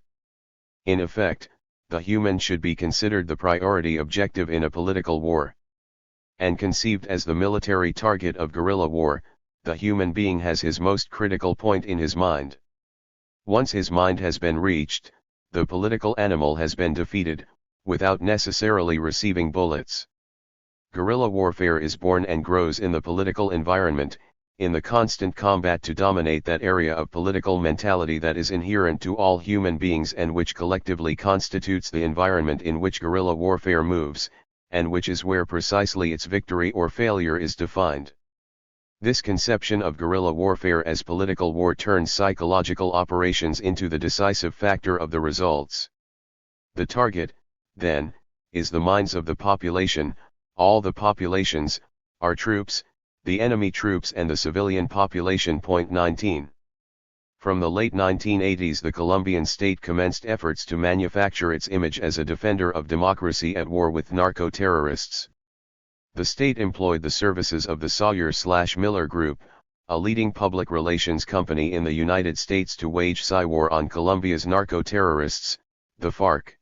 In effect, the human should be considered the priority objective in a political war. And conceived as the military target of guerrilla war, the human being has his most critical point in his mind. Once his mind has been reached, the political animal has been defeated, without necessarily receiving bullets. Guerrilla warfare is born and grows in the political environment, in the constant combat to dominate that area of political mentality that is inherent to all human beings and which collectively constitutes the environment in which guerrilla warfare moves, and which is where precisely its victory or failure is defined. This conception of guerrilla warfare as political war turns psychological operations into the decisive factor of the results. The target, then, is the minds of the population, all the populations, our troops, the enemy troops and the civilian population. 19. From the late 1980s the Colombian state commenced efforts to manufacture its image as a defender of democracy at war with narco-terrorists. The state employed the services of the Sawyer/Miller Group, a leading public relations company in the United States to wage psy-war on Colombia's narco-terrorists, the FARC.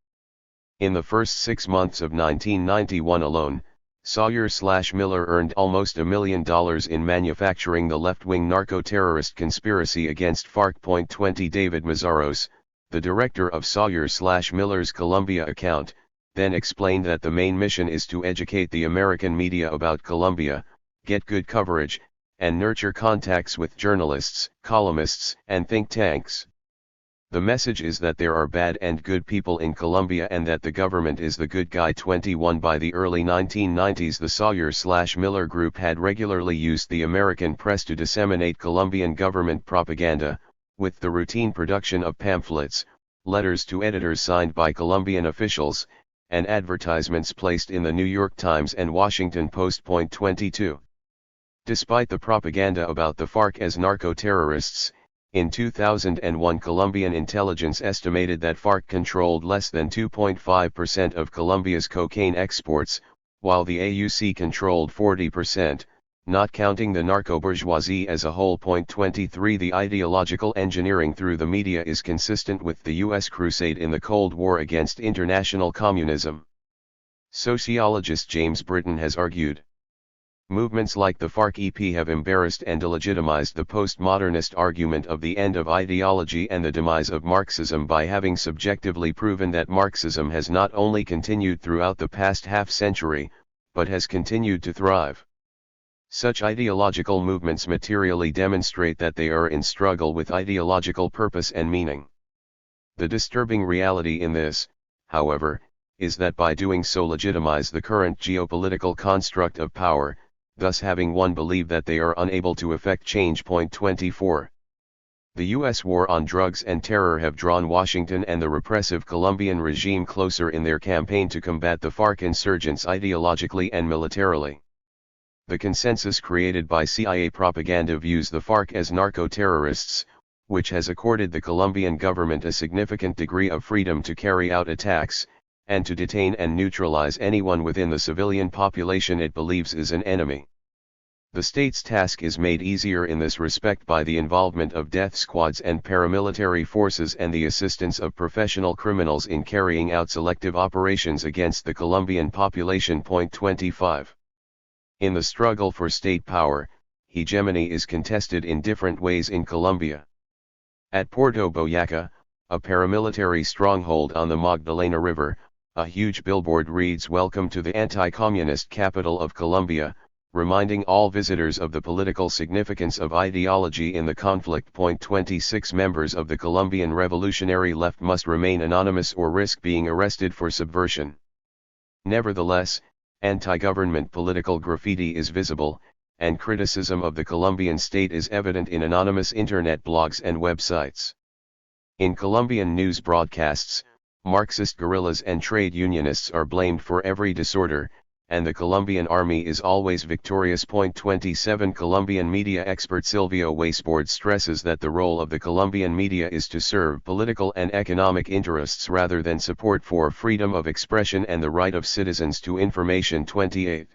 In the first 6 months of 1991 alone, Sawyer/Miller earned almost $1 million in manufacturing the left-wing narco-terrorist conspiracy against FARC. 20 David Mazaros, the director of Sawyer/Miller's Colombia account, then explained that the main mission is to educate the American media about Colombia, get good coverage, and nurture contacts with journalists, columnists, and think tanks. The message is that there are bad and good people in Colombia and that the government is the good guy. 21 By the early 1990s the Sawyer/Miller Group had regularly used the American press to disseminate Colombian government propaganda, with the routine production of pamphlets, letters to editors signed by Colombian officials, and advertisements placed in the New York Times and Washington Post. 22. Despite the propaganda about the FARC as narco-terrorists, in 2001 Colombian intelligence estimated that FARC controlled less than 2.5% of Colombia's cocaine exports, while the AUC controlled 40%, not counting the narco-bourgeoisie as a whole. 23 The ideological engineering through the media is consistent with the U.S. crusade in the Cold War against international communism. Sociologist James Britton has argued. Movements like the FARC-EP have embarrassed and delegitimized the postmodernist argument of the end of ideology and the demise of Marxism by having subjectively proven that Marxism has not only continued throughout the past half-century, but has continued to thrive. Such ideological movements materially demonstrate that they are in struggle with ideological purpose and meaning. The disturbing reality in this, however, is that by doing so legitimize the current geopolitical construct of power, thus having one believe that they are unable to effect change. 24. The U.S. war on drugs and terror have drawn Washington and the repressive Colombian regime closer in their campaign to combat the FARC insurgents ideologically and militarily. The consensus created by CIA propaganda views the FARC as narco-terrorists, which has accorded the Colombian government a significant degree of freedom to carry out attacks, and to detain and neutralize anyone within the civilian population it believes is an enemy. The state's task is made easier in this respect by the involvement of death squads and paramilitary forces and the assistance of professional criminals in carrying out selective operations against the Colombian population. 25. In the struggle for state power, hegemony is contested in different ways in Colombia. At Puerto Boyaca, a paramilitary stronghold on the Magdalena River, a huge billboard reads "Welcome to the anti-communist capital of Colombia," reminding all visitors of the political significance of ideology in the conflict. 26 Members of the Colombian revolutionary left must remain anonymous or risk being arrested for subversion. Nevertheless, anti-government political graffiti is visible, and criticism of the Colombian state is evident in anonymous internet blogs and websites. In Colombian news broadcasts, Marxist guerrillas and trade unionists are blamed for every disorder, and the Colombian army is always victorious. 27 Colombian media expert Silvio Weisbord stresses that the role of the Colombian media is to serve political and economic interests rather than support for freedom of expression and the right of citizens to information. 28.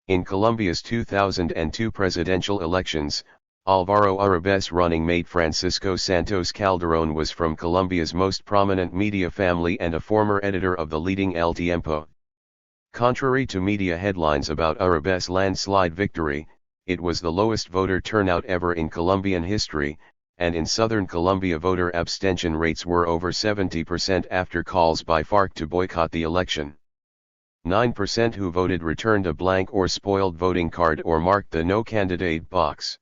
In Colombia's 2002 presidential elections, Álvaro Uribe's running mate Francisco Santos Calderón was from Colombia's most prominent media family and a former editor of the leading El Tiempo. Contrary to media headlines about Uribe's landslide victory, it was the lowest voter turnout ever in Colombian history, and in southern Colombia voter abstention rates were over 70% after calls by FARC to boycott the election. 9% who voted returned a blank or spoiled voting card or marked the no candidate box.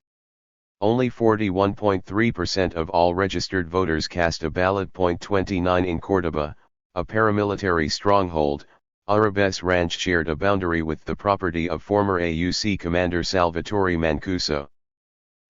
Only 41.3% of all registered voters cast a ballot. 29 In Córdoba, a paramilitary stronghold, Uribe's ranch shared a boundary with the property of former AUC commander Salvatore Mancuso.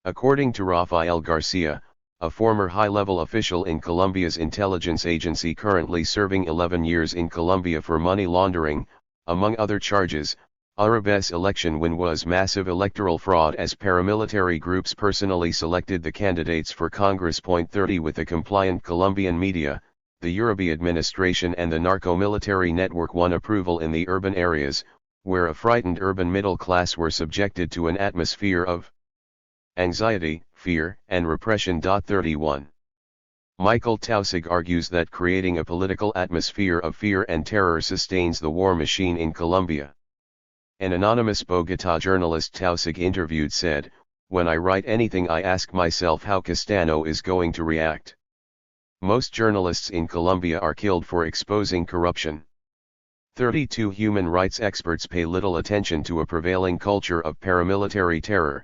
According to Rafael Garcia, a former high-level official in Colombia's intelligence agency currently serving 11 years in Colombia for money laundering, among other charges, Uribe's election win was massive electoral fraud as paramilitary groups personally selected the candidates for Congress. 30 With the compliant Colombian media, the Uribe administration and the narco-military network won approval in the urban areas, where a frightened urban middle class were subjected to an atmosphere of anxiety, fear, and repression. 31. Michael Tausig argues that creating a political atmosphere of fear and terror sustains the war machine in Colombia. An anonymous Bogotá journalist Tausig interviewed said, "When I write anything I ask myself how Castano is going to react. Most journalists in Colombia are killed for exposing corruption." 32 Human rights experts pay little attention to a prevailing culture of paramilitary terror.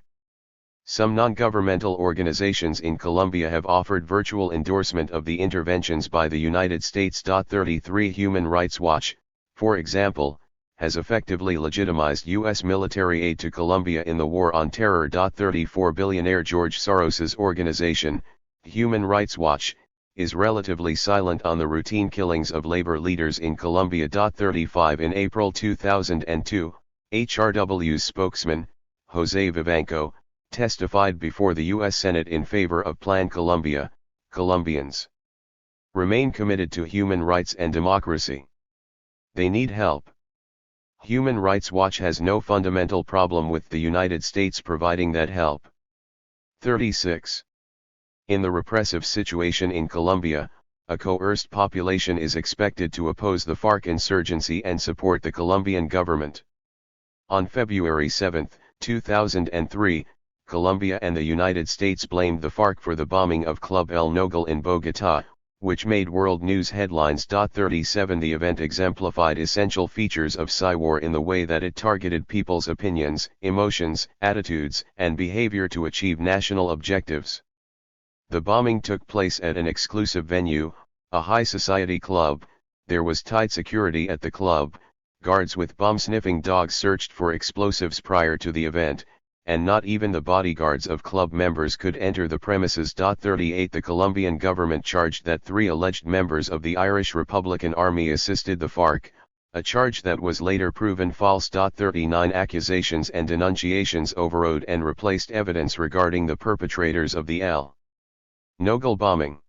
Some non-governmental organizations in Colombia have offered virtual endorsement of the interventions by the United States. 33 Human Rights Watch, for example, has effectively legitimized U.S. military aid to Colombia in the war on terror. 34 Billionaire George Soros's organization, Human Rights Watch, is relatively silent on the routine killings of labor leaders in Colombia. 35 In April 2002, HRW's spokesman, Jose Vivanco, testified before the U.S. Senate in favor of Plan Colombia. Colombians remain committed to human rights and democracy. They need help. Human Rights Watch has no fundamental problem with the United States providing that help. 36. In the repressive situation in Colombia, a coerced population is expected to oppose the FARC insurgency and support the Colombian government. On February 7, 2003, Colombia and the United States blamed the FARC for the bombing of Club El Nogal in Bogotá, which made world news headlines. 37 The event exemplified essential features of Psy-war in the way that it targeted people's opinions, emotions, attitudes, and behavior to achieve national objectives. The bombing took place at an exclusive venue, a high society club. There was tight security at the club, guards with bomb-sniffing dogs searched for explosives prior to the event, and not even the bodyguards of club members could enter the premises. 38 The Colombian government charged that 3 alleged members of the Irish Republican Army assisted the FARC, a charge that was later proven false. 39 Accusations and denunciations overrode and replaced evidence regarding the perpetrators of the El Nogal bombing.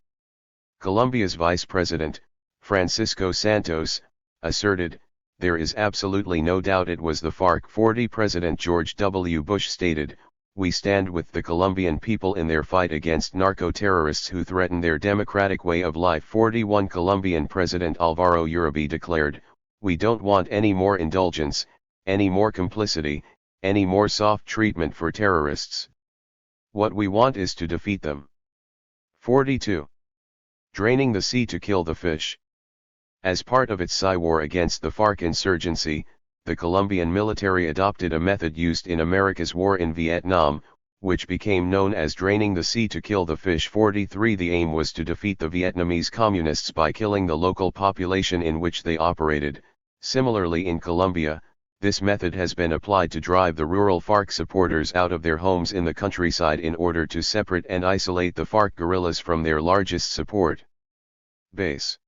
Colombia's vice president, Francisco Santos, asserted, "There is absolutely no doubt it was the FARC." 40 President George W. Bush stated, "We stand with the Colombian people in their fight against narco-terrorists who threaten their democratic way of life." 41 Colombian President Álvaro Uribe declared, "We don't want any more indulgence, any more complicity, any more soft treatment for terrorists. What we want is to defeat them." 42. Draining the sea to kill the fish. As part of its Psy-war against the FARC insurgency, the Colombian military adopted a method used in America's war in Vietnam, which became known as draining the sea to kill the fish. 43 The aim was to defeat the Vietnamese communists by killing the local population in which they operated. Similarly in Colombia, this method has been applied to drive the rural FARC supporters out of their homes in the countryside in order to separate and isolate the FARC guerrillas from their largest support base.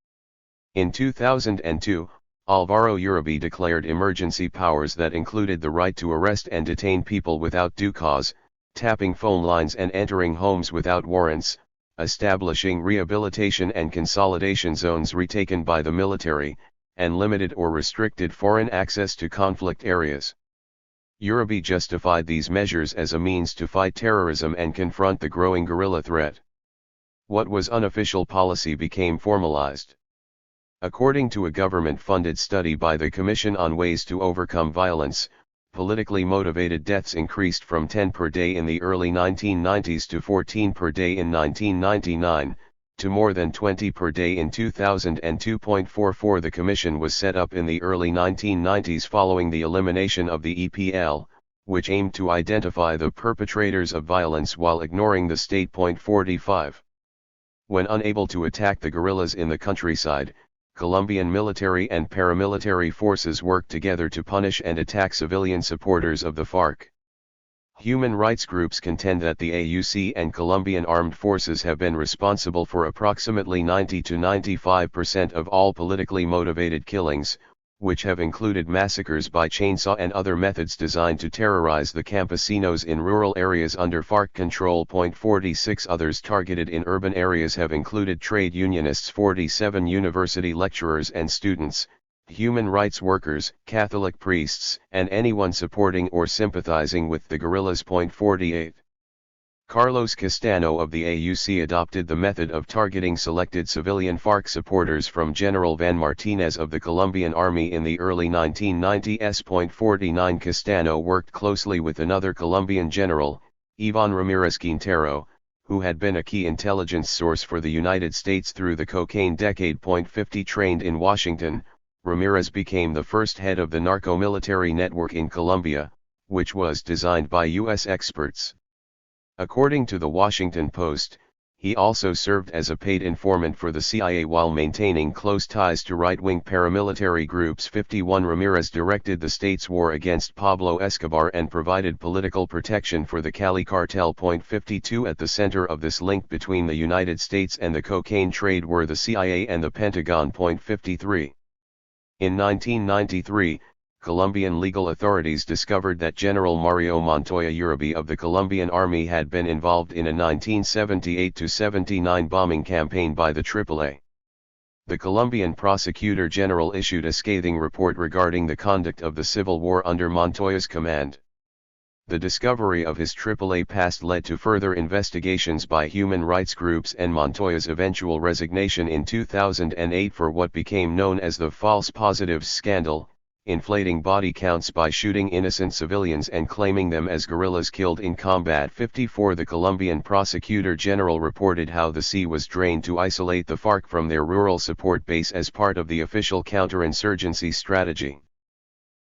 In 2002, Álvaro Uribe declared emergency powers that included the right to arrest and detain people without due cause, tapping phone lines and entering homes without warrants, establishing rehabilitation and consolidation zones retaken by the military, and limited or restricted foreign access to conflict areas. Uribe justified these measures as a means to fight terrorism and confront the growing guerrilla threat. What was unofficial policy became formalized. According to a government-funded study by the Commission on Ways to Overcome Violence, politically motivated deaths increased from 10 per day in the early 1990s to 14 per day in 1999, to more than 20 per day in 2002.44. The commission was set up in the early 1990s following the elimination of the EPL, which aimed to identify the perpetrators of violence while ignoring the state. 45. When unable to attack the guerrillas in the countryside, Colombian military and paramilitary forces worked together to punish and attack civilian supporters of the FARC. Human rights groups contend that the AUC and Colombian armed forces have been responsible for approximately 90 to 95% of all politically motivated killings, which have included massacres by chainsaw and other methods designed to terrorize the campesinos in rural areas under FARC control. 46 Others targeted in urban areas have included trade unionists, 47 university lecturers and students, human rights workers, Catholic priests, and anyone supporting or sympathizing with the guerrillas. 48. Carlos Castano of the AUC adopted the method of targeting selected civilian FARC supporters from General Van Martinez of the Colombian Army in the early 1990s. 49 Castano worked closely with another Colombian general, Iván Ramírez Quintero, who had been a key intelligence source for the United States through the cocaine decade. 50 Trained in Washington, Ramirez became the first head of the narco-military network in Colombia, which was designed by U.S. experts. According to the Washington Post, he also served as a paid informant for the CIA while maintaining close ties to right-wing paramilitary groups. 51 Ramirez directed the state's war against Pablo Escobar and provided political protection for the Cali cartel. 52 At the center of this link between the United States and the cocaine trade were the CIA and the Pentagon. 53 In 1993, Colombian legal authorities discovered that General Mario Montoya Uribe of the Colombian Army had been involved in a 1978-79 bombing campaign by the AAA. The Colombian prosecutor general issued a scathing report regarding the conduct of the civil war under Montoya's command. The discovery of his AAA past led to further investigations by human rights groups and Montoya's eventual resignation in 2008 for what became known as the false positives scandal, inflating body counts by shooting innocent civilians and claiming them as guerrillas killed in combat. 54 The Colombian Prosecutor General reported how the sea was drained to isolate the FARC from their rural support base as part of the official counterinsurgency strategy.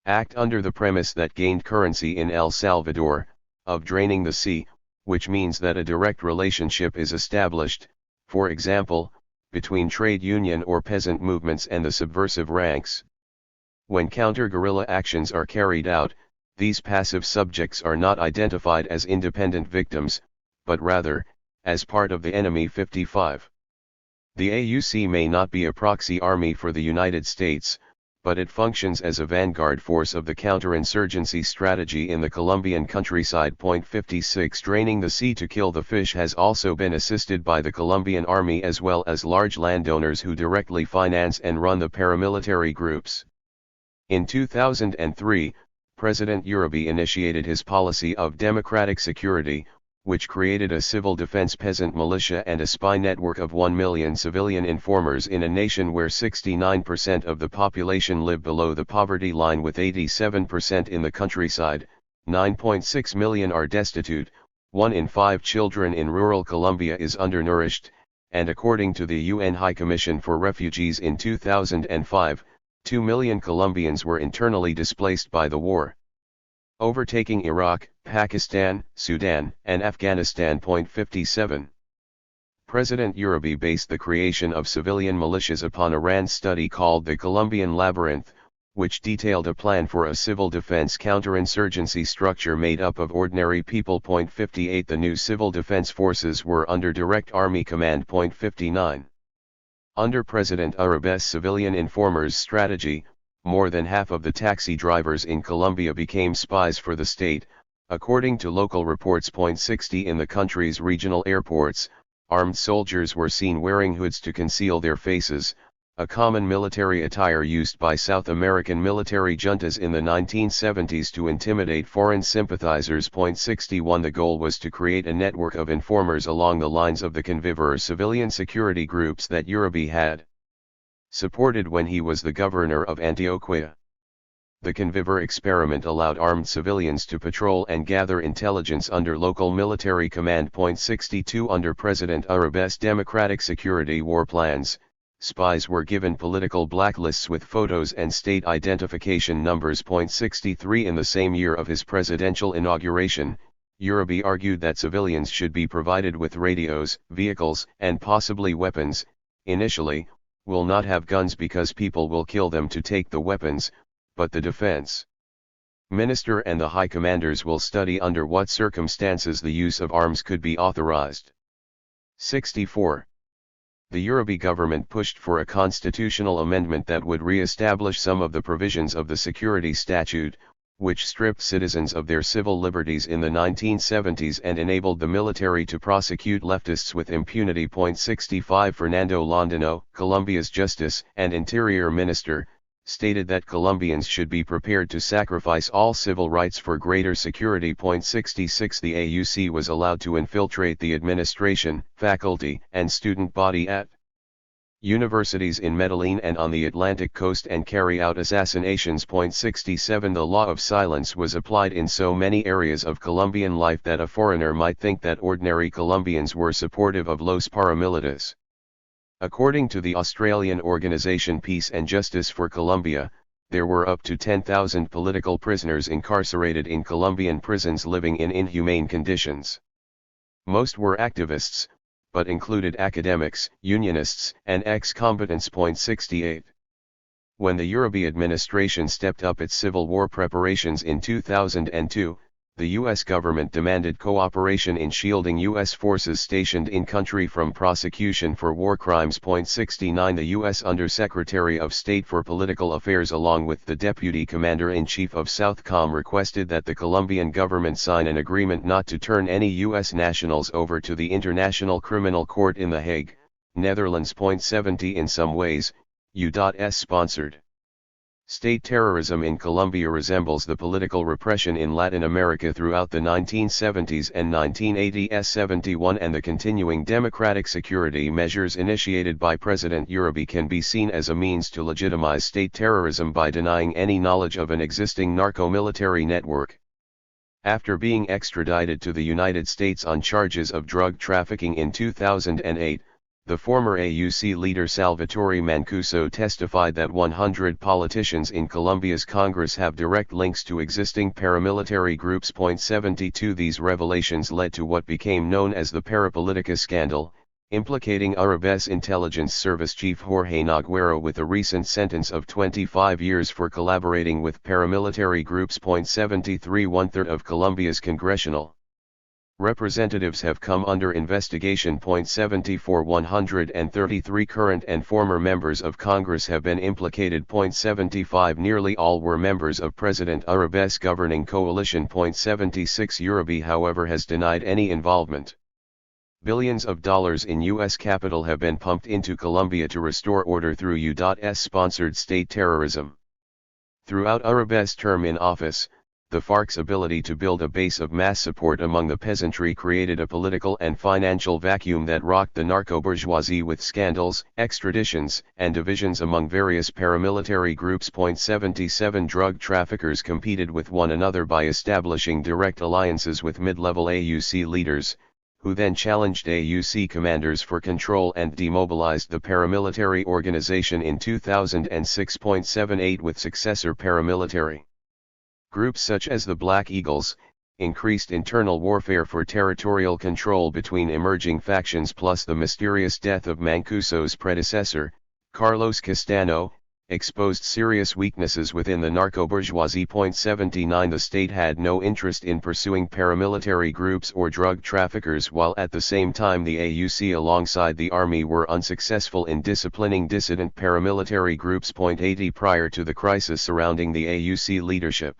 Act under the premise that gained currency in El Salvador, of draining the sea, which means that a direct relationship is established, for example, between trade union or peasant movements and the subversive ranks. When counter-guerrilla actions are carried out, these passive subjects are not identified as independent victims, but rather, as part of the enemy. 55. The AUC may not be a proxy army for the United States, but it functions as a vanguard force of the counterinsurgency strategy in the Colombian countryside. 56 Draining the sea to kill the fish has also been assisted by the Colombian army as well as large landowners who directly finance and run the paramilitary groups. In 2003, President Uribe initiated his policy of democratic security, which created a civil defense peasant militia and a spy network of 1 million civilian informers in a nation where 69% of the population live below the poverty line, with 87% in the countryside, 9.6 million are destitute, 1 in 5 children in rural Colombia is undernourished, and according to the UN High Commission for Refugees in 2005, 2 million Colombians were internally displaced by the war. Overtaking Iraq, Pakistan, Sudan, and Afghanistan. 57. President Uribe based the creation of civilian militias upon a RAND study called the Colombian Labyrinth, which detailed a plan for a civil defense counterinsurgency structure made up of ordinary people. 58 The new civil defense forces were under direct army command. 59. Under President Uribe's civilian informers strategy, more than half of the taxi drivers in Colombia became spies for the state, according to local reports. 60 In the country's regional airports, armed soldiers were seen wearing hoods to conceal their faces, a common military attire used by South American military juntas in the 1970s to intimidate foreign sympathizers. 61 The goal was to create a network of informers along the lines of the Conviver civilian security groups that Uribe had supported when he was the governor of Antioquia. The Conviver experiment allowed armed civilians to patrol and gather intelligence under local military command. 62 Under President Uribe's democratic security war plans, spies were given political blacklists with photos and state identification numbers. 63 In the same year of his presidential inauguration, Uribe argued that civilians should be provided with radios, vehicles, and possibly weapons. Initially, will not have guns because people will kill them to take the weapons, but the defense minister and the high commanders will study under what circumstances the use of arms could be authorized. 64. The Uribe government pushed for a constitutional amendment that would re-establish some of the provisions of the security statute, which stripped citizens of their civil liberties in the 1970s and enabled the military to prosecute leftists with impunity. 65 Fernando Londino, Colombia's Justice and Interior Minister, stated that Colombians should be prepared to sacrifice all civil rights for greater security. 66 The AUC was allowed to infiltrate the administration, faculty, and student body at universities in Medellin and on the Atlantic coast and carry out assassinations. 67 The law of silence was applied in so many areas of Colombian life that a foreigner might think that ordinary Colombians were supportive of los paramilitares. According to the Australian organization Peace and Justice for Colombia, there were up to 10,000 political prisoners incarcerated in Colombian prisons living in inhumane conditions. Most were activists, but included academics, unionists, and ex-combatants. 68. When the Uribe administration stepped up its civil war preparations in 2002, the U.S. government demanded cooperation in shielding U.S. forces stationed in-country from prosecution for war crimes. 69 The U.S. Undersecretary of State for Political Affairs along with the Deputy Commander-in-Chief of Southcom requested that the Colombian government sign an agreement not to turn any U.S. nationals over to the International Criminal Court in The Hague, Netherlands. 70 In some ways, U.S. sponsored State terrorism in Colombia resembles the political repression in Latin America throughout the 1970s and 1980s 71, and the continuing democratic security measures initiated by President Uribe can be seen as a means to legitimize state terrorism by denying any knowledge of an existing narco-military network. After being extradited to the United States on charges of drug trafficking in 2008, the former AUC leader Salvatore Mancuso testified that 100 politicians in Colombia's Congress have direct links to existing paramilitary groups. 72 These revelations led to what became known as the Parapolitica scandal, implicating Uribe's intelligence service chief Jorge Naguero with a recent sentence of 25 years for collaborating with paramilitary groups. 73 One-third of Colombia's congressional representatives have come under investigation. 74 133 current and former members of Congress have been implicated. 75 Nearly all were members of President Uribe's governing coalition. 76 Uribe, however, has denied any involvement. Billions of dollars in U.S. capital have been pumped into Colombia to restore order through U.S. sponsored state terrorism. Throughout Uribe's term in office, the FARC's ability to build a base of mass support among the peasantry created a political and financial vacuum that rocked the narco-bourgeoisie with scandals, extraditions, and divisions among various paramilitary groups. 77 Drug traffickers competed with one another by establishing direct alliances with mid-level AUC leaders, who then challenged AUC commanders for control and demobilized the paramilitary organization in 2006. 78 With successor paramilitary groups such as the Black Eagles, increased internal warfare for territorial control between emerging factions plus the mysterious death of Mancuso's predecessor, Carlos Castano, exposed serious weaknesses within the narco-bourgeoisie. 79 The state had no interest in pursuing paramilitary groups or drug traffickers, while at the same time the AUC alongside the army were unsuccessful in disciplining dissident paramilitary groups. 80 Prior to the crisis surrounding the AUC leadership,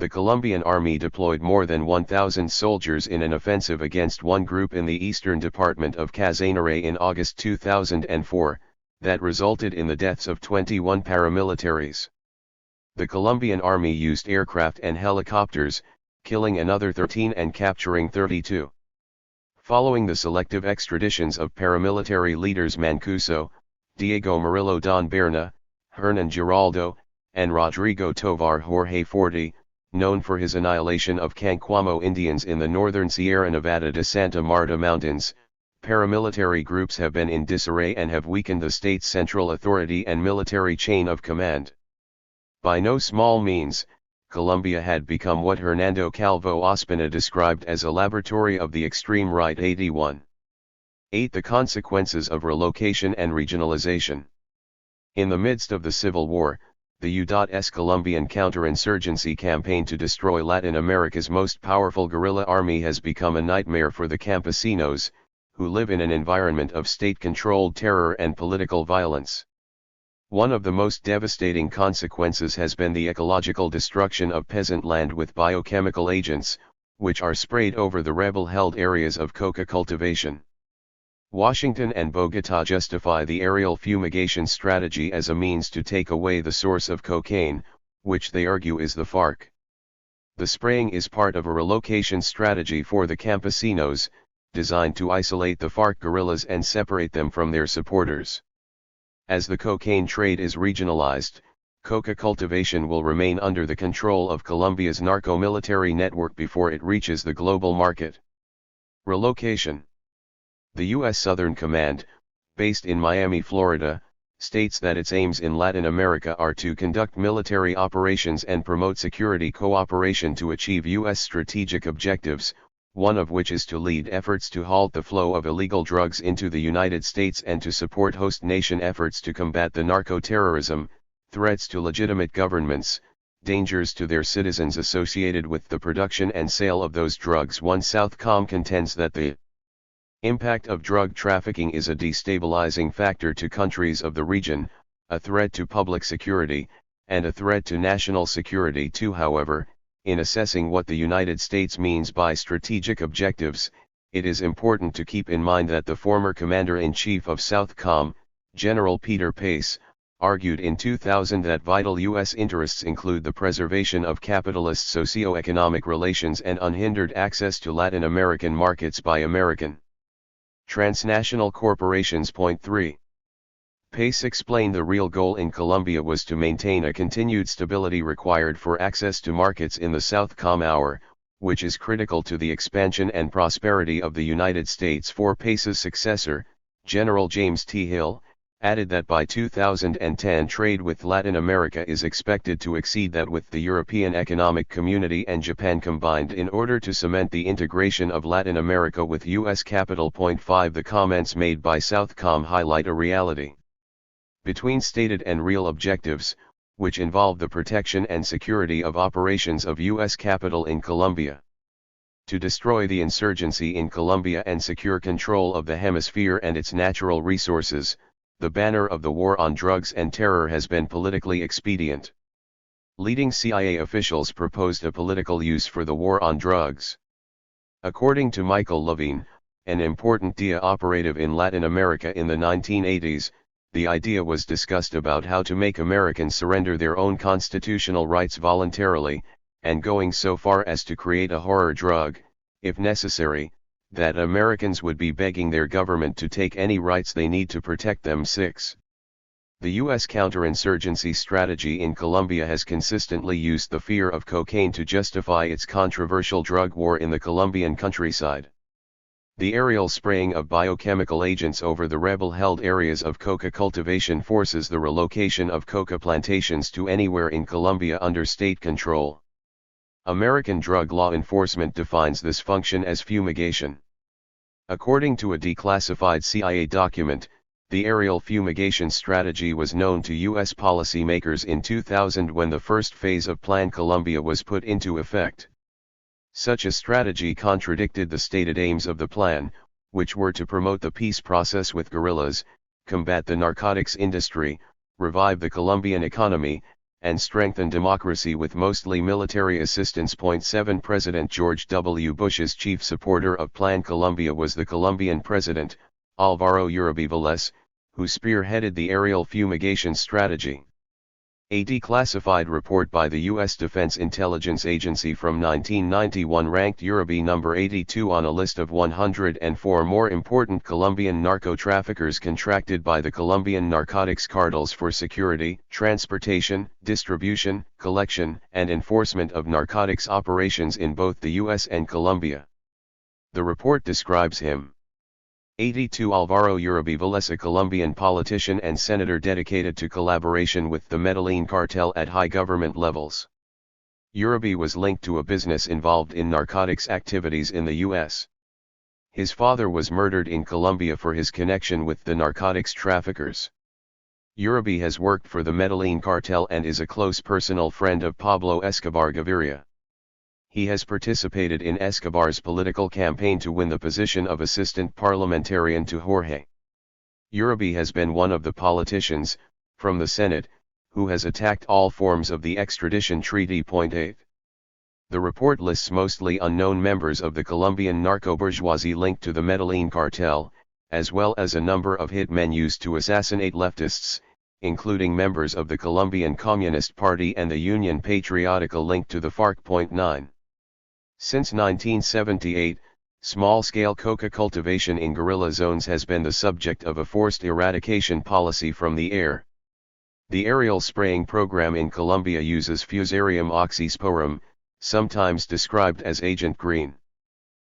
the Colombian army deployed more than 1,000 soldiers in an offensive against one group in the eastern department of Casanare in August 2004, that resulted in the deaths of 21 paramilitaries. The Colombian army used aircraft and helicopters, killing another 13 and capturing 32. Following the selective extraditions of paramilitary leaders Mancuso, Diego Murillo Don Berna, Hernan Giraldo, and Rodrigo Tovar Jorge Forti, known for his annihilation of Canquamo Indians in the northern Sierra Nevada de Santa Marta Mountains, paramilitary groups have been in disarray and have weakened the state's central authority and military chain of command. By no small means, Colombia had become what Hernando Calvo Ospina described as a laboratory of the extreme right. 81. 8. The consequences of relocation and regionalization. In the midst of the Civil War, the U.S. Colombian counterinsurgency campaign to destroy Latin America's most powerful guerrilla army has become a nightmare for the campesinos, who live in an environment of state-controlled terror and political violence. One of the most devastating consequences has been the ecological destruction of peasant land with biochemical agents, which are sprayed over the rebel-held areas of coca cultivation. Washington and Bogotá justify the aerial fumigation strategy as a means to take away the source of cocaine, which they argue is the FARC. The spraying is part of a relocation strategy for the campesinos, designed to isolate the FARC guerrillas and separate them from their supporters. As the cocaine trade is regionalized, coca cultivation will remain under the control of Colombia's narco-military network before it reaches the global market. Relocation. The U.S. Southern Command, based in Miami, Florida, states that its aims in Latin America are to conduct military operations and promote security cooperation to achieve U.S. strategic objectives, one of which is to lead efforts to halt the flow of illegal drugs into the United States and to support host nation efforts to combat the narco-terrorism, threats to legitimate governments, dangers to their citizens associated with the production and sale of those drugs. One Southcom contends that the impact of drug trafficking is a destabilizing factor to countries of the region, a threat to public security, and a threat to national security too. However, in assessing what the United States means by strategic objectives, it is important to keep in mind that the former Commander-in-Chief of Southcom, General Peter Pace, argued in 2000 that vital U.S. interests include the preservation of capitalist socio-economic relations and unhindered access to Latin American markets by American transnational corporations. Point 3. Pace explained the real goal in Colombia was to maintain a continued stability required for access to markets in the South Hour, which is critical to the expansion and prosperity of the United States. For Pace's successor, General James T. Hill, added that by 2010 trade with Latin America is expected to exceed that with the European Economic Community and Japan combined in order to cement the integration of Latin America with U.S. capital. Point 5. The comments made by Southcom highlight a reality between stated and real objectives, which involve the protection and security of operations of U.S. capital in Colombia. To destroy the insurgency in Colombia and secure control of the hemisphere and its natural resources, the banner of the war on drugs and terror has been politically expedient. Leading CIA officials proposed a political use for the war on drugs. According to Michael Levine, an important DIA operative in Latin America in the 1980s, the idea was discussed about how to make Americans surrender their own constitutional rights voluntarily, and going so far as to create a horror drug, if necessary, that Americans would be begging their government to take any rights they need to protect them. 6. The U.S. counterinsurgency strategy in Colombia has consistently used the fear of cocaine to justify its controversial drug war in the Colombian countryside. The aerial spraying of biochemical agents over the rebel-held areas of coca cultivation forces the relocation of coca plantations to anywhere in Colombia under state control. American drug law enforcement defines this function as fumigation. According to a declassified CIA document, the aerial fumigation strategy was known to U.S. policymakers in 2000 when the first phase of Plan Colombia was put into effect. Such a strategy contradicted the stated aims of the plan, which were to promote the peace process with guerrillas, combat the narcotics industry, revive the Colombian economy, and strengthen democracy with mostly military assistance. 7. President George W. Bush's chief supporter of Plan Colombia was the Colombian president, Álvaro Uribe Vélez, who spearheaded the aerial fumigation strategy. A declassified report by the U.S. Defense Intelligence Agency from 1991 ranked Uribe number 82 on a list of 104 more important Colombian narco-traffickers contracted by the Colombian narcotics cartels for security, transportation, distribution, collection, and enforcement of narcotics operations in both the U.S. and Colombia. The report describes him. 82 Álvaro Uribe Vélez, a Colombian politician and senator dedicated to collaboration with the Medellin cartel at high government levels. Uribe was linked to a business involved in narcotics activities in the U.S. His father was murdered in Colombia for his connection with the narcotics traffickers. Uribe has worked for the Medellin cartel and is a close personal friend of Pablo Escobar Gaviria. He has participated in Escobar's political campaign to win the position of assistant parliamentarian to Jorge. Uribe has been one of the politicians, from the Senate, who has attacked all forms of the extradition treaty. 8. The report lists mostly unknown members of the Colombian narco-bourgeoisie linked to the Medellin cartel, as well as a number of hitmen used to assassinate leftists, including members of the Colombian Communist Party and the Union Patriotica linked to the FARC. 9. Since 1978, small-scale coca cultivation in guerrilla zones has been the subject of a forced eradication policy from the air. The aerial spraying program in Colombia uses Fusarium oxysporum, sometimes described as Agent Green.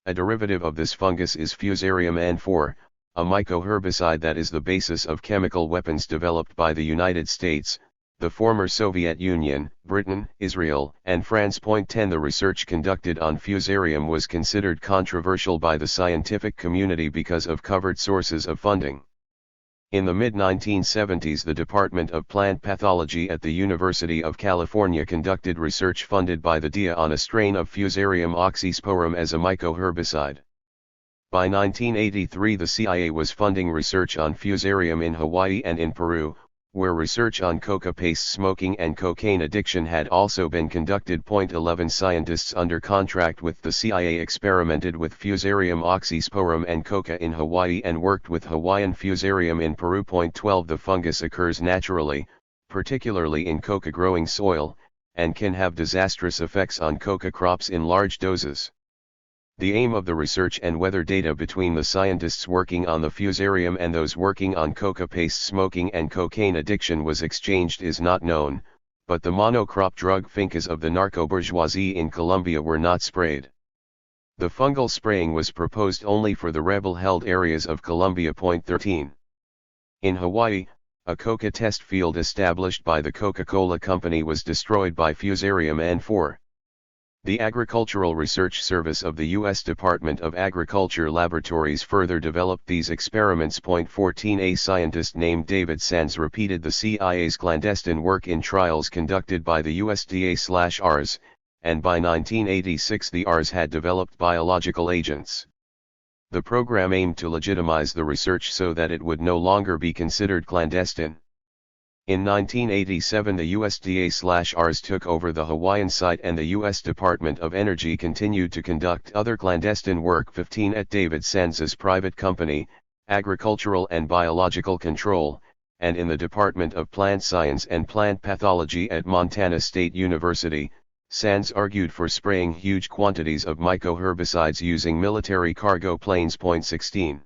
A derivative of this fungus is Fusarium N4, a mycoherbicide that is the basis of chemical weapons developed by the United States, the former Soviet Union, Britain, Israel, and France. 10. The research conducted on Fusarium was considered controversial by the scientific community because of covert sources of funding. In the mid-1970s, the Department of Plant Pathology at the University of California conducted research funded by the DIA on a strain of Fusarium oxysporum as a mycoherbicide. By 1983, the CIA was funding research on Fusarium in Hawaii and in Peru, where research on coca paste smoking and cocaine addiction had also been conducted. 11 Scientists under contract with the CIA experimented with Fusarium oxysporum and coca in Hawaii and worked with Hawaiian Fusarium in Peru. 12 The fungus occurs naturally, particularly in coca growing soil, and can have disastrous effects on coca crops in large doses. The aim of the research and whether data between the scientists working on the Fusarium and those working on coca paste smoking and cocaine addiction was exchanged is not known, but the monocrop drug fincas of the narco-bourgeoisie in Colombia were not sprayed. The fungal spraying was proposed only for the rebel-held areas of Colombia. 13. In Hawaii, a coca test field established by the Coca-Cola Company was destroyed by Fusarium N4. The Agricultural Research Service of the U.S. Department of Agriculture Laboratories further developed these experiments. 14 A scientist named David Sands repeated the CIA's clandestine work in trials conducted by the USDA/ARS, and by 1986 the ARS had developed biological agents. The program aimed to legitimize the research so that it would no longer be considered clandestine. In 1987 the USDA/ARS took over the Hawaiian site and the U.S. Department of Energy continued to conduct other clandestine work. 15 At David Sands's private company, Agricultural and Biological Control, and in the Department of Plant Science and Plant Pathology at Montana State University, Sands argued for spraying huge quantities of mycoherbicides using military cargo planes. 16.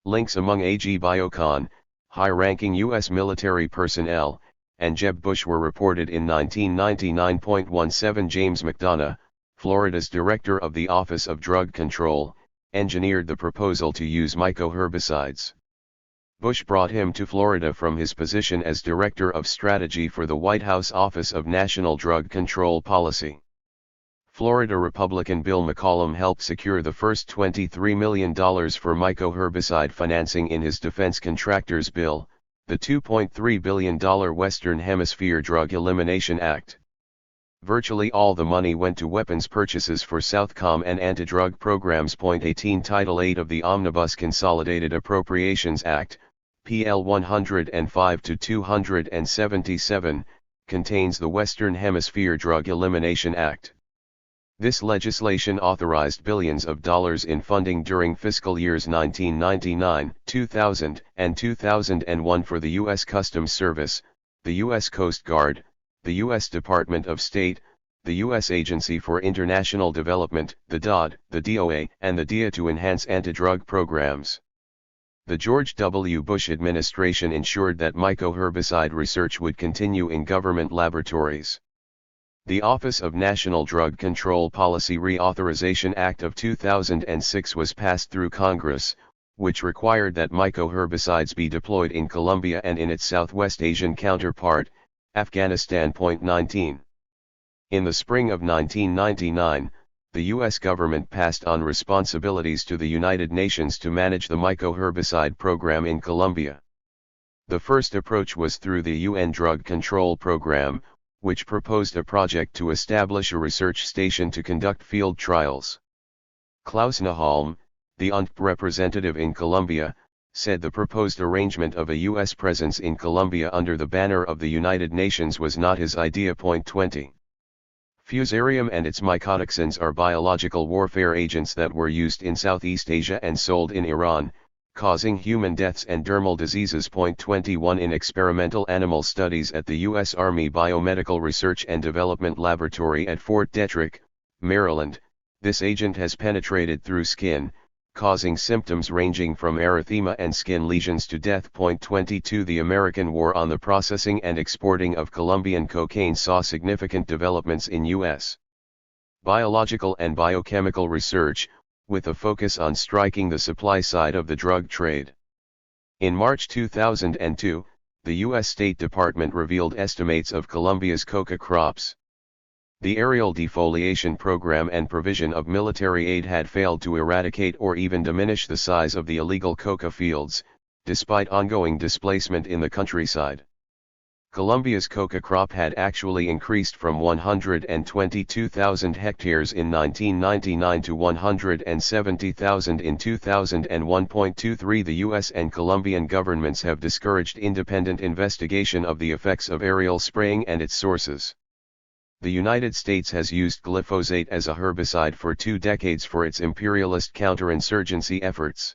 Links among A.G. Biocon, high-ranking U.S. military personnel, and Jeb Bush were reported in 1999. 17 James McDonough, Florida's director of the Office of Drug Control, engineered the proposal to use mycoherbicides. Bush brought him to Florida from his position as Director of Strategy for the White House Office of National Drug Control Policy. Florida Republican Bill McCollum helped secure the first $23 million for mycoherbicide financing in his Defense Contractors Bill, the $2.3 billion Western Hemisphere Drug Elimination Act. Virtually all the money went to weapons purchases for Southcom and anti-drug programs. 18 Title 8 of the Omnibus Consolidated Appropriations Act, PL 105-277, contains the Western Hemisphere Drug Elimination Act. This legislation authorized billions of dollars in funding during fiscal years 1999, 2000, and 2001 for the U.S. Customs Service, the U.S. Coast Guard, the U.S. Department of State, the U.S. Agency for International Development, the DOD, the DOA, and the DEA to enhance anti-drug programs. The George W. Bush administration ensured that mycoherbicide research would continue in government laboratories. The Office of National Drug Control Policy Reauthorization Act of 2006 was passed through Congress, which required that mycoherbicides be deployed in Colombia and in its Southwest Asian counterpart, Afghanistan. 19. In the spring of 1999, the U.S. government passed on responsibilities to the United Nations to manage the mycoherbicide program in Colombia. The first approach was through the UN Drug Control Program, which proposed a project to establish a research station to conduct field trials. Klaus Naholm, the UNP representative in Colombia, said the proposed arrangement of a U.S. presence in Colombia under the banner of the United Nations was not his idea. 20. Fusarium and its mycotoxins are biological warfare agents that were used in Southeast Asia and sold in Iran, causing human deaths and dermal diseases. 21 In experimental animal studies at the U.S. Army Biomedical Research and Development Laboratory at Fort Detrick, Maryland, this agent has penetrated through skin, causing symptoms ranging from erythema and skin lesions to death. 22 The American War on the processing and exporting of Colombian cocaine saw significant developments in U.S. biological and biochemical research, with a focus on striking the supply side of the drug trade. In March 2002, the U.S. State Department revealed estimates of Colombia's coca crops. The aerial defoliation program and provision of military aid had failed to eradicate or even diminish the size of the illegal coca fields, despite ongoing displacement in the countryside. Colombia's coca crop had actually increased from 122,000 hectares in 1999 to 170,000 in 2001.23. The US and Colombian governments have discouraged independent investigation of the effects of aerial spraying and its sources. The United States has used glyphosate as a herbicide for 2 decades for its imperialist counterinsurgency efforts.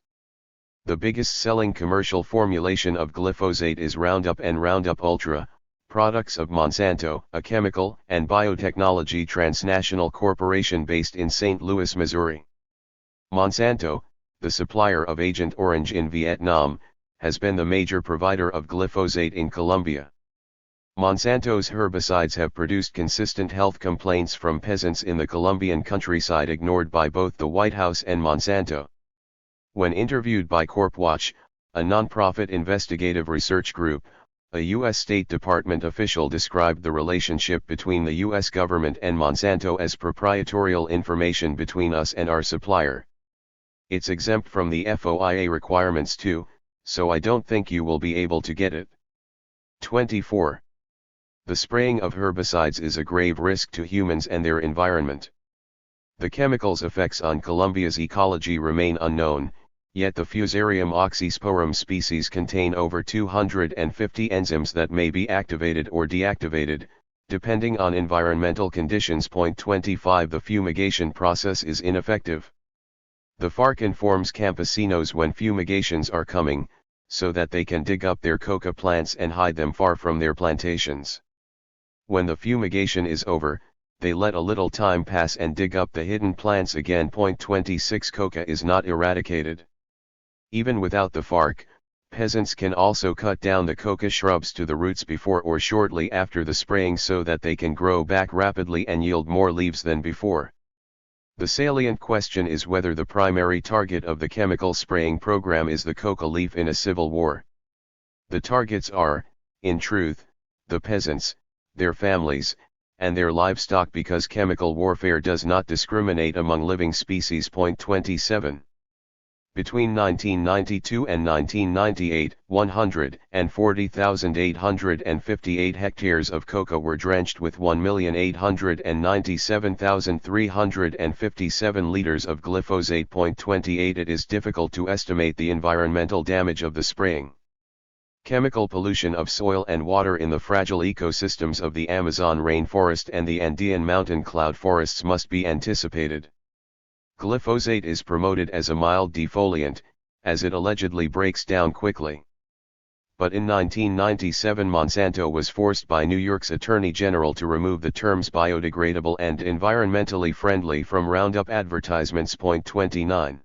The biggest selling commercial formulation of glyphosate is Roundup and Roundup Ultra, products of Monsanto, a chemical and biotechnology transnational corporation based in St. Louis, Missouri. Monsanto, the supplier of Agent Orange in Vietnam, has been the major provider of glyphosate in Colombia. Monsanto's herbicides have produced consistent health complaints from peasants in the Colombian countryside ignored by both the White House and Monsanto. When interviewed by CorpWatch, a non-profit investigative research group, a U.S. State Department official described the relationship between the U.S. government and Monsanto as proprietarial information between us and our supplier. It's exempt from the FOIA requirements too, so I don't think you will be able to get it. 24. The spraying of herbicides is a grave risk to humans and their environment. The chemical's effects on Colombia's ecology remain unknown, yet the Fusarium oxysporum species contain over 250 enzymes that may be activated or deactivated, depending on environmental conditions. 25 The fumigation process is ineffective. The FARC informs campesinos when fumigations are coming, so that they can dig up their coca plants and hide them far from their plantations. When the fumigation is over, they let a little time pass and dig up the hidden plants again. 26 Coca is not eradicated. Even without the FARC, peasants can also cut down the coca shrubs to the roots before or shortly after the spraying so that they can grow back rapidly and yield more leaves than before. The salient question is whether the primary target of the chemical spraying program is the coca leaf in a civil war. The targets are, in truth, the peasants, their families, and their livestock because chemical warfare does not discriminate among living species. 27. Between 1992 and 1998, 140,858 hectares of coca were drenched with 1,897,357 liters of glyphosate. 28 It is difficult to estimate the environmental damage of the spraying. Chemical pollution of soil and water in the fragile ecosystems of the Amazon rainforest and the Andean mountain cloud forests must be anticipated. Glyphosate is promoted as a mild defoliant, as it allegedly breaks down quickly. But in 1997 Monsanto was forced by New York's Attorney General to remove the terms biodegradable and environmentally friendly from Roundup advertisements. 29.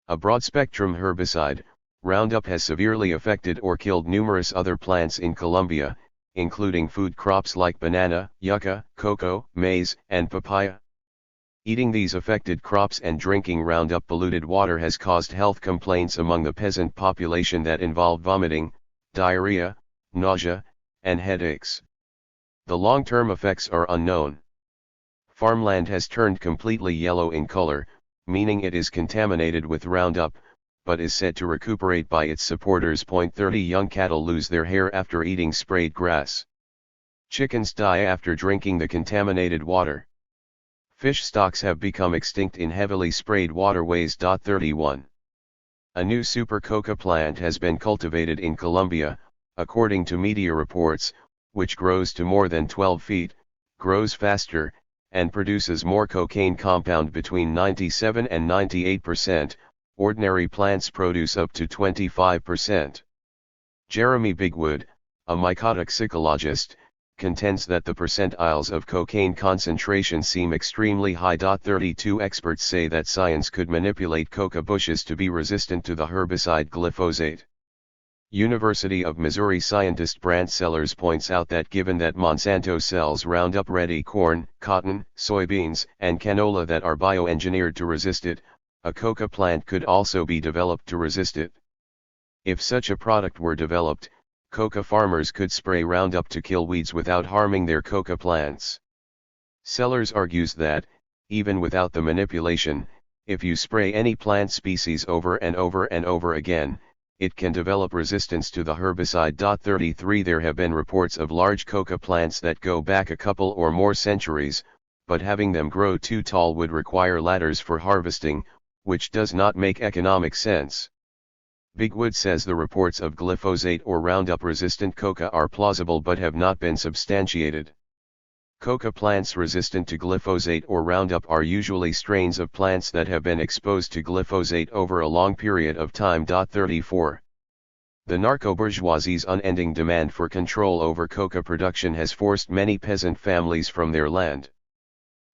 A broad-spectrum herbicide, Roundup has severely affected or killed numerous other plants in Colombia, including food crops like banana, yucca, cocoa, maize, and papaya. Eating these affected crops and drinking Roundup polluted water has caused health complaints among the peasant population that involve vomiting, diarrhea, nausea, and headaches. The long-term effects are unknown. Farmland has turned completely yellow in color, meaning it is contaminated with Roundup, but is said to recuperate by its supporters. 30 Young cattle lose their hair after eating sprayed grass. Chickens die after drinking the contaminated water. Fish stocks have become extinct in heavily sprayed waterways. 31. A new super coca plant has been cultivated in Colombia, according to media reports, which grows to more than 12 feet, grows faster, and produces more cocaine compound between 97 and 98%, ordinary plants produce up to 25%. Jeremy Bigwood, a mycotoxicologist, contends that the percentiles of cocaine concentration seem extremely high. 32 Experts say that science could manipulate coca bushes to be resistant to the herbicide glyphosate. University of Missouri scientist Brant Sellers points out that given that Monsanto sells Roundup-ready corn, cotton, soybeans, and canola that are bioengineered to resist it, a coca plant could also be developed to resist it. If such a product were developed, coca farmers could spray Roundup to kill weeds without harming their coca plants. Sellers argues that, even without the manipulation, if you spray any plant species over and over and over again, it can develop resistance to the herbicide. 33 There have been reports of large coca plants that go back a couple or more centuries, but having them grow too tall would require ladders for harvesting, which does not make economic sense. Bigwood says the reports of glyphosate or Roundup-resistant coca are plausible but have not been substantiated. Coca plants resistant to glyphosate or Roundup are usually strains of plants that have been exposed to glyphosate over a long period of time. 34. The narco-bourgeoisie's unending demand for control over coca production has forced many peasant families from their land.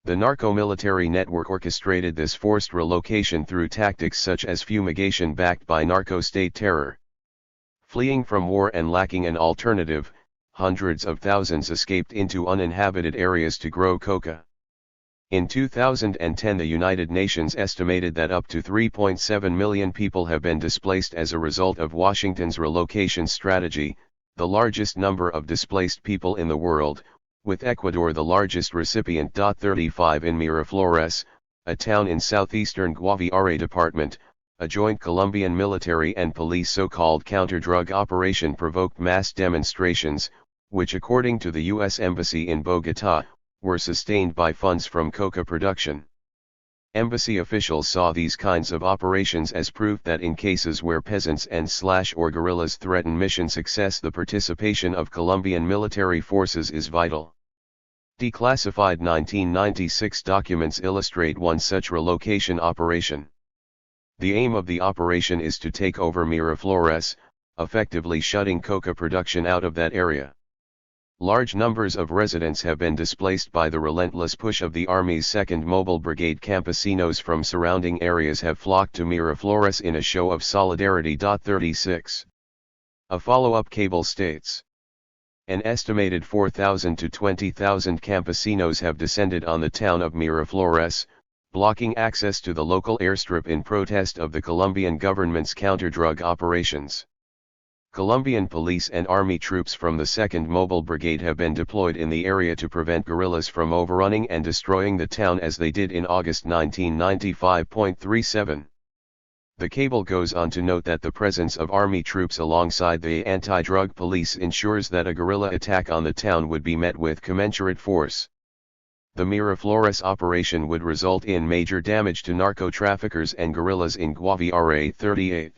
The narco-military network orchestrated this forced relocation through tactics such as fumigation backed by narco-state terror. Fleeing from war and lacking an alternative, hundreds of thousands escaped into uninhabited areas to grow coca. In 2010, the United Nations estimated that up to 3.7 million people have been displaced as a result of Washington's relocation strategy, the largest number of displaced people in the world, with Ecuador the largest recipient. 35 In Miraflores, a town in southeastern Guaviare department, a joint Colombian military and police so-called counter-drug operation provoked mass demonstrations, which according to the U.S. Embassy in Bogotá, were sustained by funds from coca production. Embassy officials saw these kinds of operations as proof that in cases where peasants and/or guerrillas threaten mission success, the participation of Colombian military forces is vital. Declassified 1996 documents illustrate one such relocation operation. The aim of the operation is to take over Miraflores, effectively shutting coca production out of that area. Large numbers of residents have been displaced by the relentless push of the Army's 2nd Mobile Brigade. Campesinos from surrounding areas have flocked to Miraflores in a show of solidarity. 36. A follow-up cable states. An estimated 4,000 to 20,000 campesinos have descended on the town of Miraflores, blocking access to the local airstrip in protest of the Colombian government's counter-drug operations. Colombian police and army troops from the 2nd Mobile Brigade have been deployed in the area to prevent guerrillas from overrunning and destroying the town as they did in August 1995.37. The cable goes on to note that the presence of army troops alongside the anti-drug police ensures that a guerrilla attack on the town would be met with commensurate force. The Miraflores operation would result in major damage to narco-traffickers and guerrillas in Guaviare. 38.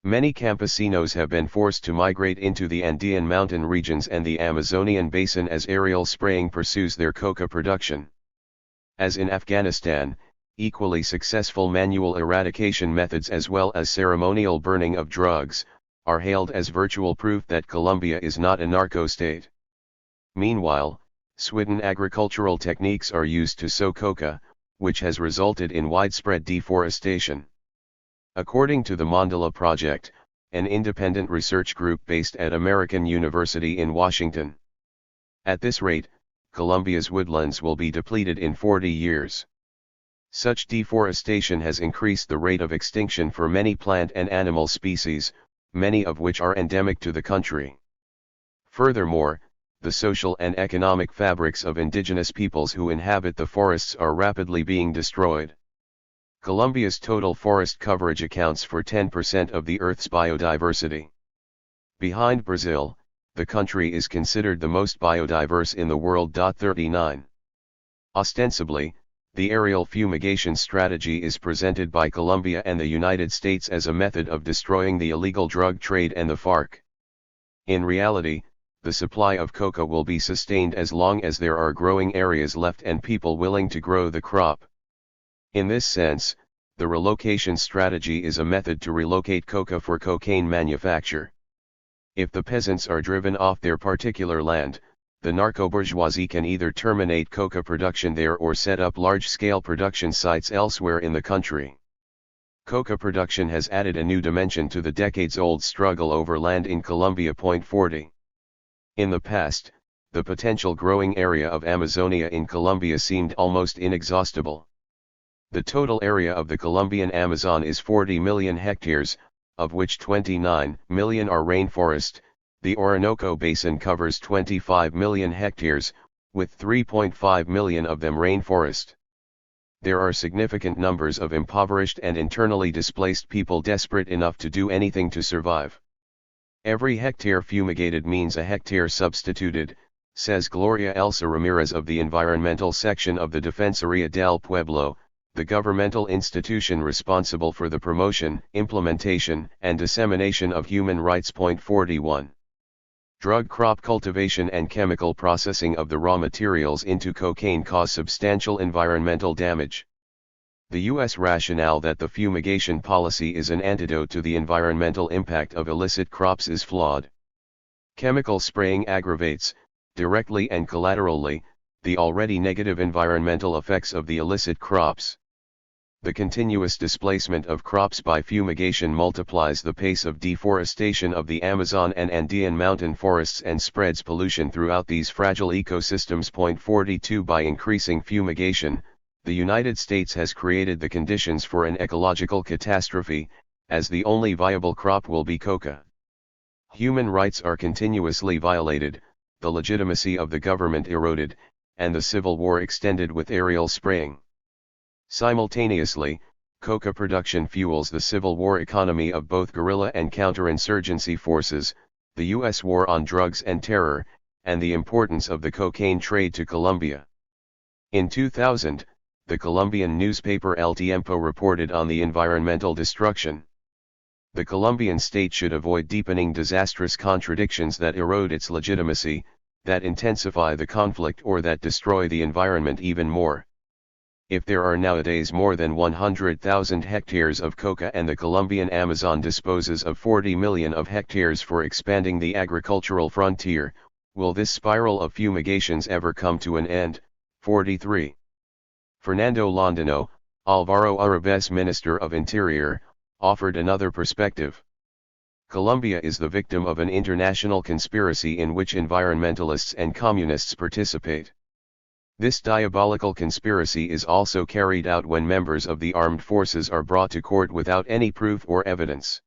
Many campesinos have been forced to migrate into the Andean mountain regions and the Amazonian basin as aerial spraying pursues their coca production. As in Afghanistan, equally successful manual eradication methods as well as ceremonial burning of drugs, are hailed as virtual proof that Colombia is not a narco-state. Meanwhile, Swidden agricultural techniques are used to sow coca, which has resulted in widespread deforestation. According to the Mandala Project, an independent research group based at American University in Washington. At this rate, Colombia's woodlands will be depleted in 40 years. Such deforestation has increased the rate of extinction for many plant and animal species, many of which are endemic to the country. Furthermore, the social and economic fabrics of indigenous peoples who inhabit the forests are rapidly being destroyed. Colombia's total forest coverage accounts for 10% of the Earth's biodiversity. Behind Brazil, the country is considered the most biodiverse in the world. 39. Ostensibly, the aerial fumigation strategy is presented by Colombia and the United States as a method of destroying the illegal drug trade and the FARC. In reality, the supply of coca will be sustained as long as there are growing areas left and people willing to grow the crop. In this sense, the relocation strategy is a method to relocate coca for cocaine manufacture. If the peasants are driven off their particular land, the narco-bourgeoisie can either terminate coca production there or set up large-scale production sites elsewhere in the country. Coca production has added a new dimension to the decades-old struggle over land in Colombia. 40. In the past, the potential growing area of Amazonia in Colombia seemed almost inexhaustible. The total area of the Colombian Amazon is 40 million hectares, of which 29 million are rainforest. The Orinoco Basin covers 25 million hectares, with 3.5 million of them rainforest. There are significant numbers of impoverished and internally displaced people desperate enough to do anything to survive. Every hectare fumigated means a hectare substituted, says Gloria Elsa Ramirez of the environmental section of the Defensoría del Pueblo, the governmental institution responsible for the promotion, implementation, and dissemination of human rights. 41. Drug crop cultivation and chemical processing of the raw materials into cocaine cause substantial environmental damage. The U.S. rationale that the fumigation policy is an antidote to the environmental impact of illicit crops is flawed. Chemical spraying aggravates, directly and collaterally, the already negative environmental effects of the illicit crops. The continuous displacement of crops by fumigation multiplies the pace of deforestation of the Amazon and Andean mountain forests and spreads pollution throughout these fragile ecosystems. 42 By increasing fumigation, the United States has created the conditions for an ecological catastrophe, as the only viable crop will be coca. Human rights are continuously violated, the legitimacy of the government eroded, and the civil war extended with aerial spraying. Simultaneously, coca production fuels the civil war economy of both guerrilla and counterinsurgency forces, the U.S. war on drugs and terror, and the importance of the cocaine trade to Colombia. In 2000, the Colombian newspaper El Tiempo reported on the environmental destruction. The Colombian state should avoid deepening disastrous contradictions that erode its legitimacy, that intensify the conflict or that destroy the environment even more. If there are nowadays more than 100,000 hectares of coca and the Colombian Amazon disposes of 40 million of hectares for expanding the agricultural frontier, will this spiral of fumigations ever come to an end? 43. Fernando Londino, Álvaro Uribe's Minister of Interior, offered another perspective. Colombia is the victim of an international conspiracy in which environmentalists and communists participate. This diabolical conspiracy is also carried out when members of the armed forces are brought to court without any proof or evidence.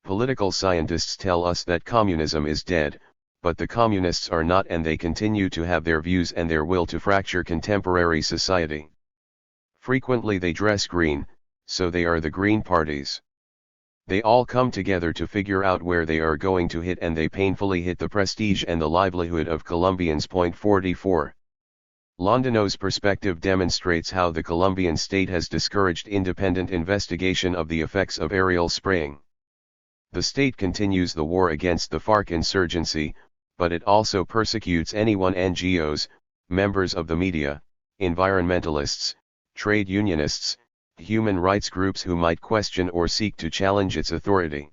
Political scientists tell us that communism is dead, but the communists are not, and they continue to have their views and their will to fracture contemporary society. Frequently they dress green, so they are the green parties. They all come together to figure out where they are going to hit, and they painfully hit the prestige and the livelihood of Colombians. 44. Londino's perspective demonstrates how the Colombian state has discouraged independent investigation of the effects of aerial spraying. The state continues the war against the FARC insurgency, but it also persecutes anyone, NGOs, members of the media, environmentalists, trade unionists, human rights groups who might question or seek to challenge its authority.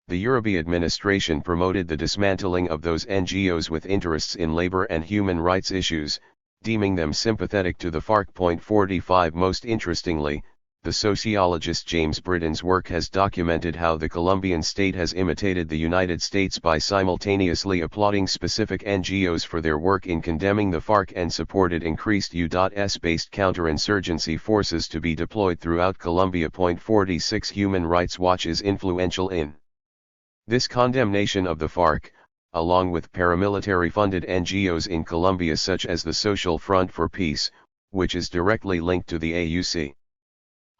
The Uribe administration promoted the dismantling of those NGOs with interests in labor and human rights issues, deeming them sympathetic to the FARC. 45 Most interestingly, the sociologist James Britton's work has documented how the Colombian state has imitated the United States by simultaneously applauding specific NGOs for their work in condemning the FARC and supported increased U.S.-based counterinsurgency forces to be deployed throughout Colombia. 46 Human Rights Watch is influential in this condemnation of the FARC, along with paramilitary-funded NGOs in Colombia such as the Social Front for Peace, which is directly linked to the AUC.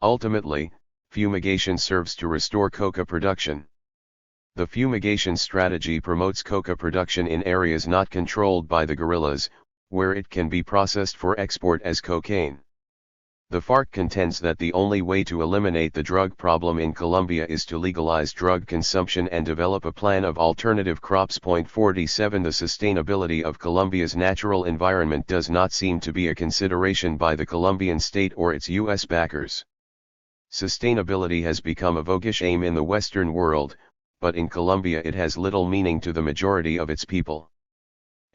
Ultimately, fumigation serves to restore coca production. The fumigation strategy promotes coca production in areas not controlled by the guerrillas, where it can be processed for export as cocaine. The FARC contends that the only way to eliminate the drug problem in Colombia is to legalize drug consumption and develop a plan of alternative crops. 47 The sustainability of Colombia's natural environment does not seem to be a consideration by the Colombian state or its U.S. backers. Sustainability has become a voguish aim in the Western world, but in Colombia it has little meaning to the majority of its people.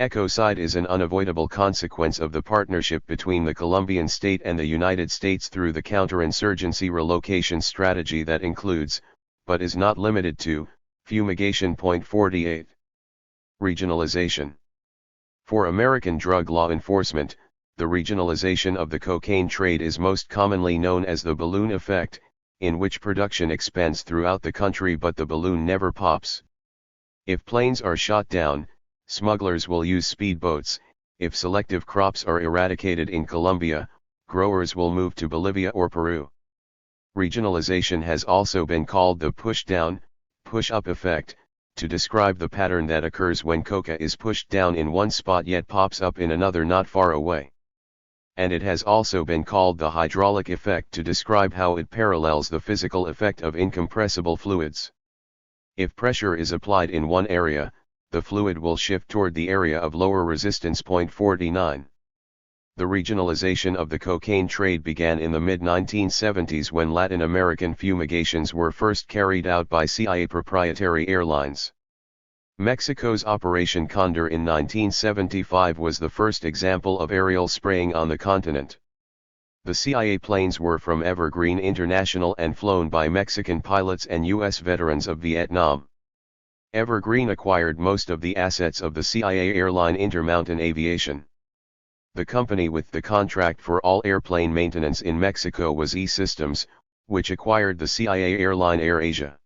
Ecocide is an unavoidable consequence of the partnership between the Colombian state and the United States through the counterinsurgency relocation strategy that includes, but is not limited to, fumigation. 48. Regionalization. For American drug law enforcement, the regionalization of the cocaine trade is most commonly known as the balloon effect, in which production expands throughout the country but the balloon never pops. If planes are shot down, smugglers will use speedboats. If selective crops are eradicated in Colombia, growers will move to Bolivia or Peru. Regionalization has also been called the push-down, push-up effect, to describe the pattern that occurs when coca is pushed down in one spot yet pops up in another not far away. And it has also been called the hydraulic effect to describe how it parallels the physical effect of incompressible fluids. If pressure is applied in one area, the fluid will shift toward the area of lower resistance. 49. The regionalization of the cocaine trade began in the mid-1970s when Latin American fumigations were first carried out by CIA proprietary airlines. Mexico's Operation Condor in 1975 was the first example of aerial spraying on the continent. The CIA planes were from Evergreen International and flown by Mexican pilots and U.S. veterans of Vietnam. Evergreen acquired most of the assets of the CIA airline Intermountain Aviation. The company with the contract for all airplane maintenance in Mexico was E-Systems, which acquired the CIA airline AirAsia.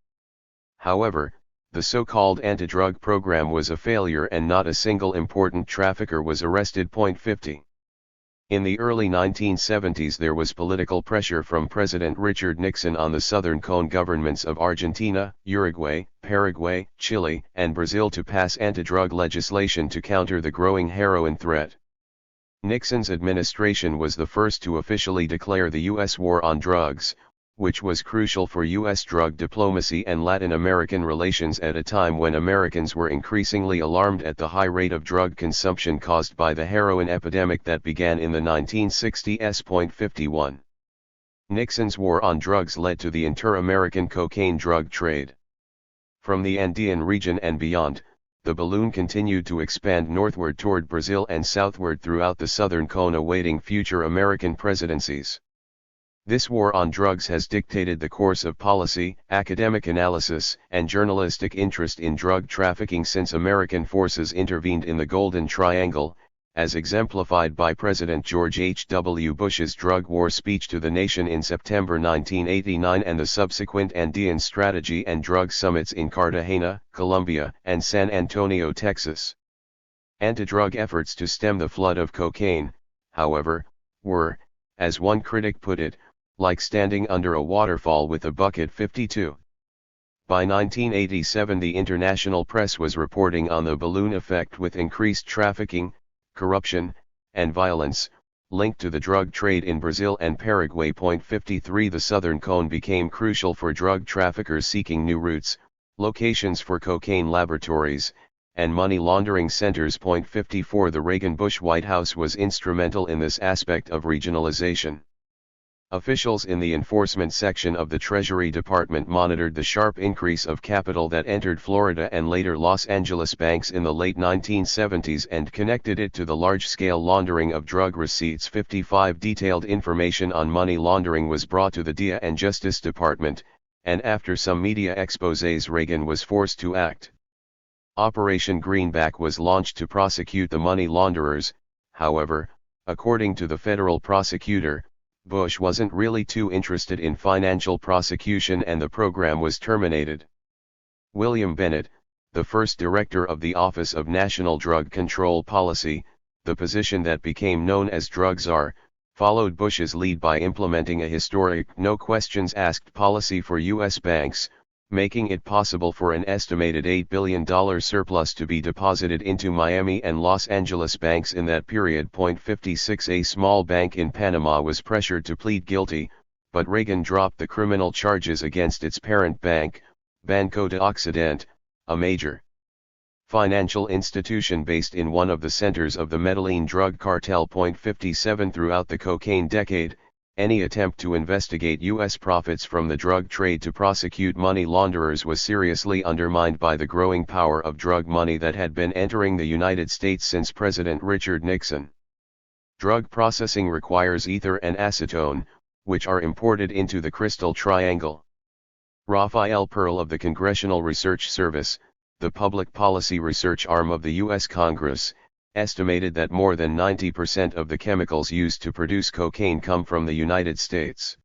However, the so-called anti-drug program was a failure and not a single important trafficker was arrested. 50. In the early 1970s there was political pressure from President Richard Nixon on the Southern Cone governments of Argentina, Uruguay, Paraguay, Chile, and Brazil to pass anti-drug legislation to counter the growing heroin threat. Nixon's administration was the first to officially declare the U.S. war on drugs, which was crucial for U.S. drug diplomacy and Latin American relations at a time when Americans were increasingly alarmed at the high rate of drug consumption caused by the heroin epidemic that began in the 1960s. 51. Nixon's war on drugs led to the inter-American cocaine drug trade. From the Andean region and beyond, the balloon continued to expand northward toward Brazil and southward throughout the Southern Cone awaiting future American presidencies. This war on drugs has dictated the course of policy, academic analysis, and journalistic interest in drug trafficking since American forces intervened in the Golden Triangle, as exemplified by President George H.W. Bush's drug war speech to the nation in September 1989 and the subsequent Andean Strategy and Drug Summits in Cartagena, Colombia, and San Antonio, Texas. Anti-drug efforts to stem the flood of cocaine, however, were, as one critic put it, like standing under a waterfall with a bucket. 52. By 1987 the international press was reporting on the balloon effect with increased trafficking, corruption, and violence, linked to the drug trade in Brazil and Paraguay. 53 The Southern Cone became crucial for drug traffickers seeking new routes, locations for cocaine laboratories, and money laundering centers. 54 The Reagan-Bush White House was instrumental in this aspect of regionalization. Officials in the enforcement section of the Treasury Department monitored the sharp increase of capital that entered Florida and later Los Angeles banks in the late 1970s and connected it to the large-scale laundering of drug receipts. 55 Detailed information on money laundering was brought to the DEA and Justice Department, and after some media exposés Reagan was forced to act. Operation Greenback was launched to prosecute the money launderers. However, according to the federal prosecutor, Bush wasn't really too interested in financial prosecution and the program was terminated. William Bennett, the first director of the Office of National Drug Control Policy, the position that became known as Drug Czar, followed Bush's lead by implementing a historic no questions asked policy for U.S. banks, making it possible for an estimated $8 billion surplus to be deposited into Miami and Los Angeles banks in that period. 56 A small bank in Panama was pressured to plead guilty, but Reagan dropped the criminal charges against its parent bank, Banco de Occidente, a major financial institution based in one of the centers of the Medellin drug cartel. 57 Throughout the cocaine decade, any attempt to investigate U.S. profits from the drug trade to prosecute money launderers was seriously undermined by the growing power of drug money that had been entering the United States since President Richard Nixon. Drug processing requires ether and acetone, which are imported into the Crystal Triangle. Raphael Pearl of the Congressional Research Service, the public policy research arm of the U.S. Congress, estimated that more than 90% of the chemicals used to produce cocaine come from the United States.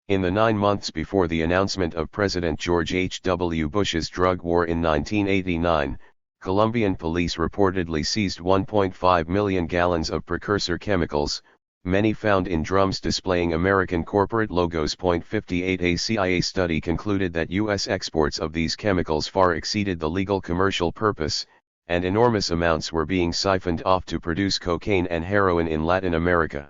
In the 9 months before the announcement of President George H.W. Bush's drug war in 1989, Colombian police reportedly seized 1.5 million gallons of precursor chemicals, many found in drums displaying American corporate logos. 58 A CIA study concluded that U.S. exports of these chemicals far exceeded the legal commercial purpose, and enormous amounts were being siphoned off to produce cocaine and heroin in Latin America.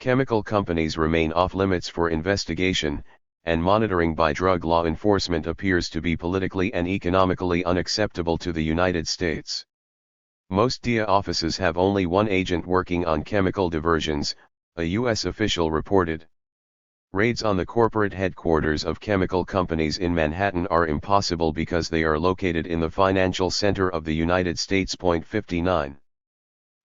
Chemical companies remain off limits for investigation, and monitoring by drug law enforcement appears to be politically and economically unacceptable to the United States. Most DEA offices have only one agent working on chemical diversions, a U.S. official reported. Raids on the corporate headquarters of chemical companies in Manhattan are impossible because they are located in the financial center of the United States. 59.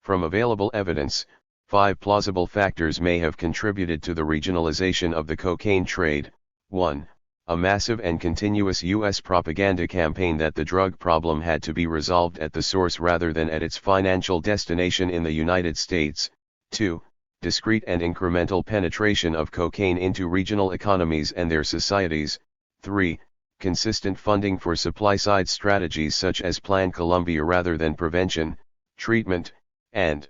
From available evidence, 5 plausible factors may have contributed to the regionalization of the cocaine trade. 1. A massive and continuous U.S. propaganda campaign that the drug problem had to be resolved at the source rather than at its financial destination in the United States. 2. Discrete and incremental penetration of cocaine into regional economies and their societies. 3. Consistent funding for supply-side strategies such as Plan Colombia rather than prevention, treatment, and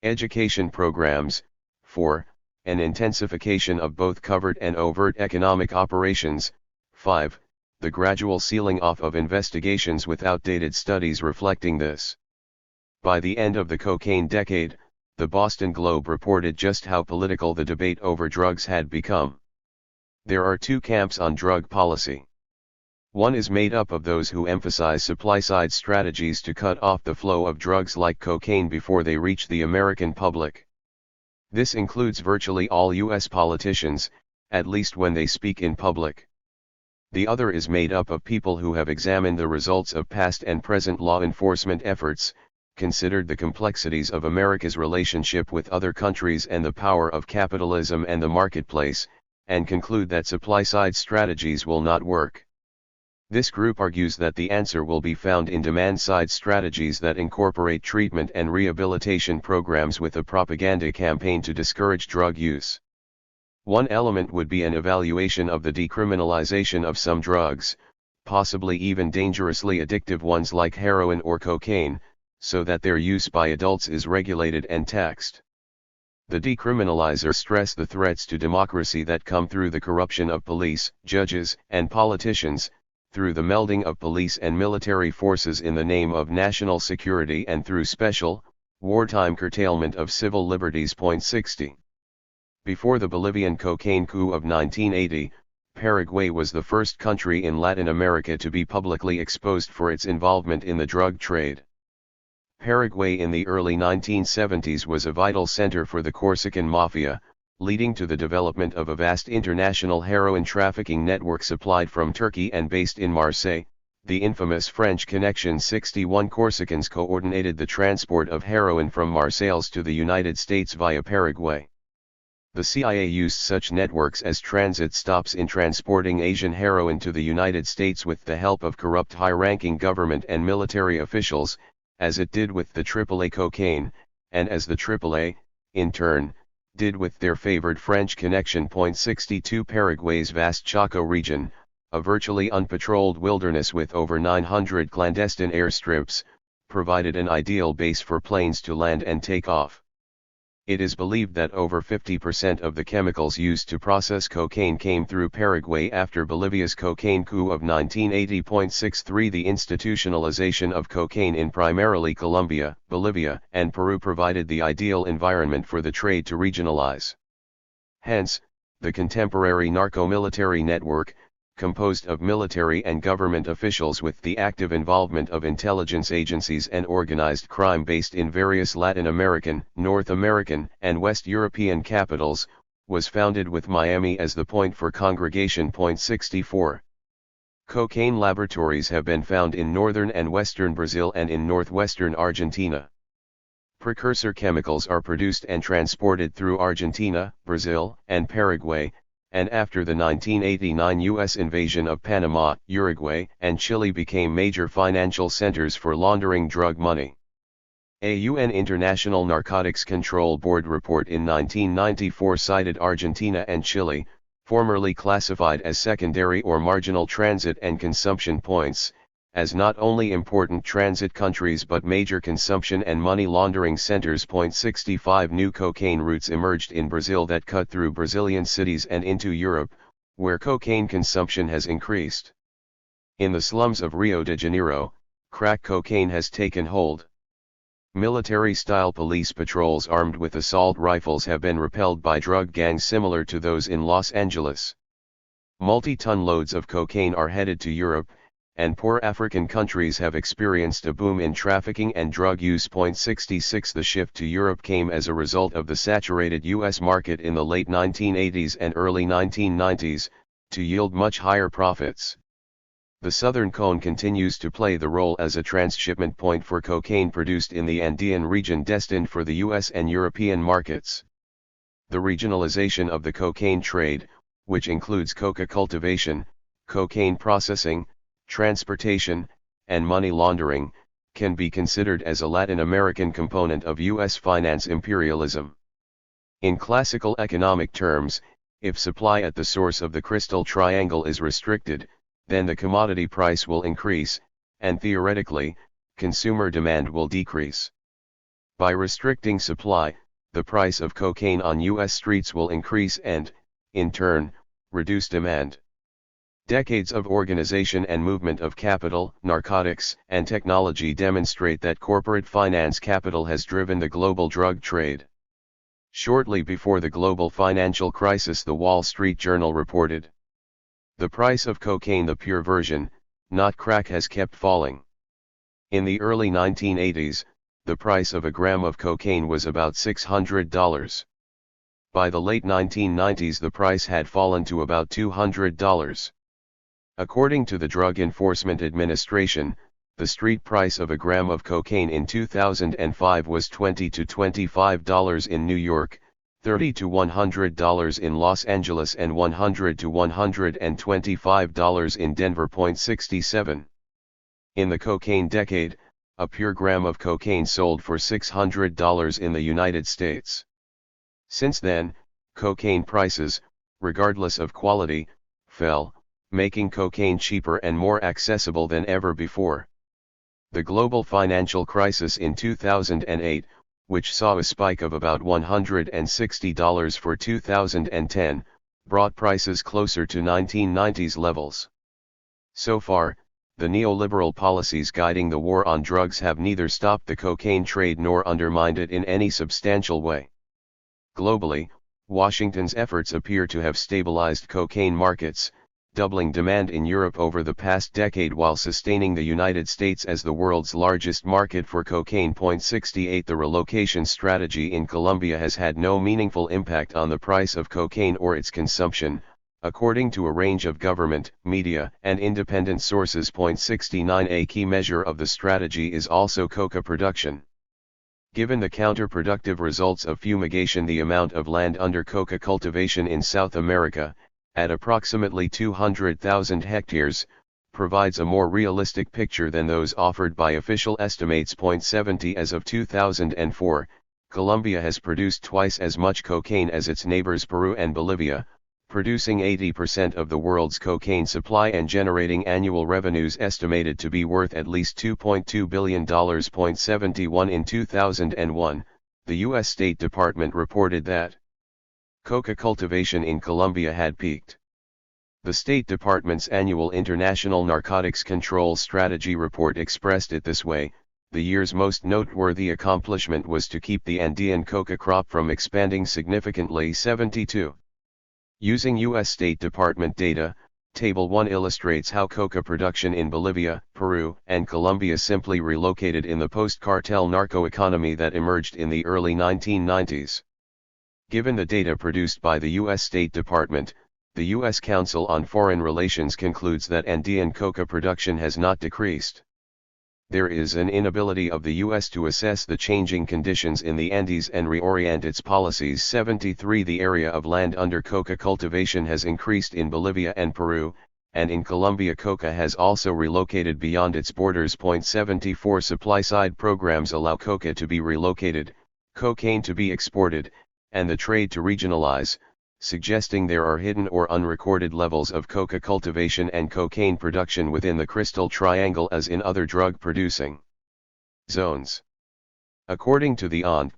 education programs. 4. An intensification of both covert and overt economic operations. 5. The gradual sealing off of investigations with outdated studies reflecting this. By the end of the cocaine decade, the Boston Globe reported just how political the debate over drugs had become. There are 2 camps on drug policy. One is made up of those who emphasize supply-side strategies to cut off the flow of drugs like cocaine before they reach the American public. This includes virtually all U.S. politicians, at least when they speak in public. The other is made up of people who have examined the results of past and present law enforcement efforts, considered the complexities of America's relationship with other countries and the power of capitalism and the marketplace, and conclude that supply-side strategies will not work. This group argues that the answer will be found in demand-side strategies that incorporate treatment and rehabilitation programs with a propaganda campaign to discourage drug use. One element would be an evaluation of the decriminalization of some drugs, possibly even dangerously addictive ones like heroin or cocaine, so that their use by adults is regulated and taxed. The decriminalizers stress the threats to democracy that come through the corruption of police, judges, and politicians, through the melding of police and military forces in the name of national security and through special, wartime curtailment of civil liberties. 60. Before the Bolivian cocaine coup of 1980, Paraguay was the first country in Latin America to be publicly exposed for its involvement in the drug trade. Paraguay in the early 1970s was a vital center for the Corsican Mafia, leading to the development of a vast international heroin trafficking network supplied from Turkey and based in Marseille. The infamous French Connection. 61 Corsicans coordinated the transport of heroin from Marseille to the United States via Paraguay. The CIA used such networks as transit stops in transporting Asian heroin to the United States with the help of corrupt high-ranking government and military officials, as it did with the AAA cocaine, and as the AAA, in turn, did with their favored French Connection. 62 Paraguay's vast Chaco region, a virtually unpatrolled wilderness with over 900 clandestine airstrips, provided an ideal base for planes to land and take off. It is believed that over 50% of the chemicals used to process cocaine came through Paraguay after Bolivia's cocaine coup of 1980. 63 The institutionalization of cocaine in primarily Colombia, Bolivia, and Peru provided the ideal environment for the trade to regionalize. Hence, the contemporary narco-military network, composed of military and government officials with the active involvement of intelligence agencies and organized crime based in various Latin American, North American, and West European capitals, was founded with Miami as the point for congregation. 64. Cocaine laboratories have been found in northern and western Brazil and in northwestern Argentina. Precursor chemicals are produced and transported through Argentina, Brazil, and Paraguay, and after the 1989 U.S. invasion of Panama, Uruguay, and Chile became major financial centers for laundering drug money. A UN International Narcotics Control Board report in 1994 cited Argentina and Chile, formerly classified as secondary or marginal transit and consumption points, as not only important transit countries but major consumption and money laundering centers. 65 New cocaine routes emerged in Brazil that cut through Brazilian cities and into Europe, where cocaine consumption has increased. In the slums of Rio de Janeiro, crack cocaine has taken hold. Military-style police patrols armed with assault rifles have been repelled by drug gangs similar to those in Los Angeles. Multi-ton loads of cocaine are headed to Europe, and poor African countries have experienced a boom in trafficking and drug use. 66 The shift to Europe came as a result of the saturated U.S. market in the late 1980s and early 1990s, to yield much higher profits. The southern cone continues to play the role as a transshipment point for cocaine produced in the Andean region destined for the U.S. and European markets. The regionalization of the cocaine trade, which includes coca cultivation, cocaine processing, transportation, and money laundering, can be considered as a Latin American component of U.S. finance imperialism. In classical economic terms, if supply at the source of the crystal triangle is restricted, then the commodity price will increase, and theoretically, consumer demand will decrease. By restricting supply, the price of cocaine on U.S. streets will increase and, in turn, reduce demand. Decades of organization and movement of capital, narcotics, and technology demonstrate that corporate finance capital has driven the global drug trade. Shortly before the global financial crisis, the Wall Street Journal reported, "The price of cocaine, the pure version, not crack, has kept falling. In the early 1980s, the price of a gram of cocaine was about $600. By the late 1990s the price had fallen to about $200. According to the Drug Enforcement Administration, the street price of a gram of cocaine in 2005 was $20 to $25 in New York, $30 to $100 in Los Angeles, and $100 to $125 in Denver. 67. In the cocaine decade, a pure gram of cocaine sold for $600 in the United States. Since then, cocaine prices, regardless of quality, fell, making cocaine cheaper and more accessible than ever before. The global financial crisis in 2008, which saw a spike of about $160 for 2010, brought prices closer to 1990s levels. So far, the neoliberal policies guiding the war on drugs have neither stopped the cocaine trade nor undermined it in any substantial way. Globally, Washington's efforts appear to have stabilized cocaine markets, doubling demand in Europe over the past decade while sustaining the United States as the world's largest market for cocaine. 68 The relocation strategy in Colombia has had no meaningful impact on the price of cocaine or its consumption, according to a range of government, media, and independent sources. 69 A key measure of the strategy is also coca production. Given the counterproductive results of fumigation, the amount of land under coca cultivation in South America, at approximately 200,000 hectares, provides a more realistic picture than those offered by official estimates. 70 As of 2004, Colombia has produced twice as much cocaine as its neighbors Peru and Bolivia, producing 80% of the world's cocaine supply and generating annual revenues estimated to be worth at least $2.2 billion. 71 In 2001, the U.S. State Department reported that coca cultivation in Colombia had peaked. The State Department's annual International Narcotics Control Strategy report expressed it this way: the year's most noteworthy accomplishment was to keep the Andean coca crop from expanding significantly. 72. Using U.S. State Department data, Table 1 illustrates how coca production in Bolivia, Peru, and Colombia simply relocated in the post-cartel narco-economy that emerged in the early 1990s. Given the data produced by the U.S. State Department, the U.S. Council on Foreign Relations concludes that Andean coca production has not decreased. There is an inability of the U.S. to assess the changing conditions in the Andes and reorient its policies. 73 The area of land under coca cultivation has increased in Bolivia and Peru, and in Colombia coca has also relocated beyond its borders. 74 Supply-side programs allow coca to be relocated, cocaine to be exported, and the trade to regionalize, suggesting there are hidden or unrecorded levels of coca cultivation and cocaine production within the Crystal Triangle as in other drug-producing zones. According to the ONP,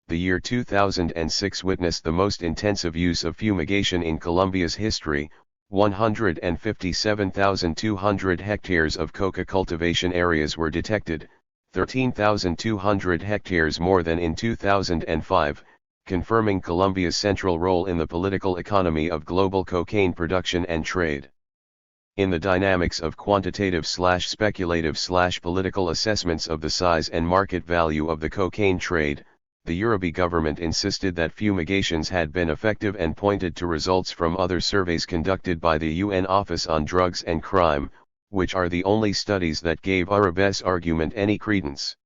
the year 2006 witnessed the most intensive use of fumigation in Colombia's history. 157,200 hectares of coca cultivation areas were detected, 13,200 hectares more than in 2005, confirming Colombia's central role in the political economy of global cocaine production and trade. In the dynamics of quantitative/speculative/political assessments of the size and market value of the cocaine trade, the Yoruba government insisted that fumigations had been effective and pointed to results from other surveys conducted by the UN Office on Drugs and Crime, which are the only studies that gave Yoruba's argument any credence.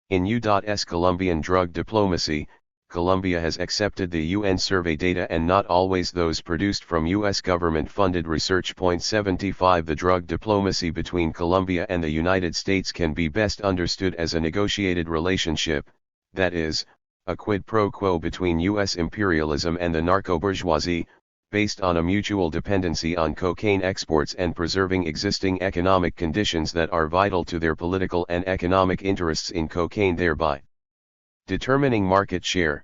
In U.S. Colombian drug diplomacy, Colombia has accepted the UN survey data and not always those produced from U.S. government-funded research. 75 The drug diplomacy between Colombia and the United States can be best understood as a negotiated relationship, that is, a quid pro quo between U.S. imperialism and the narco-bourgeoisie, based on a mutual dependency on cocaine exports and preserving existing economic conditions that are vital to their political and economic interests in cocaine, thereby determining market share.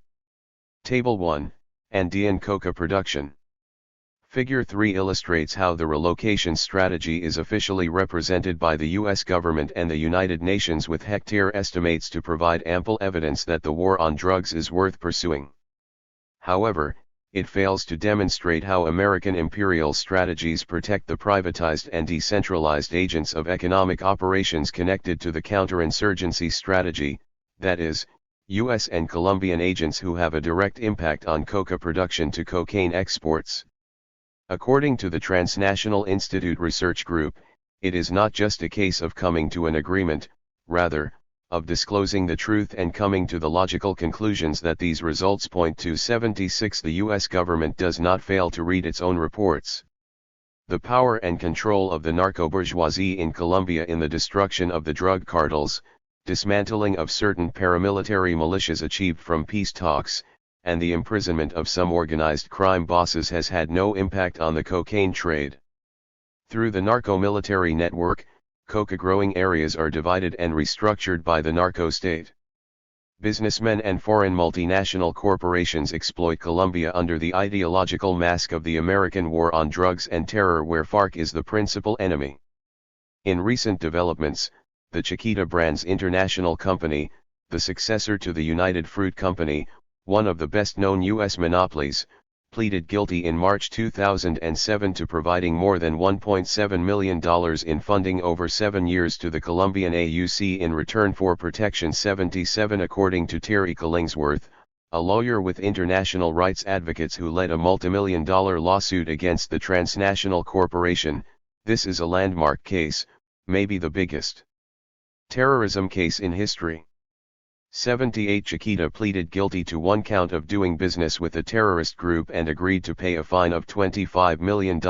Table 1, Andean coca production. Figure 3 illustrates how the relocation strategy is officially represented by the U.S. government and the United Nations, with hectare estimates to provide ample evidence that the war on drugs is worth pursuing. However, it fails to demonstrate how American imperial strategies protect the privatized and decentralized agents of economic operations connected to the counterinsurgency strategy, that is, U.S. and Colombian agents who have a direct impact on coca production to cocaine exports. According to the Transnational Institute Research Group, it is not just a case of coming to an agreement, rather, of disclosing the truth and coming to the logical conclusions that these results point to. 76 The U.S. government does not fail to read its own reports. The power and control of the narco-bourgeoisie in Colombia in the destruction of the drug cartels, dismantling of certain paramilitary militias achieved from peace talks, and the imprisonment of some organized crime bosses has had no impact on the cocaine trade. Through the narco-military network, coca-growing areas are divided and restructured by the narco-state. Businessmen and foreign multinational corporations exploit Colombia under the ideological mask of the American war on drugs and terror, where FARC is the principal enemy. In recent developments, the Chiquita Brands International Company, the successor to the United Fruit Company, one of the best-known U.S. monopolies, pleaded guilty in March 2007 to providing more than $1.7 million in funding over 7 years to the Colombian AUC in return for protection. 77 According to Terry Killingsworth, a lawyer with international rights advocates who led a multimillion-dollar lawsuit against the transnational corporation, this is a landmark case, maybe the biggest terrorism case in history. 78 Chiquita pleaded guilty to one count of doing business with a terrorist group and agreed to pay a fine of $25 million.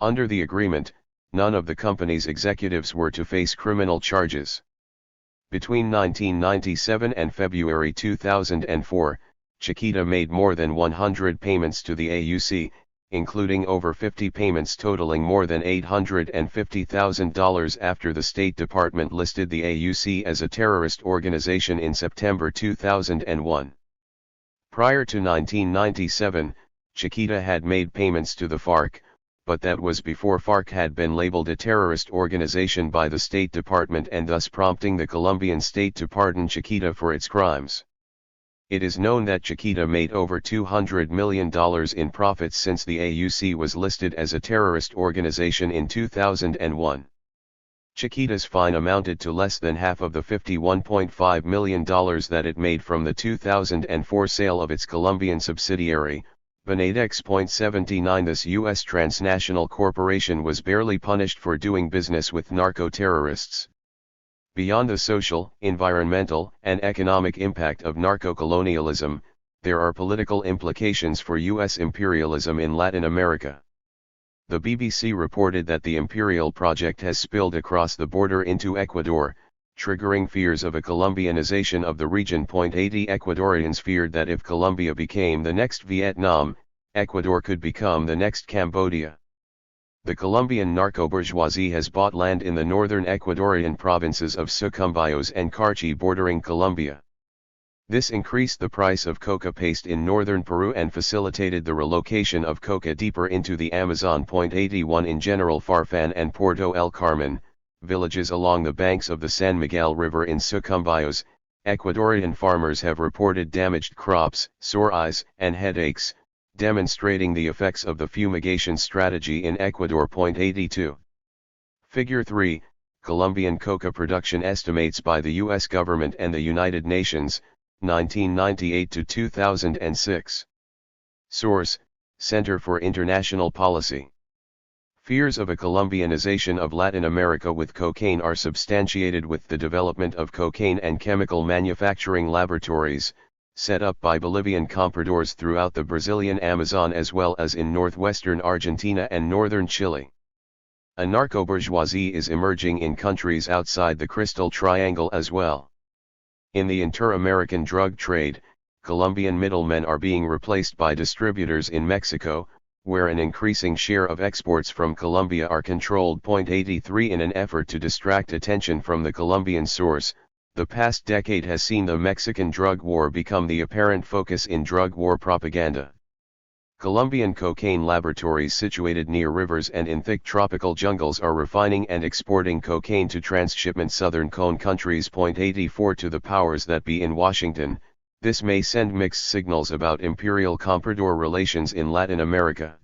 Under the agreement, none of the company's executives were to face criminal charges. Between 1997 and February 2004, Chiquita made more than 100 payments to the AUC, including over 50 payments totaling more than $850,000 after the State Department listed the AUC as a terrorist organization in September 2001. Prior to 1997, Chiquita had made payments to the FARC, but that was before FARC had been labeled a terrorist organization by the State Department and thus prompting the Colombian state to pardon Chiquita for its crimes. It is known that Chiquita made over $200 million in profits since the AUC was listed as a terrorist organization in 2001. Chiquita's fine amounted to less than half of the $51.5 million that it made from the 2004 sale of its Colombian subsidiary, Benedex. 79 This U.S. transnational corporation was barely punished for doing business with narco-terrorists. Beyond the social, environmental, and economic impact of narco-colonialism, there are political implications for U.S. imperialism in Latin America. The BBC reported that the imperial project has spilled across the border into Ecuador, triggering fears of a Colombianization of the region. 80 Ecuadorians feared that if Colombia became the next Vietnam, Ecuador could become the next Cambodia. The Colombian narco-bourgeoisie has bought land in the northern Ecuadorian provinces of Sucumbíos and Carchi bordering Colombia. This increased the price of coca paste in northern Peru and facilitated the relocation of coca deeper into the Amazon. 81 In General Farfán and Puerto El Carmen, villages along the banks of the San Miguel River in Sucumbíos, Ecuadorian farmers have reported damaged crops, sore eyes, and headaches, demonstrating the effects of the fumigation strategy in Ecuador. 82. Figure 3, Colombian coca production estimates by the U.S. government and the United Nations, 1998 to 2006. Source, Center for International Policy. Fears of a Colombianization of Latin America with cocaine are substantiated with the development of cocaine and chemical manufacturing laboratories, set up by Bolivian compradors throughout the Brazilian Amazon as well as in northwestern Argentina and northern Chile. A narco-bourgeoisie is emerging in countries outside the Crystal Triangle as well. In the inter-American drug trade, Colombian middlemen are being replaced by distributors in Mexico, where an increasing share of exports from Colombia are controlled. 83 In an effort to distract attention from the Colombian source, the past decade has seen the Mexican drug war become the apparent focus in drug war propaganda. Colombian cocaine laboratories situated near rivers and in thick tropical jungles are refining and exporting cocaine to transshipment southern cone countries. 84 To the powers that be in Washington, this may send mixed signals about imperial-comprador relations in Latin America.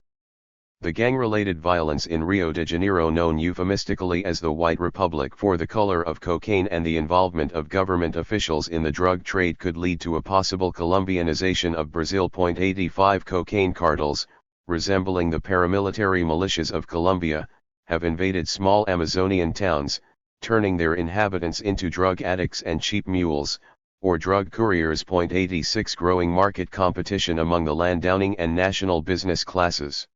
The gang-related violence in Rio de Janeiro, known euphemistically as the White Republic for the color of cocaine, and the involvement of government officials in the drug trade could lead to a possible Colombianization of Brazil. 85 Cocaine cartels, resembling the paramilitary militias of Colombia, have invaded small Amazonian towns, turning their inhabitants into drug addicts and cheap mules, or drug couriers. 86 Growing market competition among the landowning and national business classes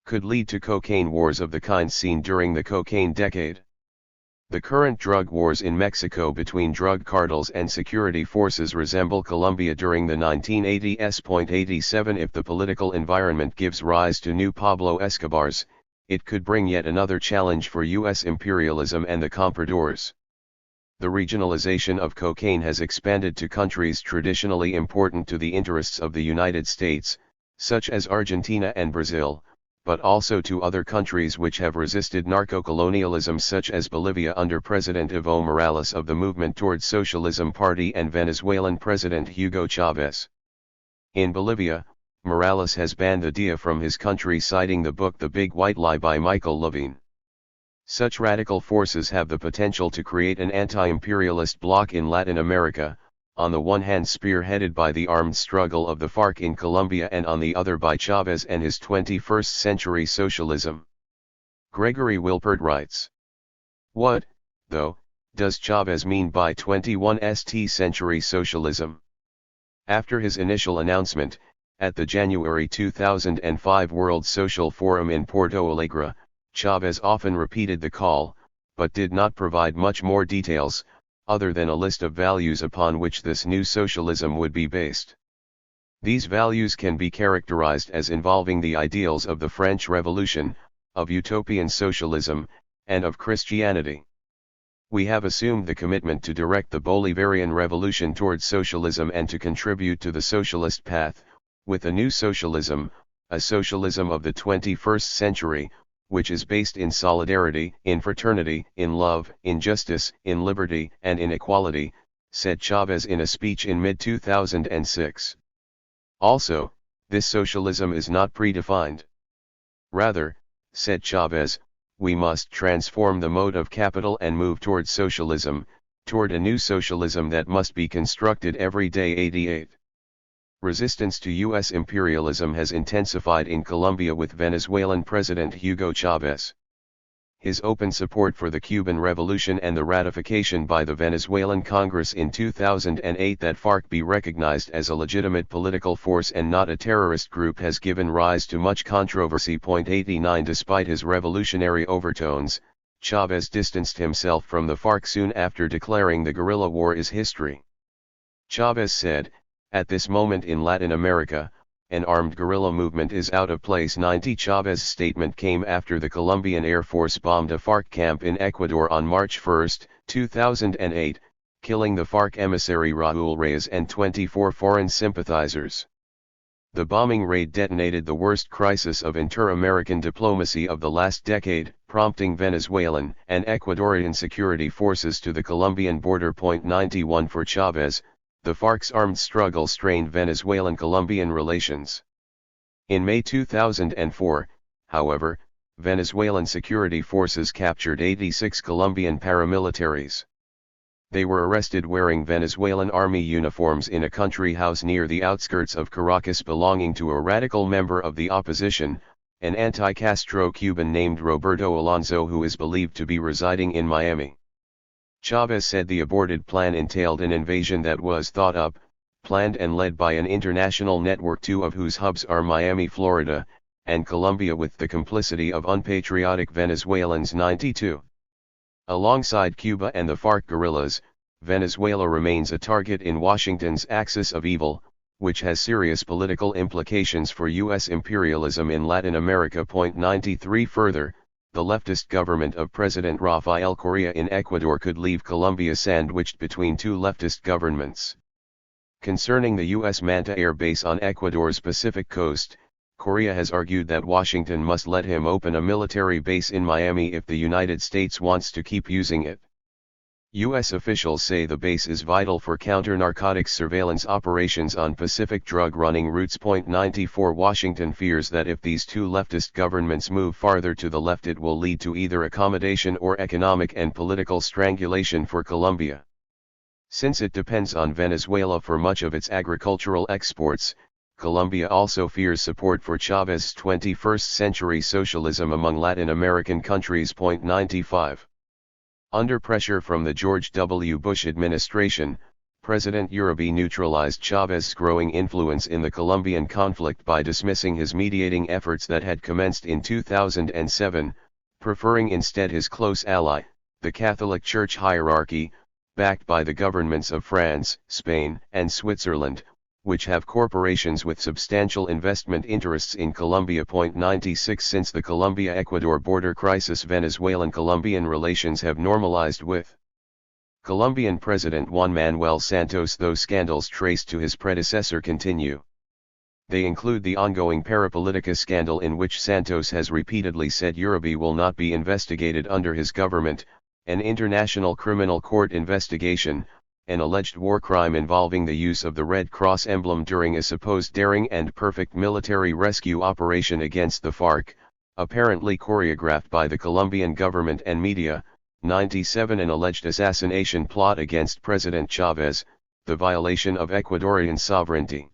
could lead to cocaine wars of the kind seen during the cocaine decade. The current drug wars in Mexico between drug cartels and security forces resemble Colombia during the 1980s. 87 If the political environment gives rise to new Pablo Escobars, it could bring yet another challenge for U.S. imperialism and the compradors. The regionalization of cocaine has expanded to countries traditionally important to the interests of the United States, such as Argentina and Brazil, but also to other countries which have resisted narco-colonialism, such as Bolivia under President Evo Morales of the Movement Towards Socialism Party and Venezuelan President Hugo Chavez. In Bolivia, Morales has banned the DIA from his country, citing the book The Big White Lie by Michael Levine. Such radical forces have the potential to create an anti-imperialist bloc in Latin America, on the one hand spearheaded by the armed struggle of the FARC in Colombia and on the other by Chavez and his 21st century socialism. Gregory Wilpert writes, "What, though, does Chavez mean by 21st century socialism?" After his initial announcement, at the January 2005 World Social Forum in Porto Alegre, Chavez often repeated the call, but did not provide much more details, other than a list of values upon which this new socialism would be based. These values can be characterized as involving the ideals of the French Revolution, of utopian socialism, and of Christianity. We have assumed the commitment to direct the Bolivarian revolution towards socialism and to contribute to the socialist path, with a new socialism, a socialism of the 21st century, which is based in solidarity, in fraternity, in love, in justice, in liberty, and in equality, said Chavez in a speech in mid-2006. Also, this socialism is not predefined. Rather, said Chavez, we must transform the mode of capital and move toward socialism, toward a new socialism that must be constructed every day. 88. Resistance to U.S. imperialism has intensified in Colombia with Venezuelan President Hugo Chavez. His open support for the Cuban Revolution and the ratification by the Venezuelan Congress in 2008 that FARC be recognized as a legitimate political force and not a terrorist group has given rise to much controversy. 89 Despite his revolutionary overtones, Chavez distanced himself from the FARC soon after declaring the guerrilla war is history. Chavez said, "At this moment in Latin America, an armed guerrilla movement is out of place." 90 Chavez's statement came after the Colombian Air Force bombed a FARC camp in Ecuador on March 1, 2008, killing the FARC emissary Raúl Reyes and 24 foreign sympathizers. The bombing raid detonated the worst crisis of inter-American diplomacy of the last decade, prompting Venezuelan and Ecuadorian security forces to the Colombian border. 91 For Chavez, the FARC's armed struggle strained Venezuelan-Colombian relations. In May 2004, however, Venezuelan security forces captured 86 Colombian paramilitaries. They were arrested wearing Venezuelan army uniforms in a country house near the outskirts of Caracas belonging to a radical member of the opposition, an anti-Castro Cuban named Roberto Alonso, who is believed to be residing in Miami. Chavez said the aborted plan entailed an invasion that was thought up, planned and led by an international network, two of whose hubs are Miami, Florida, and Colombia, with the complicity of unpatriotic Venezuelans. 92. Alongside Cuba and the FARC guerrillas, Venezuela remains a target in Washington's axis of evil, which has serious political implications for U.S. imperialism in Latin America. 93 Further, the leftist government of President Rafael Correa in Ecuador could leave Colombia sandwiched between two leftist governments. Concerning the U.S. Manta Air Base on Ecuador's Pacific coast, Correa has argued that Washington must let him open a military base in Miami if the United States wants to keep using it. U.S. officials say the base is vital for counter-narcotics surveillance operations on Pacific drug-running routes. 94 Washington fears that if these two leftist governments move farther to the left, it will lead to either accommodation or economic and political strangulation for Colombia. Since it depends on Venezuela for much of its agricultural exports, Colombia also fears support for Chavez's 21st-century socialism among Latin American countries. 95. Under pressure from the George W. Bush administration, President Uribe neutralized Chavez's growing influence in the Colombian conflict by dismissing his mediating efforts that had commenced in 2007, preferring instead his close ally, the Catholic Church hierarchy, backed by the governments of France, Spain, and Switzerland, which have corporations with substantial investment interests in Colombia. 96 Since the Colombia-Ecuador border crisis, Venezuelan-Colombian relations have normalized with Colombian President Juan Manuel Santos, though scandals traced to his predecessor continue. They include the ongoing Parapolitica scandal, in which Santos has repeatedly said Uribe will not be investigated under his government, an international criminal court investigation, an alleged war crime involving the use of the Red Cross emblem during a supposed daring and perfect military rescue operation against the FARC, apparently choreographed by the Colombian government and media. 97 An alleged assassination plot against President Chavez, the violation of Ecuadorian sovereignty.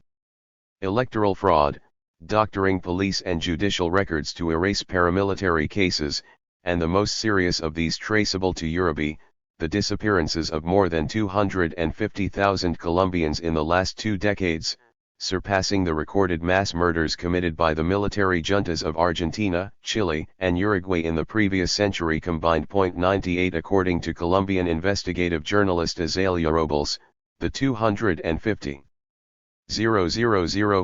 Electoral fraud, doctoring police and judicial records to erase paramilitary cases, and the most serious of these traceable to Uribe, the disappearances of more than 250,000 Colombians in the last 2 decades, surpassing the recorded mass murders committed by the military juntas of Argentina, Chile, and Uruguay in the previous century combined. 98 According to Colombian investigative journalist Azalea Robles, the 250,000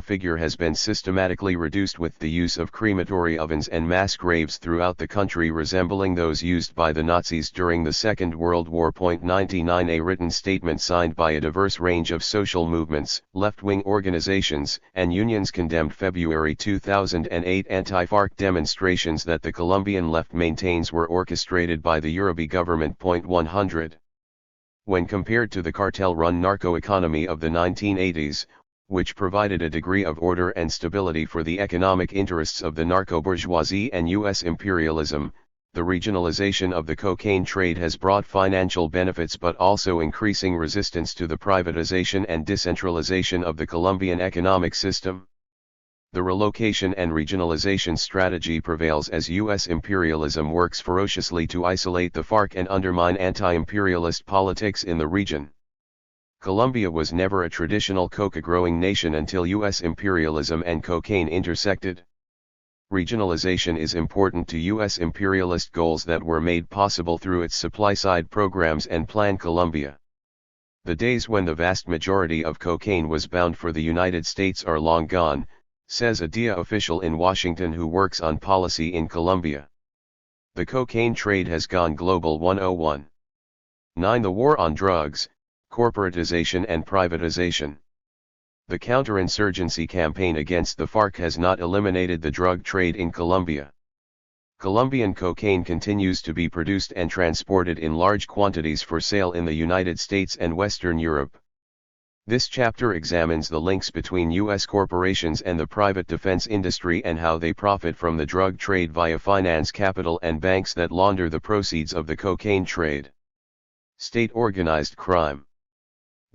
figure has been systematically reduced with the use of crematory ovens and mass graves throughout the country, resembling those used by the Nazis during the Second World War. 99 A written statement signed by a diverse range of social movements, left-wing organizations, and unions condemned February 2008 anti-FARC demonstrations that the Colombian left maintains were orchestrated by the Uribe government. 100. When compared to the cartel-run narco-economy of the 1980s, which provided a degree of order and stability for the economic interests of the narco-bourgeoisie and U.S. imperialism, the regionalization of the cocaine trade has brought financial benefits but also increasing resistance to the privatization and decentralization of the Colombian economic system. The relocation and regionalization strategy prevails as U.S. imperialism works ferociously to isolate the FARC and undermine anti-imperialist politics in the region. Colombia was never a traditional coca-growing nation until U.S. imperialism and cocaine intersected. Regionalization is important to U.S. imperialist goals that were made possible through its supply-side programs and Plan Colombia. The days when the vast majority of cocaine was bound for the United States are long gone, says a DEA official in Washington who works on policy in Colombia. The cocaine trade has gone global. 101. 9. The war on drugs, corporatization and privatization. The counterinsurgency campaign against the FARC has not eliminated the drug trade in Colombia. Colombian cocaine continues to be produced and transported in large quantities for sale in the United States and Western Europe. This chapter examines the links between U.S. corporations and the private defense industry and how they profit from the drug trade via finance capital and banks that launder the proceeds of the cocaine trade. State-organized crime.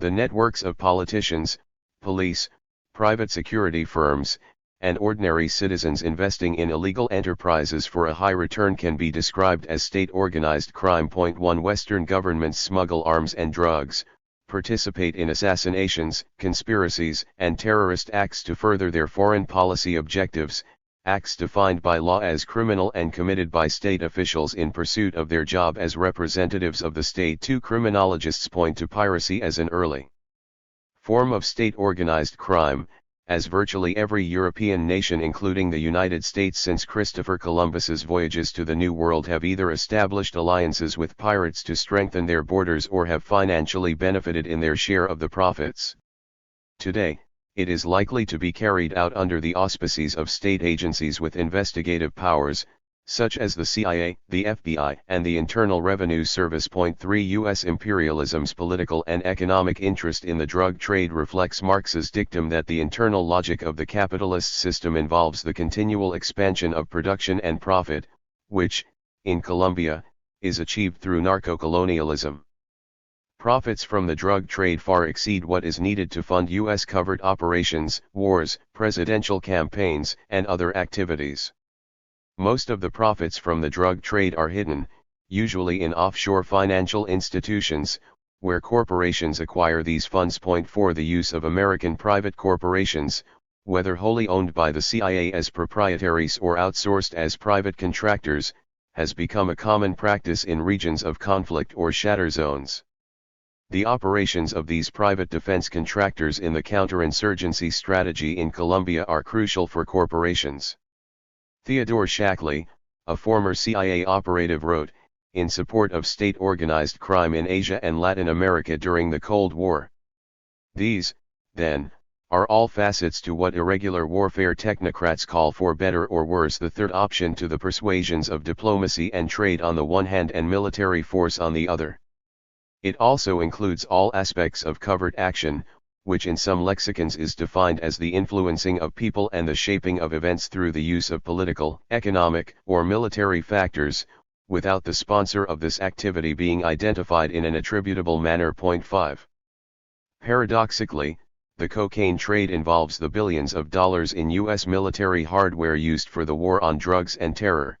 The networks of politicians, police, private security firms, and ordinary citizens investing in illegal enterprises for a high return can be described as state-organized crime. 1. Western governments smuggle arms and drugs, participate in assassinations, conspiracies, and terrorist acts to further their foreign policy objectives, acts defined by law as criminal and committed by state officials in pursuit of their job as representatives of the state. 2. Criminologists point to piracy as an early form of state-organized crime, as virtually every European nation including the United States since Christopher Columbus's voyages to the New World have either established alliances with pirates to strengthen their borders or have financially benefited in their share of the profits. Today, it is likely to be carried out under the auspices of state agencies with investigative powers, such as the CIA, the FBI, and the Internal Revenue Service. 3. U.S. imperialism's political and economic interest in the drug trade reflects Marx's dictum that the internal logic of the capitalist system involves the continual expansion of production and profit, which, in Colombia, is achieved through narco-colonialism. Profits from the drug trade far exceed what is needed to fund U.S. covert operations, wars, presidential campaigns, and other activities. Most of the profits from the drug trade are hidden, usually in offshore financial institutions, where corporations acquire these funds. 4. The use of American private corporations, whether wholly owned by the CIA as proprietaries or outsourced as private contractors, has become a common practice in regions of conflict or shatter zones. The operations of these private defense contractors in the counterinsurgency strategy in Colombia are crucial for corporations. Theodore Shackley, a former CIA operative, wrote, in support of state-organized crime in Asia and Latin America during the Cold War. These, then, are all facets to what irregular warfare technocrats call, for better or worse, the third option to the persuasions of diplomacy and trade on the one hand and military force on the other. It also includes all aspects of covert action, which in some lexicons is defined as the influencing of people and the shaping of events through the use of political, economic, or military factors, without the sponsor of this activity being identified in an attributable manner. 5. Paradoxically, the cocaine trade involves the billions of dollars in U.S. military hardware used for the war on drugs and terror.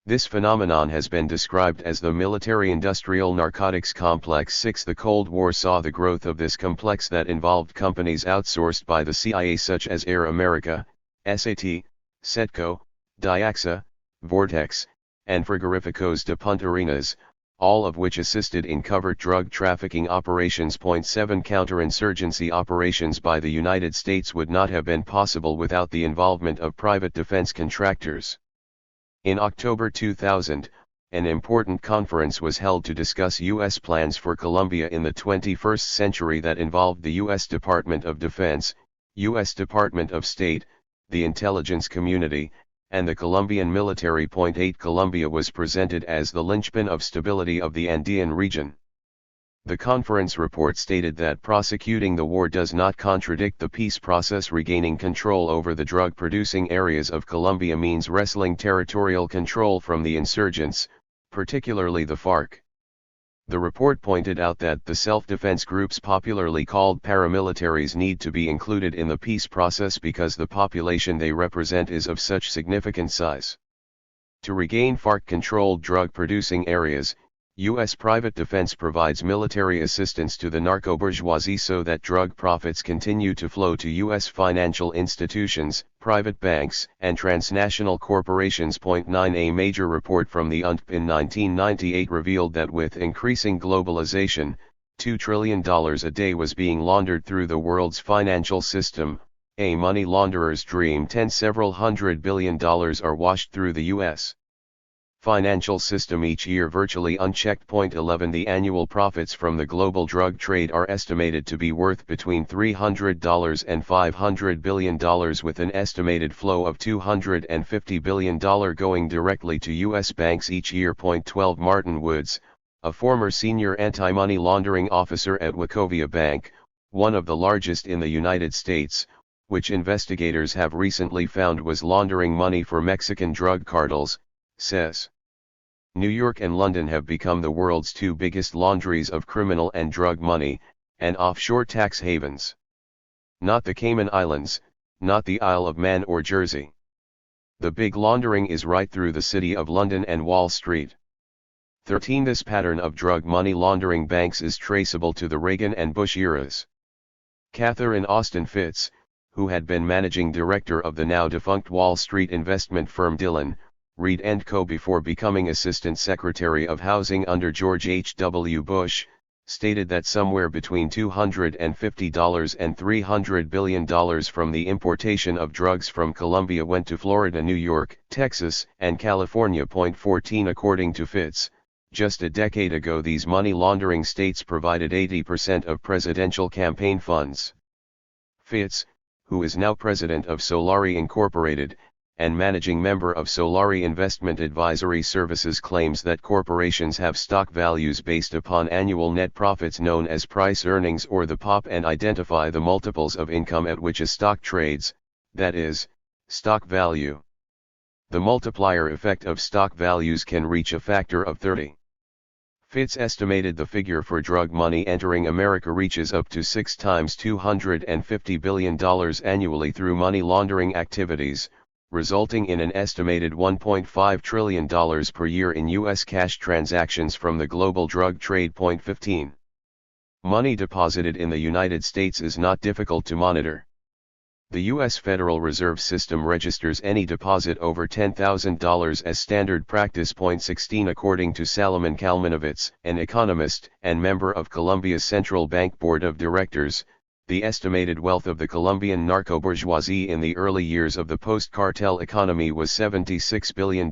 This phenomenon has been described as the military-industrial narcotics complex. 6. The Cold War saw the growth of this complex that involved companies outsourced by the CIA such as Air America, SAT, Setco, Diaxa, Vortex, and Frigorificos de Punta Arenas, all of which assisted in covert drug trafficking operations. 7. Counterinsurgency operations by the United States would not have been possible without the involvement of private defense contractors. In October 2000, an important conference was held to discuss U.S. plans for Colombia in the 21st century that involved the U.S. Department of Defense, U.S. Department of State, the intelligence community, and the Colombian military. 8. Colombia was presented as the linchpin of stability of the Andean region. The conference report stated that prosecuting the war does not contradict the peace process. Regaining control over the drug-producing areas of Colombia means wresting territorial control from the insurgents, particularly the FARC. The report pointed out that the self-defense groups popularly called paramilitaries need to be included in the peace process because the population they represent is of such significant size. To regain FARC-controlled drug-producing areas, U.S. private defense provides military assistance to the narco-bourgeoisie so that drug profits continue to flow to U.S. financial institutions, private banks, and transnational corporations. 9 A major report from the UNTP in 1998 revealed that with increasing globalization, $2 trillion a day was being laundered through the world's financial system, a money launderer's dream. 10 Several $100 billion are washed through the U.S. financial system each year virtually unchecked. 11 The annual profits from the global drug trade are estimated to be worth between $300 and $500 billion, with an estimated flow of $250 billion going directly to U.S. banks each year. 12 Martin Woods, a former senior anti-money laundering officer at Wachovia Bank, one of the largest in the United States, which investigators have recently found was laundering money for Mexican drug cartels, says. New York and London have become the world's two biggest laundries of criminal and drug money, and offshore tax havens. Not the Cayman Islands, not the Isle of Man or Jersey. The big laundering is right through the city of London and Wall Street. 13 This pattern of drug money laundering banks is traceable to the Reagan and Bush eras. Catherine Austin Fitts, who had been managing director of the now defunct Wall Street investment firm Dillon, Reed & Co. before becoming Assistant Secretary of Housing under George H.W. Bush, stated that somewhere between $250 and $300 billion from the importation of drugs from Colombia went to Florida, New York, Texas, and California. 14 According to Fitts, just a decade ago these money laundering states provided 80% of presidential campaign funds. Fitts, who is now president of Solari Incorporated, and managing member of Solari Investment Advisory Services, claims that corporations have stock values based upon annual net profits known as price earnings or the POP, and identify the multiples of income at which a stock trades, that is, stock value. The multiplier effect of stock values can reach a factor of 30. Fitts estimated the figure for drug money entering America reaches up to 6 times $250 billion annually through money laundering activities, resulting in an estimated $1.5 trillion per year in U.S. cash transactions from the global drug trade. 15 Money deposited in the United States is not difficult to monitor. The U.S. Federal Reserve System registers any deposit over $10,000 as standard practice. 16 According to Salomon Kalmanovitz, an economist and member of Colombia's Central Bank Board of Directors, the estimated wealth of the Colombian narco-bourgeoisie in the early years of the post-cartel economy was $76 billion,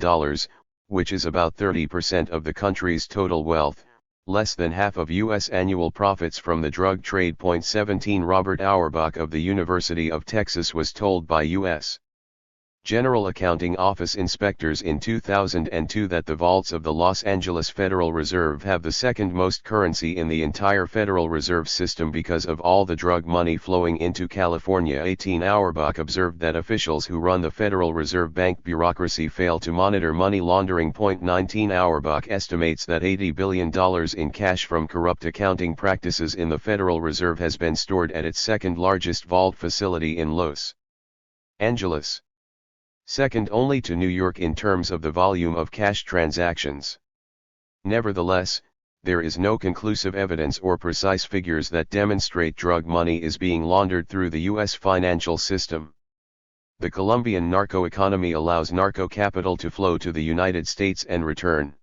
which is about 30% of the country's total wealth, less than half of U.S. annual profits from the drug trade. 17 Robert Auerbach of the University of Texas was told by U.S. General Accounting Office inspectors in 2002 that the vaults of the Los Angeles Federal Reserve have the second most currency in the entire Federal Reserve System because of all the drug money flowing into California. 18 Auerbach observed that officials who run the Federal Reserve Bank bureaucracy fail to monitor money laundering. 19 Auerbach estimates that $80 billion in cash from corrupt accounting practices in the Federal Reserve has been stored at its second largest vault facility in Los Angeles, second only to New York in terms of the volume of cash transactions. Nevertheless, there is no conclusive evidence or precise figures that demonstrate drug money is being laundered through the U.S. financial system. The Colombian narco economy allows narco capital to flow to the United States and return.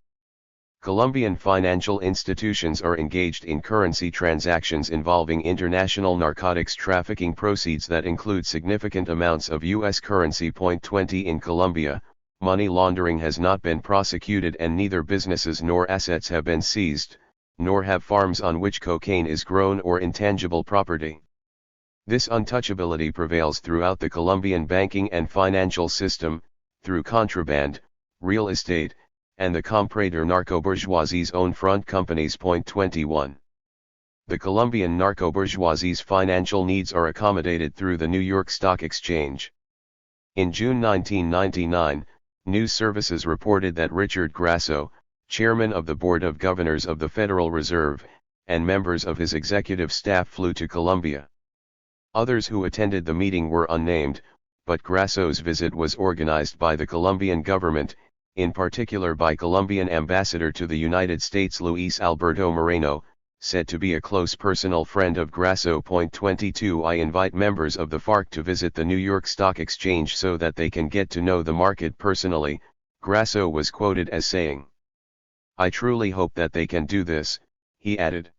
Colombian financial institutions are engaged in currency transactions involving international narcotics trafficking proceeds that include significant amounts of U.S. currency. 20 In Colombia, money laundering has not been prosecuted and neither businesses nor assets have been seized, nor have farms on which cocaine is grown or intangible property. This untouchability prevails throughout the Colombian banking and financial system, through contraband, real estate, and the comprador narco-bourgeoisie's own front companies. 21 The Colombian narco-bourgeoisie's financial needs are accommodated through the New York Stock Exchange. In June 1999, news services reported that Richard Grasso, chairman of the Board of Governors of the Federal Reserve, and members of his executive staff flew to Colombia. Others who attended the meeting were unnamed, but Grasso's visit was organized by the Colombian government, in particular by Colombian ambassador to the United States Luis Alberto Moreno, said to be a close personal friend of Grasso. 22 I invite members of the FARC to visit the New York Stock Exchange so that they can get to know the market personally, Grasso was quoted as saying. I truly hope that they can do this, he added.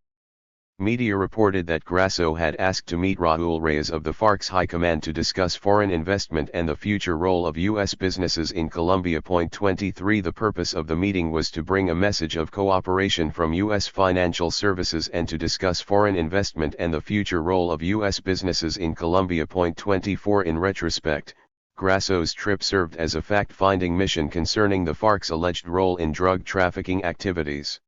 Media reported that Grasso had asked to meet Raúl Reyes of the FARC's high command to discuss foreign investment and the future role of U.S. businesses in Colombia. 23 The purpose of the meeting was to bring a message of cooperation from U.S. financial services and to discuss foreign investment and the future role of U.S. businesses in Colombia. 24 In retrospect, Grasso's trip served as a fact-finding mission concerning the FARC's alleged role in drug trafficking activities.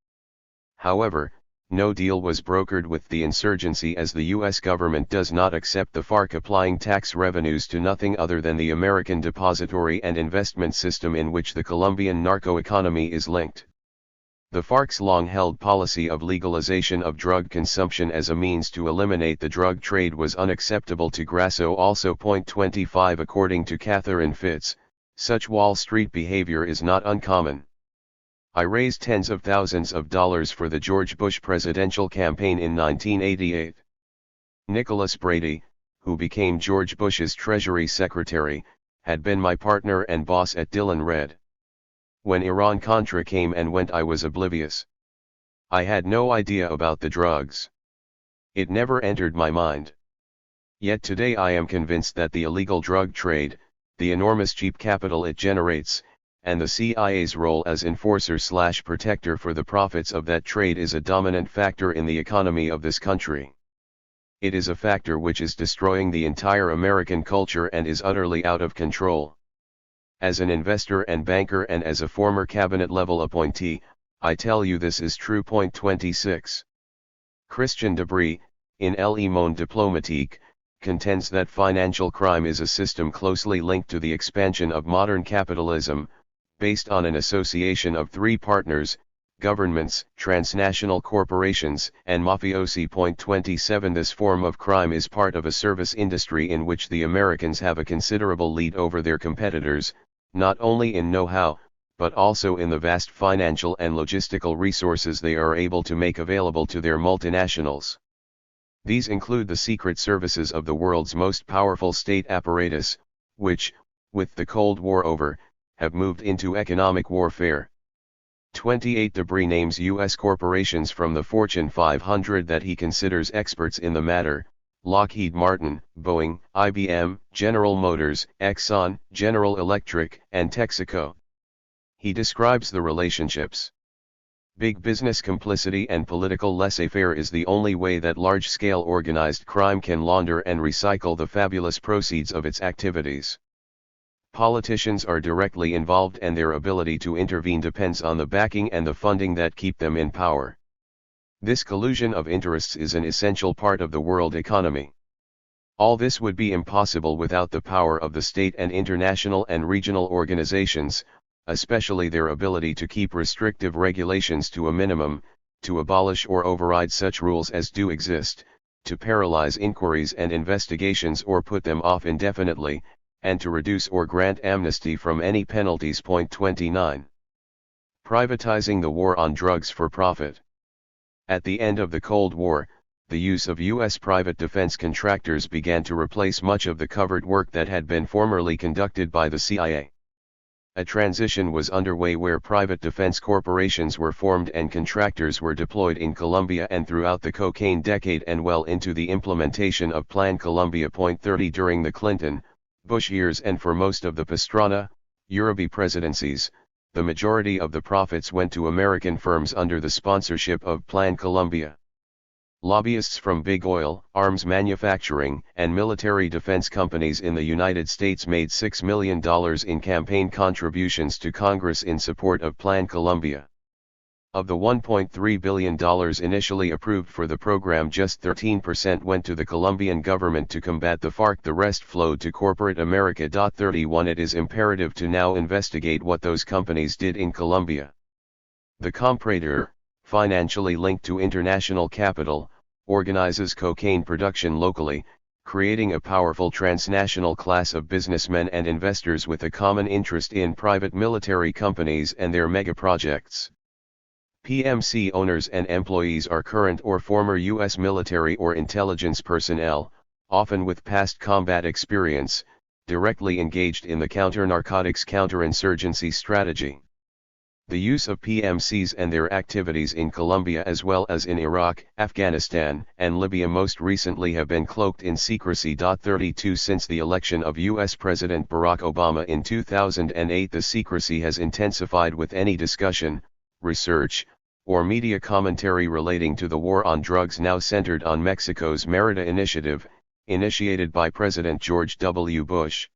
However, no deal was brokered with the insurgency as the U.S. government does not accept the FARC applying tax revenues to nothing other than the American depository and investment system in which the Colombian narco-economy is linked. The FARC's long-held policy of legalization of drug consumption as a means to eliminate the drug trade was unacceptable to Grasso also. 25 According to Catherine Fitz, such Wall Street behavior is not uncommon. I raised tens of thousands of dollars for the George Bush presidential campaign in 1988. Nicholas Brady, who became George Bush's Treasury Secretary, had been my partner and boss at Dillon Red. When Iran-Contra came and went, I was oblivious. I had no idea about the drugs. It never entered my mind. Yet today I am convinced that the illegal drug trade, the enormous cheap capital it generates, and the CIA's role as enforcer/protector for the profits of that trade is a dominant factor in the economy of this country. It is a factor which is destroying the entire American culture and is utterly out of control. As an investor and banker and as a former cabinet-level appointee, I tell you this is true. 26. Christian Debris, in Le Monde Diplomatique, contends that financial crime is a system closely linked to the expansion of modern capitalism, based on an association of three partners, governments, transnational corporations, and mafiosi. 27 This form of crime is part of a service industry in which the Americans have a considerable lead over their competitors, not only in know-how, but also in the vast financial and logistical resources they are able to make available to their multinationals. These include the secret services of the world's most powerful state apparatus, which, with the Cold War over, have moved into economic warfare. 28 Debris names U.S. corporations from the Fortune 500 that he considers experts in the matter: Lockheed Martin, Boeing, IBM, General Motors, Exxon, General Electric, and Texaco. He describes the relationships. Big business complicity and political laissez-faire is the only way that large-scale organized crime can launder and recycle the fabulous proceeds of its activities. Politicians are directly involved and their ability to intervene depends on the backing and the funding that keep them in power. This collusion of interests is an essential part of the world economy. All this would be impossible without the power of the state and international and regional organizations, especially their ability to keep restrictive regulations to a minimum, to abolish or override such rules as do exist, to paralyze inquiries and investigations or put them off indefinitely, and to reduce or grant amnesty from any penalties. 29. Privatizing the war on drugs for profit. At the end of the Cold War, the use of U.S. private defense contractors began to replace much of the covert work that had been formerly conducted by the CIA. A transition was underway where private defense corporations were formed and contractors were deployed in Colombia and throughout the cocaine decade and well into the implementation of Plan Colombia. 30 During the Clinton, Bush years and for most of the Pastrana, Uribe presidencies, the majority of the profits went to American firms under the sponsorship of Plan Colombia. Lobbyists from big oil, arms manufacturing, and military defense companies in the United States made $6 million in campaign contributions to Congress in support of Plan Colombia. Of the $1.3 billion initially approved for the program, just 13% went to the Colombian government to combat the FARC. The rest flowed to corporate America. 31 It is imperative to now investigate what those companies did in Colombia. The comprador, financially linked to international capital, organizes cocaine production locally, creating a powerful transnational class of businessmen and investors with a common interest in private military companies and their mega-projects. PMC owners and employees are current or former U.S. military or intelligence personnel, often with past combat experience, directly engaged in the counter-narcotics counterinsurgency strategy. The use of PMCs and their activities in Colombia as well as in Iraq, Afghanistan, and Libya most recently have been cloaked in secrecy. 32 Since the election of U.S. President Barack Obama in 2008, the secrecy has intensified, with any discussion, research, or media commentary relating to the war on drugs now centered on Mexico's Mérida Initiative, initiated by President George W. Bush.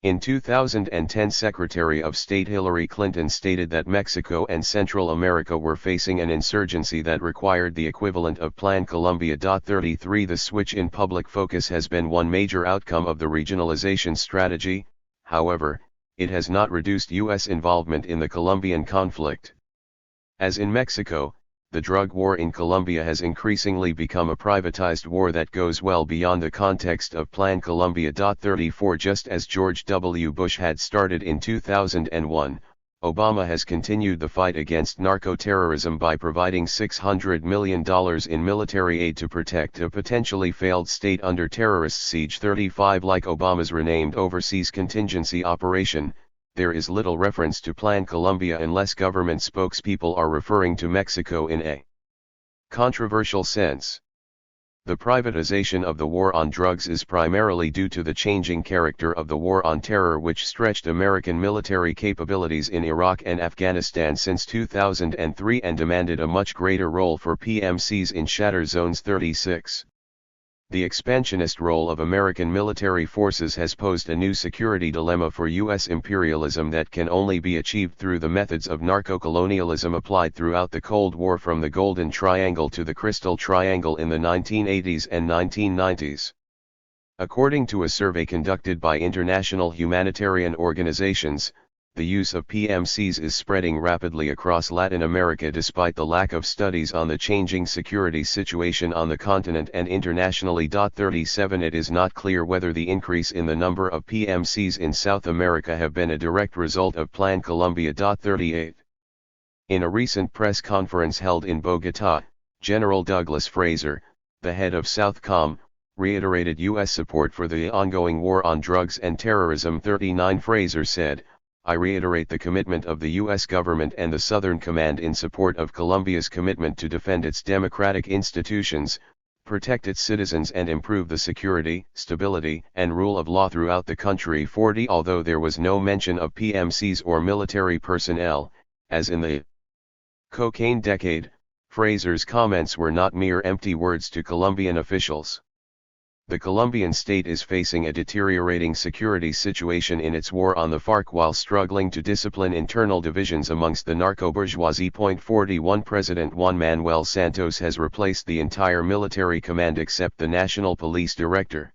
In 2010, Secretary of State Hillary Clinton stated that Mexico and Central America were facing an insurgency that required the equivalent of Plan Colombia. 33 The switch in public focus has been one major outcome of the regionalization strategy. However, it has not reduced U.S. involvement in the Colombian conflict. As in Mexico, the drug war in Colombia has increasingly become a privatized war that goes well beyond the context of Plan Colombia. 34 Just as George W. Bush had started in 2001, Obama has continued the fight against narco-terrorism by providing $600 million in military aid to protect a potentially failed state under terrorist siege. 35 Like Obama's renamed Overseas Contingency Operation, there is little reference to Plan Colombia unless government spokespeople are referring to Mexico in a controversial sense. The privatization of the war on drugs is primarily due to the changing character of the war on terror, which stretched American military capabilities in Iraq and Afghanistan since 2003 and demanded a much greater role for PMCs in shatter zones. 36. The expansionist role of American military forces has posed a new security dilemma for U.S. imperialism that can only be achieved through the methods of narco-colonialism applied throughout the Cold War, from the Golden Triangle to the Crystal Triangle in the 1980s and 1990s. According to a survey conducted by international humanitarian organizations, the use of PMCs is spreading rapidly across Latin America despite the lack of studies on the changing security situation on the continent and internationally. 37 It is not clear whether the increase in the number of PMCs in South America have been a direct result of Plan Colombia. 38 In a recent press conference held in Bogotá, General Douglas Fraser, the head of Southcom, reiterated U.S. support for the ongoing war on drugs and terrorism. 39 Fraser said, "I reiterate the commitment of the U.S. government and the Southern Command in support of Colombia's commitment to defend its democratic institutions, protect its citizens and improve the security, stability, and rule of law throughout the country." 40 Although there was no mention of PMCs or military personnel, as in the cocaine decade, Fraser's comments were not mere empty words to Colombian officials. The Colombian state is facing a deteriorating security situation in its war on the FARC while struggling to discipline internal divisions amongst the narco-bourgeoisie. 41 President Juan Manuel Santos has replaced the entire military command except the National Police Director.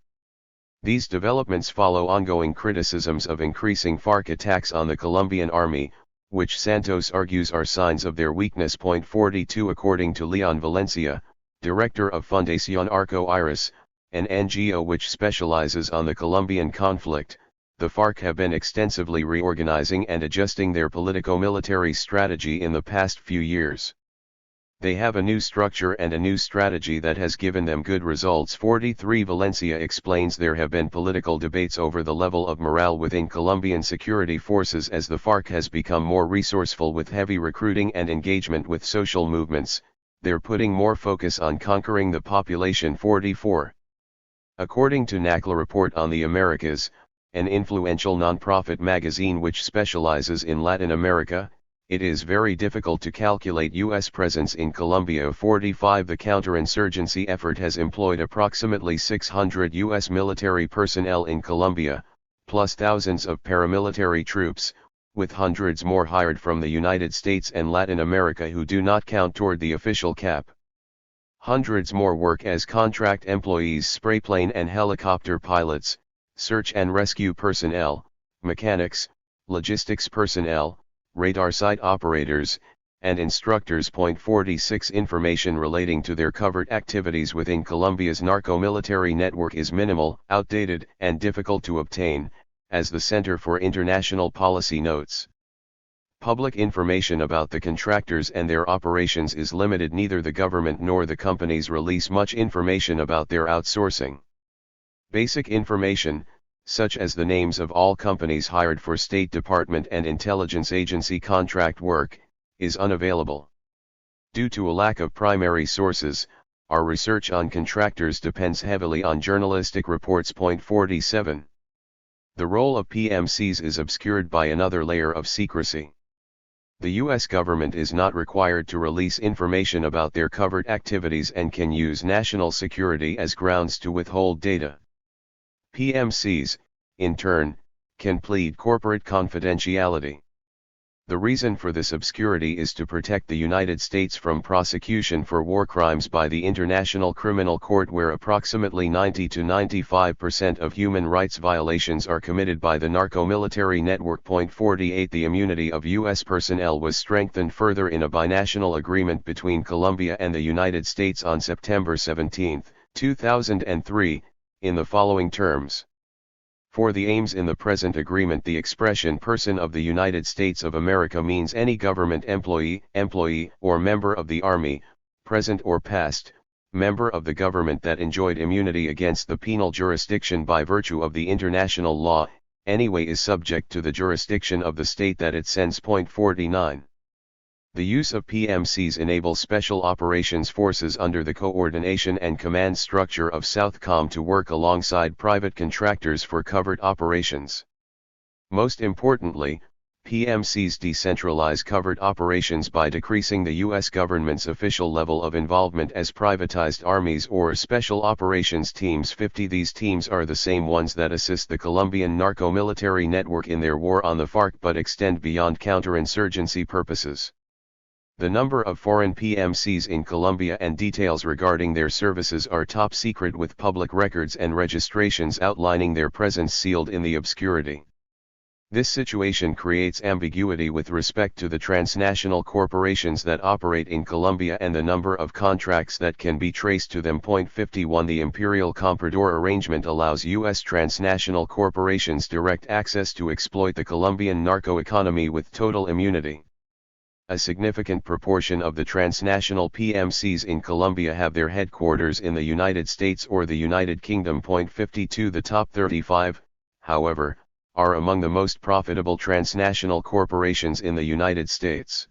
These developments follow ongoing criticisms of increasing FARC attacks on the Colombian army, which Santos argues are signs of their weakness. 42 According to Leon Valencia, director of Fundación Arco Iris, an NGO which specializes on the Colombian conflict, the FARC have been extensively reorganizing and adjusting their politico-military strategy in the past few years. They have a new structure and a new strategy that has given them good results. 43 Valencia explains there have been political debates over the level of morale within Colombian security forces as the FARC has become more resourceful with heavy recruiting and engagement with social movements. They're putting more focus on conquering the population. 44 According to NACLA Report on the Americas, an influential nonprofit magazine which specializes in Latin America, it is very difficult to calculate U.S. presence in Colombia. 45 The counterinsurgency effort has employed approximately 600 U.S. military personnel in Colombia, plus thousands of paramilitary troops, with hundreds more hired from the United States and Latin America who do not count toward the official cap. Hundreds more work as contract employees, sprayplane and helicopter pilots, search and rescue personnel, mechanics, logistics personnel, radar site operators, and instructors. 46 Information relating to their covert activities within Colombia's narco-military network is minimal, outdated, and difficult to obtain, as the Center for International Policy notes. Public information about the contractors and their operations is limited. Neither the government nor the companies release much information about their outsourcing. Basic information, such as the names of all companies hired for State Department and intelligence agency contract work, is unavailable. Due to a lack of primary sources, our research on contractors depends heavily on journalistic reports. 47. The role of PMCs is obscured by another layer of secrecy. The U.S. government is not required to release information about their covert activities and can use national security as grounds to withhold data. PMCs, in turn, can plead corporate confidentiality. The reason for this obscurity is to protect the United States from prosecution for war crimes by the International Criminal Court, where approximately 90 to 95% of human rights violations are committed by the narco-military network. 48 The immunity of U.S. personnel was strengthened further in a binational agreement between Colombia and the United States on September 17, 2003, in the following terms. For the aims in the present agreement, the expression "person of the United States of America" means any government employee, or member of the Army, present or past, member of the government that enjoyed immunity against the penal jurisdiction by virtue of the international law, anyway is subject to the jurisdiction of the state that it sends. 49. The use of PMCs enables Special Operations Forces under the coordination and command structure of Southcom to work alongside private contractors for covert operations. Most importantly, PMCs decentralize covert operations by decreasing the U.S. government's official level of involvement as privatized armies or special operations teams. 50 These teams are the same ones that assist the Colombian narco-military network in their war on the FARC but extend beyond counterinsurgency purposes. The number of foreign PMCs in Colombia and details regarding their services are top secret, with public records and registrations outlining their presence sealed in the obscurity. This situation creates ambiguity with respect to the transnational corporations that operate in Colombia and the number of contracts that can be traced to them. 51 The Imperial Comprador Arrangement allows U.S. transnational corporations direct access to exploit the Colombian narco economy with total immunity. A significant proportion of the transnational PMCs in Colombia have their headquarters in the United States or the United Kingdom. 52 The top 35, however, are among the most profitable transnational corporations in the United States.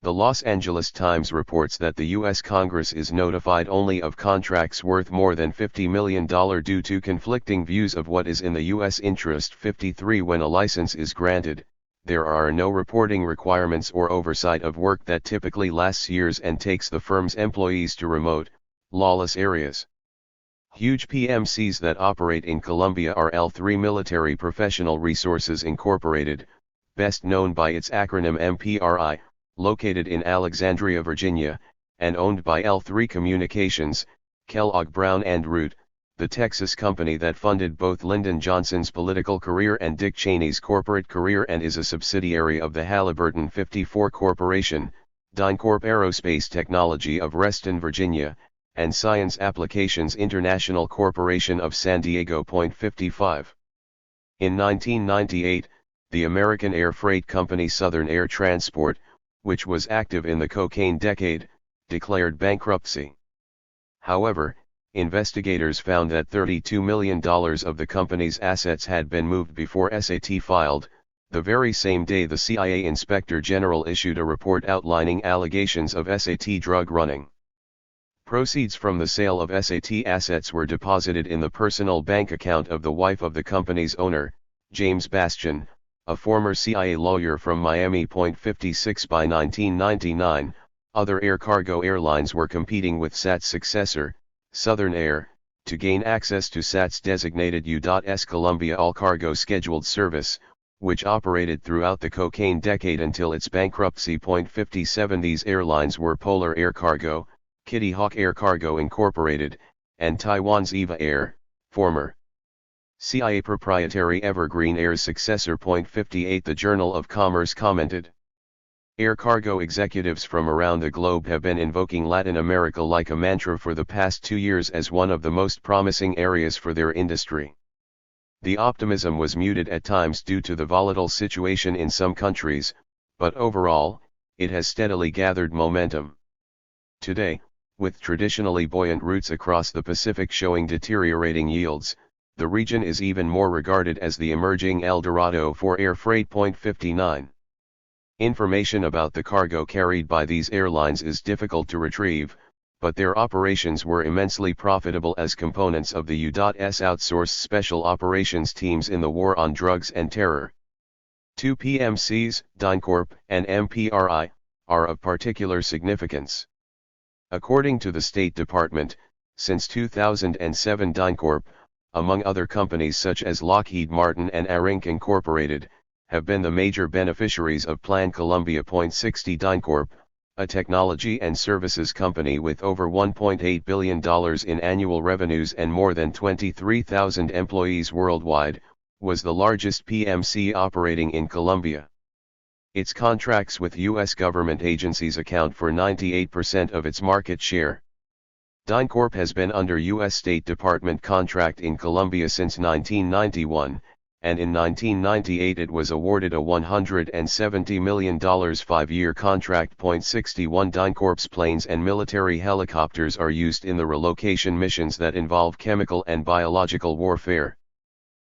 The Los Angeles Times reports that the U.S. Congress is notified only of contracts worth more than $50 million due to conflicting views of what is in the U.S. interest. 53 When a license is granted, there are no reporting requirements or oversight of work that typically lasts years and takes the firm's employees to remote, lawless areas. Huge PMCs that operate in Colombia are L3 Military Professional Resources Incorporated, best known by its acronym MPRI, located in Alexandria, Virginia, and owned by L3 Communications, Kellogg Brown & Root, the Texas company that funded both Lyndon Johnson's political career and Dick Cheney's corporate career and is a subsidiary of the Halliburton 54 Corporation, DynCorp Aerospace Technology of Reston, Virginia, and Science Applications International Corporation of San Diego. 55. In 1998, the American air freight company Southern Air Transport, which was active in the cocaine decade, declared bankruptcy. However, investigators found that $32 million of the company's assets had been moved before SAT filed. The very same day, the CIA Inspector General issued a report outlining allegations of SAT drug running. Proceeds from the sale of SAT assets were deposited in the personal bank account of the wife of the company's owner, James Bastian, a former CIA lawyer from Miami. 56 By 1999, other air cargo airlines were competing with SAT's successor, Southern Air, to gain access to SAT's designated U.S. Columbia all-cargo scheduled service, which operated throughout the cocaine decade until its bankruptcy. 57 These airlines were Polar Air Cargo, Kitty Hawk Air Cargo Incorporated, and Taiwan's Eva Air, former CIA proprietary Evergreen Air's successor. 58 The Journal of Commerce commented, Air cargo executives from around the globe have been invoking Latin America like a mantra for the past 2 years as one of the most promising areas for their industry. The optimism was muted at times due to the volatile situation in some countries, but overall, it has steadily gathered momentum. Today, with traditionally buoyant routes across the Pacific showing deteriorating yields, the region is even more regarded as the emerging El Dorado for air freight. 59. Information about the cargo carried by these airlines is difficult to retrieve, but their operations were immensely profitable as components of the U.S. outsourced special operations teams in the war on drugs and terror. Two PMCs, DynCorp and MPRI, are of particular significance. According to the State Department, since 2007 DynCorp, among other companies such as Lockheed Martin and Arinc Incorporated, have been the major beneficiaries of Plan Colombia. 60 DynCorp, a technology and services company with over $1.8 billion in annual revenues and more than 23,000 employees worldwide, was the largest PMC operating in Colombia. Its contracts with U.S. government agencies account for 98% of its market share. DynCorp has been under U.S. State Department contract in Colombia since 1991, and in 1998 it was awarded a $170 million 5-year contract. 61 DynCorp's planes and military helicopters are used in the relocation missions that involve chemical and biological warfare.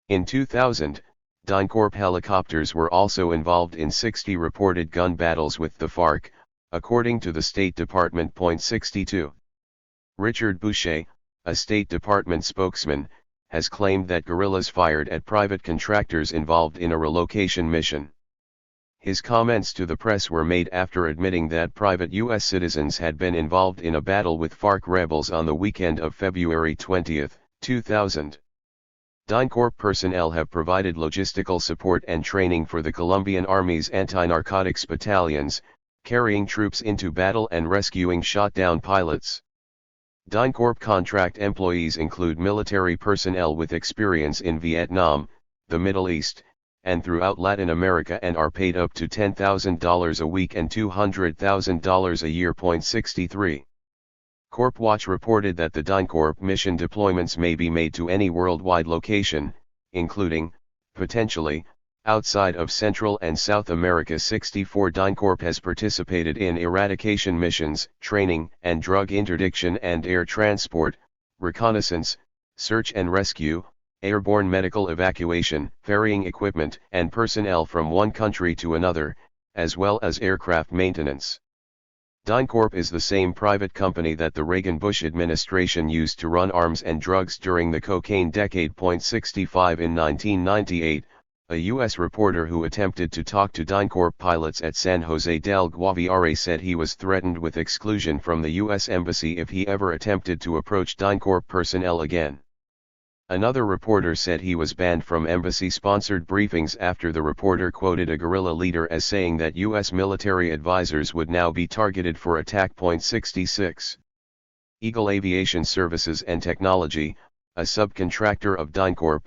In 2000, DynCorp helicopters were also involved in 60 reported gun battles with the FARC, according to the State Department. 62. Richard Boucher, a State Department spokesman, has claimed that guerrillas fired at private contractors involved in a relocation mission. His comments to the press were made after admitting that private U.S. citizens had been involved in a battle with FARC rebels on the weekend of February 20, 2000. DynCorp personnel have provided logistical support and training for the Colombian Army's anti-narcotics battalions, carrying troops into battle and rescuing shot-down pilots. DynCorp contract employees include military personnel with experience in Vietnam, the Middle East, and throughout Latin America and are paid up to $10,000 a week and $200,000 a year. 63. CorpWatch reported that the DynCorp mission deployments may be made to any worldwide location, including, potentially, outside of Central and South America. 64 DynCorp has participated in eradication missions, training and drug interdiction and air transport, reconnaissance, search and rescue, airborne medical evacuation, ferrying equipment and personnel from one country to another, as well as aircraft maintenance. DynCorp is the same private company that the Reagan-Bush administration used to run arms and drugs during the cocaine decade. 65 In 1998, a U.S. reporter who attempted to talk to DynCorp pilots at San Jose del Guaviare said he was threatened with exclusion from the U.S. Embassy if he ever attempted to approach DynCorp personnel again. Another reporter said he was banned from embassy-sponsored briefings after the reporter quoted a guerrilla leader as saying that U.S. military advisors would now be targeted for attack. 66. Eagle Aviation Services and Technology, a subcontractor of DynCorp,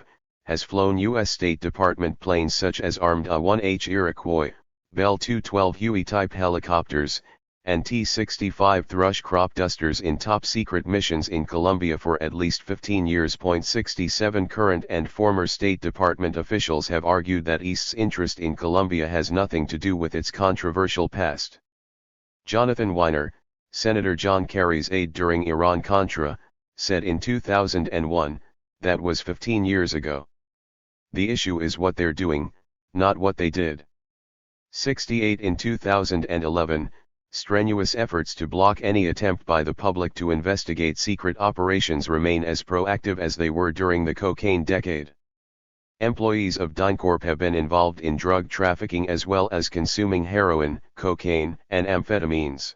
has flown U.S. State Department planes such as armed A-1H Iroquois, Bell 212 Huey-type helicopters, and T-65 Thrush crop dusters in top-secret missions in Colombia for at least 15 years. 67 Current and former State Department officials have argued that East's interest in Colombia has nothing to do with its controversial past. Jonathan Weiner, Senator John Kerry's aide during Iran-Contra, said in 2001, "That was 15 years ago. The issue is what they're doing, not what they did." 68 In 2011, strenuous efforts to block any attempt by the public to investigate secret operations remain as proactive as they were during the cocaine decade. Employees of DynCorp have been involved in drug trafficking as well as consuming heroin, cocaine, and amphetamines.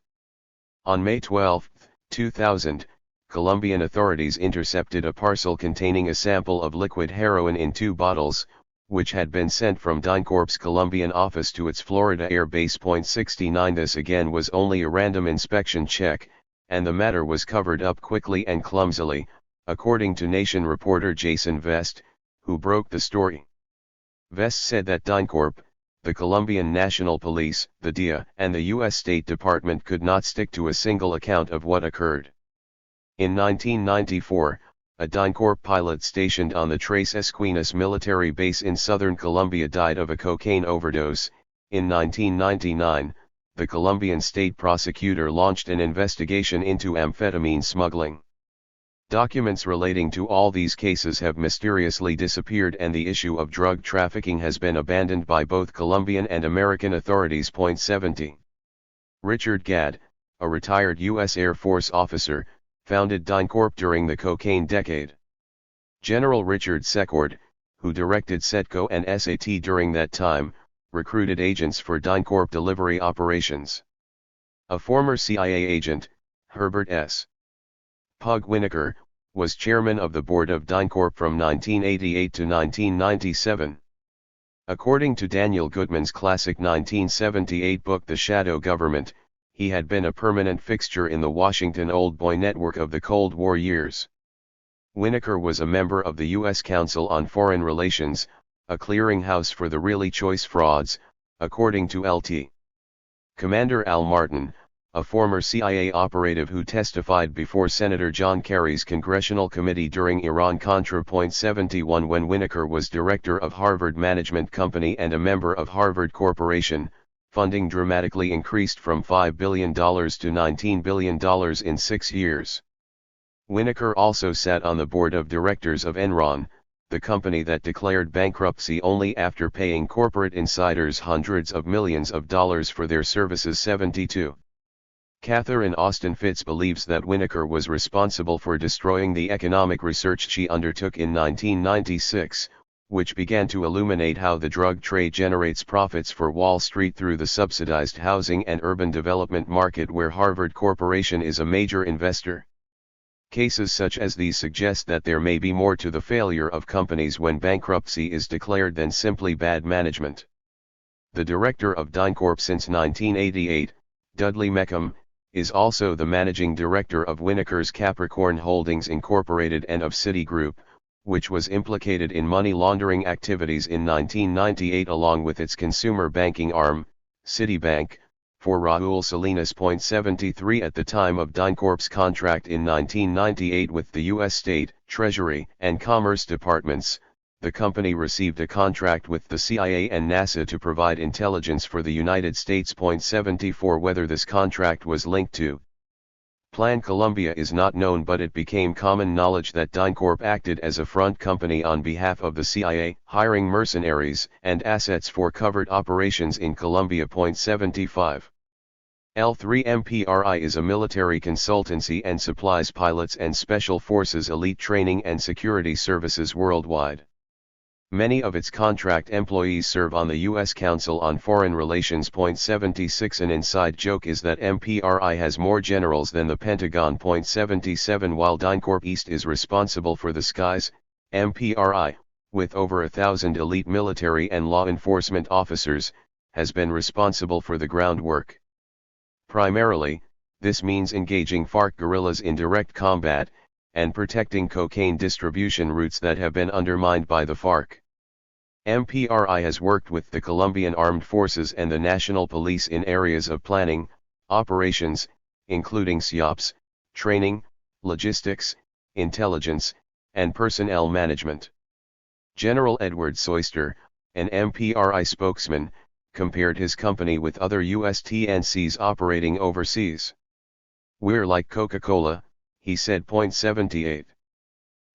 On May 12, 2000, Colombian authorities intercepted a parcel containing a sample of liquid heroin in 2 bottles, which had been sent from DynCorp's Colombian office to its Florida air base. 69 This again was only a random inspection check, and the matter was covered up quickly and clumsily, according to Nation reporter Jason Vest, who broke the story. Vest said that DynCorp, the Colombian National Police, the DIA, and the U.S. State Department could not stick to a single account of what occurred. In 1994, a DynCorp pilot stationed on the Tres Esquinas military base in southern Colombia died of a cocaine overdose. In 1999, the Colombian state prosecutor launched an investigation into amphetamine smuggling. Documents relating to all these cases have mysteriously disappeared, and the issue of drug trafficking has been abandoned by both Colombian and American authorities. 70. Richard Gadd, a retired U.S. Air Force officer, founded DynCorp during the cocaine decade. General Richard Secord, who directed SETCO and SAT during that time, recruited agents for DynCorp delivery operations. A former CIA agent, Herbert S. Pug Winokur, was chairman of the board of DynCorp from 1988 to 1997. According to Daniel Goodman's classic 1978 book The Shadow Government, he had been a permanent fixture in the Washington Old Boy network of the Cold War years. Winokur was a member of the U.S. Council on Foreign Relations, a clearinghouse for the really choice frauds, according to Lt. Commander Al Martin, a former CIA operative who testified before Senator John Kerry's Congressional Committee during Iran-Contra. 71 When Winokur was director of Harvard Management Company and a member of Harvard Corporation, funding dramatically increased from $5 billion to $19 billion in 6 years. Winokur also sat on the board of directors of Enron, the company that declared bankruptcy only after paying corporate insiders hundreds of millions of dollars for their services. 72. Catherine Austin Fitz believes that Winokur was responsible for destroying the economic research she undertook in 1996, which began to illuminate how the drug trade generates profits for Wall Street through the subsidized housing and urban development market where Harvard Corporation is a major investor. Cases such as these suggest that there may be more to the failure of companies when bankruptcy is declared than simply bad management. The director of DynCorp since 1988, Dudley Meckham, is also the managing director of Winokur's Capricorn Holdings Incorporated and of Citigroup, which was implicated in money laundering activities in 1998 along with its consumer banking arm, Citibank, for Raul Salinas. 73 At the time of DynCorp's contract in 1998 with the U.S. State, Treasury, and Commerce Departments, the company received a contract with the CIA and NASA to provide intelligence for the United States. 74 Whether this contract was linked to Plan Colombia is not known, but it became common knowledge that DynCorp acted as a front company on behalf of the CIA, hiring mercenaries and assets for covert operations in Colombia. 75. L3MPRI is a military consultancy and supplies pilots and special forces elite training and security services worldwide. Many of its contract employees serve on the U.S. Council on Foreign Relations. 76 An inside joke is that MPRI has more generals than the Pentagon. 77 While DynCorp East is responsible for the skies, MPRI, with over 1,000 elite military and law enforcement officers, has been responsible for the groundwork. Primarily, this means engaging FARC guerrillas in direct combat, and protecting cocaine distribution routes that have been undermined by the FARC. MPRI has worked with the Colombian Armed Forces and the National Police in areas of planning, operations, including SIOPs, training, logistics, intelligence, and personnel management. General Edward Soyster, an MPRI spokesman, compared his company with other U.S. TNCs operating overseas. "We're like Coca-Cola," he said. 78.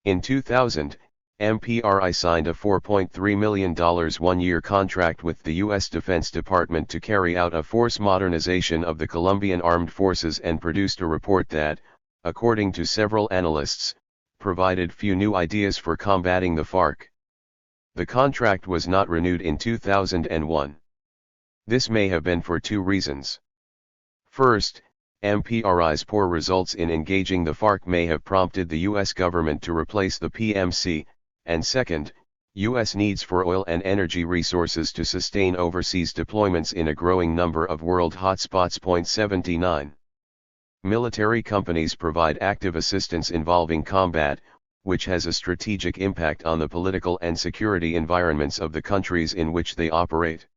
In 2000, MPRI signed a $4.3 million one-year contract with the U.S. Defense Department to carry out a force modernization of the Colombian Armed Forces and produced a report that, according to several analysts, provided few new ideas for combating the FARC. The contract was not renewed in 2001. This may have been for two reasons. First, MPRI's poor results in engaging the FARC may have prompted the U.S. government to replace the PMC, and second, U.S. needs for oil and energy resources to sustain overseas deployments in a growing number of world hotspots. 79. Military companies provide active assistance involving combat, which has a strategic impact on the political and security environments of the countries in which they operate.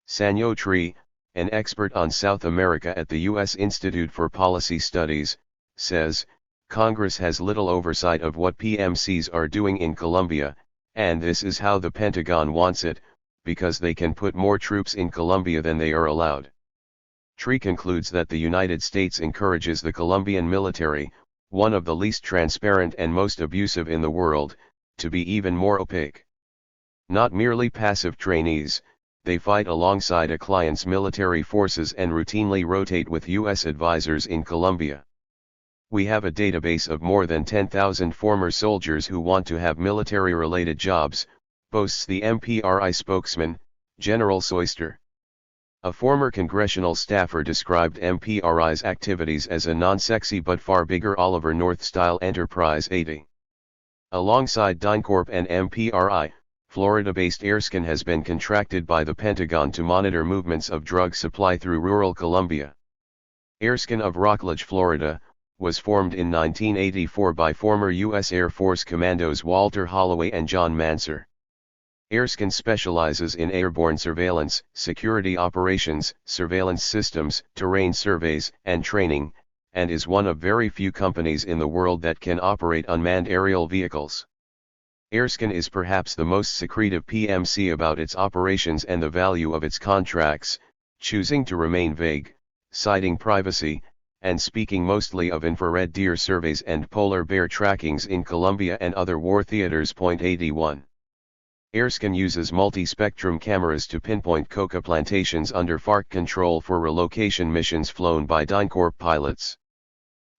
Sanyo Tree, an expert on South America at the U.S. Institute for Policy Studies, says, Congress has little oversight of what PMCs are doing in Colombia, and this is how the Pentagon wants it, because they can put more troops in Colombia than they are allowed. Tree concludes that the United States encourages the Colombian military, one of the least transparent and most abusive in the world, to be even more opaque. Not merely passive trainees, they fight alongside a client's military forces and routinely rotate with U.S. advisors in Colombia. We have a database of more than 10,000 former soldiers who want to have military-related jobs, boasts the MPRI spokesman, General Soyster. A former congressional staffer described MPRI's activities as a non-sexy but far bigger Oliver North-style enterprise 80. Alongside DynCorp and MPRI, Florida-based Airscan has been contracted by the Pentagon to monitor movements of drug supply through rural Colombia. Airscan of Rockledge, Florida, was formed in 1984 by former U.S. Air Force Commandos Walter Holloway and John Manser. Airscan specializes in airborne surveillance, security operations, surveillance systems, terrain surveys, and training, and is one of very few companies in the world that can operate unmanned aerial vehicles. Airscan is perhaps the most secretive PMC about its operations and the value of its contracts, choosing to remain vague, citing privacy, and speaking mostly of infrared deer surveys and polar bear trackings in Colombia and other war theaters. 81. Airscan uses multi-spectrum cameras to pinpoint coca plantations under FARC control for relocation missions flown by DynCorp pilots.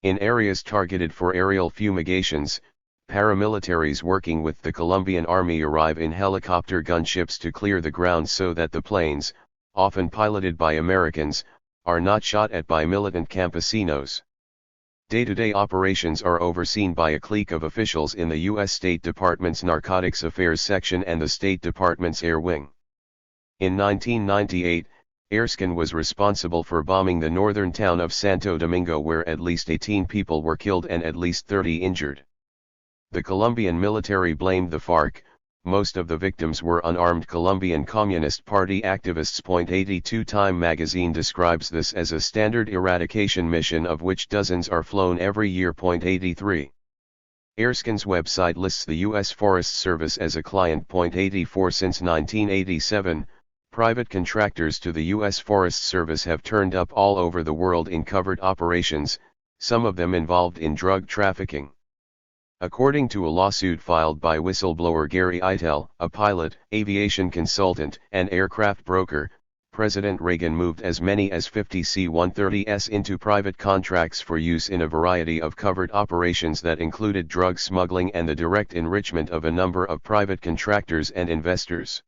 In areas targeted for aerial fumigations, paramilitaries working with the Colombian army arrive in helicopter gunships to clear the ground so that the planes, often piloted by Americans, are not shot at by militant campesinos. Day-to-day operations are overseen by a clique of officials in the U.S. State Department's Narcotics Affairs Section and the State Department's Air Wing. In 1998, Airscan was responsible for bombing the northern town of Santo Domingo, where at least 18 people were killed and at least 30 injured. The Colombian military blamed the FARC. Most of the victims were unarmed Colombian Communist Party activists. 82 Time magazine describes this as a standard eradication mission of which dozens are flown every year. 83. Airscan's website lists the U.S. Forest Service as a client. 84 Since 1987, private contractors to the U.S. Forest Service have turned up all over the world in covert operations, some of them involved in drug trafficking. According to a lawsuit filed by whistleblower Gary Eitel, a pilot, aviation consultant, and aircraft broker, President Reagan moved as many as 50 C-130s into private contracts for use in a variety of covert operations that included drug smuggling and the direct enrichment of a number of private contractors and investors.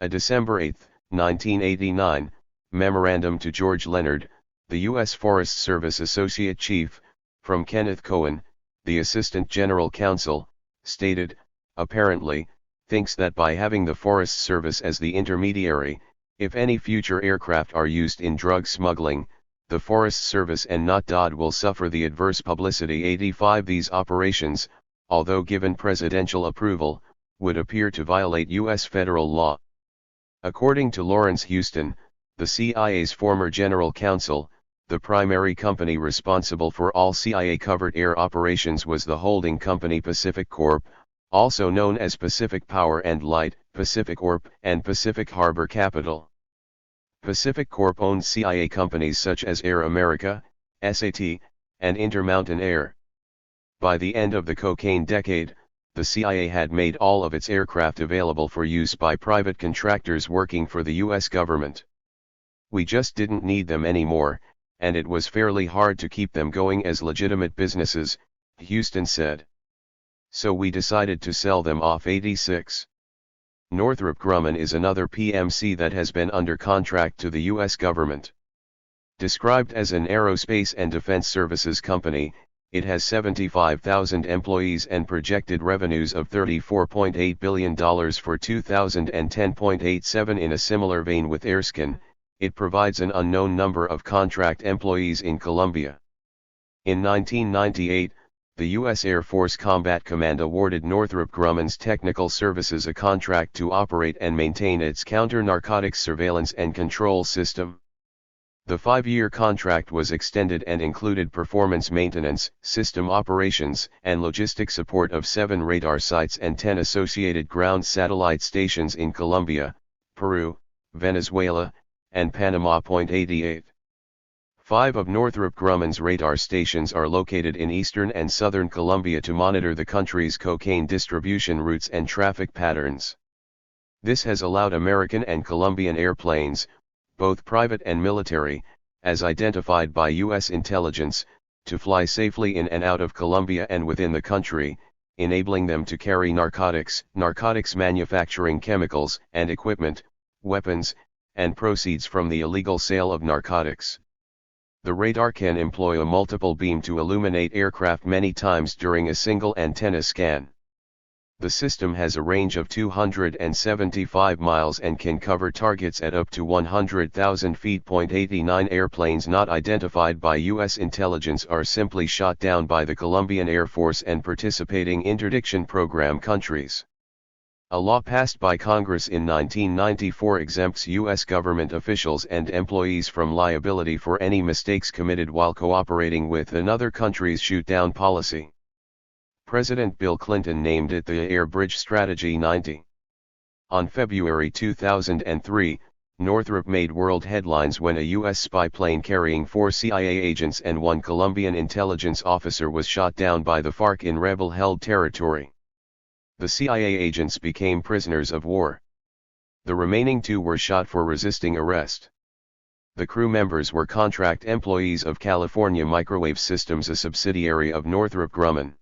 A December 8, 1989, memorandum to George Leonard, the U.S. Forest Service Associate Chief, from Kenneth Cohen, the Assistant General Counsel, stated, apparently, thinks that by having the Forest Service as the intermediary, if any future aircraft are used in drug smuggling, the Forest Service and not DOD will suffer the adverse publicity. 85 These operations, although given presidential approval, would appear to violate U.S. federal law. According to Lawrence Houston, the CIA's former general counsel, the primary company responsible for all CIA covert air operations was the holding company Pacific Corp., also known as Pacific Power and Light, Pacific Corp., and Pacific Harbor Capital. Pacific Corp owned CIA companies such as Air America, SAT, and Intermountain Air. By the end of the cocaine decade, the CIA had made all of its aircraft available for use by private contractors working for the U.S. government. We just didn't need them anymore, and it was fairly hard to keep them going as legitimate businesses, Houston said. So we decided to sell them off. 86. Northrop Grumman is another PMC that has been under contract to the U.S. government. Described as an aerospace and defense services company, it has 75,000 employees and projected revenues of $34.8 billion for 2010.87. In a similar vein with Airscan, it provides an unknown number of contract employees in Colombia. In 1998, the U.S. Air Force Combat Command awarded Northrop Grumman's Technical Services a contract to operate and maintain its counter-narcotics surveillance and control system. The 5-year contract was extended and included performance maintenance, system operations, and logistic support of 7 radar sites and 10 associated ground satellite stations in Colombia, Peru, Venezuela, and Panama. 88. 5 of Northrop Grumman's radar stations are located in eastern and southern Colombia to monitor the country's cocaine distribution routes and traffic patterns. This has allowed American and Colombian airplanes, both private and military, as identified by U.S. intelligence, to fly safely in and out of Colombia and within the country, enabling them to carry narcotics, narcotics manufacturing chemicals and equipment, weapons, and proceeds from the illegal sale of narcotics. The radar can employ a multiple beam to illuminate aircraft many times during a single antenna scan. The system has a range of 275 miles and can cover targets at up to 100,000 feet. 89 Airplanes not identified by U.S. intelligence are simply shot down by the Colombian Air Force and participating interdiction program countries. A law passed by Congress in 1994 exempts U.S. government officials and employees from liability for any mistakes committed while cooperating with another country's shoot-down policy. President Bill Clinton named it the Air Bridge Strategy 90. On February 2003, Northrop made world headlines when a U.S. spy plane carrying 4 CIA agents and 1 Colombian intelligence officer was shot down by the FARC in rebel-held territory. The CIA agents became prisoners of war. The remaining 2 were shot for resisting arrest. The crew members were contract employees of California Microwave Systems, a subsidiary of Northrop Grumman.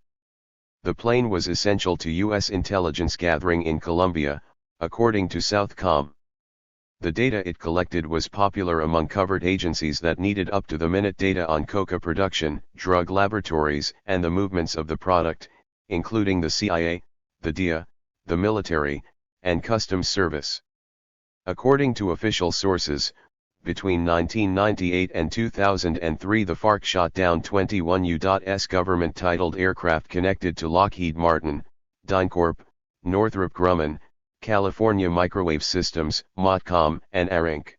The plane was essential to U.S. intelligence gathering in Colombia, according to Southcom. The data it collected was popular among covert agencies that needed up-to-the-minute data on coca production, drug laboratories, and the movements of the product, including the CIA, the DIA, the military, and Customs Service. According to official sources, between 1998 and 2003 the FARC shot down 21 U.S. government-titled aircraft connected to Lockheed Martin, DynCorp, Northrop Grumman, California Microwave Systems, MOTCOM, and ARINC.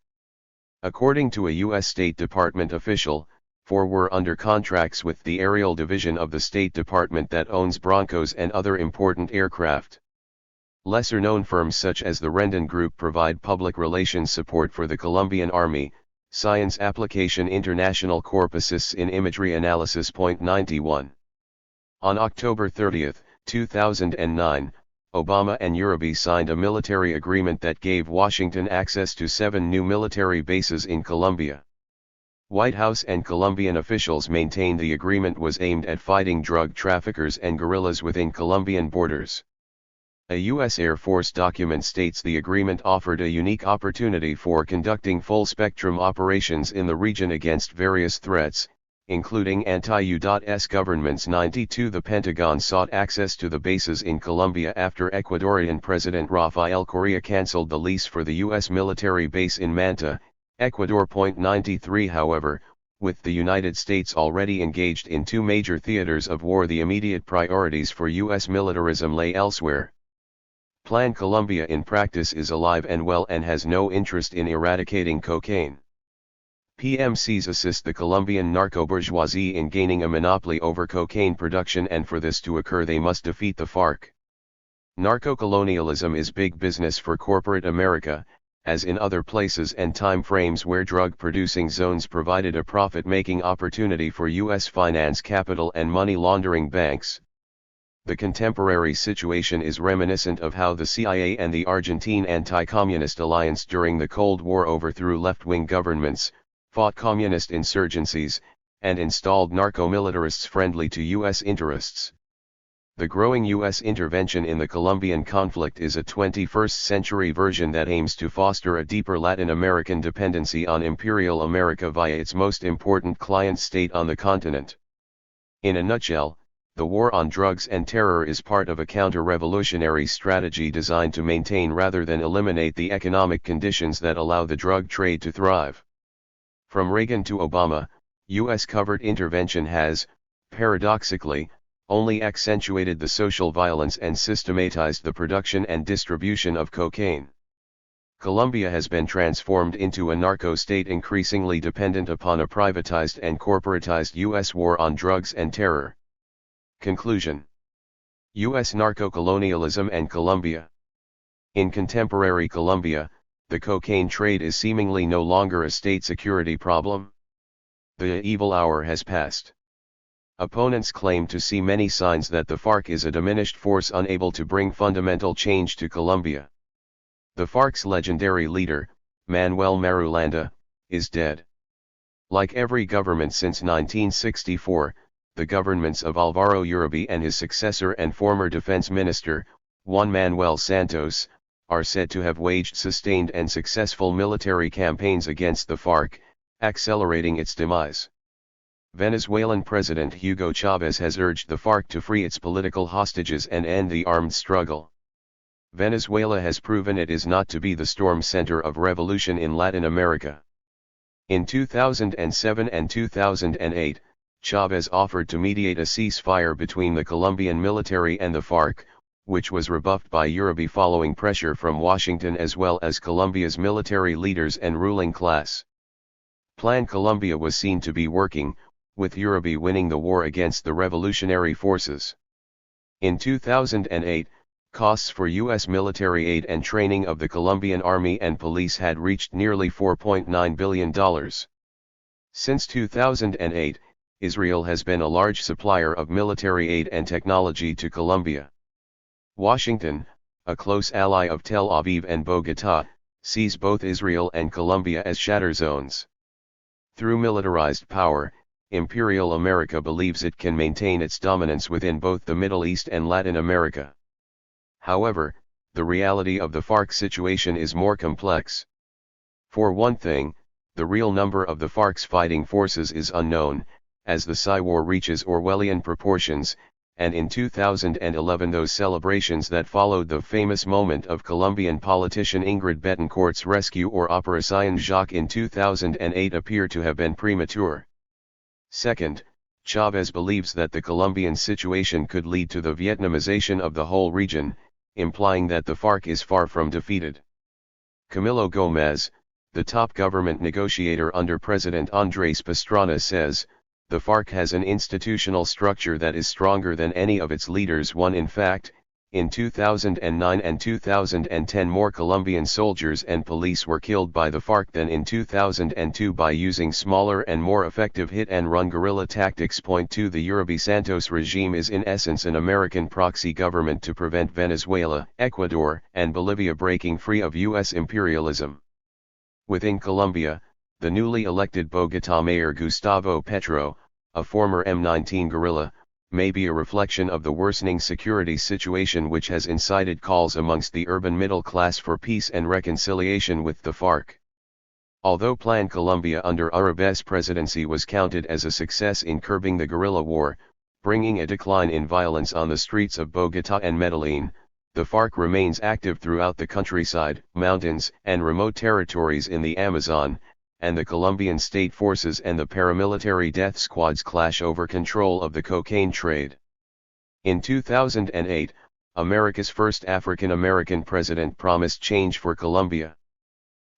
According to a U.S. State Department official, 4 were under contracts with the Aerial Division of the State Department that owns Broncos and other important aircraft. Lesser-known firms such as the Rendon Group provide public relations support for the Colombian Army. Science Application International Corp assists in imagery analysis. 91. On October 30, 2009, Obama and Uribe signed a military agreement that gave Washington access to 7 new military bases in Colombia. White House and Colombian officials maintained the agreement was aimed at fighting drug traffickers and guerrillas within Colombian borders. A U.S. Air Force document states the agreement offered a unique opportunity for conducting full-spectrum operations in the region against various threats, including anti-U.S. governments. 92 The Pentagon sought access to the bases in Colombia after Ecuadorian President Rafael Correa canceled the lease for the U.S. military base in Manta, Ecuador. 93 However, with the United States already engaged in 2 major theaters of war, the immediate priorities for U.S. militarism lay elsewhere. Plan Colombia in practice is alive and well and has no interest in eradicating cocaine. PMCs assist the Colombian narco-bourgeoisie in gaining a monopoly over cocaine production, and for this to occur they must defeat the FARC. Narco-colonialism is big business for corporate America, as in other places and time frames where drug-producing zones provided a profit-making opportunity for U.S. finance capital and money laundering banks. The contemporary situation is reminiscent of how the CIA and the Argentine anti-communist alliance during the Cold War overthrew left-wing governments, fought communist insurgencies, and installed narco-militarists friendly to U.S. interests. The growing U.S. intervention in the Colombian conflict is a 21st-century version that aims to foster a deeper Latin American dependency on Imperial America via its most important client state on the continent. In a nutshell, the war on drugs and terror is part of a counter-revolutionary strategy designed to maintain rather than eliminate the economic conditions that allow the drug trade to thrive. From Reagan to Obama, U.S. covert intervention has, paradoxically, only accentuated the social violence and systematized the production and distribution of cocaine. Colombia has been transformed into a narco-state increasingly dependent upon a privatized and corporatized U.S. war on drugs and terror. Conclusion: U.S. narco-colonialism and Colombia. In contemporary Colombia, the cocaine trade is seemingly no longer a state security problem. The evil hour has passed. Opponents claim to see many signs that the FARC is a diminished force unable to bring fundamental change to Colombia. The FARC's legendary leader, Manuel Marulanda, is dead. Like every government since 1964, the governments of Álvaro Uribe and his successor and former defense minister, Juan Manuel Santos, are said to have waged sustained and successful military campaigns against the FARC, accelerating its demise. Venezuelan President Hugo Chavez has urged the FARC to free its political hostages and end the armed struggle. Venezuela has proven it is not to be the storm center of revolution in Latin America. In 2007 and 2008, Chavez offered to mediate a ceasefire between the Colombian military and the FARC, which was rebuffed by Uribe following pressure from Washington as well as Colombia's military leaders and ruling class. Plan Colombia was seen to be working, with Uribe winning the war against the revolutionary forces. In 2008, costs for U.S. military aid and training of the Colombian Army and police had reached nearly $4.9 billion. Since 2008, Israel has been a large supplier of military aid and technology to Colombia. Washington, a close ally of Tel Aviv and Bogotá, sees both Israel and Colombia as shatter zones. Through militarized power, Imperial America believes it can maintain its dominance within both the Middle East and Latin America. However, the reality of the FARC situation is more complex. For one thing, the real number of the FARC's fighting forces is unknown, as the Psy War reaches Orwellian proportions, and in 2011 those celebrations that followed the famous moment of Colombian politician Ingrid Betancourt's rescue or Operación Jacques in 2008 appear to have been premature. Second, Chavez believes that the Colombian situation could lead to the Vietnamization of the whole region, implying that the FARC is far from defeated. Camilo Gómez, the top government negotiator under President Andrés Pastrana, says, "The FARC has an institutional structure that is stronger than any of its leaders won. In fact, in 2009 and 2010 more Colombian soldiers and police were killed by the FARC than in 2002 by using smaller and more effective hit-and-run guerrilla tactics." Point 2 The Uribe-Santos regime is in essence an American proxy government to prevent Venezuela, Ecuador, and Bolivia breaking free of U.S. imperialism. Within Colombia, the newly elected Bogotá mayor Gustavo Petro, a former M19 guerrilla, may be a reflection of the worsening security situation which has incited calls amongst the urban middle class for peace and reconciliation with the FARC. Although Plan Colombia under Uribe's presidency was counted as a success in curbing the guerrilla war, bringing a decline in violence on the streets of Bogotá and Medellín, the FARC remains active throughout the countryside, mountains, and remote territories in the Amazon, and the Colombian state forces and the paramilitary death squads clash over control of the cocaine trade. In 2008, America's first African-American president promised change for Colombia.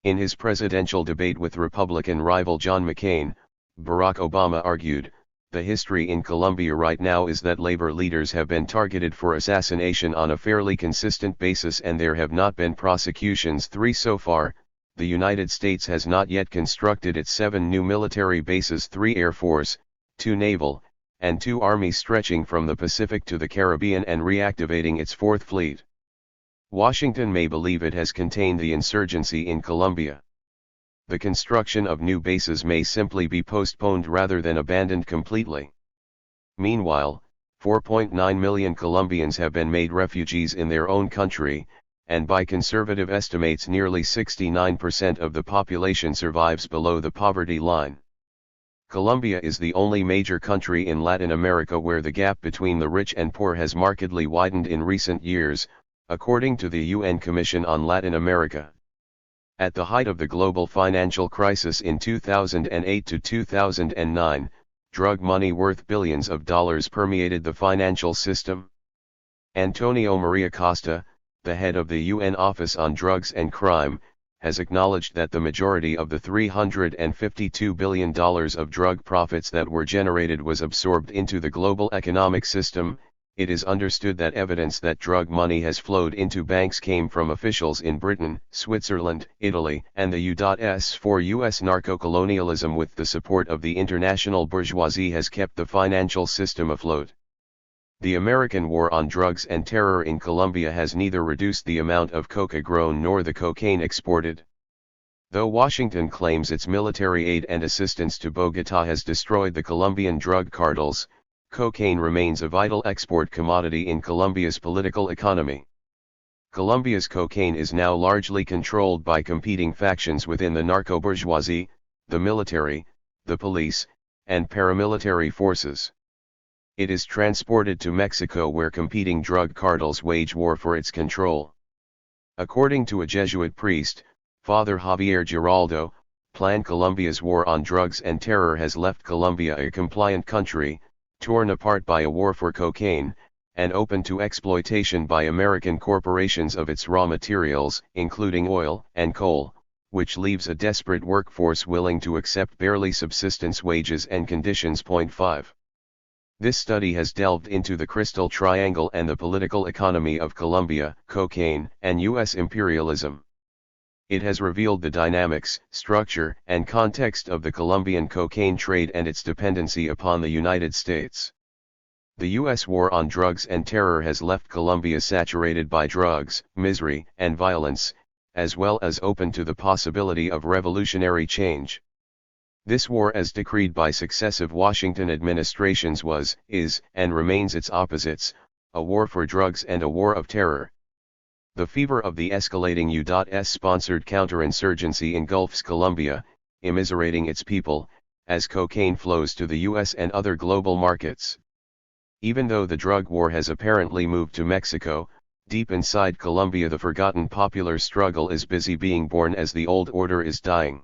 In his presidential debate with Republican rival John McCain, Barack Obama argued, "The history in Colombia right now is that labor leaders have been targeted for assassination on a fairly consistent basis and there have not been prosecutions. 3 So far, the United States has not yet constructed its 7 new military bases, 3 Air Force, 2 Naval, and 2 Army, stretching from the Pacific to the Caribbean and reactivating its 4th Fleet. Washington may believe it has contained the insurgency in Colombia. The construction of new bases may simply be postponed rather than abandoned completely." Meanwhile, 4.9 million Colombians have been made refugees in their own country, and by conservative estimates nearly 69% of the population survives below the poverty line. Colombia is the only major country in Latin America where the gap between the rich and poor has markedly widened in recent years, according to the UN Commission on Latin America. At the height of the global financial crisis in 2008 to 2009, drug money worth billions of dollars permeated the financial system. Antonio Maria Costa, the head of the UN Office on Drugs and Crime, has acknowledged that the majority of the $352 billion of drug profits that were generated was absorbed into the global economic system. It is understood that evidence that drug money has flowed into banks came from officials in Britain, Switzerland, Italy, and the U.S. for U.S. narco-colonialism with the support of the international bourgeoisie has kept the financial system afloat. The American war on drugs and terror in Colombia has neither reduced the amount of coca grown nor the cocaine exported. Though Washington claims its military aid and assistance to Bogotá has destroyed the Colombian drug cartels, cocaine remains a vital export commodity in Colombia's political economy. Colombia's cocaine is now largely controlled by competing factions within the narco-bourgeoisie, the military, the police, and paramilitary forces. It is transported to Mexico where competing drug cartels wage war for its control. According to a Jesuit priest, Father Javier Giraldo, Plan Colombia's war on drugs and terror has left Colombia a compliant country, torn apart by a war for cocaine, and open to exploitation by American corporations of its raw materials, including oil and coal, which leaves a desperate workforce willing to accept barely subsistence wages and conditions. 5. This study has delved into the Crystal Triangle and the political economy of Colombia, cocaine, and U.S. imperialism. It has revealed the dynamics, structure, and context of the Colombian cocaine trade and its dependency upon the United States. The U.S. war on drugs and terror has left Colombia saturated by drugs, misery, and violence, as well as open to the possibility of revolutionary change. This war, as decreed by successive Washington administrations, was, is, and remains its opposites, a war for drugs and a war of terror. The fever of the escalating U.S.-sponsored counterinsurgency engulfs Colombia, immiserating its people, as cocaine flows to the U.S. and other global markets. Even though the drug war has apparently moved to Mexico, deep inside Colombia the forgotten popular struggle is busy being born as the old order is dying.